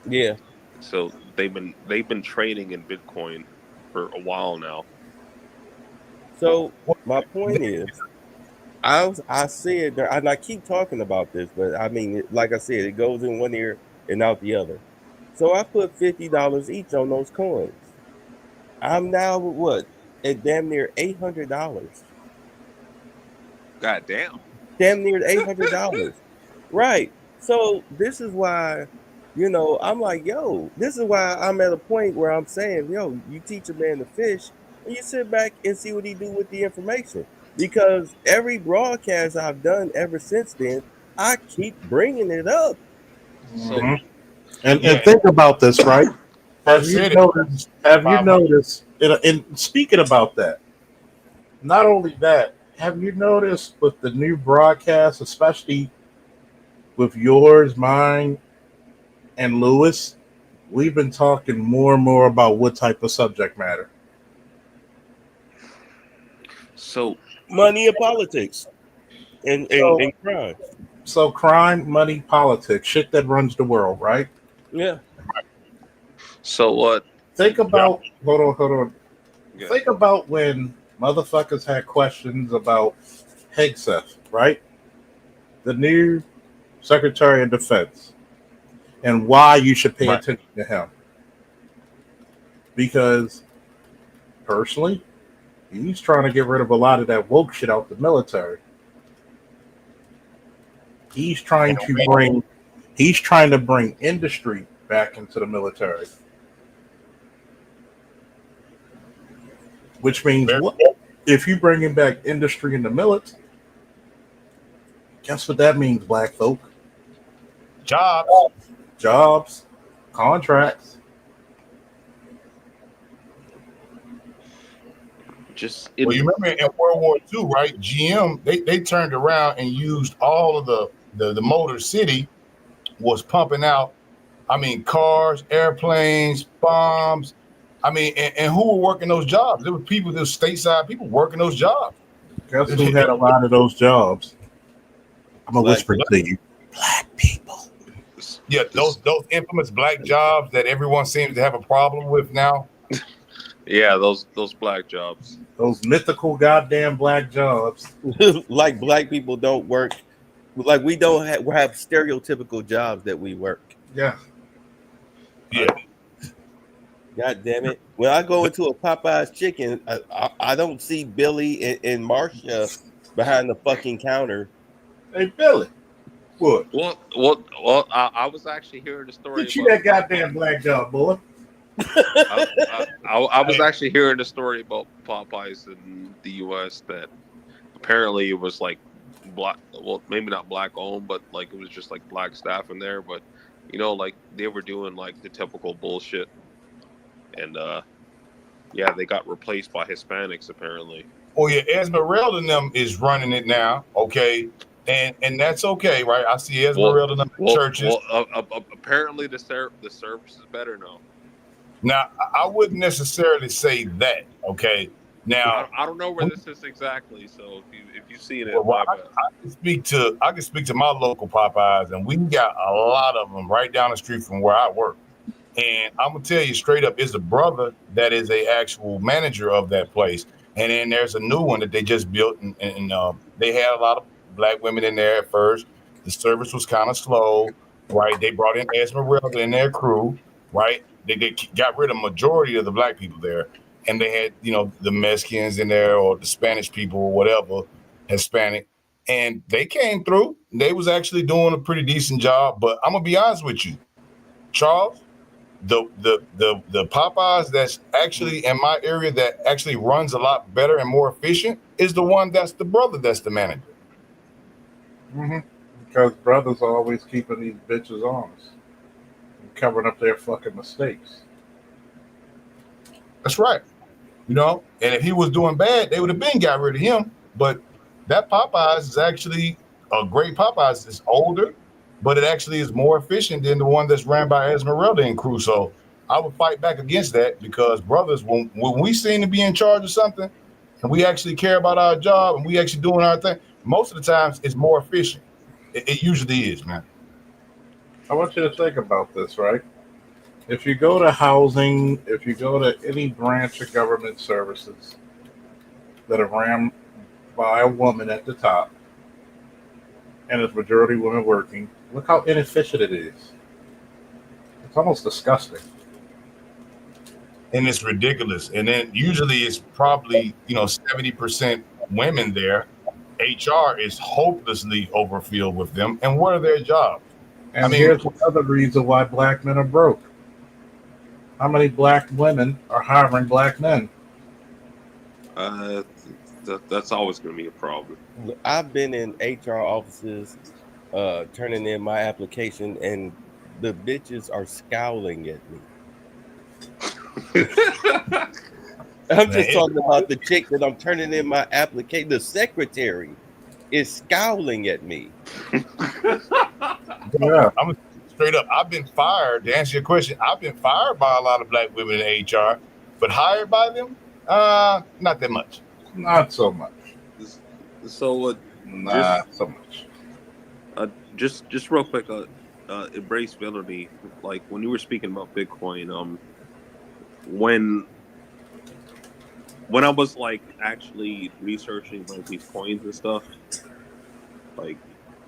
Yeah. So they've been trading in Bitcoin for a while now. So my point is, I said, and I keep talking about this, but I mean, like I said, it goes in one ear and out the other. So I put $50 each on those coins. I'm now what at damn near $800. God damn. Damn near $800. Right. So this is why, I'm like, yo, this is why I'm at a point where I'm saying, yo, you teach a man to fish and you sit back and see what he do with the information. Because every broadcast I've done ever since then, I keep bringing it up. So, and think about this, right? Have you said noticed? And speaking about that, not only that, have you noticed with the new broadcast, especially with yours, mine, and Lewis, we've been talking more and more about what type of subject matter. So money and politics and crime. So crime, money, politics, shit that runs the world, right? Yeah. So what? Think about hold on. Yeah. Think about when motherfuckers had questions about Hegseth, right? The new Secretary of Defense, and why you should pay attention to him. Because personally, he's trying to get rid of a lot of that woke shit out the military. He's trying to bring industry back into the military. Which means what? If you bringing back industry in the military, guess what that means, black folk? Jobs, contracts. Well, you remember in World War II, right? GM, they turned around and used all of the Motor City was pumping out, cars, airplanes, bombs. And who were working those jobs? There were people, there were stateside people working those jobs. Guess who had a lot of those jobs? I'm gonna whisper to you. Black people. Yeah, those infamous black jobs that everyone seems to have a problem with now. Yeah, those black jobs. Those mythical goddamn black jobs. Like black people don't work. Like we don't have stereotypical jobs that we work. Yeah. Yeah. God damn it. When I go into a Popeye's chicken, I don't see Billy and Marcia behind the fucking counter. Hey, Billy. What? Well, I was actually hearing the story. Get you that goddamn black job, boy. I was actually hearing the story about Popeyes in the U.S. that apparently it was like black, well, maybe not black owned, but like it was just like black staff in there. But like they were doing like the typical bullshit, and yeah, they got replaced by Hispanics apparently. Oh yeah, Esmeralda and them is running it now. Okay. And that's okay, right? I see Esmeralda and them in churches. Well, apparently the service is better now. Now, I wouldn't necessarily say that. Okay. Now, I don't know where this is exactly. So if you see it, I can speak to my local Popeyes, and we got a lot of them right down the street from where I work. And I'm gonna tell you straight up, it's a brother that is a actual manager of that place, and then there's a new one that they just built, and they had a lot of black women in there at first. The service was kind of slow, right? They brought in Esmeralda and their crew, right? They got rid of majority of the black people there, and they had, the Mexicans in there or the Spanish people or whatever, Hispanic, and they came through. They was actually doing a pretty decent job. But I'm gonna be honest with you, Charles, the Popeyes that's actually in my area that actually runs a lot better and more efficient is the one that's the brother that's the manager. Mm-hmm. Because brothers are always keeping these bitches honest and covering up their fucking mistakes. That's right. And if he was doing bad, they would have been got rid of him. But that Popeyes is actually a great Popeyes. It's older, but it actually is more efficient than the one that's ran by Esmeralda and crew. So I would fight back against that, because brothers, when we seem to be in charge of something and we actually care about our job and we actually doing our thing, most of the times it's more efficient. It usually is, man. I want you to think about this, right? If you go to housing, if you go to any branch of government services that are ran by a woman at the top, and it's majority women working, look how inefficient it is. It's almost disgusting. And it's ridiculous. And then usually it's probably, 70% women there. HR is hopelessly overfilled with them. And what are their jobs? And here's another reason why black men are broke. How many black women are hiring black men? That's always going to be a problem. I've been in HR offices turning in my application, and the bitches are scowling at me. I'm just talking about the chick that I'm turning in my application. The secretary is scowling at me. Yeah, I'm straight up. I've been fired. To answer your question, I've been fired by a lot of black women in HR, but hired by them, not that much. Not so much. So, not so much. Just real quick, embrace villainy. Like when you were speaking about Bitcoin, when I was like actually researching like these coins and stuff, like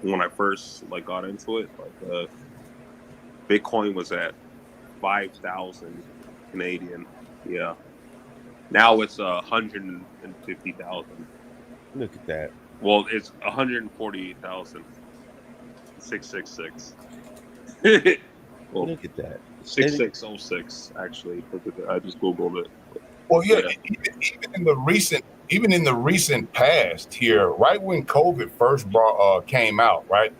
when I first like got into it, like Bitcoin was at 5,000 Canadian. Yeah. Now it's 150,000. Look at that. Well, it's 148,666. Well, look at that. 6606 actually. Look at that. I just googled it. Well, yeah. Even in the recent past here, right when COVID first came out, right?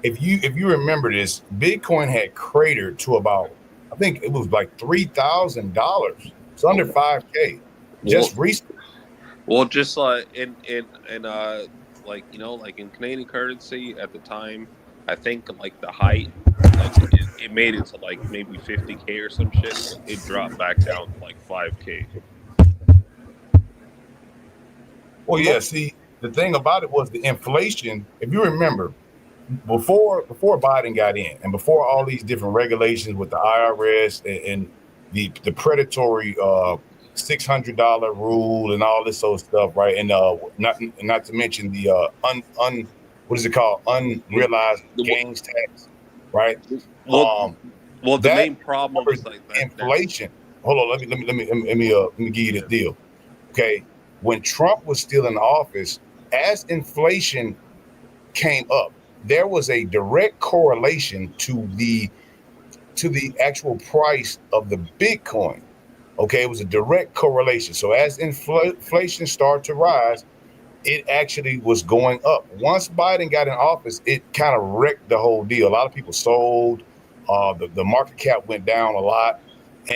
If you remember this, Bitcoin had cratered to about, I think it was like $3,000. It's under 5K. Just recently. Well, just in like like in Canadian currency at the time, I think like the height, like it made it to like maybe 50K or some shit. It dropped back down to like 5K. Well, yeah. See, the thing about it was the inflation. If you remember, before Biden got in, and before all these different regulations with the IRS and the predatory $600 rule and all this sort of stuff, right? And not to mention the what is it called? Unrealized gains tax, right? Well, the main problem is like that, inflation. Hold on, let me give you the deal. Okay, when Trump was still in office, as inflation came up, there was a direct correlation to the actual price of the Bitcoin. Okay, it was a direct correlation. So as inflation started to rise, it actually was going up. Once Biden got in office, it kind of wrecked the whole deal. A lot of people sold. The market cap went down a lot.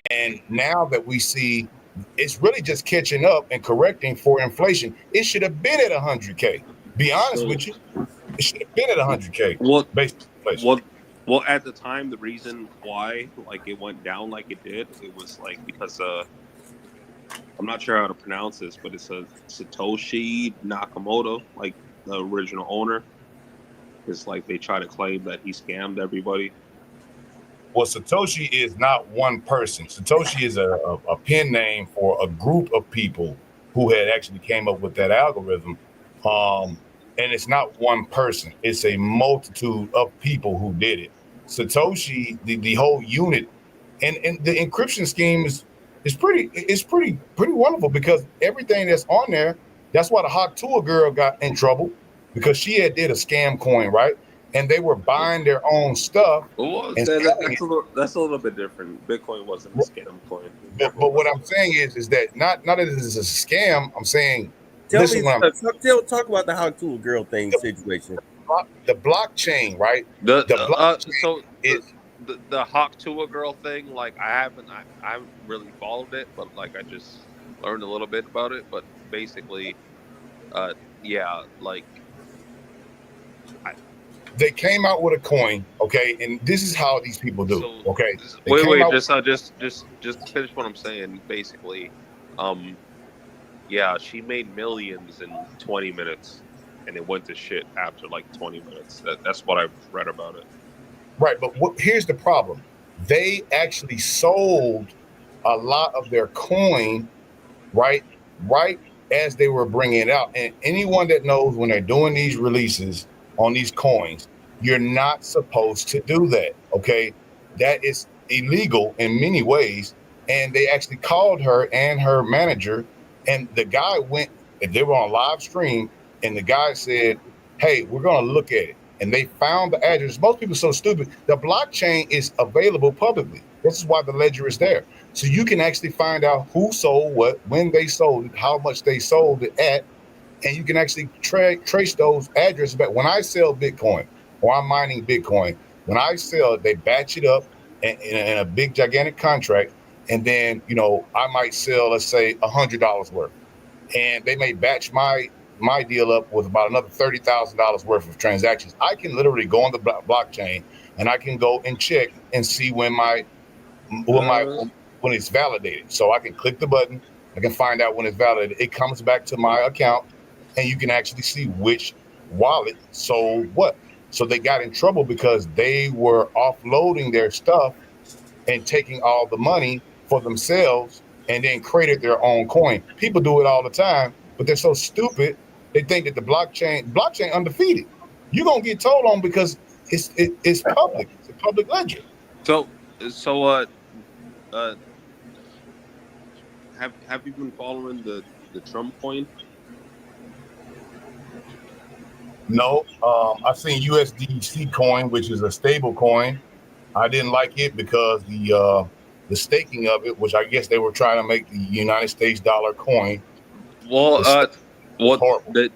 And now that we see it's really just catching up and correcting for inflation, it should have been at 100K. Be honest with you. It should have been at 100K. Based on inflation. Well, at the time, the reason why like it went down like it did, it was like because I'm not sure how to pronounce this, but it's a Satoshi Nakamoto, like the original owner. It's like they try to claim that he scammed everybody. Well, Satoshi is not one person. Satoshi is a pen name for a group of people who had actually came up with that algorithm. And it's not one person. It's a multitude of people who did it. Satoshi, the whole unit, and the encryption scheme is It's pretty wonderful because everything that's on there. That's why the Hot Tour girl got in trouble because she had did a scam coin, right? And they were buying their own stuff Well, and selling it. that's a little bit different. Bitcoin wasn't a scam coin. But what I'm saying is that not that it is a scam. I'm saying Tell this me, is what talk about the how to girl thing situation. the blockchain, right? The blockchain so is the Hawk to a girl thing, like I haven't really followed it, but like I just learned a little bit about it. But basically, yeah, like they came out with a coin, okay, and this is how these people do. Okay, wait, just finish what I'm saying. Basically, yeah, she made millions in 20 minutes, and it went to shit after like 20 minutes. That's what I've read about it. Right, but here's the problem. They actually sold a lot of their coin, right as they were bringing it out. And anyone that knows when they're doing these releases on these coins, you're not supposed to do that, okay? That is illegal in many ways. And they actually called her and her manager, and the guy went, and they were on live stream, and the guy said, hey, we're going to look at it. And they found the address. Most people are so stupid. The blockchain is available publicly. This is why the ledger is there. So you can actually find out who sold what, when they sold it, how much they sold it at, and you can actually trace those addresses back. When I sell Bitcoin or I'm mining Bitcoin, when I sell it, they batch it up in a big gigantic contract, and then I might sell, let's say, $100 worth, and they may batch my deal up with about another $30,000 worth of transactions. I can literally go on the blockchain and I can go and check and see when it's validated. So I can click the button, I can find out when it's validated. It comes back to my account, and you can actually see which wallet sold what. So they got in trouble because they were offloading their stuff and taking all the money for themselves and then created their own coin. People do it all the time, but they're so stupid. They think that the blockchain undefeated. You're gonna get told on because it's public. It's a public ledger. So have you been following the Trump coin? No, I've seen USDC coin, which is a stable coin. I didn't like it because the staking of it, which I guess they were trying to make the United States dollar coin. Well, the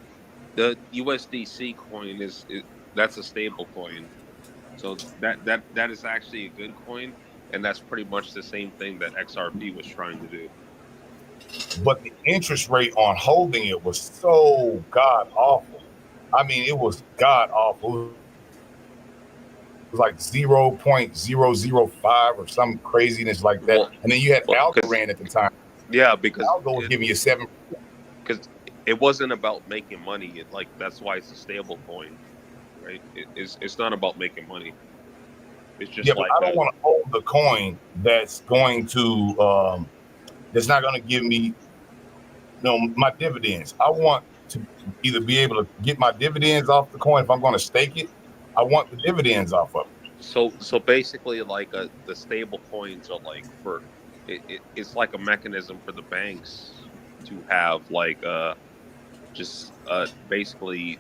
USDC coin that's a stable coin, so that is actually a good coin, and that's pretty much the same thing that XRP was trying to do. But the interest rate on holding it was so god awful. I mean, it was god awful. It was like 0.005 or some craziness like that. And then you had Algorand at the time. Yeah, because Algo was giving you 7%. Because it wasn't about making money. That's why it's a stable coin, right? It's not about making money. It's just but I don't want to hold the coin that's going to that's not going to give me my dividends. I want to either be able to get my dividends off the coin. If I'm going to stake it, I want the dividends off of it. So basically, like the stable coins are like it's like a mechanism for the banks to have like basically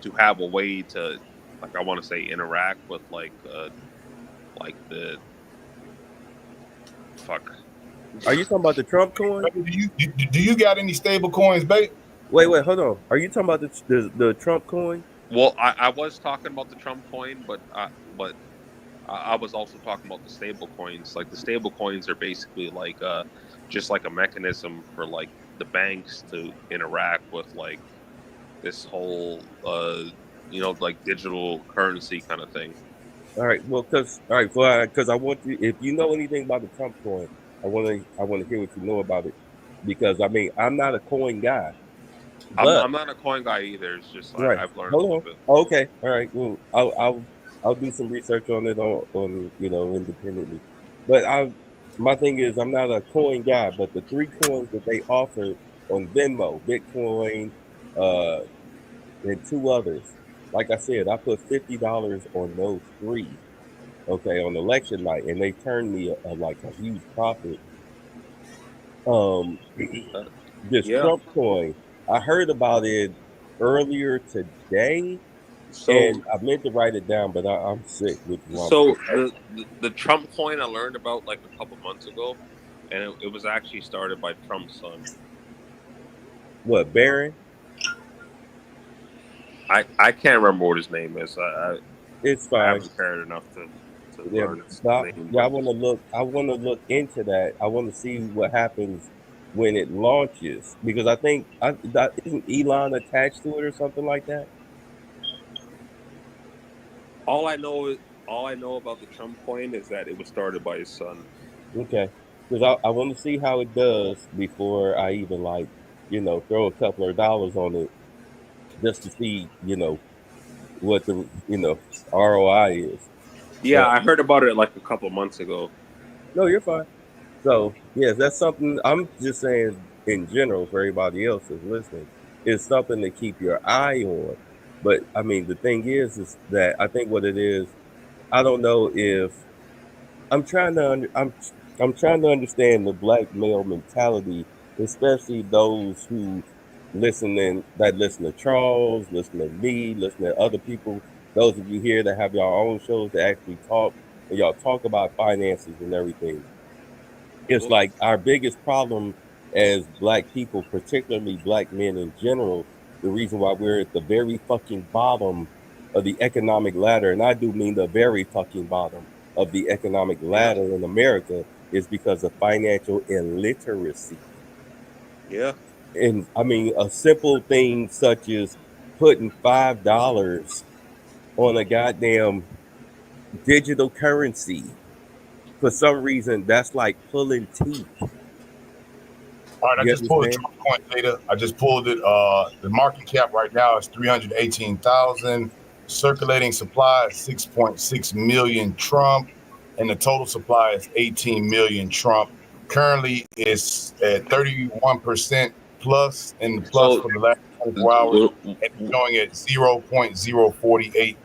to have a way to, like, I want to say, interact with like the fuck. Are you talking about the Trump coin? Do you got any stable coins, babe? Wait, hold on. Are you talking about the Trump coin? Well, I was talking about the Trump coin, but I was also talking about the stable coins. Like the stable coins are basically like just like a mechanism for like the banks to interact with like this whole like digital currency kind of thing. All right. Well, because I want you, if you know anything about the Trump coin, I want to hear what you know about it, because I mean I'm not a coin guy. I'm not a coin guy either. It's just like, I've learned a little bit. Okay. All right. Well, I'll do some research on it on independently. But my thing is, I'm not a coin guy, but the 3 coins that they offered on Venmo, Bitcoin, and 2 others. Like I said, I put $50 on those 3, okay, on election night, and they turned me like a huge profit. This Yeah. Trump coin. I heard about it earlier today, So and I meant to write it down, but I'm sick, which is why I'm so sick. the Trump coin I learned about like a couple months ago, and it was actually started by Trump's son. What, Barron? I can't remember what his name is. It's I fine. haven't cared enough to Yeah, learn his but name, yeah, I but want to look. I want to look into that. I want to see what happens when it launches because I think isn't Elon attached to it or something like that. all I know all I know about the Trump coin is that it was started by his son. Okay, because I want to see how it does before I even like throw a couple of dollars on it just to see what the ROI is. Yeah, But I heard about it like a couple months ago. no, you're fine. So yes, that's something I'm just saying in general for everybody else that's listening. It's something to keep your eye on. But I mean, the thing is that I think what it is, I don't know if I'm trying to I'm trying to understand the black male mentality, especially those who listen to Charles, listen to me, listen to other people. Those of you here that have your own shows that actually talk and y'all talk about finances and everything. It's Well, like our biggest problem as black people, particularly black men in general, the reason why we're at the very fucking bottom of the economic ladder, and I do mean the very fucking bottom of the economic yeah, ladder in America, is because of financial illiteracy. yeah. And I mean, a simple thing such as putting $5 on a goddamn digital currency, for some reason, that's like pulling teeth. All right, I You just pulled the understand? Trump coin data. I just pulled it. The market cap right now is 318,000. Circulating supply is 6.6 million Trump, and the total supply is 18 million Trump. Currently, it's at 31% plus in the plus So for the last 24 hours, and it's showing at 0.048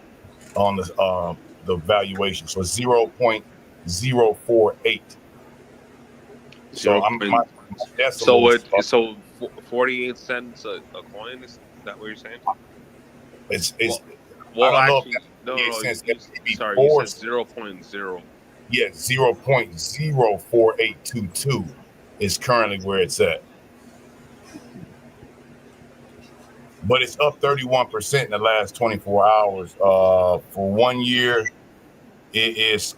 on the valuation. So 0.048. So zero my point. decimal is 48 cents a coin. Is that what you're saying? it's Well, I well, don't know if actually, that's no, 48 no. cents. That may be Sorry, you four. said 0.0. Yeah, 0.04822 is currently where it's at. But it's up 31% in the last 24 hours. For 1 year, it is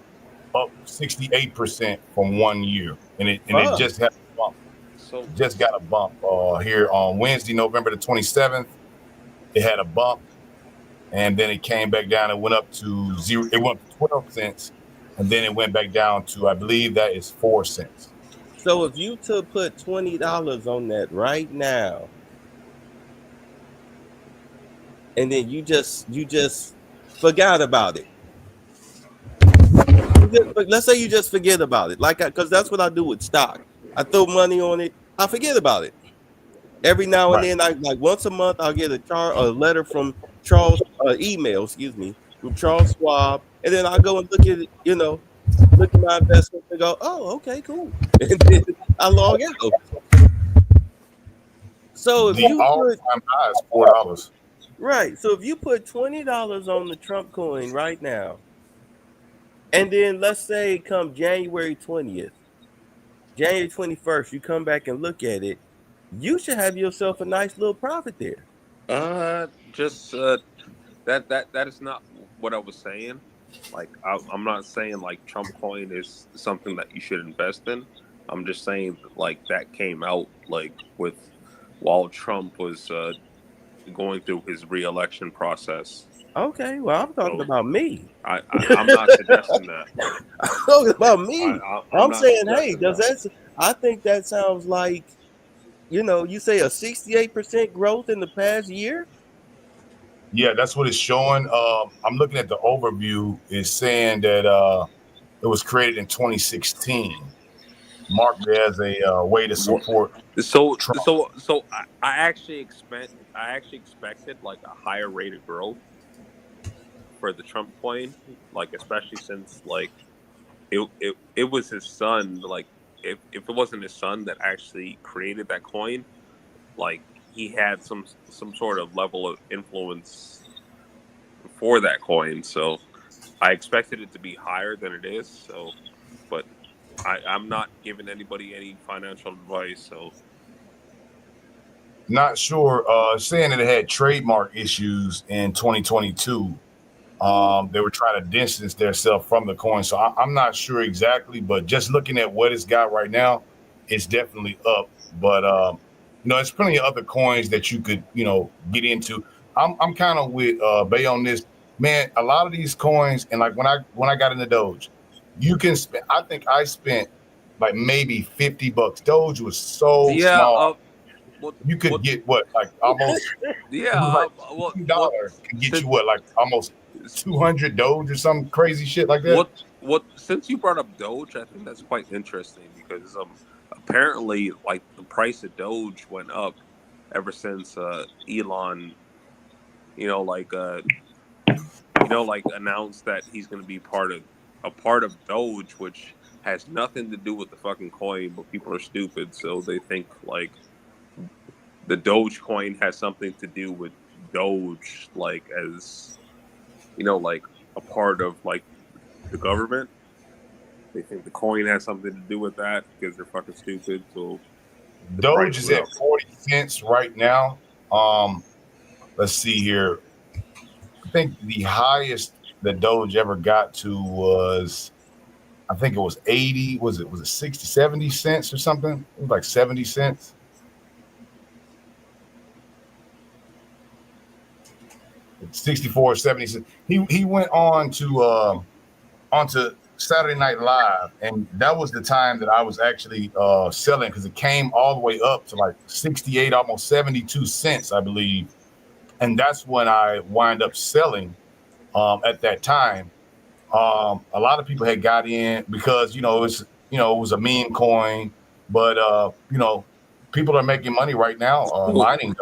up 68% from 1 year. And it Fuck. just had a bump. So Just got a bump here on Wednesday, November the 27th. It had a bump, and then it came back down and went up to zero. It went to 12 cents, and then it went back down to, I believe that is 4 cents. So if you to put $20 on that right now, and then you just forgot about it. Let's say you just forget about it, like because that's what I do with stock. I throw money on it, I forget about it. Every now and Right. then, I like once a month, I'll get a letter from Charles, email, excuse me, from Charles Schwab, and then I go and look at it, look at my investments and go, oh, okay, cool, and then I log out. So if The you put all-time high is $4. right, so if you put $20 on the Trump coin right now, and then let's say come January 20th, January 21st, you come back and look at it, you should have yourself a nice little profit there. Just that is not what I was saying. Like I'm not saying like Trump coin is something that you should invest in. I'm just saying like that came out like with while Trump was going through his re-election process. Okay, well, I'm talking So about me. I'm not suggesting that. I'm talking about me. I'm I'm not saying, hey, suggesting does that. that? I think that sounds like, you say a 68% growth in the past year. Yeah, that's what it's showing. I'm looking at the overview. It's saying that it was created in 2016, marked as a way to What- support So Trump. I actually expected like a higher rate of growth for the Trump coin, like especially since like it was his son. Like if it wasn't his son that actually created that coin, like he had some sort of level of influence for that coin. So I expected it to be higher than it is. So, but I'm not giving anybody any financial advice. So Not sure. Saying that it had trademark issues in 2022. They were trying to distance themselves from the coin. So I'm not sure exactly, but just looking at what it's got right now, it's definitely up. But there's plenty of other coins that you could, get into. I'm kind of with Bay on this. Man, a lot of these coins, and like when I got into Doge, you can spend, I think I spent like maybe $50. Doge was so yeah, small. what, You could get what, like almost yeah, like what, $2 can get you what, like almost 200 Doge or some crazy shit like that. what? Since you brought up Doge, I think that's quite interesting because apparently like the price of Doge went up ever since Elon, like like announced that he's going to be a part of Doge, which has nothing to do with the fucking coin, but people are stupid, so they think like the Doge coin has something to do with Doge, like as like a part of like the government. They think the coin has something to do with that because they're fucking stupid. So the Doge price is went at up. 40 cents right now. Let's see here. I think the highest that Doge ever got to was, I think it was 80. Was it 60, 70 cents or something? It was like 70 cents. It's 64 or 70 cents. He went on to onto Saturday Night Live, and that was the time that I was actually selling, because it came all the way up to like 68, almost 72 cents, I believe. And that's when I wind up selling at that time. A lot of people had got in because it was a meme coin, but people are making money right now mining.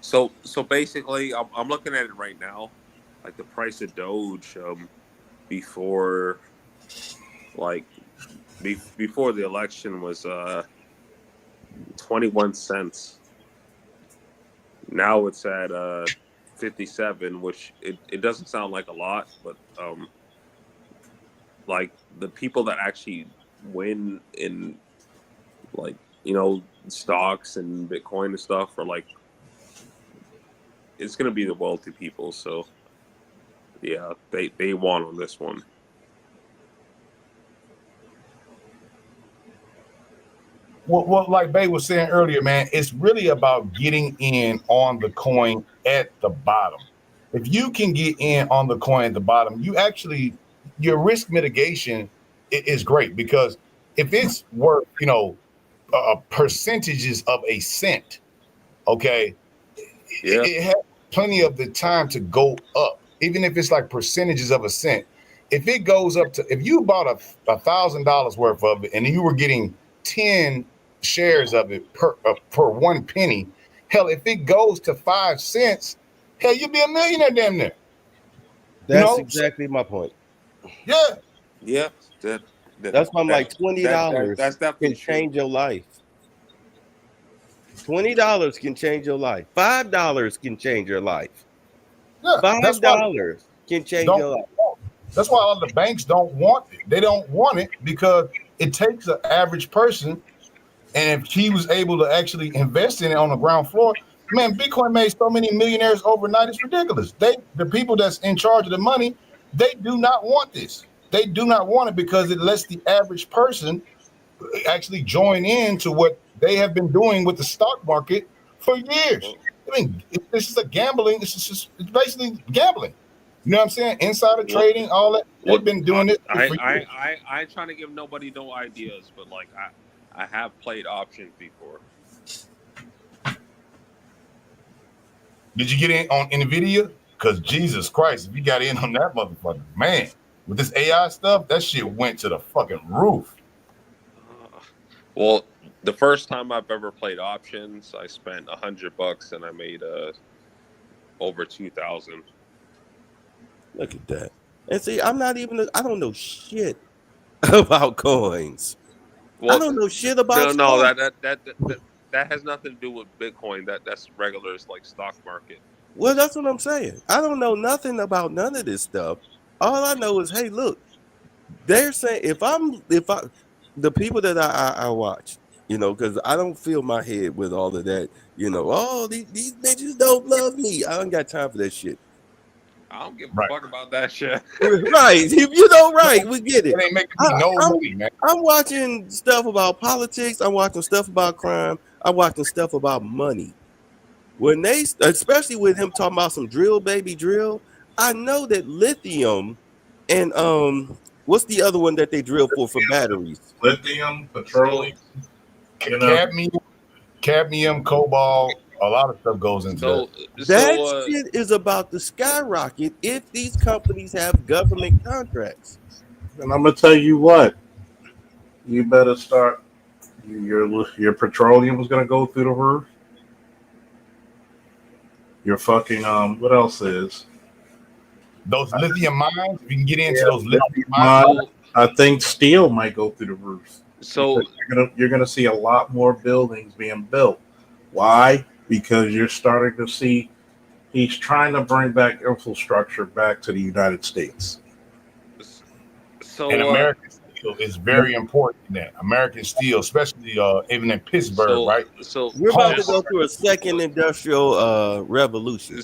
So basically, I'm looking at it right now, like the price of Doge before like before the election was 21 cents. Now it's at 57, which it doesn't sound like a lot, but like the people that actually win in like stocks and Bitcoin and stuff are like, it's gonna be the wealthy people. So yeah, they won on this one. What like Bay was saying earlier, man, it's really about getting in on the coin at the bottom. If you can get in on the coin at the bottom, your risk mitigation is great, because if it's worth, percentages of a cent, okay, it has plenty of the time to go up, even if it's like percentages of a cent. If it goes up to, if you bought $1,000 worth of it and you were getting 10 shares of it per 1 penny, hell, if it goes to 5 cents, hell, you'll be a millionaire damn near. That's exactly my point. Yeah. That's why I'm like $20 that's definitely can change your life. $20 can change your life. $5 can change your life. Yeah, $5 can change your life. That's why a lot of the banks don't want it. They don't want it because it takes an average person, and if he was able to actually invest in it on the ground floor, man, Bitcoin made so many millionaires overnight. It's ridiculous. The people that's in charge of the money, they do not want this. They do not want it because it lets the average person actually join in to what they have been doing with the stock market for years. I mean, this is a gambling. It's basically gambling. You know what I'm saying? Insider trading, all that. They've been doing this for years. I ain't trying to give nobody no ideas, but like I have played options before. Did you get in on NVIDIA? Because Jesus Christ, if you got in on that motherfucker, man, with this AI stuff, that shit went to the fucking roof. Well, the first time I've ever played options, I spent $100 and I made over 2,000. Look at that. And see, I don't know shit about coins. I don't know shit about no, stocks. that has nothing to do with Bitcoin. That's regular, it's like stock market. Well, that's what I'm saying. I don't know nothing about none of this stuff. All I know is, hey, look, they're saying if the people that I watch, because I don't fill my head with all of that, oh, these bitches don't love me. I don't got time for that shit. I don't give a fuck about that shit. Right. Right. We get it. It ain't making me no money, man. I'm watching stuff about politics. I'm watching stuff about crime. I'm watching stuff about money. When they, especially with him talking about some drill, baby drill, I know that lithium and what's the other one that they drill for batteries? Lithium, petroleum, cadmium, cobalt, a lot of stuff goes into that shit is about to skyrocket if these companies have government contracts. And I'm gonna tell you what, you better start. Your petroleum is gonna go through the roof. Your fucking what else is? Those lithium mines. If you can get into those lithium mines, I think steel might go through the roof. So you're gonna see a lot more buildings being built. Why? Because you're starting to see he's trying to bring back infrastructure back to the United States. And American steel is very important in that. American steel, especially even in Pittsburgh, right? So we're about to go through a second industrial revolution.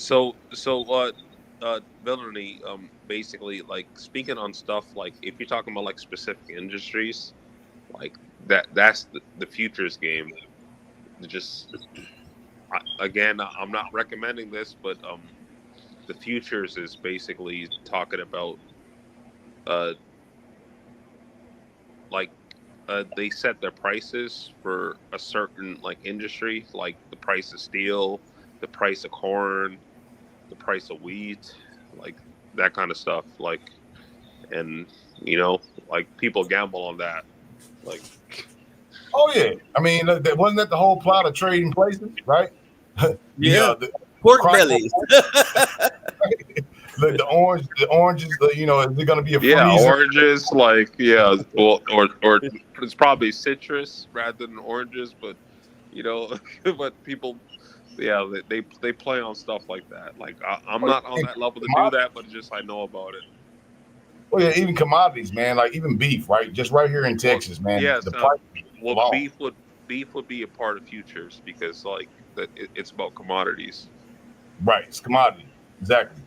Villainy, basically, like speaking on stuff like if you're talking about like specific industries, like that's the futures game. Again, I'm not recommending this, but the futures is basically talking about they set their prices for a certain like industry, like the price of steel, the price of corn, the price of wheat, like that kind of stuff. Like, and like people gamble on that. Like, oh yeah, I mean, wasn't that the whole plot of trading places, right? The pork bellies. The oranges. Is it going to be a freezer? Oranges, or it's probably citrus rather than oranges, but but people, they play on stuff like that. Like I'm not on that level to do that, but just I know about it. Well, yeah, even commodities, man. Like even beef, right? Just right here in Texas, man. Yes, beef would be a part of futures because it's about commodities. Right, it's commodity, exactly.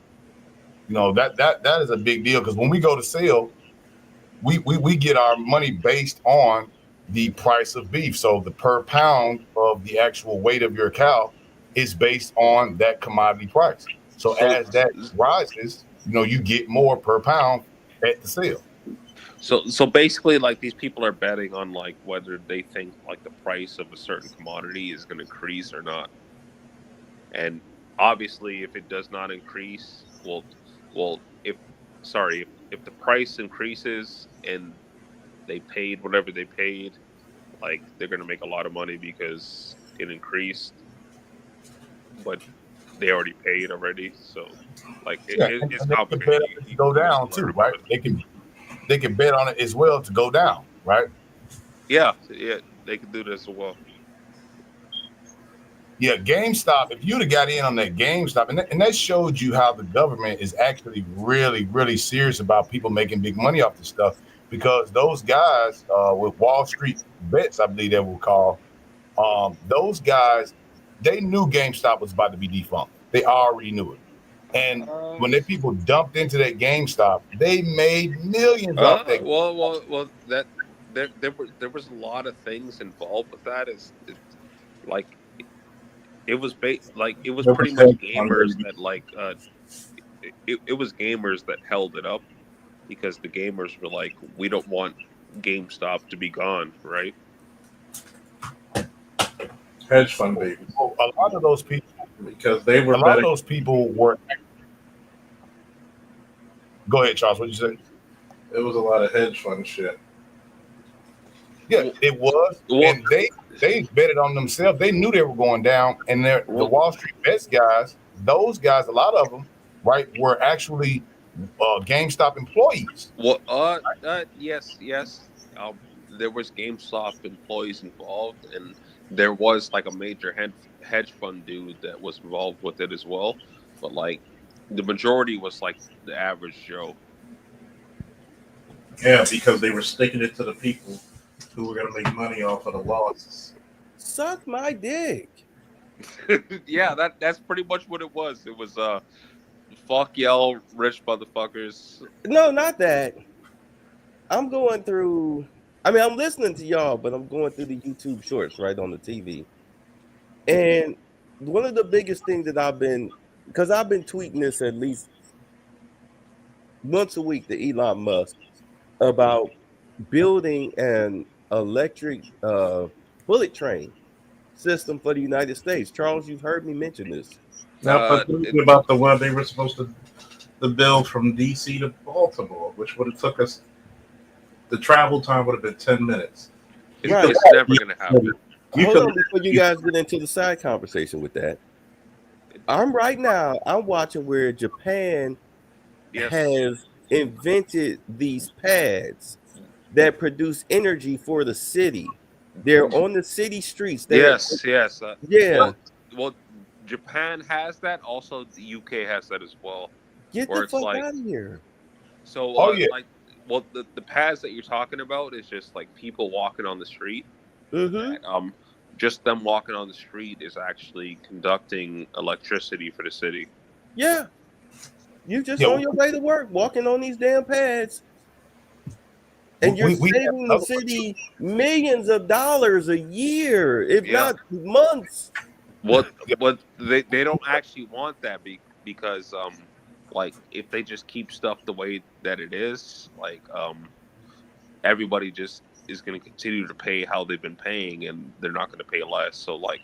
That is a big deal because when we go to sell, we get our money based on the price of beef. So the per pound of the actual weight of your cow is based on that commodity price. So as that rises, you get more per pound at the sale. So basically, like these people are betting on like whether they think like the price of a certain commodity is going to increase or not. And obviously, if it does not increase, if the price increases and they paid whatever they paid, like they're going to make a lot of money because it increased, but they already paid already. So like it's complicated. It go down too, right? They can bet on it as well to go down, right? Yeah, they can do this as well. Yeah, GameStop, if you'd have got in on that GameStop, and that showed you how the government is actually really, really serious about people making big money off this stuff, because those guys with Wall Street bets, I believe they were called, those guys, they knew GameStop was about to be defunct. They already knew it. And when they people dumped into that GameStop, they made millions off that. Well, that there was a lot of things involved with that. It was pretty much gamers that it was gamers that held it up because the gamers were like, we don't want GameStop to be gone, right? Hedge fund baby. A lot of those people, because they were. A lot of those people were. Go ahead, Charles. What you say? It was a lot of hedge fund shit. Yeah, it was, and they betted on themselves. They knew they were going down, and the Wall Street bets guys, those guys, a lot of them, right, were actually GameStop employees. Well, yes. there was GameStop employees involved, and there was like a major hedge fund dude that was involved with it as well. But like the majority was like the average Joe. Yeah, because they were sticking it to the people who were going to make money off of the losses. Suck my dick. Yeah, that's pretty much what it was. It was fuck y'all rich motherfuckers. No, not that. I'm going through. I mean, I'm listening to y'all, but I'm going through the YouTube shorts right on the TV. And one of the biggest things that because I've been tweeting this at least once a week to Elon Musk about building an electric bullet train system for the United States. Charles, you've heard me mention this. Now, about the one they were supposed to build from DC to Baltimore, which would have took us. The travel time would have been 10 minutes. Right. It's never going to happen. Hold on before you guys get into the side conversation with that. I'm watching where Japan has invented these pads that produce energy for the city. They're on the city streets. Yes. Yeah. Well, Japan has that. Also, the UK has that as well. Get the fuck out of here. So, like, well, the pads that you're talking about is just like people walking on the street. Mm-hmm. Just them walking on the street is actually conducting electricity for the city. Yeah. You just on your way to work, walking on these damn pads. And you're saving the city millions of dollars a year, if not months. What they don't actually want that because like if they just keep stuff the way that it is, like everybody just is going to continue to pay how they've been paying, and they're not going to pay less. So like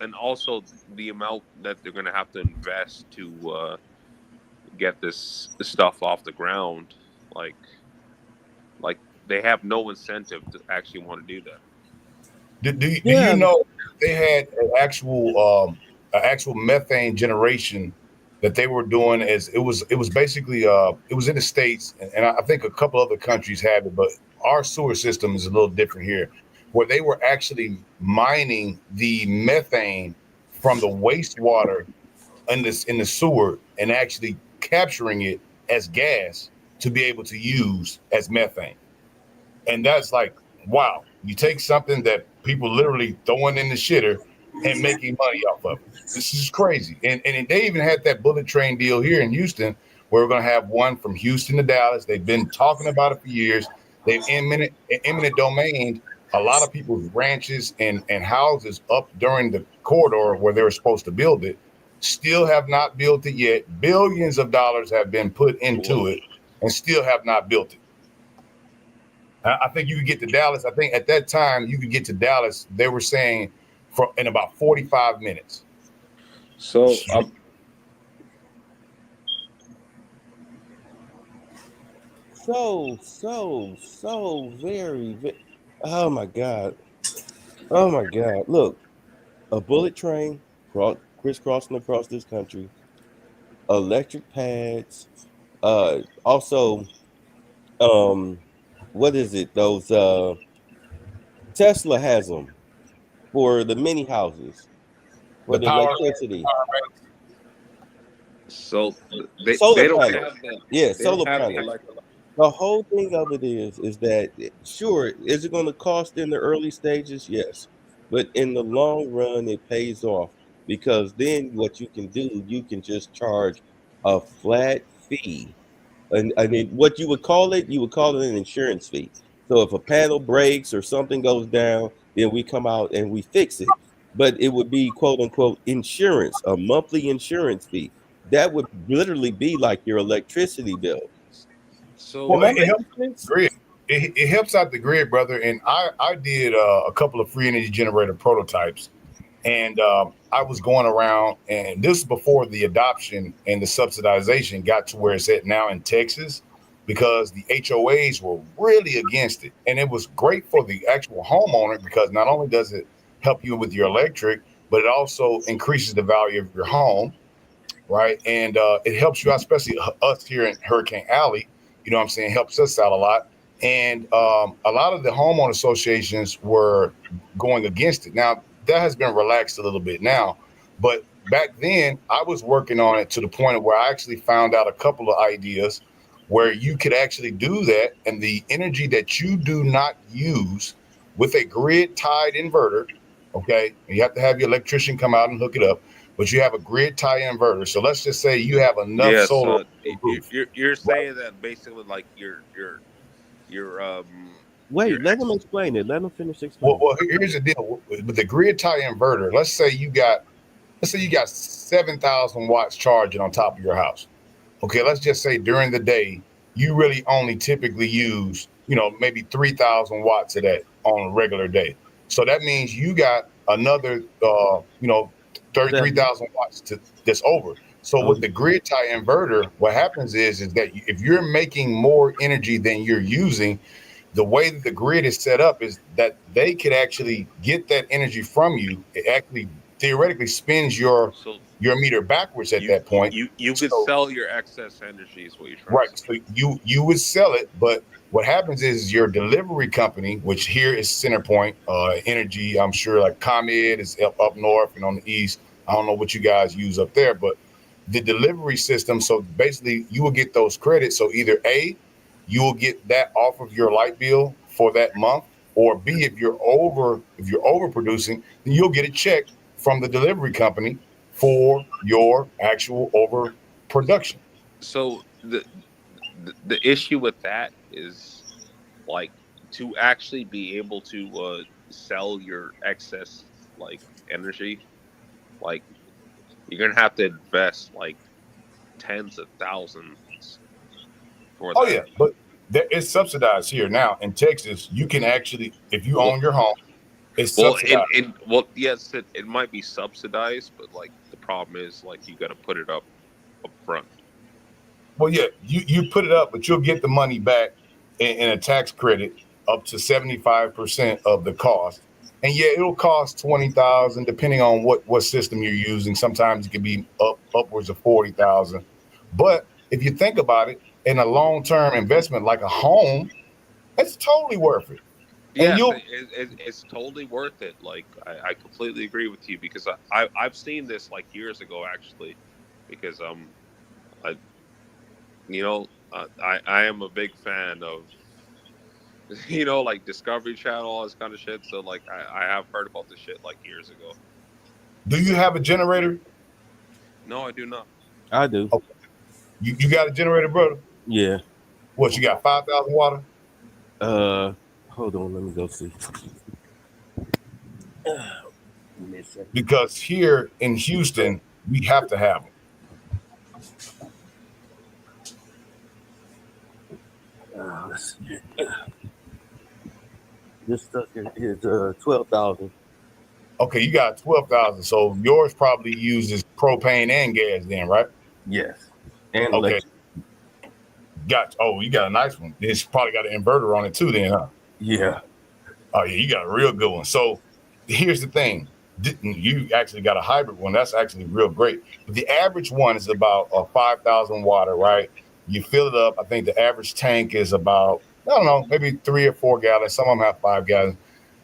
and also the amount that they're going to have to invest to get this stuff off the ground, like they have no incentive to actually want to do that. Do you know they had an actual methane generation that they were doing? As it was basically it was in the States, and I think a couple other countries have it, but our sewer system is a little different here, where they were actually mining the methane from the wastewater in the sewer and actually capturing it as gas to be able to use as methane. And that's like, wow, you take something that people literally throwing in the shitter and making money off of it. This is crazy. And they even had that bullet train deal here in Houston, where we're going to have one from Houston to Dallas. They've been talking about it for years. They've eminent domain a lot of people's ranches and houses up during the corridor where they were supposed to build it. Still have not built it yet. Billions of dollars have been put into it and still have not built it. I think you could get to Dallas. I think at that time you could get to Dallas, they were saying, in about 45 minutes. So very, oh my God. Look, a bullet train crisscrossing across this country, electric pads, also, what is it? Those Tesla has them for the mini houses for the electricity. So they don't have that. Yeah, solar panels. The whole thing of it is that, sure, is it going to cost in the early stages? Yes. But in the long run, it pays off, because then what you can do, you can just charge a flat fee. And I mean, what you would call it an insurance fee. So if a panel breaks or something goes down, then we come out and we fix it. But it would be quote unquote insurance, a monthly insurance fee. That would literally be like your electricity bill. So it helps the grid. It helps out the grid, brother. And I did a couple of free energy generator prototypes, and I was going around, and this is before the adoption and the subsidization got to where it's at now in Texas, because the HOAs were really against it. And it was great for the actual homeowner, because not only does it help you with your electric, but it also increases the value of your home, right? And it helps you out, especially us here in Hurricane Alley. You know what I'm saying? Helps us out a lot. And a lot of the homeowner associations were going against it. Now, that has been relaxed a little bit now, but back then I was working on it to the point of where I actually found out a couple of ideas where you could actually do that, and the energy that you do not use with a grid tied inverter, okay, you have to have your electrician come out and hook it up, but you have a grid tie inverter. So let's just say you have enough Yeah, solar so roof. you're saying that basically like your Wait, let him explain it. Let him finish explaining. Well, here's the deal with the grid tie inverter. Let's say you got 7,000 watts charging on top of your house. Okay, let's just say during the day you really only typically use, maybe 3,000 watts of that on a regular day. So that means you got another 33,000 watts that's over. So with the grid tie inverter, what happens is that if you're making more energy than you're using, the way that the grid is set up is that they could actually get that energy from you. It actually theoretically spins your meter backwards at that point. You could sell your excess energy is what you're trying to say. Right. So you would sell it, but what happens is your delivery company, which here is Centerpoint Energy, I'm sure like ComEd is up north and on the east. I don't know what you guys use up there, but the delivery system. So basically you will get those credits. So either A, you will get that off of your light bill for that month, or B, if you're overproducing, then you'll get a check from the delivery company for your actual overproduction. So the issue with that is like to actually be able to sell your excess like energy, like you're gonna have to invest like tens of thousands for that. Oh yeah, but it's subsidized here now in Texas. You can actually, if you own your home, it's subsidized. Yes, it might be subsidized, but like the problem is like you got to put it up front. Well, yeah, you put it up, but you'll get the money back in a tax credit up to 75% of the cost. And yeah, it'll cost 20,000 depending on what system you're using. Sometimes it can be upwards of 40,000. But if you think about it, in a long-term investment like a home, it's totally worth it. Yeah, it's totally worth it. Like I completely agree with you because I've seen this like years ago actually, because I am a big fan of like Discovery Channel, all this kind of shit. So like I have heard about this shit like years ago. Do you have a generator? No, I do not. I do. Okay. You got a generator, brother? Yeah. What, you got 5,000 watt? Hold on, let me go see. Because here in Houston, we have to have them. Let's see. This stuff is 12,000. Okay, you got 12,000. So yours probably uses propane and gas then, right? Yes. And okay. electric. You got a nice one. It's probably got an inverter on it too then, huh? Yeah. Oh yeah, you got a real good one. So here's the thing. You actually got a hybrid one. That's actually real great. But the average one is about 5,000 watt, right? You fill it up. I think the average tank is about, I don't know, maybe 3 or 4 gallons. Some of them have 5 gallons.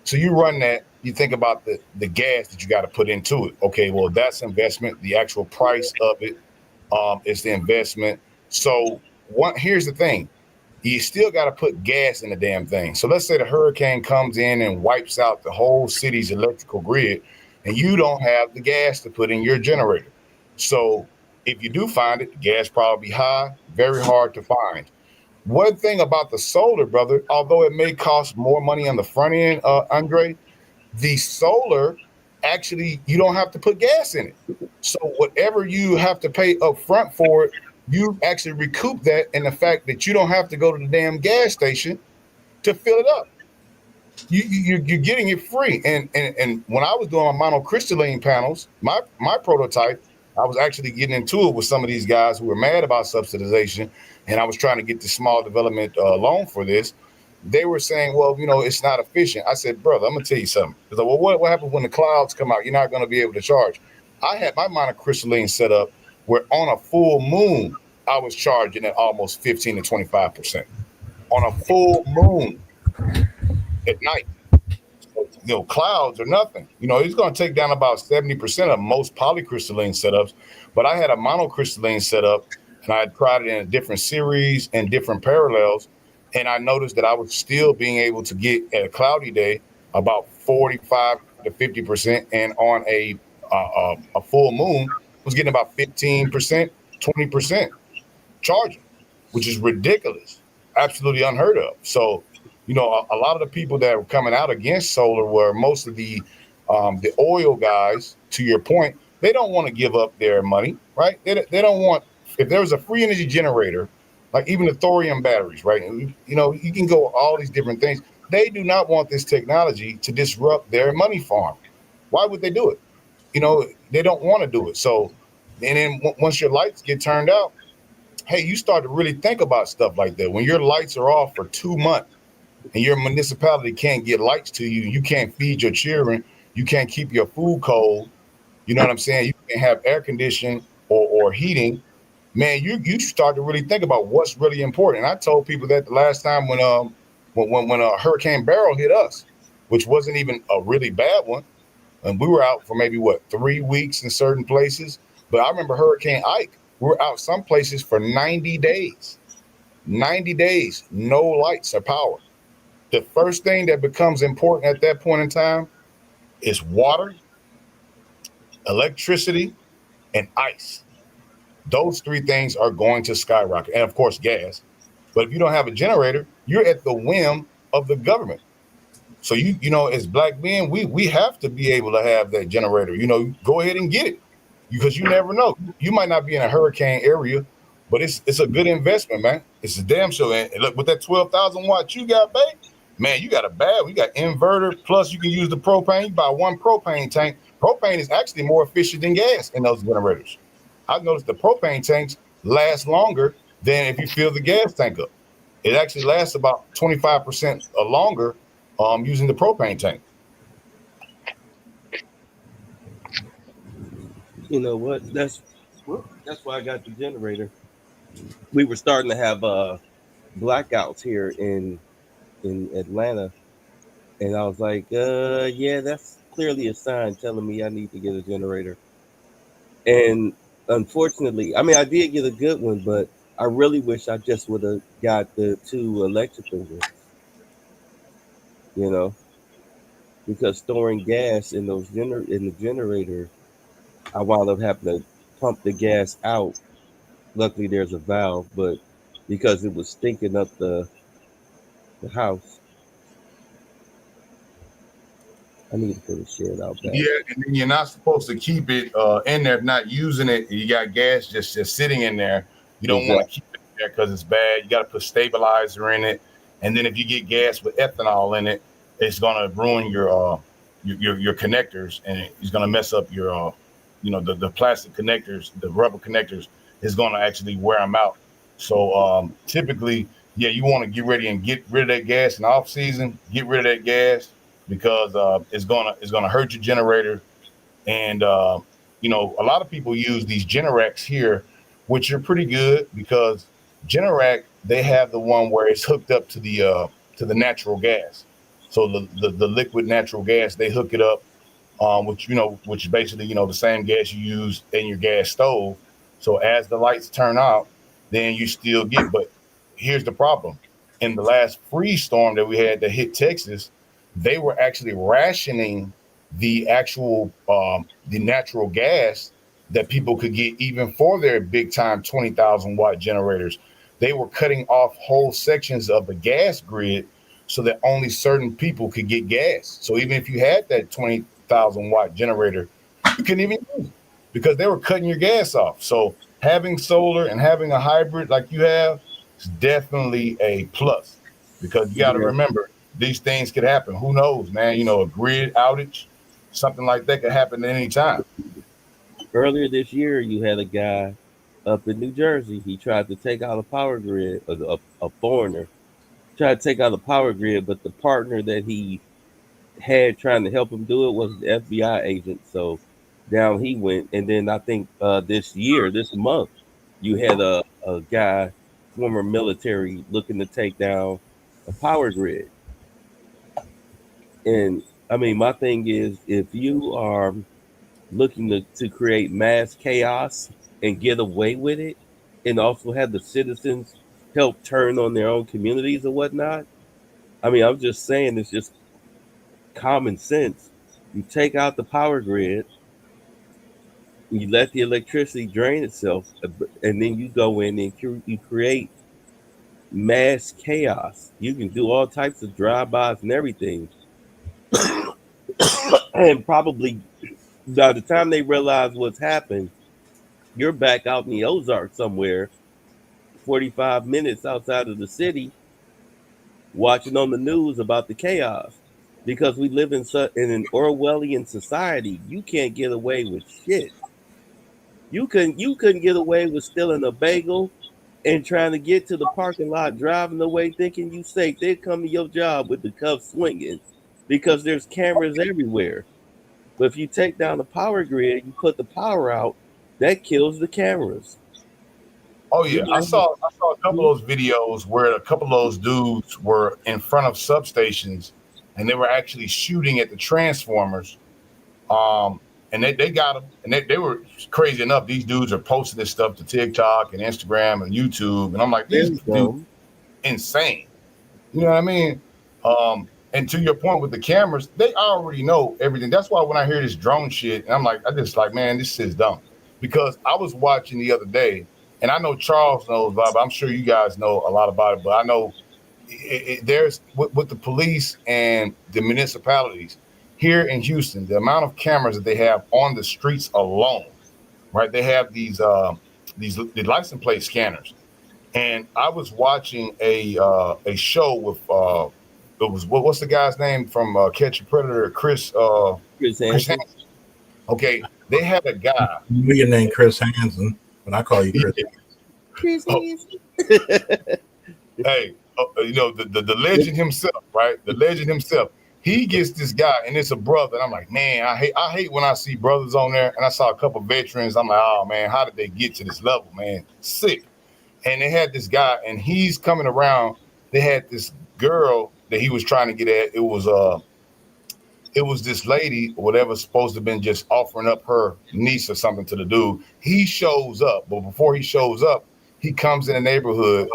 So you run that, you think about the gas that you got to put into it. Okay, well, that's investment. The actual price of it is the investment. So here's the thing. You still got to put gas in the damn thing. So let's say the hurricane comes in and wipes out the whole city's electrical grid, and you don't have the gas to put in your generator. So if you do find it, the gas probably high, very hard to find. One thing about the solar, brother, although it may cost more money on the front end, Andre, the solar, actually, you don't have to put gas in it. So whatever you have to pay up front for it, you actually recoup that in the fact that you don't have to go to the damn gas station to fill it up. You're getting it free. And when I was doing my monocrystalline panels, my prototype, I was actually getting into it with some of these guys who were mad about subsidization, and I was trying to get the small development loan for this. They were saying, well, it's not efficient. I said, brother, I'm going to tell you something. Because, well, what happens when the clouds come out? You're not going to be able to charge. I had my monocrystalline set up where on a full moon, I was charging at almost 15 to 25%. on a full moon at night. Clouds or nothing. It's going to take down about 70% of most polycrystalline setups. But I had a monocrystalline setup, and I had tried it in a different series and different parallels, and I noticed that I was still being able to get at a cloudy day about 45 to 50%, and on a full moon was getting about 15%, 20% charging, which is ridiculous, absolutely unheard of. So, a lot of the people that were coming out against solar were most of the oil guys. To your point, they don't want to give up their money, right? They don't want. If there was a free energy generator, like even the thorium batteries, right? You can go all these different things. They do not want this technology to disrupt their money farm. Why would they do it? They don't want to do it. So, and then once your lights get turned out, hey, you start to really think about stuff like that. When your lights are off for 2 months and your municipality can't get lights to you, you can't feed your children, you can't keep your food cold, you know what I'm saying? You can't have air conditioning or heating, man, you start to really think about what's really important. And I told people that the last time when Hurricane Beryl hit us, which wasn't even a really bad one, and we were out for maybe 3 weeks in certain places. But I remember Hurricane Ike, we were out some places for 90 days. 90 days, no lights or power. The first thing that becomes important at that point in time is water, electricity, and ice. Those 3 things are going to skyrocket. And of course, gas. But if you don't have a generator, you're at the whim of the government. So as black men, we have to be able to have that generator. Go ahead and get it, because you never know. You might not be in a hurricane area, but it's a good investment, man. It's a damn sure. And look, with that 12,000 watts you got, babe, man, you got a bad. We got inverter. Plus, you can use the propane. You buy 1 propane tank. Propane is actually more efficient than gas in those generators. I've noticed the propane tanks last longer than if you fill the gas tank up. It actually lasts about 25% longer using the propane tank. You know what? That's why I got the generator. We were starting to have blackouts here in Atlanta, and I was like, yeah, that's clearly a sign telling me I need to get a generator. And unfortunately, I mean, I did get a good one, but I really wish I just would have got the 2 electrical ones. Because storing gas in the generator, I wound up having to pump the gas out. Luckily, there's a valve, but because it was stinking up the house, I need to put a shed out back. Yeah, and then you're not supposed to keep it in there, not using it. You got gas just sitting in there. You don't want to keep it there because it's bad. You got to put stabilizer in it, and then if you get gas with ethanol in it, it's gonna ruin your connectors, and it's gonna mess up your the plastic connectors, the rubber connectors is gonna actually wear them out. So typically, yeah, you want to get ready and get rid of that gas in the off season. Get rid of that gas, because it's gonna hurt your generator. And a lot of people use these Generacs here, which are pretty good, because Generac, they have the one where it's hooked up to the natural gas. So the liquid natural gas, they hook it up, which is basically the same gas you use in your gas stove. So as the lights turn out, then you still get. But here's the problem: in the last freeze storm that we had that hit Texas, they were actually rationing the actual the natural gas that people could get, even for their big time 20,000 watt generators. They were cutting off whole sections of the gas grid so that only certain people could get gas. So even if you had that 20,000 watt generator, you couldn't even use it because they were cutting your gas off. So having solar and having a hybrid like you have is definitely a plus, because you got to remember, these things could happen. Who knows, man? A grid outage, something like that could happen at any time. Earlier this year, you had a guy up in New Jersey. He tried to take out a power grid, a foreigner tried to take out a power grid, but the partner that he had trying to help him do it was the FBI agent. So down he went. And then I think this month, you had a guy former military looking to take down a power grid. And I mean, my thing is, if you are looking to create mass chaos and get away with it, and also have the citizens help turn on their own communities or whatnot, I mean, I'm just saying it's just common sense. You take out the power grid, you let the electricity drain itself, and then you go in and you create mass chaos. You can do all types of drive-bys and everything. And probably by the time they realize what's happened, you're back out in the Ozarks somewhere, 45 minutes outside of the city, watching on the news about the chaos. Because we live in an Orwellian society, you can't get away with shit. You couldn't get away with stealing a bagel and trying to get to the parking lot, driving away thinking you safe. They'd come to your job with the cuffs swinging because there's cameras everywhere. But if you take down the power grid, you put the power out, that kills the cameras. Oh yeah, I saw a couple of those videos where a couple of those dudes were in front of substations, and they were actually shooting at the transformers. And they got them, and they were crazy enough. These dudes are posting this stuff to TikTok and Instagram and YouTube, and I'm like, these dudes insane. You know what I mean? And to your point with the cameras, they already know everything. That's why when I hear this drone shit, and I'm like, I just like, man, this shit's dumb. Because I was watching the other day, and I know Charles knows about it, but I'm sure you guys know a lot about it. But I know there's with the police and the municipalities here in Houston, the amount of cameras that they have on the streets alone, right? They have these the license plate scanners. And I was watching a show with it was what's the guy's name from Catch a Predator? Chris Hansen. Okay, they had a guy. Your name Chris Hansen, but I call you Chris. Hey, you know the legend himself, right? The legend himself. He gets this guy, and it's a brother. And I'm like, man, I hate when I see brothers on there. And I saw a couple veterans. I'm like, oh man, how did they get to this level, man? Sick. And they had this guy, and he's coming around. They had this girl that he was trying to get at. It was this lady or whatever, supposed to have been just offering up her niece or something to the dude. He shows up, but before he shows up, he comes in the neighborhood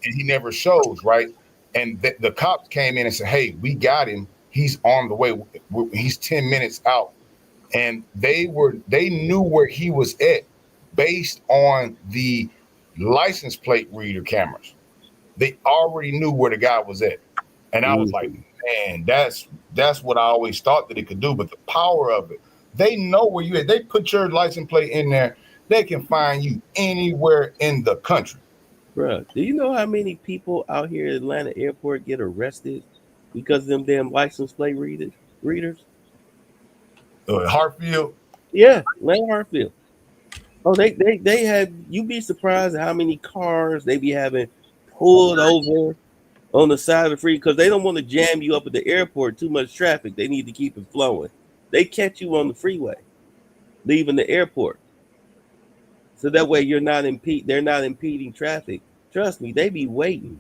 and he never shows, right? And the cops came in and said, hey, we got him. He's on the way. He's 10 minutes out. And they knew where he was at based on the license plate reader cameras. They already knew where the guy was at. And I was like, man, that's what I always thought that it could do. But the power of it, they know where you at. They put your license plate in there. They can find you anywhere in the country. Bruh, do you know how many people out here at Atlanta airport get arrested because of them damn license plate readers? Hartfield? Yeah, Atlanta Hartfield. Oh, they had, you'd be surprised at how many cars they be having pulled over on the side of the freeway because they don't want to jam you up at the airport, too much traffic. They need to keep it flowing. They catch you on the freeway, leaving the airport. So that way they're not impeding traffic. Trust me, they be waiting.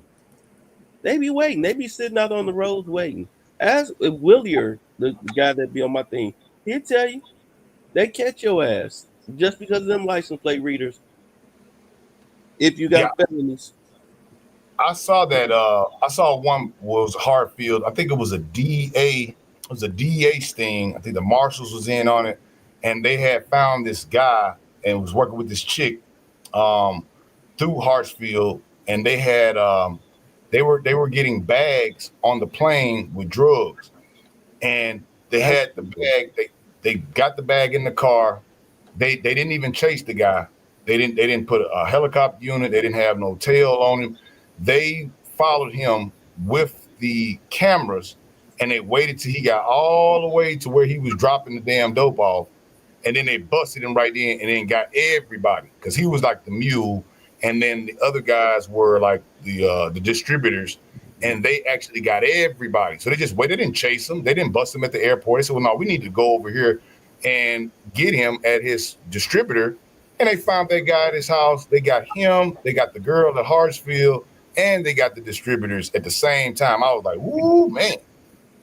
They be sitting out on the roads waiting. As Willier, the guy that be on my thing, he'll tell you, they catch your ass just because of them license plate readers. If you got felonies. I saw that. I saw one was Hartfield. I think it was a DA. It was a DA sting. I think the marshals was in on it, and they had found this guy and was working with this chick through Hartsfield, and they had they were getting bags on the plane with drugs, and they had the bag. They got the bag in the car. They didn't even chase the guy. They didn't put a helicopter unit. They didn't have no tail on him. They followed him with the cameras, and they waited till he got all the way to where he was dropping the damn dope off. And then they busted him right in and then got everybody because he was like the mule. And then the other guys were like the distributors, and they actually got everybody. So they just waited. They didn't chase him. They didn't bust him at the airport. They said, well, no, we need to go over here and get him at his distributor. and they found that guy at his house. They got him, they got the girl at Hartsfield, and they got the distributors at the same time. I was like, "Woo, man,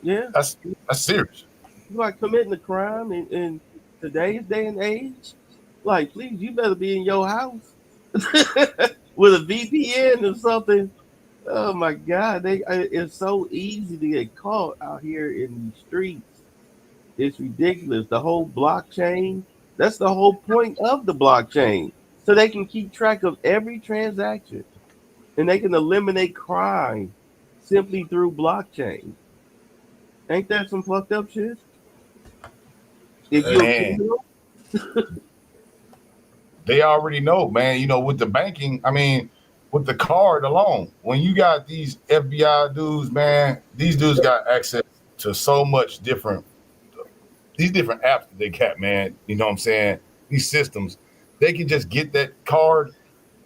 Yeah, that's serious." it's like committing a crime in today's day and age. Like, please, you better be in your house with a VPN or something. Oh my God, it's so easy to get caught out here in the streets. It's ridiculous. The whole blockchain, that's the whole point of the blockchain. So they can keep track of every transaction and they can eliminate crime simply through blockchain. Ain't that some fucked up shit? If you're a Man, criminal, they already know, man. You know, with the banking, I mean, with the card alone, when you got these FBI dudes, man, these dudes got access to so much different, these different apps that they got, man. You know what I'm saying? These systems, they can just get that card,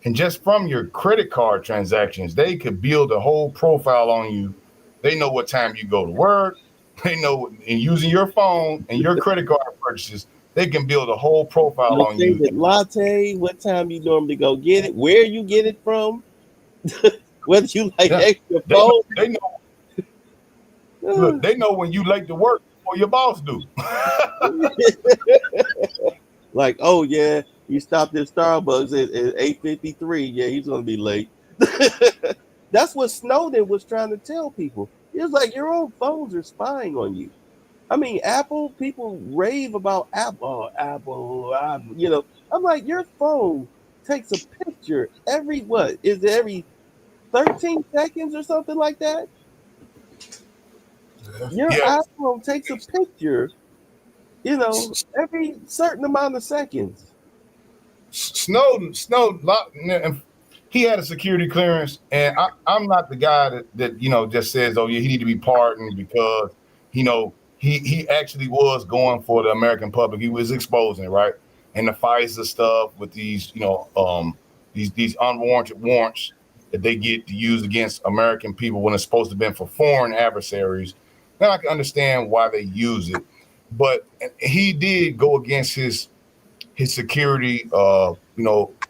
and just from your credit card transactions, they could build a whole profile on you. They know what time you go to work. They know, and using your phone and your credit card purchases, they can build a whole profile your on you. favorite latte, what time you normally go get it, where you get it from, whether you like Yeah. extra They know, phone. they know. Look, they know when you late to work before your boss do. Like, oh yeah, he stopped at Starbucks at 8:53. Yeah, he's gonna be late. That's what Snowden was trying to tell people. It was like your own phones are spying on you. I mean, Apple, people rave about Apple, Apple. You know, I'm like, your phone takes a picture every what? Is it every 13 seconds or something like that? Your Yeah. iPhone takes a picture, you know, every certain amount of seconds. Snowden, he had a security clearance, and I'm not the guy that you know just says, oh yeah, he need to be pardoned because you know he actually was going for the American public. He was exposing it, right? And the FISA stuff with these these unwarranted warrants that they get to use against American people when it's supposed to have been for foreign adversaries. Then I can understand why they use it, but he did go against his security,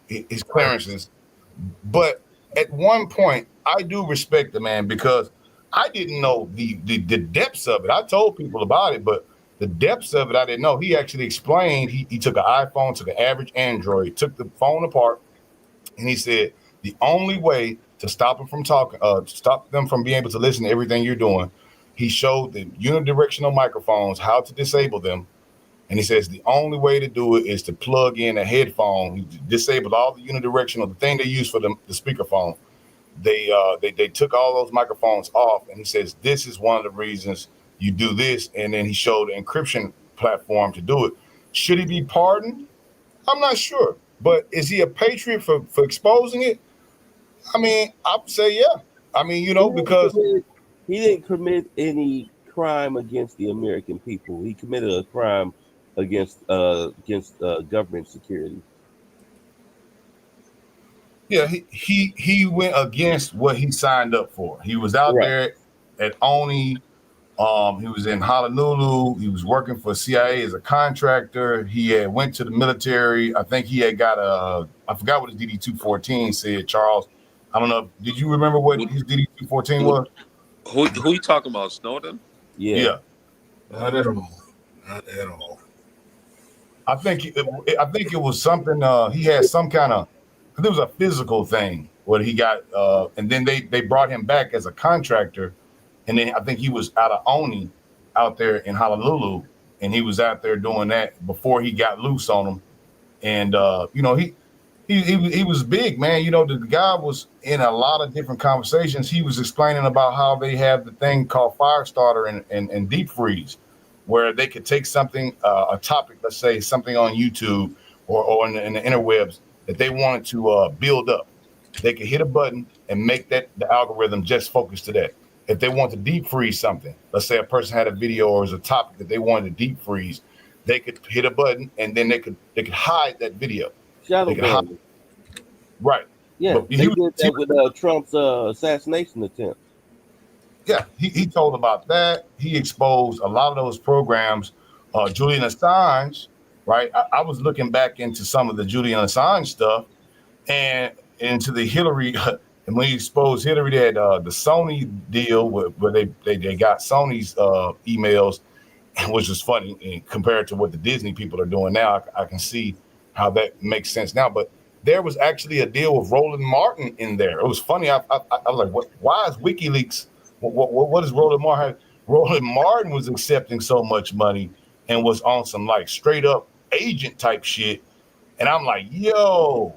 his clearances. But at one point, I do respect the man because I didn't know the depths of it. I told people about it, but the depths of it, I didn't know. He actually explained, he took an iPhone, took an average Android, took the phone apart, and he said, the only way to stop them from talking, stop them from being able to listen to everything you're doing, he showed the unidirectional microphones, how to disable them. And he says the only way to do it is to plug in a headphone. He disabled all the unidirectional, the thing they use for the speakerphone. They took all those microphones off, and he says this is one of the reasons you do this. And then he showed an encryption platform to do it. Should he be pardoned? I'm not sure, but is he a patriot for exposing it? I mean, I would say yeah. I mean, because he didn't commit any crime against the American people. He committed a crime against government security. Yeah, he went against what he signed up for. He was out there at Oni. He was in Honolulu. He was working for CIA as a contractor. He had went to the military. I think he had got I forgot what his DD-214 said, Charles. I don't know. Did you remember what his DD-214 was? Who you talking about, Snowden? Yeah. Not at all. Not at all. I think it was something. He had some kind of. There was a physical thing where he got, and then they brought him back as a contractor, and then I think he was out of Oni, out there in Honolulu, and he was out there doing that before he got loose on him, and he was big, man. You know, the guy was in a lot of different conversations. He was explaining about how they have the thing called Firestarter and Deep Freeze, where they could take something, a topic, let's say something on YouTube or in the interwebs that they wanted to build up. They could hit a button and make the algorithm just focus to that. If they want to deep freeze something, let's say a person had a video or was a topic that they wanted to deep freeze, they could hit a button and then they could hide that video. Shadow ban. Right. Yeah, But they did that with Trump's assassination attempt. Yeah, he told about that. He exposed a lot of those programs. Julian Assange, right? I was looking back into some of the Julian Assange stuff and into the Hillary. And when you exposed Hillary, they had the Sony deal where they got Sony's emails, which is funny and compared to what the Disney people are doing now. I can see how that makes sense now. But there was actually a deal with Roland Martin in there. It was funny. I was like, why is WikiLeaks? What is Roland Martin? Roland Martin was accepting so much money and was on some like straight up agent type shit. And I'm like, yo,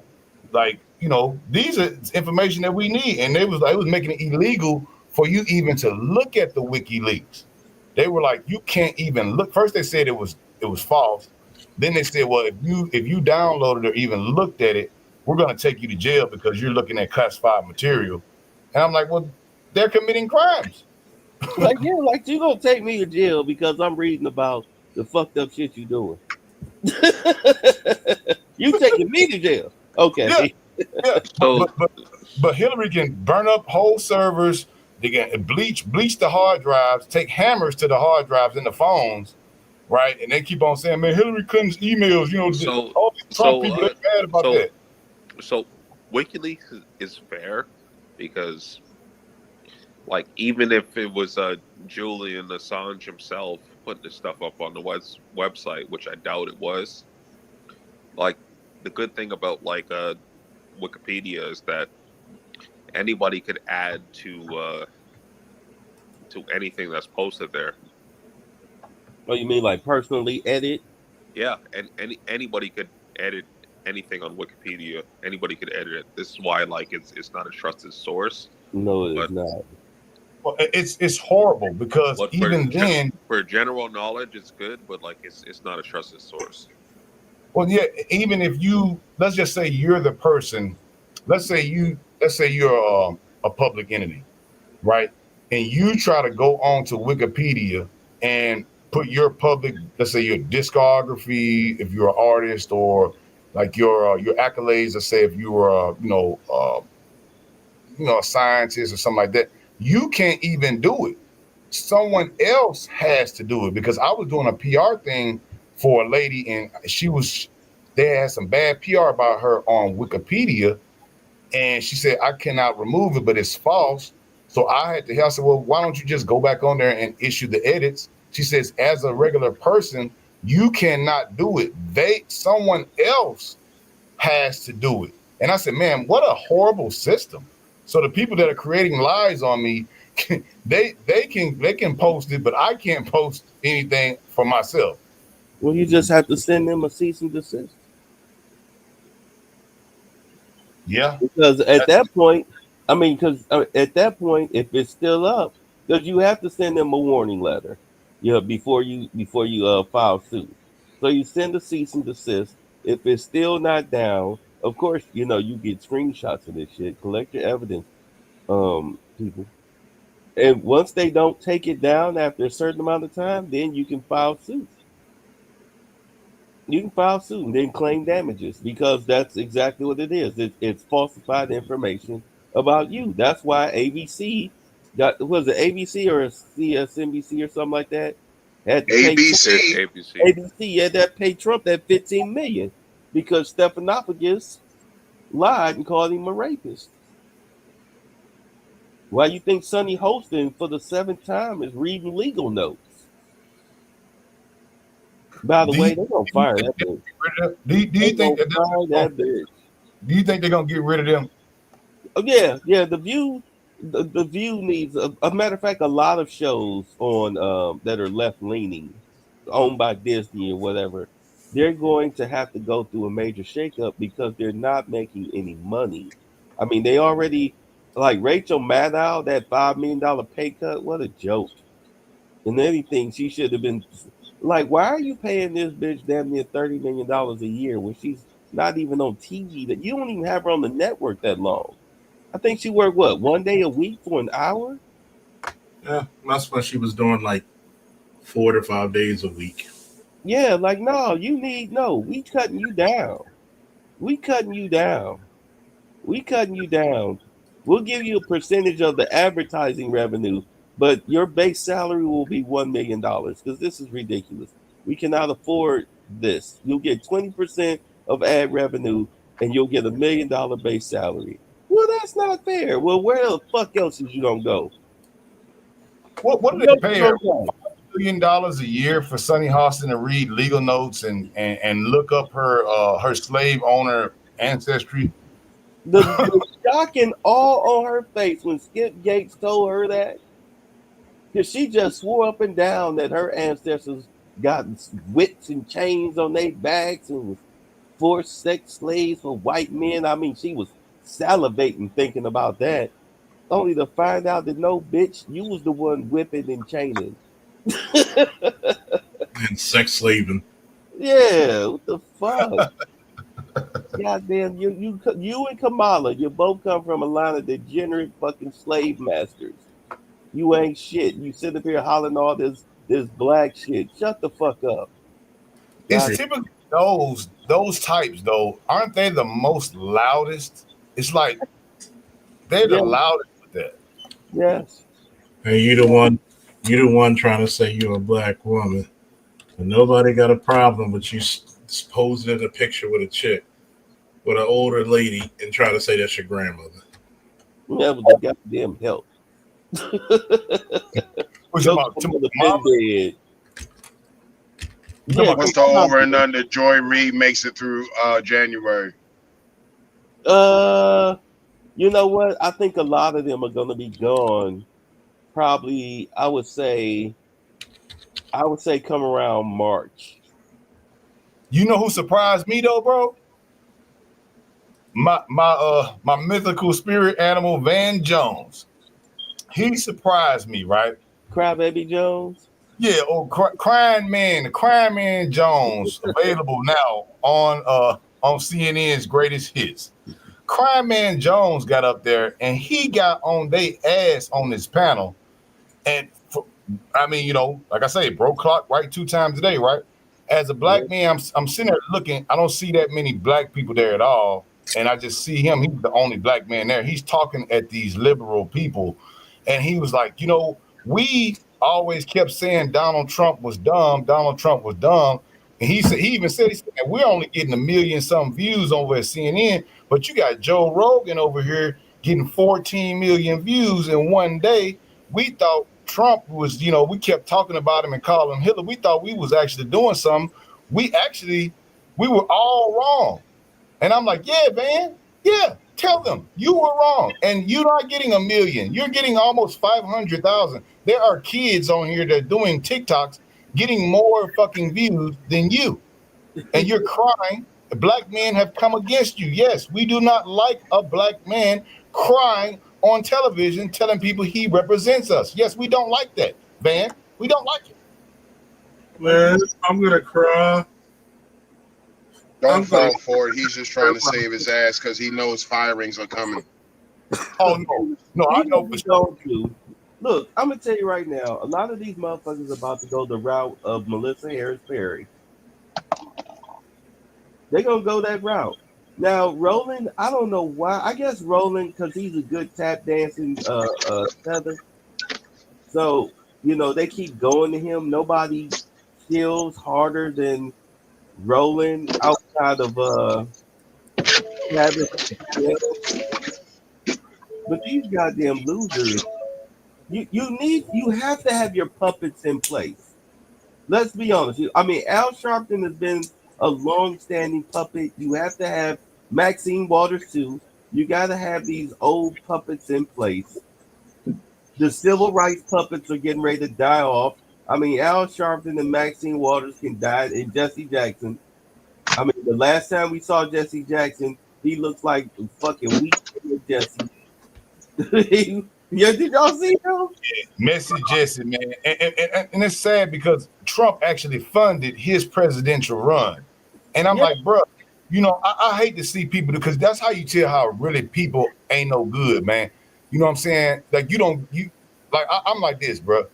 like, you know, these are information that we need. And it was making it illegal for you even to look at the WikiLeaks. They were like, you can't even look. First they said it was false. Then they said, well, if you downloaded or even looked at it, we're going to take you to jail because you're looking at classified material. And I'm like, well, they're committing crimes. Like, yeah, like you gonna take me to jail because I'm reading about the fucked up shit you doing. You taking me to jail? Okay. Yeah. But Hillary can burn up whole servers. They can bleach the hard drives, take hammers to the hard drives and the phones, right? And they keep on saying, man, Hillary Clinton's emails, you know, all these Trump people are mad about that. So WikiLeaks is fair because, like, even if it was Julian Assange himself putting this stuff up on the website, which I doubt it was, like, the good thing about like Wikipedia is that anybody could add to anything that's posted there. Oh, you mean like personally edit? Yeah, and anybody could edit anything on Wikipedia. Anybody could edit it. This is why like it's not a trusted source. No, it's not. Well, it's horrible because even then, for general knowledge, it's good, but like it's not a trusted source. Well, yeah, even if let's just say you're the person, let's say you're a public entity, right? And you try to go on to Wikipedia and put your public, let's say your discography, if you're an artist, or like your accolades, let's say if you were a scientist or something like that, you can't even do it. Someone else has to do it, because I was doing a PR thing for a lady, and they had some bad PR about her on Wikipedia, and she said, I cannot remove it, but it's false. So I had to help. I said, well, why don't you just go back on there and issue the edits? She says, as a regular person, you cannot do it. Someone else has to do it. And I said, man, what a horrible system. So the people that are creating lies on me, they can post it, but I can't post anything for myself. Well, you just have to send them a cease and desist. Yeah. Because at that point, if it's still up, because you have to send them a warning letter, before you file suit. So you send a cease and desist. If it's still not down, of course, you get screenshots of this shit. Collect your evidence, people. And once they don't take it down after a certain amount of time, then you can file suit. You can file suit and then claim damages, because that's exactly what it is. It's falsified information about you. That's why ABC was it ABC or CSNBC or something like that? Had to ABC had that pay Trump that $15 million because Stephanopoulos lied and called him a rapist. Why you think Sonny Holston for the 7th time is reading legal notes? By the way, they're gonna fire that bitch. Do you think they're gonna get rid of them? Oh, yeah. The View needs a matter of fact. A lot of shows on that are left leaning, owned by Disney or whatever, they're going to have to go through a major shakeup because they're not making any money. I mean, they already, like Rachel Maddow, that $5 million pay cut. What a joke! And anything she should have been. Like, why are you paying this bitch damn near $30 million a year when she's not even on TV? That you don't even have her on the network that long. I think she worked one day a week for an hour. Yeah, that's when she was doing like 4 to 5 days a week. Yeah, like we cutting you down. We cutting you down. We'll give you a percentage of the advertising revenue, but your base salary will be $1 million because this is ridiculous. We cannot afford this. You'll get 20% of ad revenue, and you'll get $1 million base salary. Well, that's not fair. Well, where the fuck else is you gonna go? What do they pay her? $5 million a year for Sonny Austin to read legal notes and look up her slave owner ancestry. The shock and awe on her face when Skip Gates told her that, because she just swore up and down that her ancestors got whips and chains on their backs and was forced sex slaves for white men. I mean, she was salivating thinking about that, only to find out that no, bitch, you was the one whipping and chaining. And sex slaving. Yeah, what the fuck? Goddamn, you and Kamala, you both come from a line of degenerate fucking slave masters. You ain't shit. You sit up here hollering all this black shit. Shut the fuck up. It's typically those types though, aren't they the most loudest? It's like they're the loudest with that. Yes. And you the one trying to say you're a black woman. And nobody got a problem with you posing in a picture with a chick, with an older lady, and try to say that's your grandmother. Yeah, but the goddamn help. What's the over and under? Joy Reid makes it through January. You know what? I think a lot of them are going to be gone. Probably, I would say come around March. You know who surprised me though, bro? My mythical spirit animal, Van Jones. He surprised me, right? Crybaby Jones? Yeah, Crying Man Jones, available now on CNN's Greatest Hits. Crying Man Jones got up there and he got on they ass on this panel. And like I say, broke clock right 2 times a day, right? As a black man, I'm sitting there looking. I don't see that many black people there at all. And I just see him. He's the only black man there. He's talking at these liberal people. And he was like, we always kept saying Donald Trump was dumb. Donald Trump was dumb. And he even said, we're only getting 1 million some views over at CNN, but you got Joe Rogan over here getting 14 million views in one day. We thought Trump was, we kept talking about him and calling him Hitler. We thought we was actually doing something. We were all wrong. And I'm like, yeah, man. Yeah, tell them you were wrong. And you're not getting 1 million. You're getting almost 500,000. There are kids on here that are doing TikToks getting more fucking views than you. And you're crying. Black men have come against you. Yes, we do not like a black man crying on television telling people he represents us. Yes, we don't like that, Van. We don't like it. Man, I'm going to cry. Don't fall for it. He's just trying to save his ass because he knows firings are coming. Oh, no, I know for sure. Look, I'm going to tell you right now, a lot of these motherfuckers are about to go the route of Melissa Harris Perry. They're going to go that route. Now, Roland, I don't know why. I guess Roland, because he's a good tap dancing feather. So, they keep going to him. Nobody kills harder than Roland outside of but these goddamn losers, you have to have your puppets in place. Let's be honest. I mean, Al Sharpton has been a long-standing puppet. You have to have Maxine Waters too. You got to have these old puppets in place. The civil rights puppets are getting ready to die off. I mean, Al Sharpton and Maxine Waters can die, and Jesse Jackson. I mean, the last time we saw Jesse Jackson, he looks like fucking weak Jesse. Yeah, did y'all see him? Yeah, messy Jesse, man. And it's sad because Trump actually funded his presidential run. And I'm like, bro, I hate to see people because that's how you tell how really people ain't no good, man. You know what I'm saying? Like, I'm like this, bro.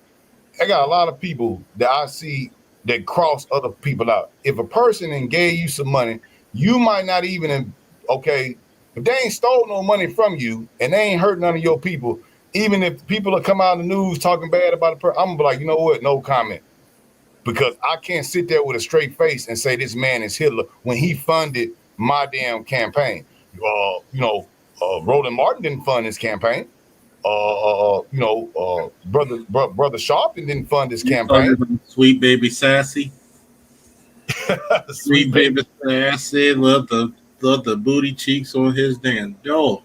I got a lot of people that I see that cross other people out. If a person and gave you some money, you might not even, if they ain't stole no money from you and they ain't hurt none of your people, even if people are come out in the news talking bad about a person, I'm gonna be like, you know what? No comment. because I can't sit there with a straight face and say this man is Hitler when he funded my damn campaign. Roland Martin didn't fund his campaign. Brother Sharpton didn't fund his campaign. Sweet baby sassy. Sweet baby sassy. Love the booty cheeks on his damn door.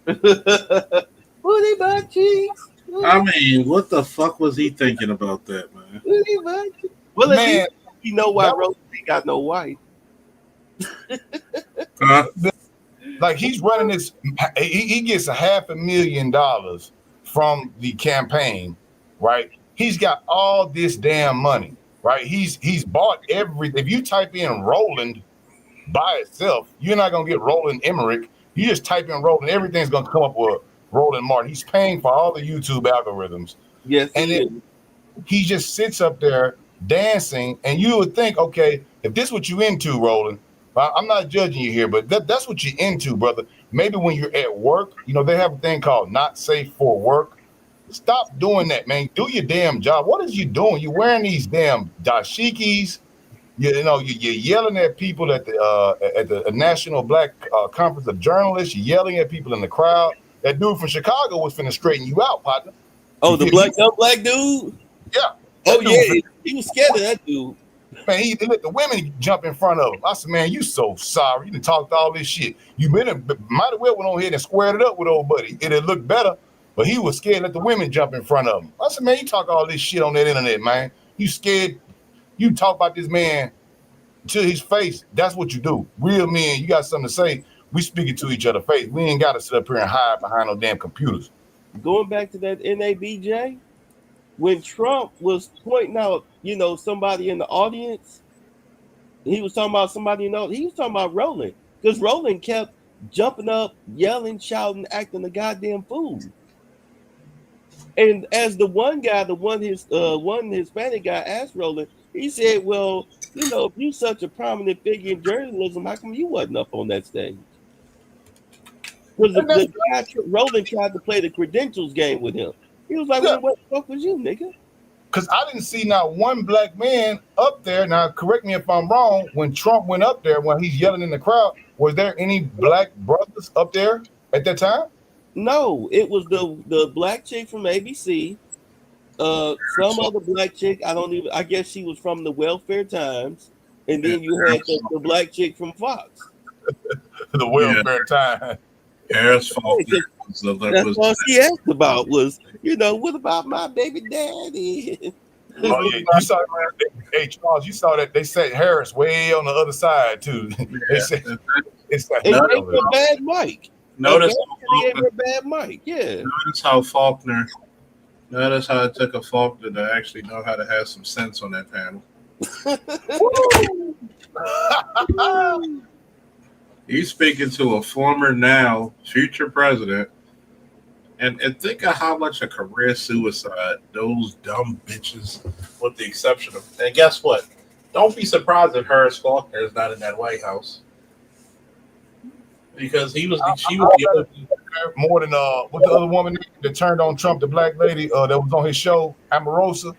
Booty butt cheeks. I mean, what the fuck was he thinking about that, man? Booty butt cheeks. Well, at least you know why Roland ain't got no wife. Like he's running this, he gets $500,000 from the campaign, right? He's got all this damn money, right? He's bought everything. If you type in Roland by itself, you're not gonna get Roland Emmerich. You just type in Roland, everything's gonna come up with Roland Martin. He's paying for all the YouTube algorithms. Yes, and then he just sits up there dancing, and you would think, okay, if this is what you into, Roland. I'm not judging you here, but that's what you're into, brother. Maybe when you're at work, they have a thing called not safe for work. Stop doing that, man. Do your damn job. What is you doing? You're wearing these damn dashikis. You're yelling at people at the National Black Conference of Journalists. You're yelling at people in the crowd. That dude from Chicago was finna straighten you out, partner. Oh, the black dude? Yeah. Oh, yeah. He was scared of that dude. Man, he let the women jump in front of him. I said, man, you so sorry. You done talked all this shit. You might have well went on ahead and squared it up with old buddy. It'd look better, but he was scared to let the women jump in front of him. I said, man, you talk all this shit on that internet, man. You scared. You talk about this man to his face. That's what you do. Real men, you got something to say. We speak it to each other face. We ain't got to sit up here and hide behind no damn computers. Going back to that NABJ, when Trump was pointing out, somebody in the audience, he was talking about somebody he was talking about Roland, because Roland kept jumping up, yelling, shouting, acting a goddamn fool. And as one Hispanic guy asked Roland, he said, well, if you're such a prominent figure in journalism, how come you wasn't up on that stage? Because the guy, Roland, tried to play the credentials game with him. He was like, well, what the fuck was you, nigga? Because I didn't see not one black man up there. Now, correct me if I'm wrong. When Trump went up there, when he's yelling in the crowd, was there any black brothers up there at that time? No, it was the black chick from ABC. Some other black chick. I guess she was from the Welfare Times. And then you had the black chick from Fox. The Welfare Times. That's all she asked about was, what about my baby daddy? Oh yeah, you saw that. Hey Charles, you saw that they said Harris way on the other side too. They said it's like gave her a bad mic. Notice he gave her a bad mic. Yeah. Notice how Faulkner. Notice how it took a Faulkner to actually know how to have some sense on that panel. He's speaking to a former, now future president, and think of how much a career suicide those dumb bitches, with the exception of. And guess what? Don't be surprised if Harris Faulkner is not in that White House, because she was more than what the other woman that turned on Trump, the black lady that was on his show, Omarosa.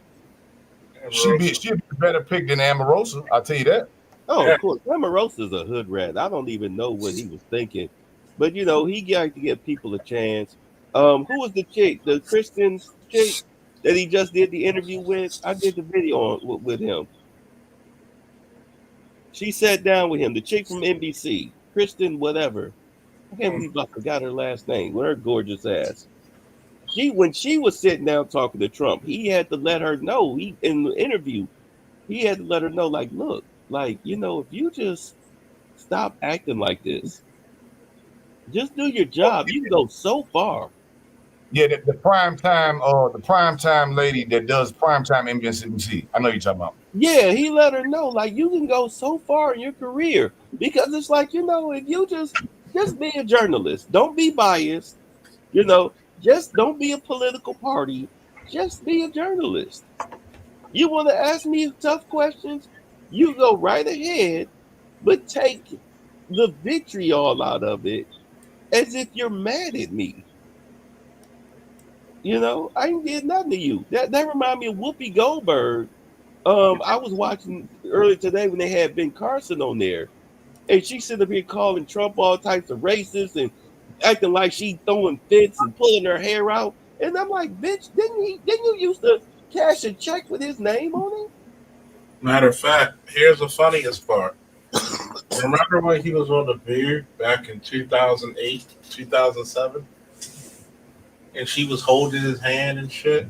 She'd be a better pick than Omarosa. I'll tell you that. Oh, of course. Omarosa's a hood rat. I don't even know what he was thinking. But, he got to give people a chance. Who was the chick, the Christian chick that he just did the interview with? I did the video with him. She sat down with him, the chick from NBC, Kristen whatever. I can't believe I forgot her last name. With her gorgeous ass. When she was sitting down talking to Trump, he had to let her know, in the interview, he had to let her know, like, look, like, if you just stop acting like this, just do your job, you can go so far. Yeah, the prime time lady that does primetime MSNBC. I know you're talking about. Yeah, he let her know, like, you can go so far in your career, because it's like, if you just be a journalist, don't be biased, just don't be a political party, just be a journalist. You want to ask me tough questions? You go right ahead, but take the vitriol out of it as if you're mad at me. I ain't did nothing to you. That remind me of Whoopi Goldberg I was watching earlier today when they had Ben Carson on there, and she sitting up here calling Trump all types of racist and acting like she throwing fits and pulling her hair out. And I'm like, bitch, didn't you used to cash a check with his name on it? Matter of fact, here's the funniest part. Remember when he was on the Beard back in 2008, 2007? And she was holding his hand and shit?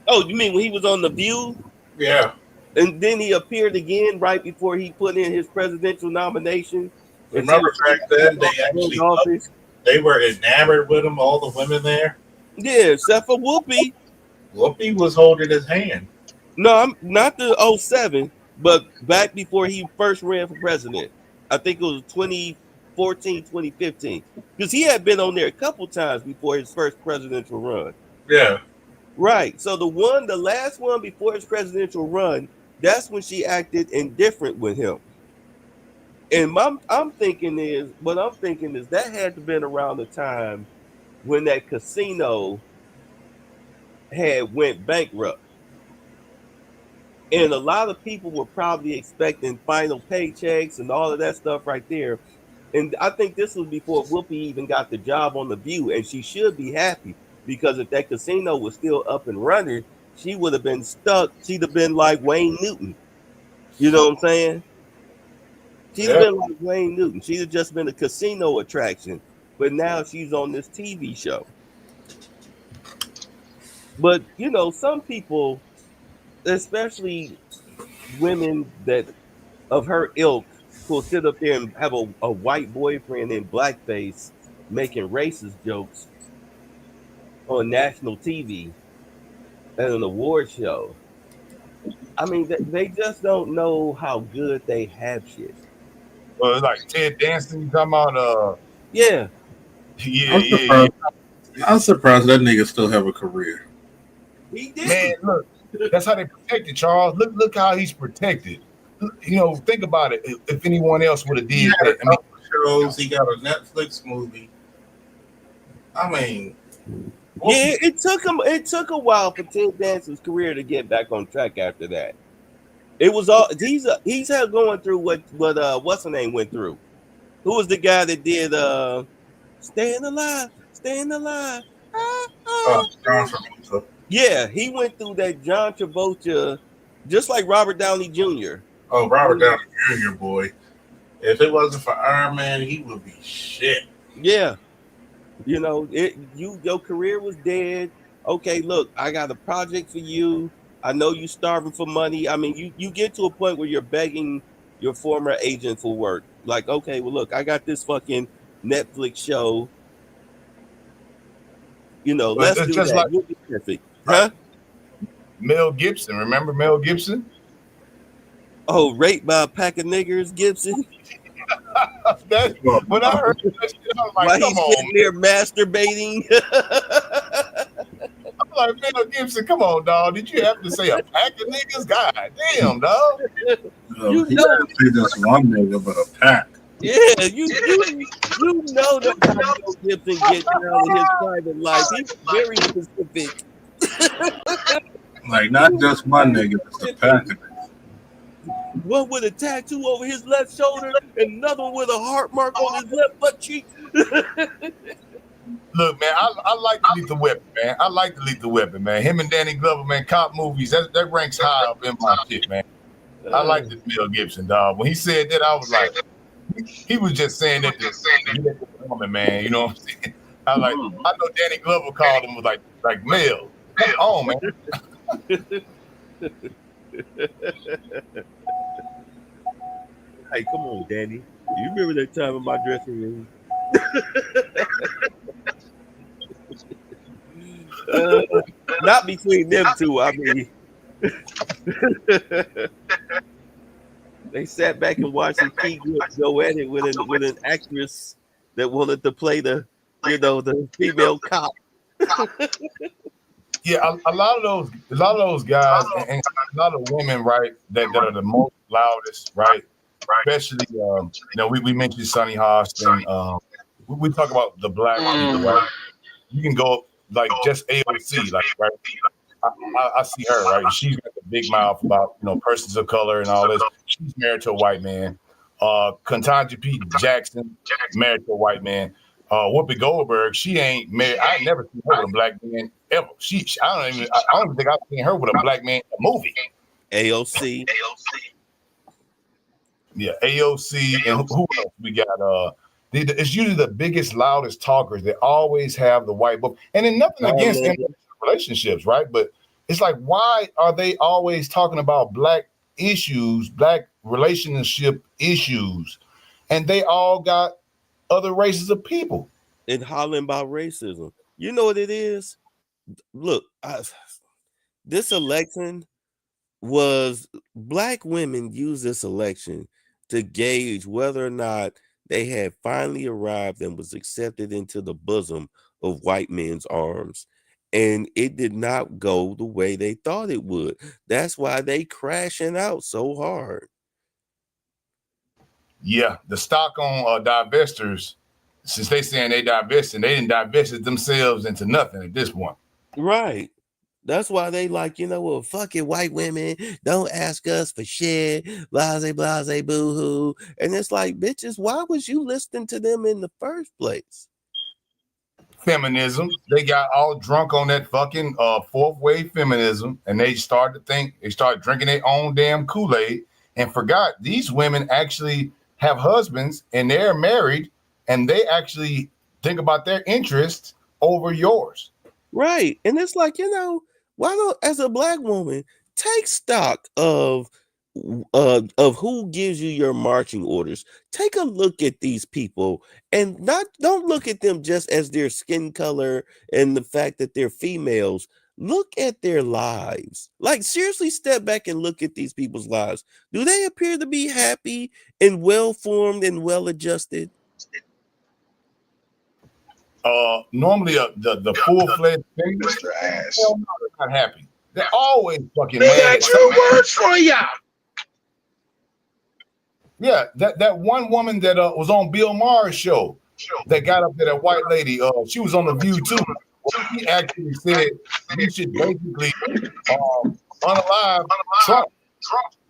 Oh, you mean when he was on The View? Yeah. And then he appeared again right before he put in his presidential nomination. Remember back then they were enamored with him, all the women there? Yeah, except for Whoopi. Whoopi was holding his hand. No, I'm not the 07, but back before he first ran for president. I think it was 2014, 2015. Because he had been on there a couple times before his first presidential run. Yeah. Right. So the last one before his presidential run, that's when she acted indifferent with him. And what I'm thinking is that had to have been around the time when that casino had went bankrupt. And a lot of people were probably expecting final paychecks and all of that stuff right there. And I think this was before Whoopi even got the job on The View, and she should be happy because if that casino was still up and running, she would have been stuck. She'd have been like Wayne Newton. You know what I'm saying? She'd have been like Wayne Newton. She'd have just been a casino attraction. But now she's on this TV show. But, you know, some people, especially women that of her ilk, who'll sit up there and have a white boyfriend in blackface making racist jokes on national TV at an award show. I mean, they just don't know how good they have shit. Well, it's like Ted Danson, you talking about? Yeah. Yeah. I'm surprised that nigga still have a career. He did. Man, look, that's how they protected Charles. Look how he's protected. You know, think about it. If anyone else would have did that, I mean, shows. He got a Netflix movie. I mean, yeah, it took a while for Ted Danson's career to get back on track after that. It was all he's had going through what what's her name went through. Who was the guy that did Staying Alive? John Travolta. Yeah, he went through that John Travolta, just like Robert Downey Jr. Oh, Robert Downey Jr. boy. If it wasn't for Iron Man, he would be shit. Yeah. You know, your career was dead. Okay, look, I got a project for you. I know you starving for money. I mean, you get to a point where you're begging your former agent for work. Like, okay, well, look, I got this fucking Netflix show. You know, let's do that. Like, you'll be perfect. Huh? Mel Gibson. Remember Mel Gibson? Oh, raped by a pack of niggers, Gibson? When I heard that shit, I was like, Why come he's on, sitting there masturbating? I'm like, Mel Gibson, come on, dog. Did you have to say a pack of niggas? God damn, dog. He didn't say just one nigga, but a pack. Yeah, you know that how Mel Gibson gets down in his private life. He's very specific. Like, not just one nigga, but a pack. One with a tattoo over his left shoulder, and another one with a heart mark on his left butt cheek. Look, man, I like the Lethal Weapon, man. I like the Lethal Weapon, man. Him and Danny Glover, man, cop movies, that ranks high up in my shit, man. I like this Mel Gibson, dog. When he said that, I was like, he was just saying that to woman, man. You know what I'm saying? I know Danny Glover called him was like Mel. Come on, man. Hey, come on, Danny. You remember that time in my dressing room? Not between them two. I mean, they sat back and watched some key go at it with an actress that wanted to play the female cop. Yeah, a lot of those guys and a lot of women, right, that are the most loudest, right? Especially, we mentioned Sonny Hostin. We talk about the black people, right? You can go like just AOC, like, right? I see her, right? She's got the big mouth about, persons of color and all this. She's married to a white man. Ketanji P. Jackson, married to a white man. Whoopi Goldberg, she ain't married. I ain't never seen her with a black man ever. I don't even think I've seen her with a black man in a movie. AOC. Yeah, AOC. And who else we got? It's usually the biggest, loudest talkers. They always have the white book. And then nothing against relationships, right? But it's like, why are they always talking about black issues, black relationship issues, and they all got other races of people? And hollering about racism. You know what it is? Look, this election was black women use this election to gauge whether or not they had finally arrived and was accepted into the bosom of white men's arms. And it did not go the way they thought it would. That's why they crashing out so hard. Yeah, the stock on divestors, since they saying they divested, they didn't divest it themselves into nothing at this point. Right. That's why they like, well, fuck it, white women, don't ask us for shit, blase, blase, boo-hoo. And it's like, bitches, why was you listening to them in the first place? Feminism. They got all drunk on that fucking fourth wave feminism, and they started drinking their own damn Kool-Aid and forgot these women actually have husbands and they're married, and they actually think about their interests over yours. Right. And it's like, why don't, as a black woman, take stock of who gives you your marching orders. Take a look at these people and don't look at them just as their skin color and the fact that they're females. Look at their lives. Like, seriously, step back and look at these people's lives. Do they appear to be happy and well-formed and well-adjusted? Normally the full-fledged feminists, they're not happy. They're always fucking mad. Got two words for ya. Yeah, that one woman that was on Bill Maher's show that got up there, that white lady, she was on The View too. She actually said we should basically unalive Trump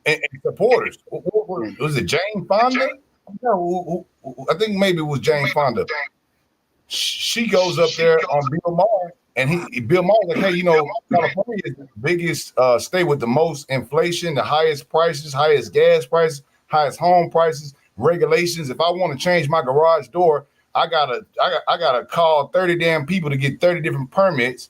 and supporters. Was it Jane Fonda? No, I think maybe it was Jane Fonda. She goes up there on Bill Maher, and Bill Maher's like, hey, California is the biggest state with the most inflation, the highest prices, highest gas prices, highest home prices, regulations. If I want to change my garage door, I gotta call 30 damn people to get 30 different permits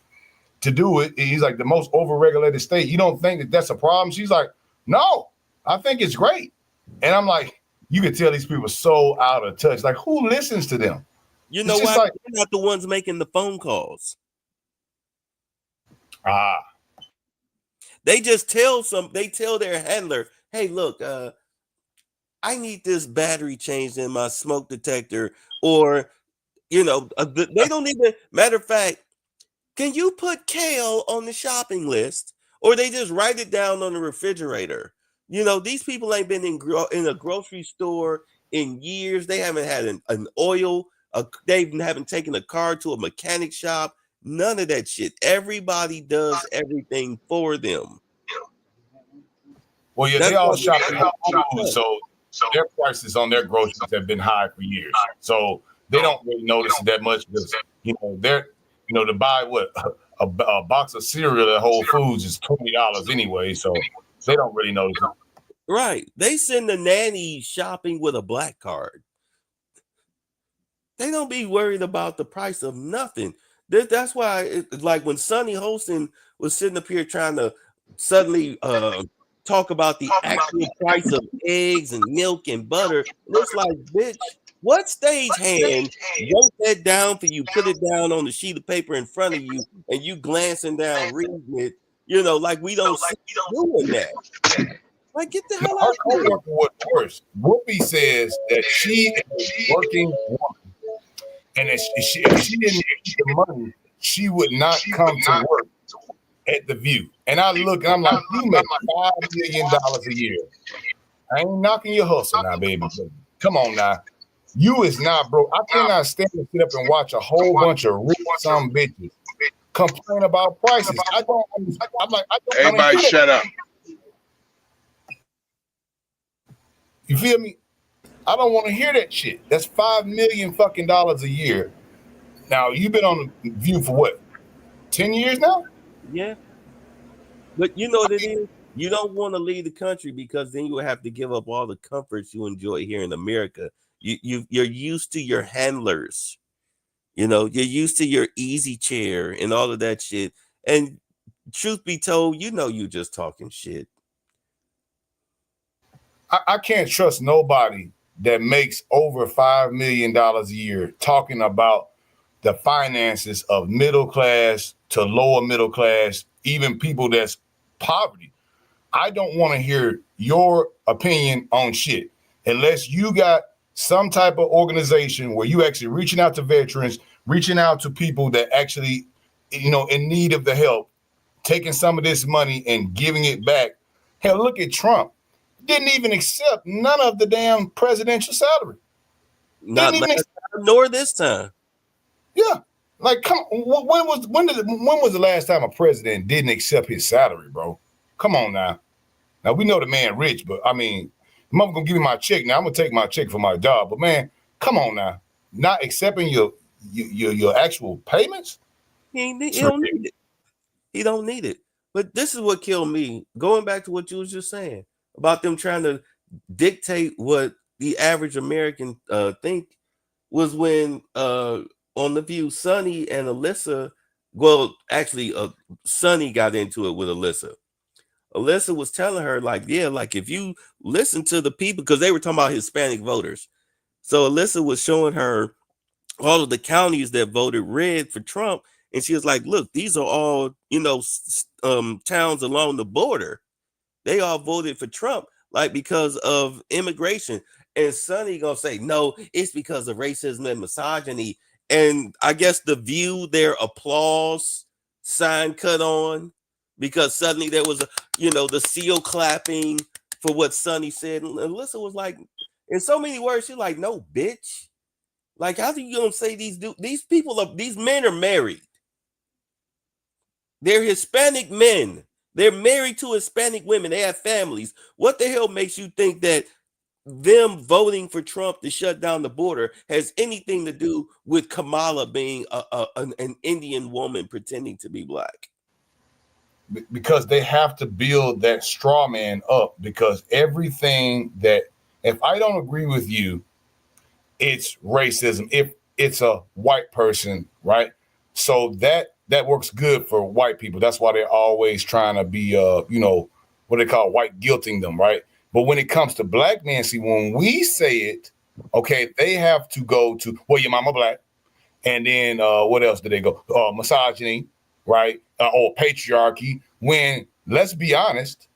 to do it. And he's like, the most overregulated state. You don't think that that's a problem? She's like, no, I think it's great. And I'm like, you can tell these people are so out of touch. Like, who listens to them? You know why? Like, they're not the ones making the phone calls. They just tell their handler, hey, look, I need this battery changed in my smoke detector, or, they don't even, matter of fact, can you put kale on the shopping list? Or they just write it down on the refrigerator. These people ain't been in a grocery store in years. They haven't had an oil. They haven't taken a car to a mechanic shop. None of that shit. Everybody does everything for them. Well, yeah, they all shop at food, so their prices on their groceries have been high for years. So they don't really notice it that much because they're to buy a box of cereal at Whole Foods is $20 anyway, so they don't really notice it. Right. They send the nanny shopping with a black card. They don't be worried about the price of nothing. That's why, like when Sonny Holston was sitting up here trying to suddenly talk about the actual price of eggs and milk and butter, it's like, bitch, what stagehand wrote that down for you, put it down on the sheet of paper in front of you, and you glancing down, reading it, like we don't see you doing that. Like, get the hell out of here. What's worse, Whoopi says that she is a working woman. And if she didn't get the money, she would not come to work at The View. And I look, and I'm like, you make $5 million a year. I ain't knocking your hustle now, baby. Come on now. You is not broke. I cannot stand and sit up and watch a whole bunch of rich some bitches complain about prices. I don't. I'm like, I don't. Everybody shut up. You feel me? I don't want to hear that shit. That's $5 million fucking dollars a year. Now you've been on the View for what? 10 years now? Yeah. But you know what it is? You don't want to leave the country because then you will have to give up all the comforts you enjoy here in America. You're used to your handlers. You know, you're used to your easy chair and all of that shit. And truth be told, you know you just talking shit. I can't trust nobody that makes over $5 million a year talking about the finances of middle class to lower middle class, even people that's poverty. I don't want to hear your opinion on shit unless you got some type of organization where you actually reaching out to veterans, reaching out to people that actually, you know, in need of the help, taking some of this money and giving it back. Hell, look at Trump. Didn't even accept none of the damn presidential salary. Not last time, nor this time. Yeah. Like, come on, when was the last time a president didn't accept his salary, bro? Come on now. Now we know the man rich, but I mean, the mother gonna give me my check. Now I'm gonna take my check for my job. But man, come on now. Not accepting your actual payments? He don't need it. He don't need it. But this is what killed me. Going back to what you was just saying about them trying to dictate what the average American think was when on The View, Sonny and Alyssa, well, actually, Sonny got into it with Alyssa. Alyssa was telling her, like, yeah, like if you listen to the people, because they were talking about Hispanic voters. So Alyssa was showing her all of the counties that voted red for Trump. And she was like, look, these are all, you know, towns along the border. They all voted for Trump, like because of immigration. And Sonny gonna say, no, it's because of racism and misogyny. And I guess The View, their applause sign cut on because suddenly there was the seal clapping for what Sonny said. And Alyssa was like, in so many words, she's like, no, bitch. Like, how do you gonna say these men are married? They're Hispanic men. They're married to Hispanic women. They have families. What the hell makes you think that them voting for Trump to shut down the border has anything to do with Kamala being an Indian woman pretending to be black? Because they have to build that straw man up, because everything that, if I don't agree with you, it's racism. If it's a white person, right? So that works good for white people. That's why they're always trying to be, what they call white guilting them, right? But when it comes to black men, see, when we say it, okay, they have to go to, well, your mama black. And then what else do they go? Misogyny, right? Or patriarchy. When, let's be honest,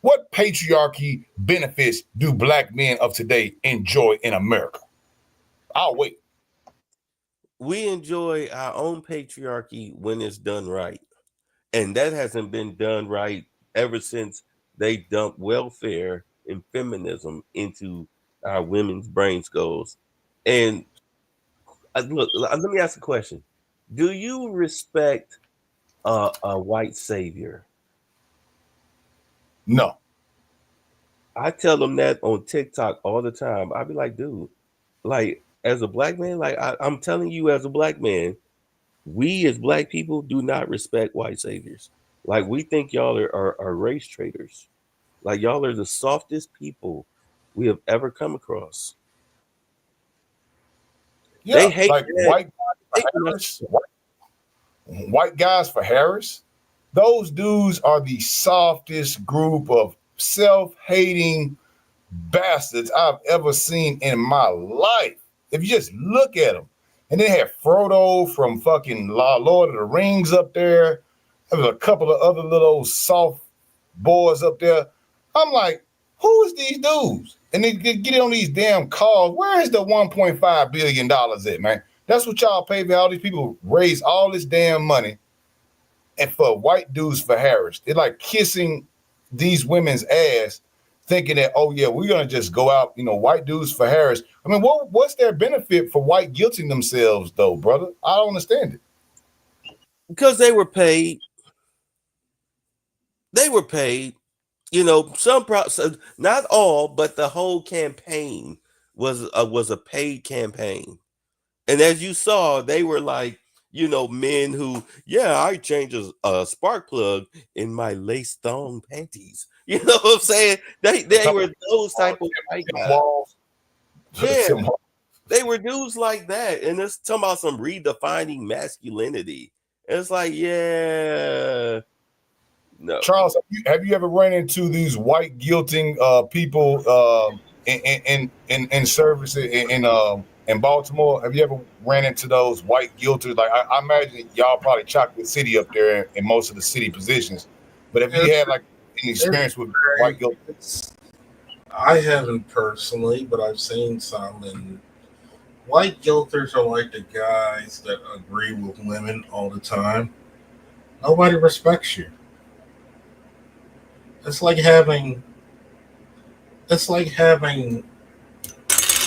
what patriarchy benefits do black men of today enjoy in America? I'll wait. We enjoy our own patriarchy when it's done right. And that hasn't been done right ever since they dumped welfare and feminism into our women's brain skulls. And look, let me ask a question. Do you respect a white savior? No. I tell them that on TikTok all the time. I be like, dude, like, as a black man, like I'm telling you, as a black man, we as black people do not respect white saviors. Like, we think y'all are race traitors. Like, y'all are the softest people we have ever come across. Yeah, they hate like white guys for Harris. Those dudes are the softest group of self-hating bastards I've ever seen in my life. If you just look at them. And they had Frodo from fucking Lord of the Rings up there. There was a couple of other little soft boys up there. I'm like, who is these dudes? And they get on these damn calls. Where is the $1.5 billion at, man? That's what y'all pay for. All these people raise all this damn money and for white dudes for Harris. They're like kissing these women's ass, thinking that, oh yeah, we're gonna just go out, white dudes for Harris. I mean, what's their benefit for white guilting themselves, though, brother? I don't understand it. Because they were paid. They were paid. You know, not all, but the whole campaign was a paid campaign. And as you saw, they were like, you know, men who, yeah, I changed a spark plug in my lace thong panties. You know what I'm saying? They were those type of white guys. Yeah, they were dudes like that, and it's talking about some redefining masculinity. It's like, yeah, no. Charles, have you ever run into these white guilting people in service in Baltimore? Have you ever ran into those white guilters? Like I imagine y'all probably chocolate city up there in most of the city positions. But have you had like any experience with white guilters? I haven't personally, but I've seen some. And white guilters are like the guys that agree with women all the time. Nobody respects you. It's like having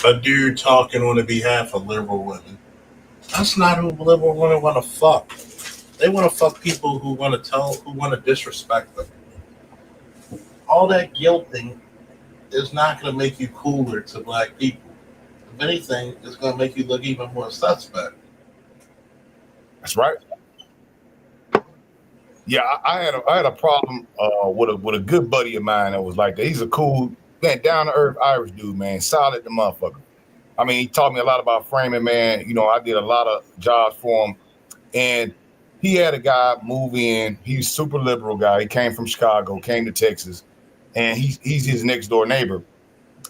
a dude talking on the behalf of liberal women. That's not who liberal women want to fuck. They want to fuck people who want to disrespect them. All that guilting is not going to make you cooler to black people. If anything, it's going to make you look even more suspect. That's right. Yeah, I had a problem with a good buddy of mine that was like that. He's a cool man, down to earth Irish dude, man, solid the motherfucker. I mean, he taught me a lot about framing, man. You know, I did a lot of jobs for him, and he had a guy move in. He's a super liberal guy. He came from Chicago, came to Texas, and he's his next door neighbor.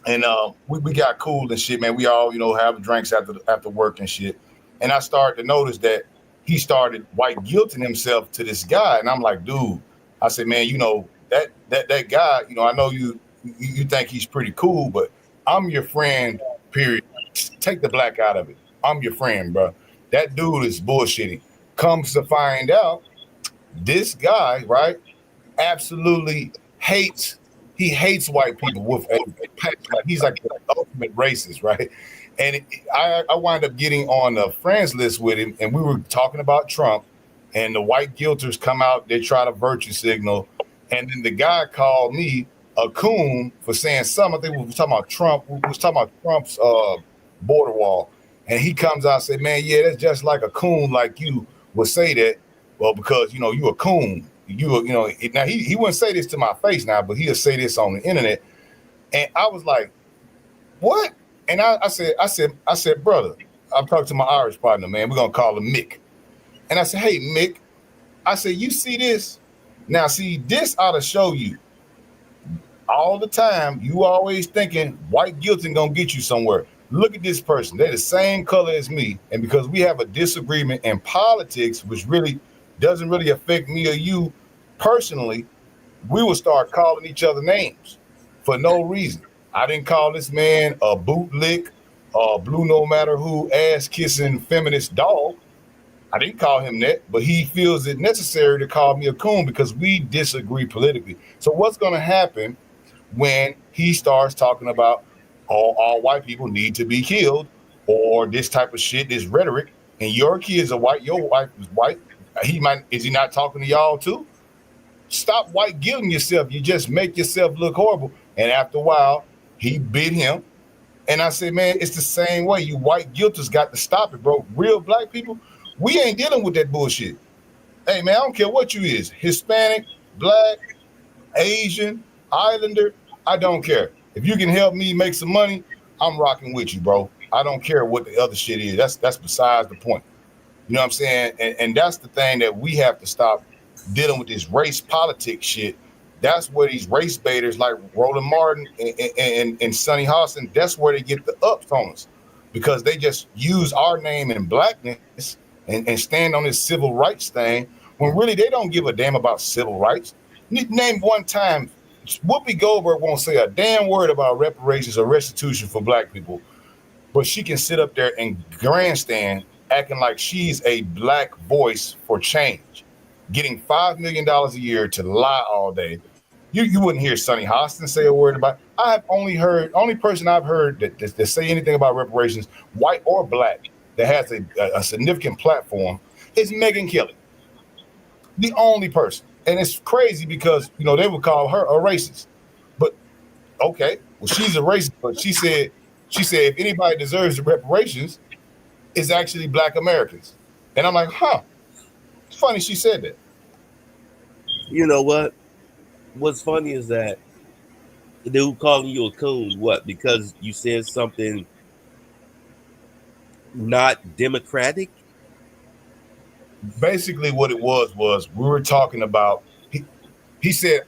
And we got cool and shit, man. We all, you know, have drinks after work and shit. And I started to notice that he started white guilting himself to this guy. And I'm like, dude, I said, man, you know, that guy, you know, I know you think he's pretty cool, but I'm your friend, period. Take the black out of it. I'm your friend, bro. That dude is bullshitting. Comes to find out, this guy, right, absolutely hates white people with a passion. Like he's like the ultimate racist, right? And I wound up getting on a friends list with him, and we were talking about Trump, and the white guilters come out, they try to virtue signal, and then the guy called me a coon for saying something. I think we were talking about Trump. We was talking about Trump's border wall, and he comes out and said, "Man, yeah, that's just like a coon like you would say that." Well, because you know you a coon. You know, now he wouldn't say this to my face now, but he'll say this on the internet. And I was like, what? And I said, brother, I'm talking to my Irish partner, man. We're gonna call him Mick. And I said, hey, Mick, I said, you see this? Now, see, this ought to show you all the time, you always thinking white guilting gonna get you somewhere. Look at this person. They're the same color as me. And because we have a disagreement in politics, which really doesn't really affect me or you personally, we will start calling each other names for no reason. I didn't call this man a bootlick, blue no matter who, ass-kissing feminist dog. I didn't call him that, but he feels it necessary to call me a coon because we disagree politically. So what's going to happen when he starts talking about all white people need to be killed or this type of shit, this rhetoric, and your kids are white, your wife is white, is he not talking to y'all too? Stop white guilting yourself. You just make yourself look horrible. And after a while, he bit him. And I said, man, it's the same way. You white guilters got to stop it, bro. Real black people, we ain't dealing with that bullshit. Hey, man, I don't care what you is. Hispanic, black, Asian, Islander, I don't care. If you can help me make some money, I'm rocking with you, bro. I don't care what the other shit is. That's besides the point. You know what I'm saying? And that's the thing that we have to stop dealing with this race politics shit. That's where these race baiters like Roland Martin and Sonny Hostin, that's where they get the ups on us because they just use our name in blackness and stand on this civil rights thing when really they don't give a damn about civil rights. Name one time Whoopi Goldberg won't say a damn word about reparations or restitution for black people, but she can sit up there and grandstand acting like she's a black voice for change, getting $5 million a year to lie all day. You wouldn't hear Sonny Hostin say a word about it. I've only person I've heard that say anything about reparations, white or black, that has a significant platform is Megyn Kelly. The only person. And it's crazy because, they would call her a racist. But, okay, well, she's a racist. But she said if anybody deserves the reparations, it's actually Black Americans. And I'm like, it's funny she said that. You know what? What's funny is that the dude calling you a coon, what? Because you said something not democratic? Basically what it was we were talking about, he said,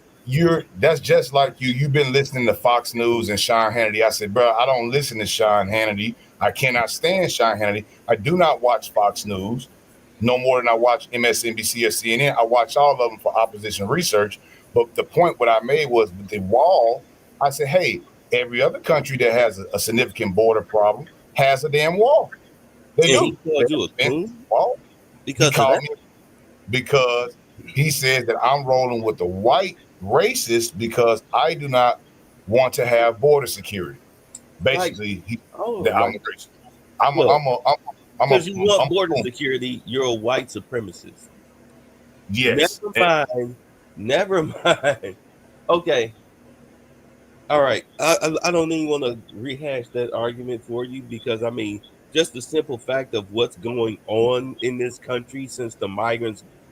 that's just like you've been listening to Fox News and Sean Hannity. I said, bro, I don't listen to Sean Hannity. I cannot stand Sean Hannity. I do not watch Fox News no more than I watch MSNBC or CNN. I watch all of them for opposition research. But the point what I made was with the wall, I said, hey, every other country that has a significant border problem has a damn wall. They do. He called you a coon? Wall. Because he called me because he says that I'm rolling with the white racist because I do not want to have border security. Basically, I'm a racist. Because you want border security, you're a white supremacist. Yes. Never mind. Okay. All right. I don't even want to rehash that argument for you because, I mean, just the simple fact of what's going on in this country since the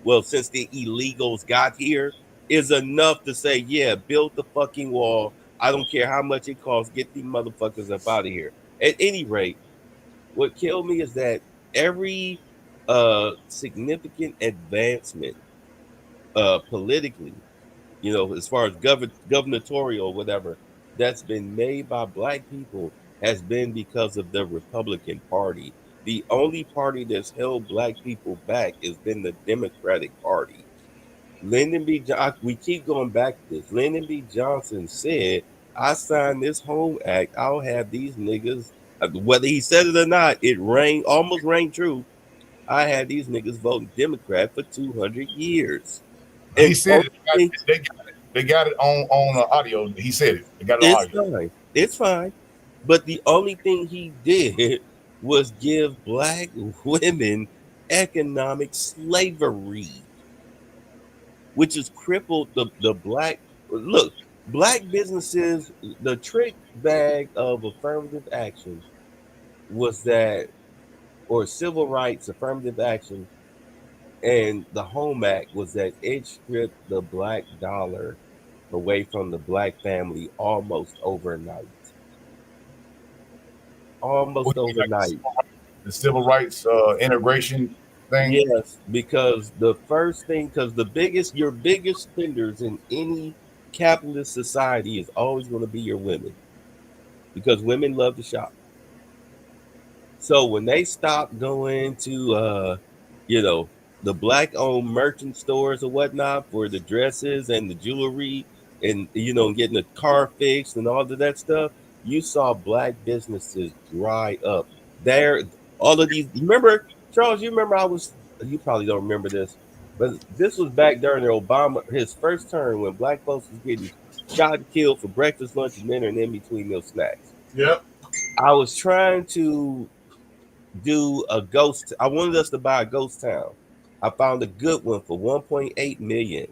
illegals got here is enough to say, yeah, build the fucking wall. I don't care how much it costs. Get these motherfuckers up out of here. At any rate, what killed me is that every significant advancement politically, as far as gubernatorial, whatever, that's been made by Black people has been because of the Republican Party. The only party that's held Black people back has been the Democratic Party. We keep going back to this. Lyndon B. Johnson said, I signed this Home Act, I'll have these niggas, whether he said it or not, it almost rang true. I had these niggas voting Democrat for 200 years. He said it. They got it on audio. He said it. They got it on audio. It's fine. But the only thing he did was give Black women economic slavery, which has crippled the Black. Look, Black businesses, the trick bag of affirmative action was that, or civil rights, affirmative action, and the Home Act was that it stripped the Black dollar away from the Black family almost overnight. Overnight. The civil rights integration thing? Yes, because your biggest spenders in any capitalist society is always going to be your women. Because women love to shop. So when they stop going to the Black-owned merchant stores or whatnot for the dresses and the jewelry and getting the car fixed and all of that stuff, you saw Black businesses dry up. All of these. Remember, Charles? You probably don't remember this, but this was back during his first term when Black folks was getting shot and killed for breakfast, lunch, and dinner, and in between meal snacks. Yep. I was trying to do a ghost. I wanted us to buy a ghost town. I found a good one for $1.8 million.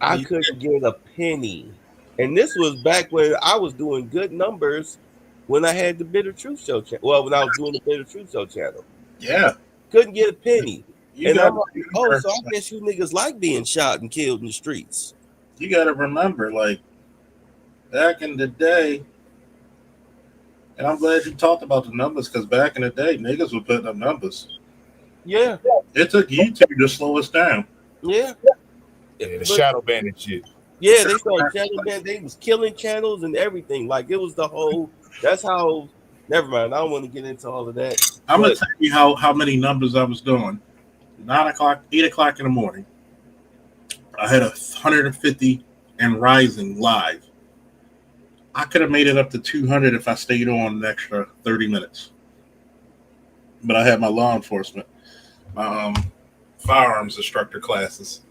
I couldn't get a penny. And this was back when I was doing good numbers when I had the Bitter Truth Show channel. Well, when I was doing the Bitter Truth Show channel. Yeah. Couldn't get a penny. And I'm like, so I guess you niggas like being shot and killed in the streets. You got to remember, like, back in the day, and I'm glad you talked about the numbers because back in the day, niggas were putting up numbers. Yeah. It took YouTube to slow us down. Yeah. The shadow bandit shit. Yeah, they started shadow bandit. They was killing channels and everything. Like, it was the whole, that's how, never mind. I don't want to get into all of that. I'm going to tell you how many numbers I was doing. 9 o'clock, 8 o'clock in the morning. I had 150 and rising live. I could have made it up to 200 if I stayed on an extra 30 minutes. But I had my law enforcement, my firearms instructor classes.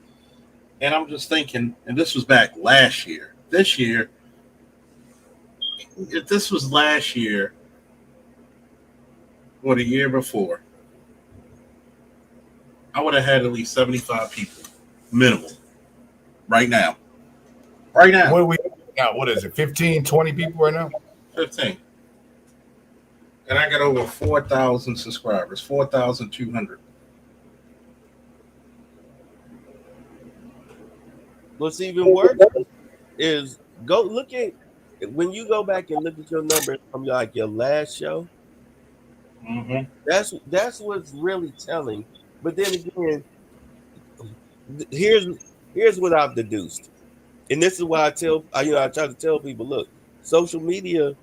And I'm just thinking, and this was back last year. This year, if this was last year or the year before, I would have had at least 75 people, minimum, right now. Right now. What are we now? What is it? 15, 20 people right now? 15. And I got over 4,000 subscribers, 4,200. What's even worse is go look at when you go back and look at your numbers from like your last show. Mm-hmm. That's what's really telling. But then again, here's what I've deduced, and this is why I try to tell people, look, social media.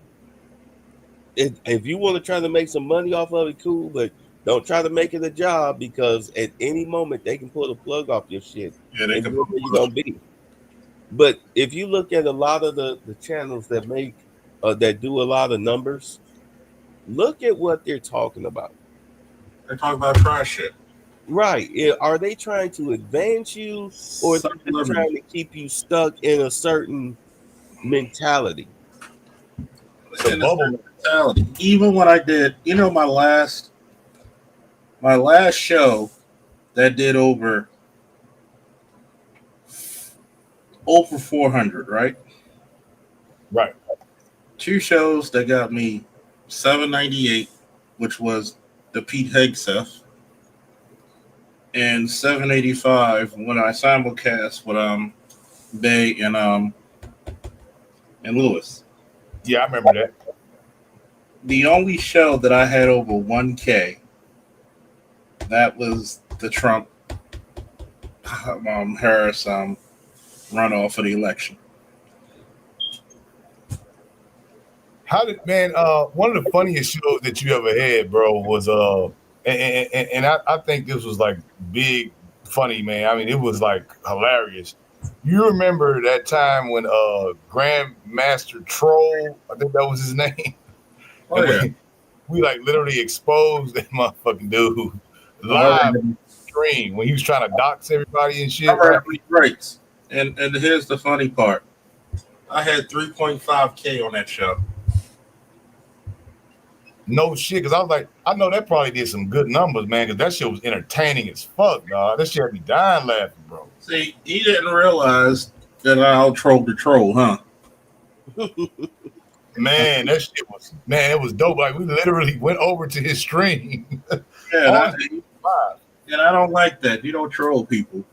If you want to try to make some money off of it, cool, but don't try to make it a job because at any moment they can pull the plug off your shit. Yeah, they can. You're gonna be. But if you look at a lot of the channels that make that do a lot of numbers, look at what they're talking about. They're talking about trash shit. Right. Are they trying to advance you, or are they just trying to keep you stuck in a certain mentality? In a certain mentality. Even when I did, my last show that did over 400, right? Right. 2 shows that got me 798, which was the Pete Hegseth, and 785 when I simulcast with Bay and Lewis. Yeah, I remember that. The only show that I had over 1K, that was the Trump Harris runoff for the election. How did one of the funniest shows that you ever had, bro, was and I think this was like big funny, man. I mean, it was like hilarious. You remember that time when Grandmaster Troll, I think that was his name. Oh, yeah. We like literally exposed that motherfucking dude live stream when he was trying to dox everybody and shit. Right. And here's the funny part. I had 3.5K on that show. No shit, because I was like, I know that probably did some good numbers, man, because that shit was entertaining as fuck, dog. That shit had me dying laughing, bro. See, he didn't realize that I out-trolled the troll, huh? Man, that shit was, it was dope. Like, we literally went over to his stream. Yeah, and I don't like that. You don't troll people.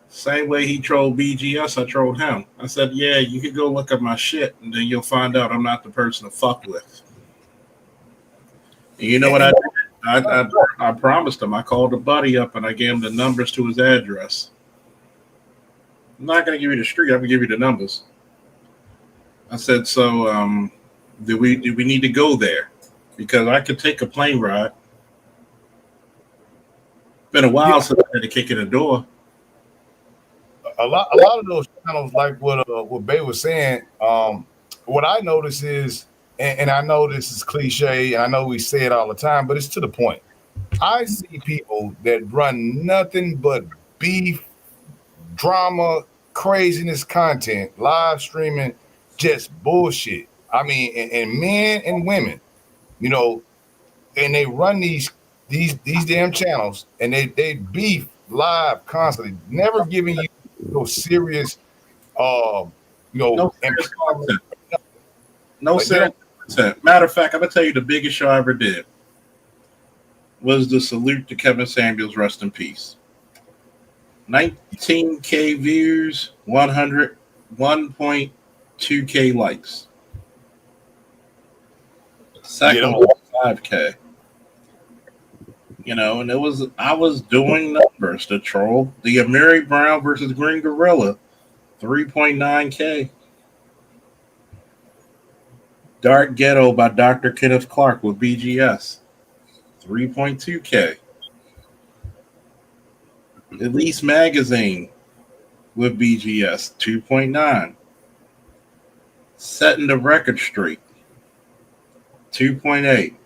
Same way he trolled BGS, I trolled him. I said, yeah, you could go look at my shit, and then you'll find out I'm not the person to fuck with. And you know what I did? I promised him. I called a buddy up, and I gave him the numbers to his address. I'm not going to give you the street. I'm going to give you the numbers. I said, so do we need to go there? Because I could take a plane ride. Been a while since I had to kick in the door. A lot of those channels, like what Bay was saying, what I notice is, and I know this is cliche, and I know we say it all the time, but it's to the point. I see people that run nothing but beef, drama, craziness content, live streaming, just bullshit. I mean, and men and women, and they run these damn channels, and they beef live constantly, never giving you no serious, no serious content. No serious content. Matter of fact, I'm gonna tell you the biggest show I ever did was the salute to Kevin Samuels, rest in peace. 19K views, 1.2K likes. Second was 5K. And I was doing numbers to troll. The Amiri Brown versus Green Gorilla, 3.9K. Dark Ghetto by Dr. Kenneth Clark with BGS, 3.2K. Elise Magazine with BGS, 2.9. Setting the Record Straight, 2.8.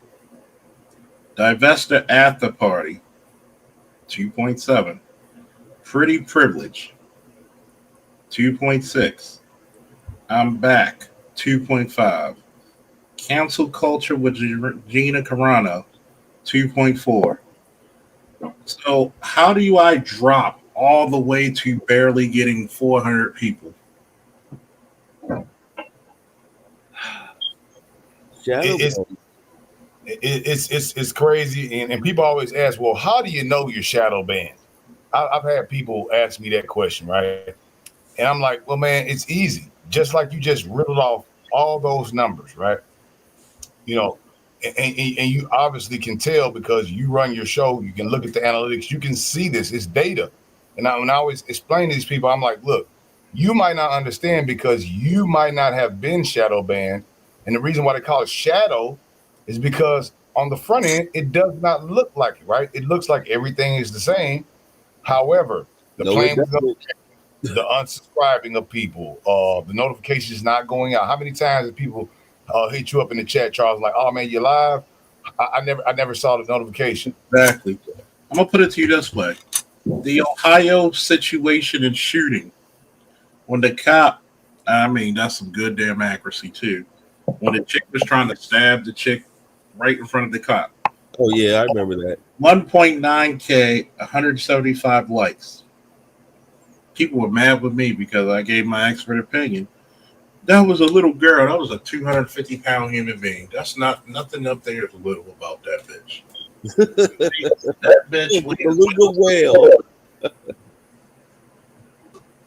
Divester After Party, 2.7. Pretty Privilege, 2.6. I'm Back, 2.5. Cancel Culture with Gina Carano, 2.4. So how do I drop all the way to barely getting 400 people? Shadow It's ban. it's crazy, and people always ask, well, how do you know you're shadow banned? I've had people ask me that question, right? And I'm like, well, man, it's easy. Just like you just riddled off all those numbers, right? You know, and you obviously can tell because you run your show. You can look at the analytics. You can see this. It's data. And when I always explain to these people, I'm like, look, you might not understand because you might not have been shadow banned. And the reason why they call it shadow is because on the front end, it does not look like it, right? It looks like everything is the same. However, the No, it plain doesn't. the unsubscribing of people, the notifications not going out. How many times have people hit you up in the chat, Charles, like, oh man, you're live? I never saw the notification. Exactly. I'm gonna put it to you this way: the Ohio situation and shooting, when the cop, I mean, that's some good damn accuracy too. When the chick was trying to stab the chick right in front of the cop. Oh yeah, I remember that. 1.9K, 175 likes. People were mad with me because I gave my expert opinion. That was a little girl. That was a 250-pound human being. That's not nothing up there is little about that bitch. That bitch weighed as much,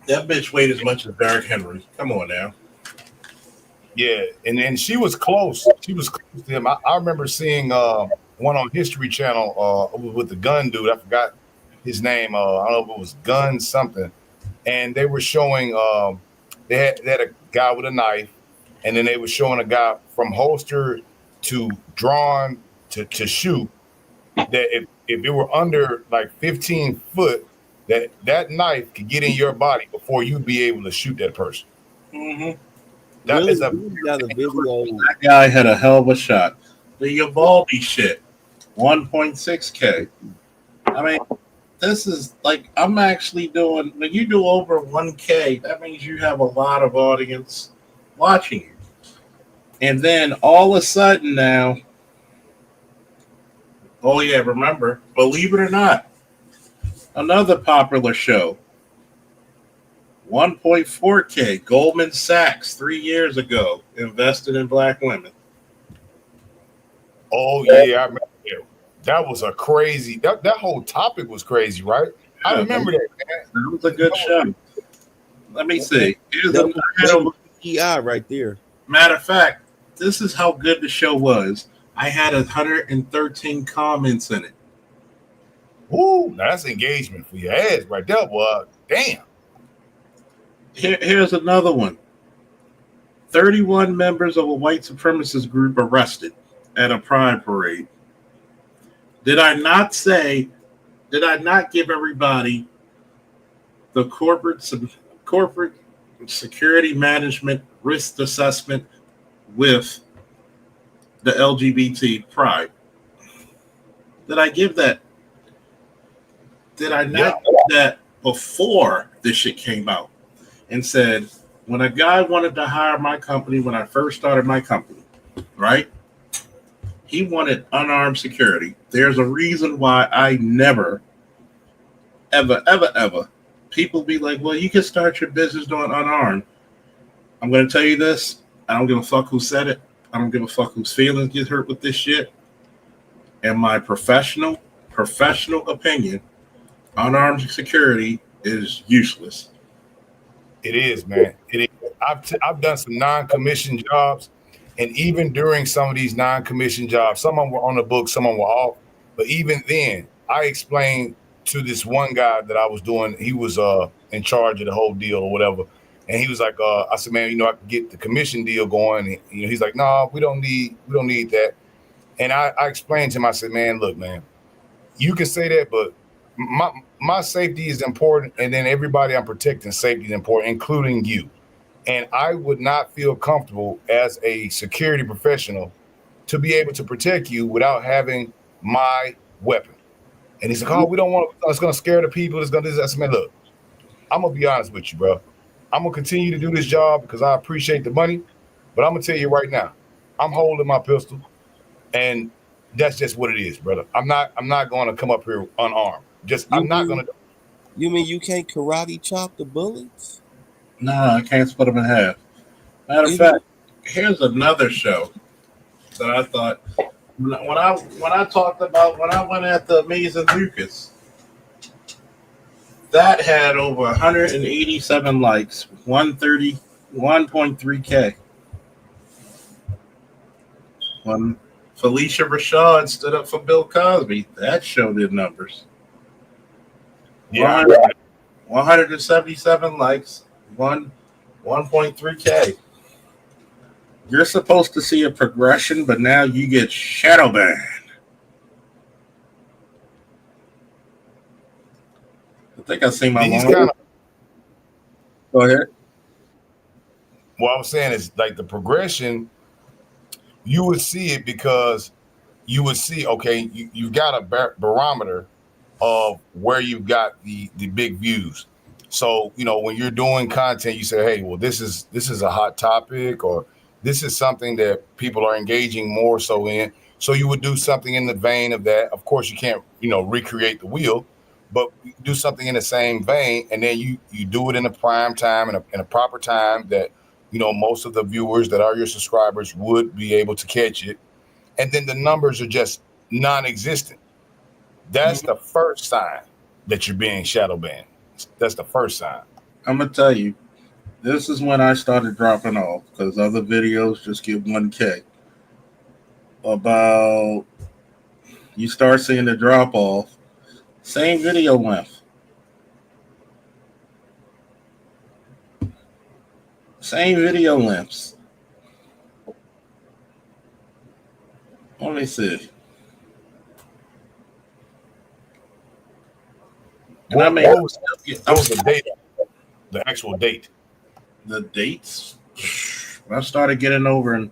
that bitch weighed as much as Derrick Henry. Come on now. Yeah, and she was close. She was close to him. I remember seeing one on History Channel with the gun dude. I forgot his name. I don't know if it was Gun something. And they were showing they had a guy with a knife, and then they were showing a guy from holster to drawn to shoot. That if it were under like 15 foot, that knife could get in your body before you'd be able to shoot that person. Mm-hmm. That Really? is a Got a video. That guy had a hell of a shot. The Uvalde shit, 1.6K. I mean, this is like I'm actually doing. When you do over 1K, that means you have a lot of audience watching you. And then all of a sudden now, oh yeah, remember, believe it or not, another popular show, 1.4K, Goldman Sachs 3 years ago invested in black women. Oh yeah, I remember that. That was a crazy. That whole topic was crazy, right? I remember that, man. That was a good show. Let me see. Here's That another was EI right there. matter of fact. This is how good the show was. I had 113 comments in it. Ooh, now that's engagement for your ass right there, boy. Damn. Here's another one. 31 members of a white supremacist group arrested at a pride parade. Did I not give everybody the corporate security management risk assessment with the LGBT pride? Did I give that? Did I not give that before this shit came out? And said, when a guy wanted to hire my company when I first started my company, right? He wanted unarmed security. There's a reason why I never, ever, people be like, well, you can start your business doing unarmed. I'm going to tell you this. I don't give a fuck who said it. I don't give a fuck whose feelings get hurt with this shit. And my professional opinion, unarmed security is useless. It is, man. It is. I've done some non-commissioned jobs, and even during some of these non-commissioned jobs, some of them were on the book, some of them were off. But even then, I explained to this one guy that I was doing. He was in charge of the whole deal or whatever, and he was like, "I said, man, I can get the commission deal going." And, he's like, "No, we don't need that." And I explained to him. I said, "Man, look, man, you can say that, but my safety is important, and then everybody I'm protecting safety is important, including you. And I would not feel comfortable as a security professional to be able to protect you without having my weapon." And he's like, "Oh, we don't want to, it's going to scare the people. It's going to do this." I said, "Man, look, I'm going to be honest with you, bro. I'm going to continue to do this job because I appreciate the money, but I'm going to tell you right now, I'm holding my pistol, and That's just what it is, brother. I'm not going to come up here unarmed. I'm not going to. You mean you can't karate chop the bullets? No, I can't split them in half. Matter of fact, here's another show that I thought when I talked about when I went at the Amazing Lucas. That had over 187 likes, 1.3K. When Felicia Rashad stood up for Bill Cosby, that show did numbers. Yeah. 177 likes, 1.3K. You're supposed to see a progression, but now you get shadow banned. I think I see my mom. Go ahead. What I'm saying is like the progression, you would see it because you would see, okay, you've got a barometer of where you've got the big views. So, when you're doing content, you say, hey, well, this is a hot topic, or this is something that people are engaging more so in. So you would do something in the vein of that. Of course, you can't, recreate the wheel, but do something in the same vein. And then you do it in a prime time, in a proper time that, most of the viewers that are your subscribers would be able to catch it. And then the numbers are just non-existent. That's the first sign that you're being shadow banned. That's the first sign. I'm going to tell you, this is when I started dropping off because other videos just get 1K. You start seeing the drop off, same video length. Same video lengths. Let me see. What was the date? The actual date. The dates? When I started getting over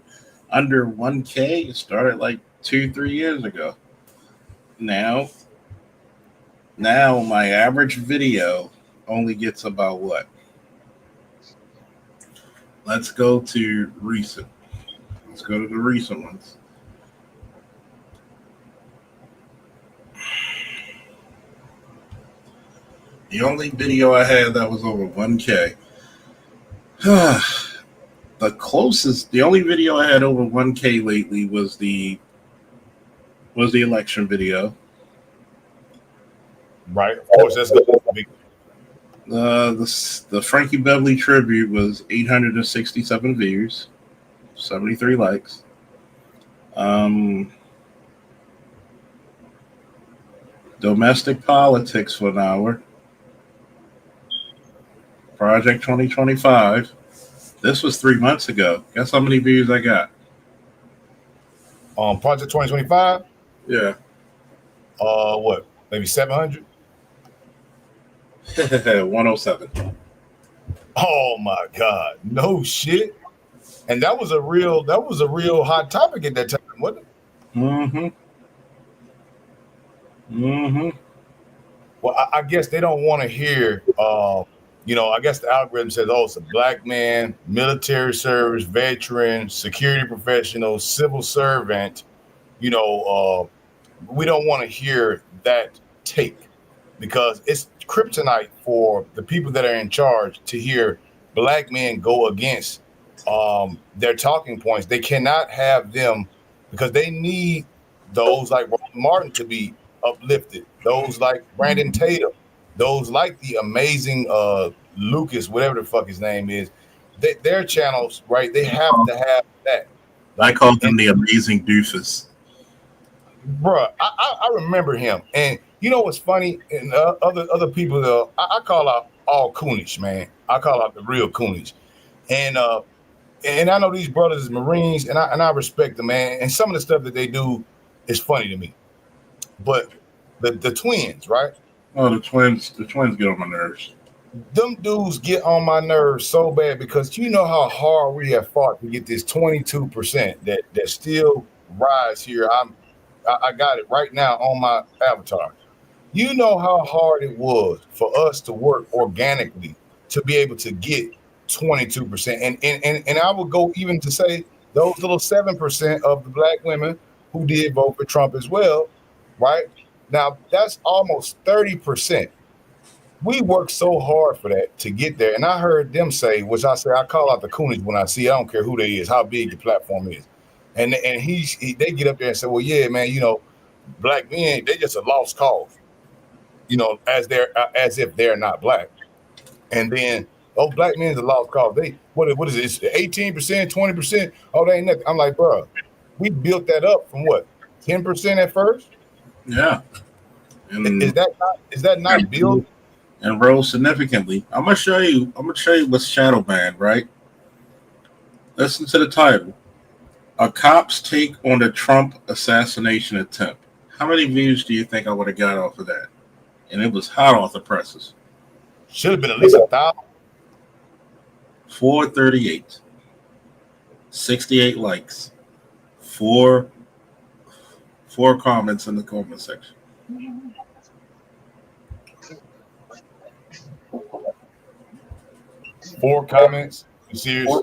under 1K, it started like 2-3 years ago. Now my average video only gets about what? Let's go to recent. Let's go to the recent ones. The only video I had that was over 1K. The only video I had over 1K lately was the election video. Right, of course, that's good. The Frankie Beverly tribute was 867 views, 73 likes. Domestic politics for an hour. Project 2025. This was 3 months ago. Guess how many views I got? Project 2025? Yeah. What? Maybe 700? 107. Oh my God. No shit. And that was a real hot topic at that time, wasn't it? Well, I guess they don't want to hear I guess the algorithm says, oh, it's a black man, military service, veteran, security professional, civil servant. We don't want to hear that take because it's kryptonite for the people that are in charge to hear black men go against their talking points. They cannot have them because they need those like Roland Martin to be uplifted, those like Brandon Tatum, those like the amazing Lucas, whatever the fuck his name is, their channels, right? They have to have that. I call them the amazing doofus. Bruh, I remember him. And you know what's funny? And other people, though, I call out all coonage, man. I call out the real coonage. And I know these brothers is Marines, and I respect them, man. And some of the stuff that they do is funny to me. But the twins, right? Oh, the twins get on my nerves. Them dudes get on my nerves so bad because you know how hard we have fought to get this 22% that still rise here. I got it right now on my avatar. You know how hard it was for us to work organically to be able to get 22%. And I would go even to say those little 7% of the black women who did vote for Trump as well, right? Now, that's almost 30%. We worked so hard for that to get there. And I heard them say, which I say, I call out the Coonies when I see, I don't care who they is, how big your platform is. And they get up there and say, well, yeah, man, you know, black men, they just a lost cause, you know, as if they're not black. And then, oh, black men's a lost cause. They what is it? It's 18%, 20%. Oh, they ain't nothing. I'm like, bro, we built that up from what, 10% at first? Yeah. And is that not built? And rose significantly. I'm gonna show you what's shadow banned, right? Listen to the title. A cop's take on the Trump assassination attempt. How many views do you think I would have got off of that? And it was hot off the presses. Should have been at least 1,000. 438. 68 likes. Four comments in the comment section. Four comments? You serious?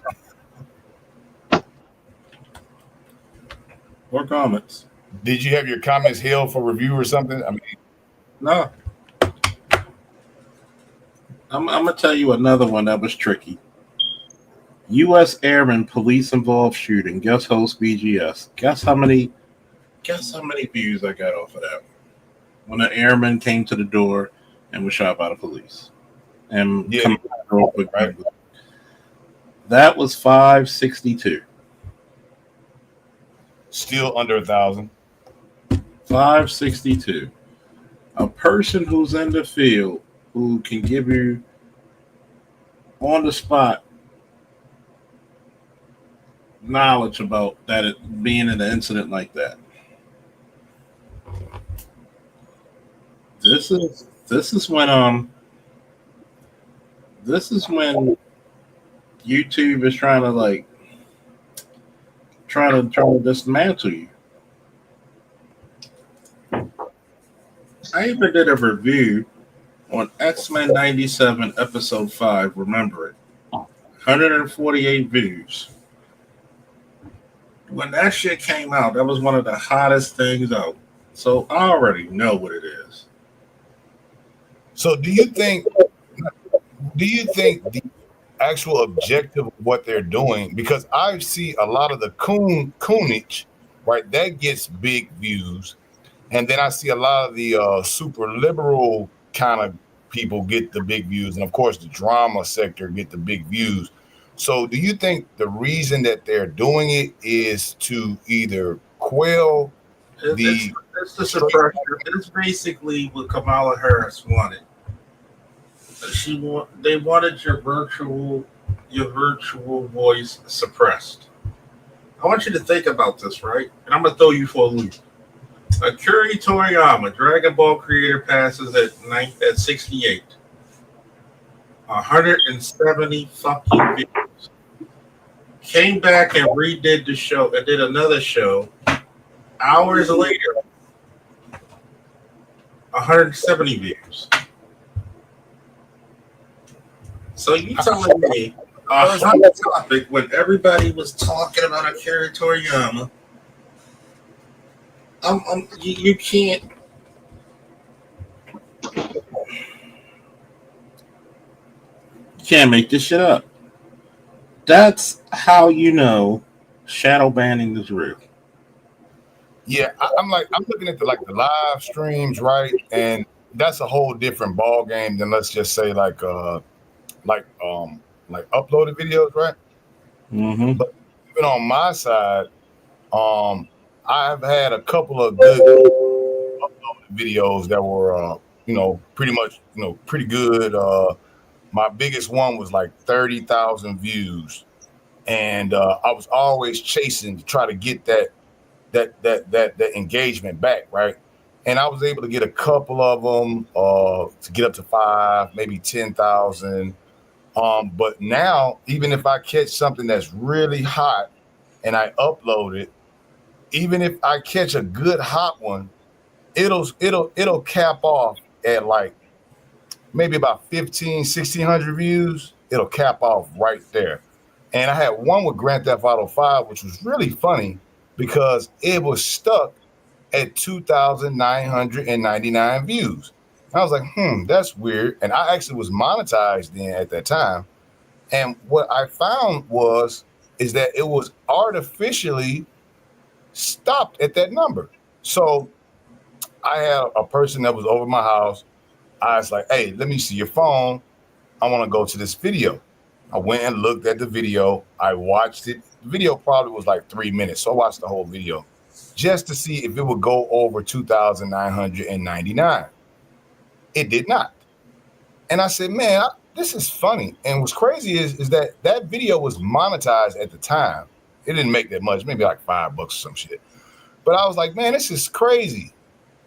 Four comments. Did you have your comments held for review or something? I mean, no. I'm gonna tell you another one that was tricky. U.S. Airman police involved shooting. Guest host BGS. Guess how many views I got off of that? When an airman came to the door and was shot by the police. And yeah, right. That was 562. Still under 1,000. 562. A person who's in the field who can give you on the spot knowledge about that it being in an incident like that. This is when YouTube is trying to dismantle you. I even did a review on X-Men 97 episode 5, remember it. 148 views. When that shit came out, that was one of the hottest things out. So I already know what it is. So do you think the actual objective of what they're doing, because I see a lot of the coonage, right, that gets big views, and then I see a lot of the super liberal kind of people get the big views, and of course the drama sector get the big views. So do you think the reason that they're doing it is to either quell it's the suppression? It's basically what Kamala Harris wanted. They wanted your virtual voice suppressed. I want you to think about this, right? And I'm gonna throw you for a loop. Akira Toriyama, Dragon Ball creator, passes at 68. 170 fucking views. Came back and redid the show and did another show. Hours later, 170 views. So you telling me a hot topic when everybody was talking about Akira Toriyama? You can't. You can't make this shit up. That's how you know shadow banning is real. Yeah, I'm looking at the live streams, right? And that's a whole different ball game than, let's just say, like uploaded videos, right? Mm-hmm. But even on my side, I've had a couple of good uploaded videos that were pretty good. My biggest one was like 30,000 views, and I was always chasing to try to get that engagement back, right? And I was able to get a couple of them to get up to 5, maybe 10,000. But now, even if I catch something that's really hot and I upload it, even if I catch a good hot one, it'll cap off at like maybe about 1,600 views. It'll cap off right there. And I had one with Grand Theft Auto 5, which was really funny. because it was stuck at 2,999 views. I was like, that's weird. And I actually was monetized then at that time. And what I found is that it was artificially stopped at that number. So I had a person that was over my house. I was like, hey, let me see your phone. I want to go to this video. I went and looked at the video. I watched it. The video probably was like 3 minutes. So I watched the whole video just to see if it would go over 2,999. It did not. And I said, man, this is funny. And what's crazy is that video was monetized at the time. It didn't make that much, maybe like $5 or some shit. But I was like, man, this is crazy.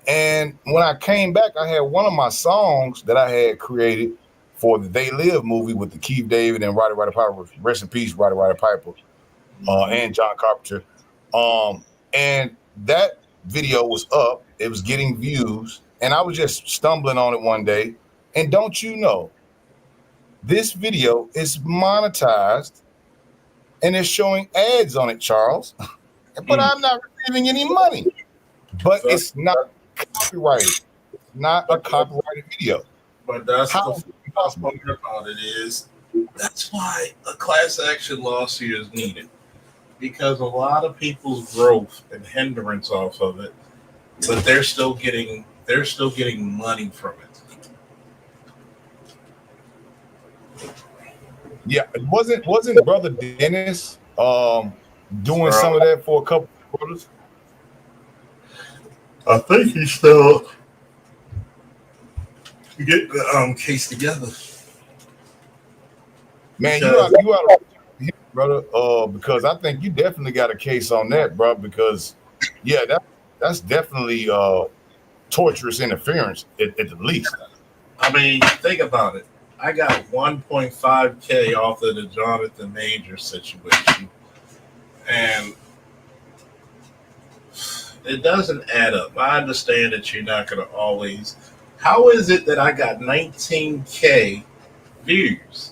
And when I came back, I had one of my songs that I had created for the They Live movie with the Keith David and Roddy Piper. Rest in peace, Roddy Piper, and John Carpenter. And that video was up. It was getting views. And I was just stumbling on it one day. And don't you know, this video is monetized and it's showing ads on it, Charles. But I'm not receiving any money. But it's not copyrighted. It's not a copyrighted video. But that's the part about it is that's why a class action lawsuit is needed. Because a lot of people's growth and hindrance off of it, but they're still getting money from it. Yeah, wasn't Brother Dennis doing some of that for a couple of quarters? I think he's still getting the case together. Man, you out of brother, because I think you definitely got a case on that, bro. Because that's definitely torturous interference at the least. I mean, think about it. I got 1.5K off of the Jonathan Major situation, and it doesn't add up. I understand that you're not going to always. How is it that I got 19K views?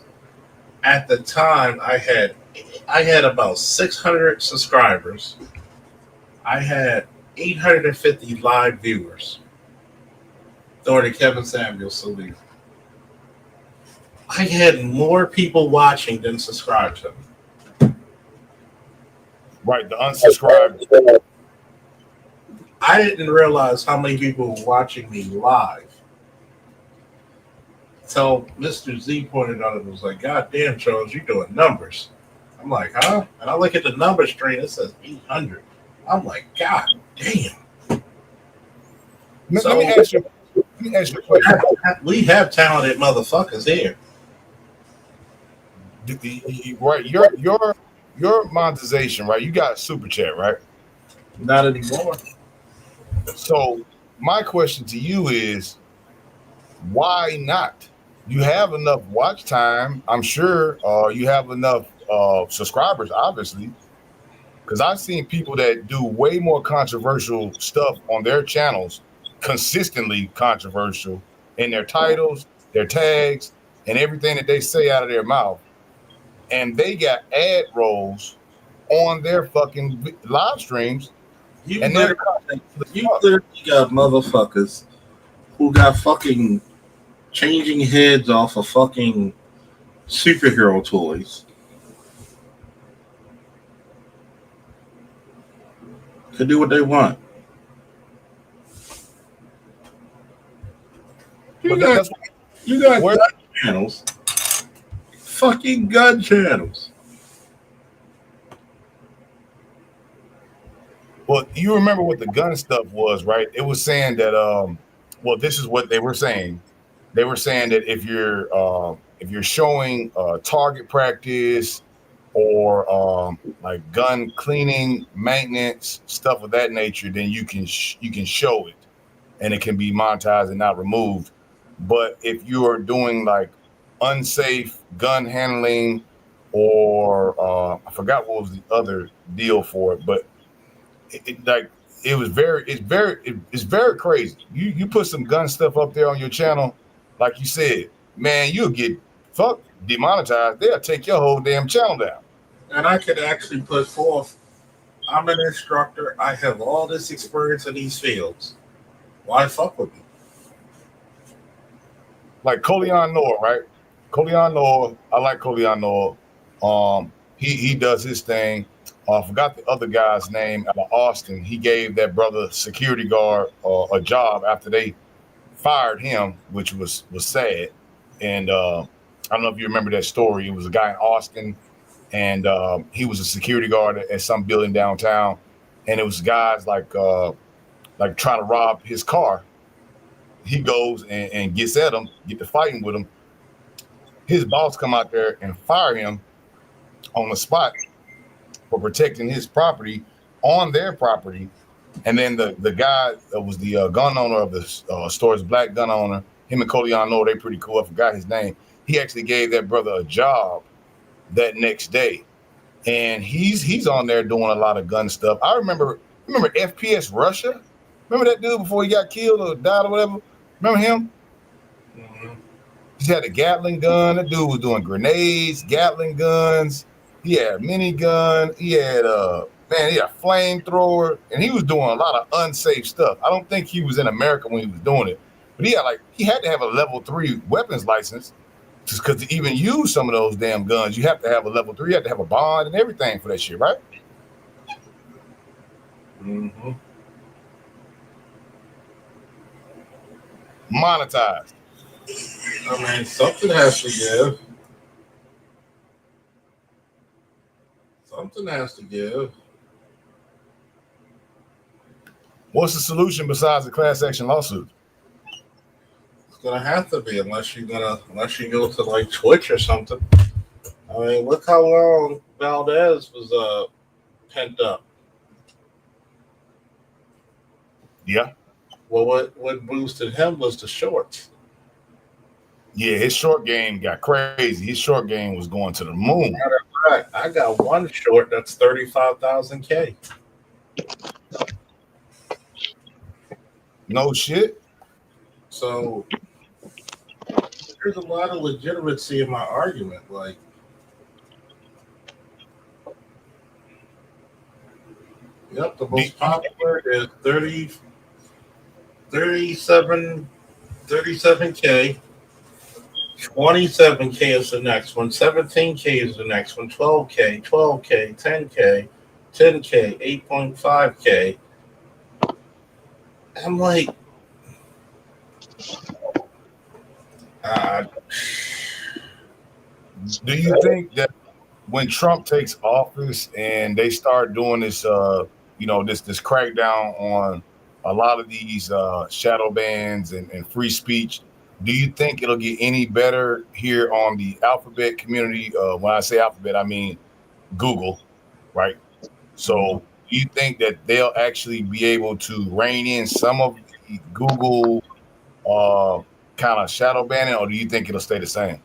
At the time, I had about 600 subscribers. I had 850 live viewers during the Kevin Samuels salute. I had more people watching than subscribed to me. Right, the unsubscribed. I didn't realize how many people were watching me live. So Mr. Z pointed out and was like, God damn, Charles, you're doing numbers. I'm like, huh? And I look at the number string, it says 800. I'm like, God damn. Let me ask you a question. We have talented motherfuckers here. Right, your monetization, right? You got super chat, right? Not anymore. So my question to you is, why not? You have enough watch time, I'm sure. You have enough subscribers, obviously, because I've seen people that do way more controversial stuff on their channels, consistently controversial in their titles, their tags, and everything that they say out of their mouth. And they got ad rolls on their fucking live streams. You literally got motherfuckers who got fucking changing heads off of fucking superhero toys to do what they want. You got gun channels. Fucking gun channels. Well, you remember what the gun stuff was, right? It was saying that well, this is what they were saying. They were saying that if you're showing target practice or like gun cleaning, maintenance, stuff of that nature, then you can show it, and it can be monetized and not removed. But if you are doing like unsafe gun handling, or I forgot what was the other deal for it, but it's very crazy. You put some gun stuff up there on your channel, like you said, man, you'll get demonetized. They'll take your whole damn channel down. And I could actually put forth I'm an instructor. I have all this experience in these fields. Why fuck with me? Like Colion Noah, right? Colion Noah, I like Colion Noah. He does his thing. I forgot the other guy's name out of Austin. He gave that brother security guard a job after they fired him, which was sad. And I don't know if you remember that story. It was a guy in Austin, and he was a security guard at some building downtown, and it was guys like trying to rob his car. He goes and gets at him, get to fighting with him. His boss come out there and fire him on the spot for protecting his property on their property. And then the guy that was the gun owner of the store's black gun owner, him and Colion Noah, they pretty cool. I forgot his name. He actually gave that brother a job that next day. And he's on there doing a lot of gun stuff. I remember FPS Russia. Remember that dude before he got killed or died or whatever? Remember him? Mm-hmm. He had a Gatling gun. That dude was doing grenades, Gatling guns. He had a minigun. He had a flamethrower, and he was doing a lot of unsafe stuff. I don't think he was in America when he was doing it, but he had to have a level 3 weapons license just because to even use some of those damn guns, you have to have a level 3. You have to have a bond and everything for that shit, right? Mm-hmm. Monetized. I mean, something has to give. Something has to give. What's the solution besides the class action lawsuit? It's gonna have to be unless you go to like Twitch or something. I mean, look how long Valdez was pent up. Yeah. Well, what boosted him was the shorts. Yeah, his short game got crazy. His short game was going to the moon. Matter of fact, I got one short that's 35,000 K. No shit. So there's a lot of legitimacy in my argument. Like, yep, the most popular is 37K. 27K is the next one. 17K is the next one. 12K, 12K, 10K, 10K, 8.5K. I'm like, do you think that when Trump takes office and they start doing this, this crackdown on a lot of these shadow bans and free speech, do you think it'll get any better here on the alphabet community? When I say alphabet, I mean Google, right? So do you think that they'll actually be able to rein in some of the Google kind of shadow banning, or do you think it'll stay the same?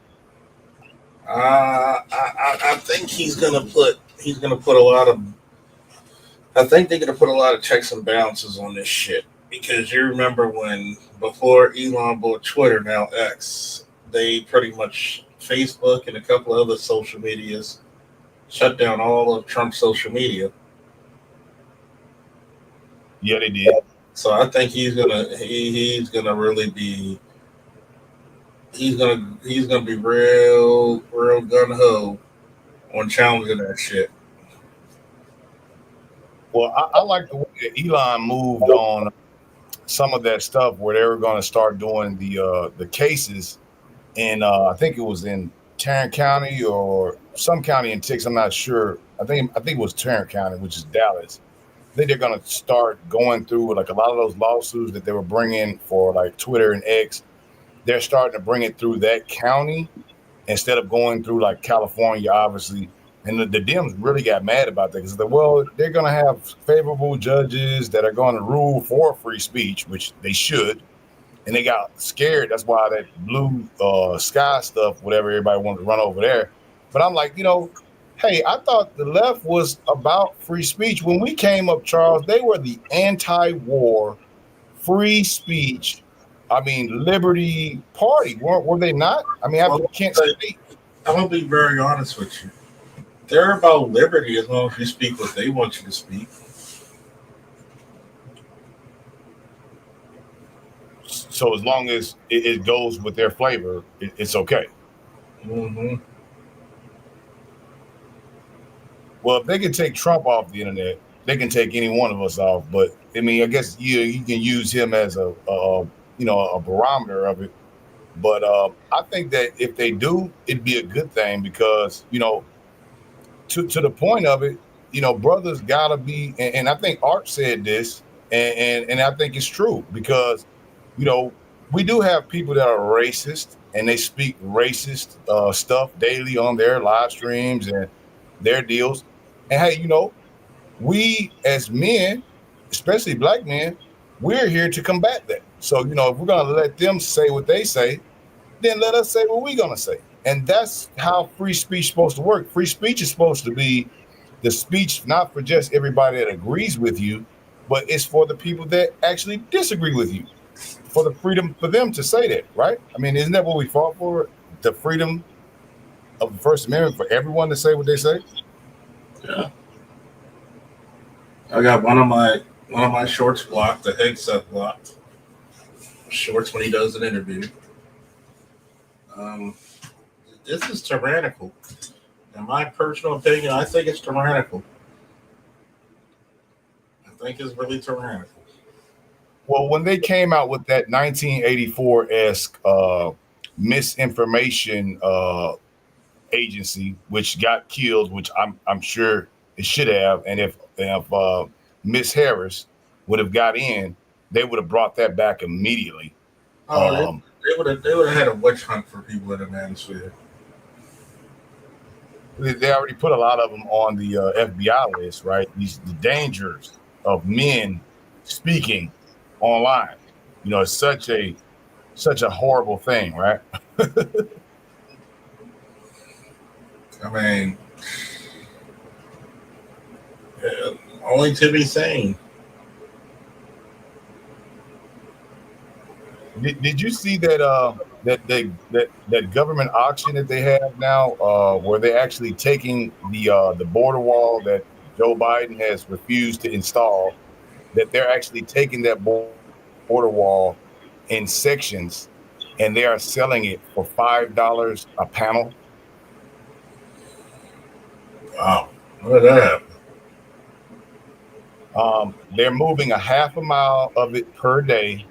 I think he's gonna put a lot of. I think they're gonna put a lot of checks and balances on this shit, because you remember when before Elon bought Twitter, now X, they pretty much Facebook and a couple of other social medias shut down all of Trump's social media. Yeah, they did. So I think he's gonna really be. He's gonna be real gun ho on challenging that shit. Well, I like the way that Elon moved on some of that stuff where they were going to start doing the cases in I think it was in Tarrant County or some county in Texas. I'm not sure. I think it was Tarrant County, which is Dallas. I think they're going to start going through like a lot of those lawsuits that they were bringing for like Twitter and X. They're starting to bring it through that county instead of going through like California, obviously. And the Dems really got mad about that because they're going to have favorable judges that are going to rule for free speech, which they should. And they got scared. That's why that blue sky stuff, whatever, everybody wanted to run over there. But I'm like, hey, I thought the left was about free speech. When we came up, Charles, they were the anti-war, free speech, liberty party. Were they not? I mean, I can't say. I'm going to be very honest with you. They're about liberty as long as you speak what they want you to speak. So as long as it goes with their flavor, it's okay. Mm-hmm. Well, if they can take Trump off the internet, they can take any one of us off. But I mean, I guess you can use him as a barometer of it. But I think that if they do, it'd be a good thing because to the point of it, brothers gotta be, and I think Art said this, and I think it's true because we do have people that are racist and they speak racist stuff daily on their live streams and their deals. And hey, we as men, especially black men, we're here to combat that. So, if we're gonna let them say what they say, then let us say what we're gonna say. And that's how free speech is supposed to work. Free speech is supposed to be the speech not for just everybody that agrees with you, but it's for the people that actually disagree with you. For the freedom for them to say that, right? I mean, isn't that what we fought for? The freedom of the First Amendment for everyone to say what they say? Yeah. I got one of my shorts blocked, the headset blocked. Shorts when he does an interview. This is tyrannical. In my personal opinion, I think it's tyrannical. I think it's really tyrannical. Well, when they came out with that 1984-esque misinformation agency, which got killed, which I'm sure it should have, and if Miss Harris would have got in, they would have brought that back immediately. Oh, they would have had a witch hunt for people in the manosphere. They already put a lot of them on the FBI list, right? The dangers of men speaking online. It's such a horrible thing, right? I mean, only to be sane. Did you see that that government auction that they have now, where they're actually taking the border wall that Joe Biden has refused to install? That they're actually taking that border wall in sections, and they are selling it for $5 a panel. Wow, look at that. They're moving a half a mile of it per day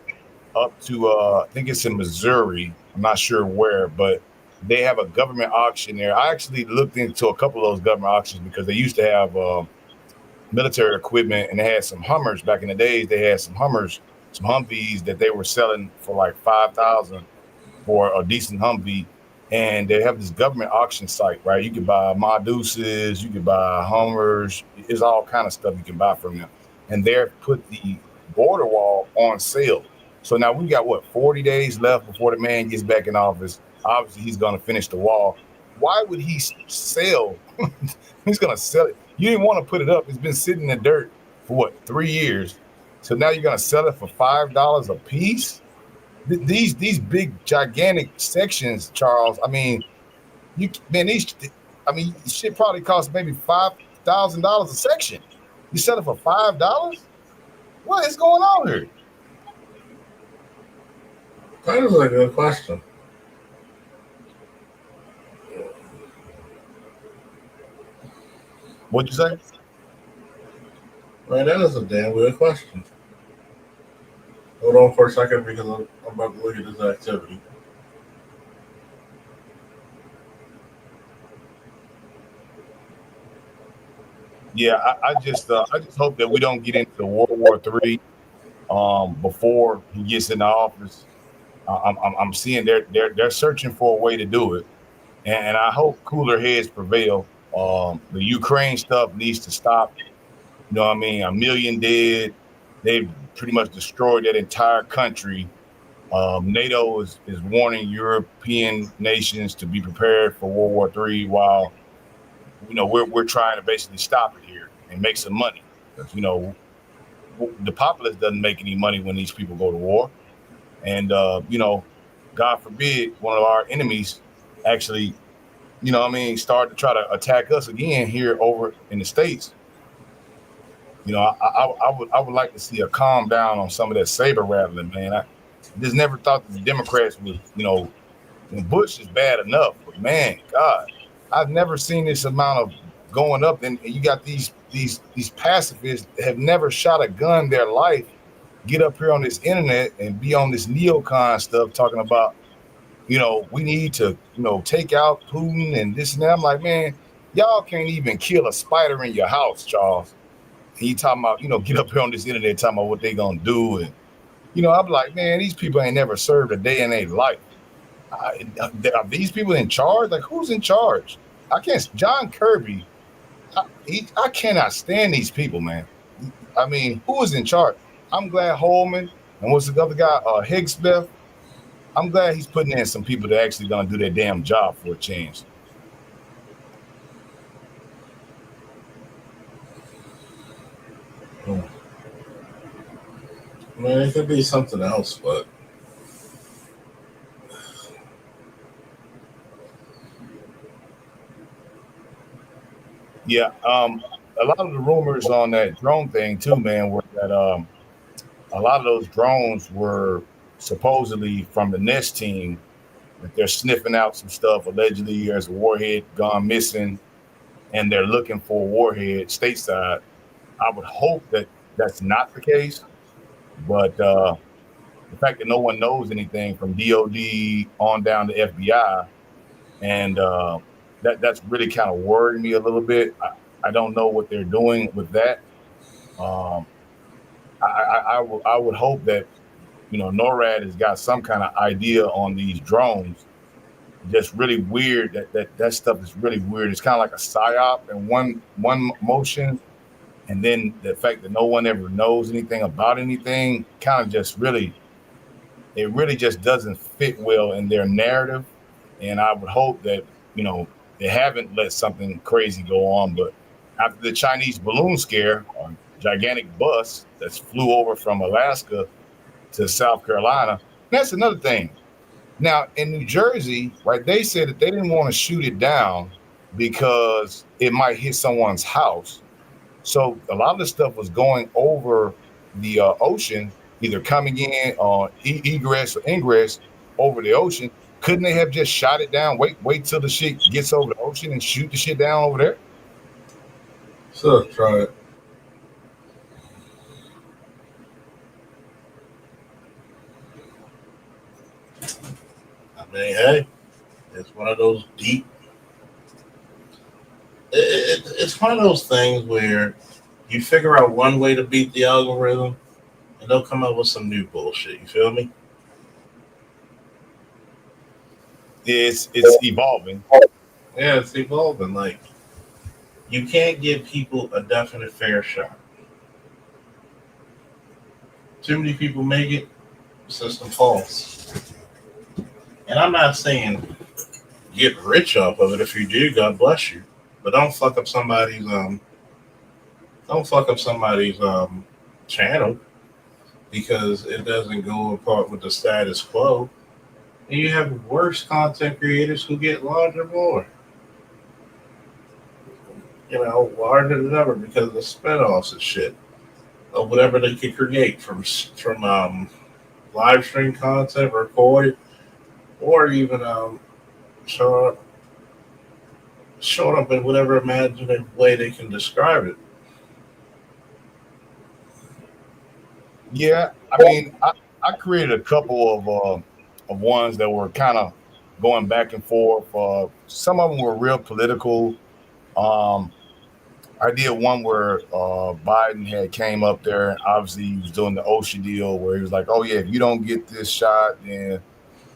up to I think it's in Missouri. I'm not sure where, but they have a government auction there. I actually looked into a couple of those government auctions because they used to have military equipment, and they had some Hummers back in the days. They had some Hummers, some Humvees that they were selling for like $5,000 for a decent Humvee. And they have this government auction site, right? You can buy Maduses, you can buy Hummers. There's all kind of stuff you can buy from them. And they're put the border wall on sale. So now we got 40 days left before the man gets back in office. Obviously, he's going to finish the wall. Why would he sell? He's going to sell it. You didn't want to put it up. It's been sitting in the dirt for 3 years. So now you're going to sell it for $5 a piece? These big gigantic sections, Charles. I mean, shit probably costs maybe $5,000 a section. You sell it for $5? What is going on here? That is a good question. What'd you say? Man, that is a damn good question. Hold on for a second because I'm about to look at this activity. Yeah, I just hope that we don't get into World War III before he gets into office. I'm seeing they're searching for a way to do it, and I hope cooler heads prevail. The Ukraine stuff needs to stop. You know what I mean? 1 million dead. They've pretty much destroyed that entire country. NATO is warning European nations to be prepared for World War III while, we're trying to basically stop it here and make some money. Because, the populace doesn't make any money when these people go to war. And, God forbid one of our enemies actually you know what I mean, start to try to attack us again here over in the States. You know, I would like to see a calm down on some of that saber rattling, man. I just never thought that the Democrats would, you know, when Bush is bad enough, but man, God, I've never seen this amount of going up. And you got these pacifists that have never shot a gun in their life, get up here on this internet and be on this neocon stuff talking about, you know, we need to, you know, take out Putin and this and that. I'm like, man, y'all can't even kill a spider in your house, Charles. And you talking about, you know, get up here on this internet talking about what they gonna do. And, you know, I'm like, man, these people ain't never served a day in their life. Are these people in charge? Like, who's in charge? I can't. John Kirby. I cannot stand these people, man. I mean, who is in charge? I'm glad Holman and what's the other guy, Higsbeth. I'm glad he's putting in some people that actually gonna do their damn job for a change. I mean, it could be something else, but yeah, a lot of the rumors on that drone thing too, man, were that a lot of those drones were supposedly from the Nest team, that they're sniffing out some stuff. Allegedly, there's a warhead gone missing, and they're looking for a warhead stateside. I would hope that that's not the case, but the fact that no one knows anything from DOD on down to FBI, and that's really kind of worried me a little bit. I don't know what they're doing with that. I would hope that, you know, NORAD has got some kind of idea on these drones. Just really weird that stuff is really weird. It's kind of like a psyop in one motion, and then the fact that no one ever knows anything about anything kind of just really just doesn't fit well in their narrative. And I would hope that, you know, they haven't let something crazy go on. But after the Chinese balloon scare, a gigantic bus that flew over from Alaska to South Carolina, that's another thing. Now, in New Jersey, right, they said that they didn't want to shoot it down because it might hit someone's house. So a lot of the stuff was going over the ocean, either coming in on egress or ingress over the ocean. Couldn't they have just shot it down? Wait till the shit gets over the ocean and shoot the shit down over there? Sure, try it. I mean, hey, it's one of those deep. It's one of those things where you figure out one way to beat the algorithm, and they'll come up with some new bullshit. You feel me? It's evolving. Yeah, it's evolving. Like, you can't give people a definite fair shot. Too many people make it, the system falls. And I'm not saying get rich off of it. If you do, God bless you. But don't fuck up somebody's channel because it doesn't go apart with the status quo. And you have worse content creators who get larger more. You know, larger than ever because of the spinoffs and shit. Or whatever they could create from live stream content, recorded, or even show up in whatever imaginative way they can describe it. Yeah, I mean, I created a couple of ones that were kind of going back and forth. Some of them were real political. I did one where Biden had came up there, and obviously he was doing the OSHA deal where he was like, "Oh yeah, if you don't get this shot, then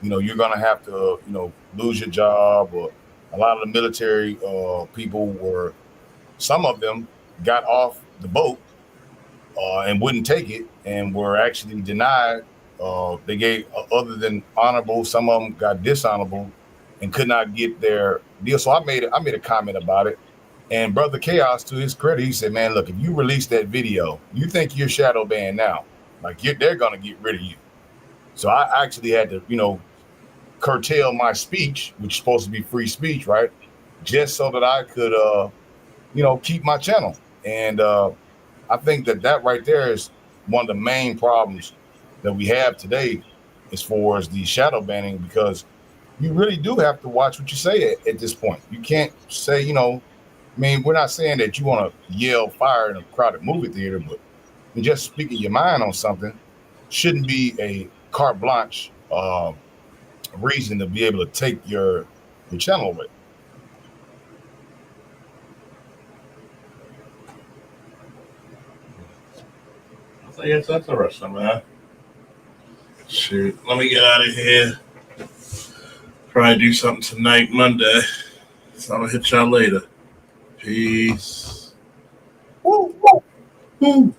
you know you're gonna have to, you know, lose your job." Or a lot of the military people were, some of them got off the boat and wouldn't take it, and were actually denied. They gave other than honorable, some of them got dishonorable, and could not get their deal. So I made a comment about it. And Brother Chaos, to his credit, he said, "Man, look, if you release that video, you think you're shadow banned now. Like they're gonna get rid of you." So I actually had to, you know, curtail my speech, which is supposed to be free speech, right? just so that I could, keep my channel. And I think that right there is one of the main problems that we have today as far as the shadow banning, because you really do have to watch what you say at this point. You can't say, we're not saying that you want to yell fire in a crowded movie theater, but just speaking your mind on something shouldn't be a carte blanche reason to be able to take your channel away. I guess that's interesting, man. Shoot, let me get out of here. Probably do something tonight, Monday. So I'm gonna hit y'all later. Peace. Woo, woo.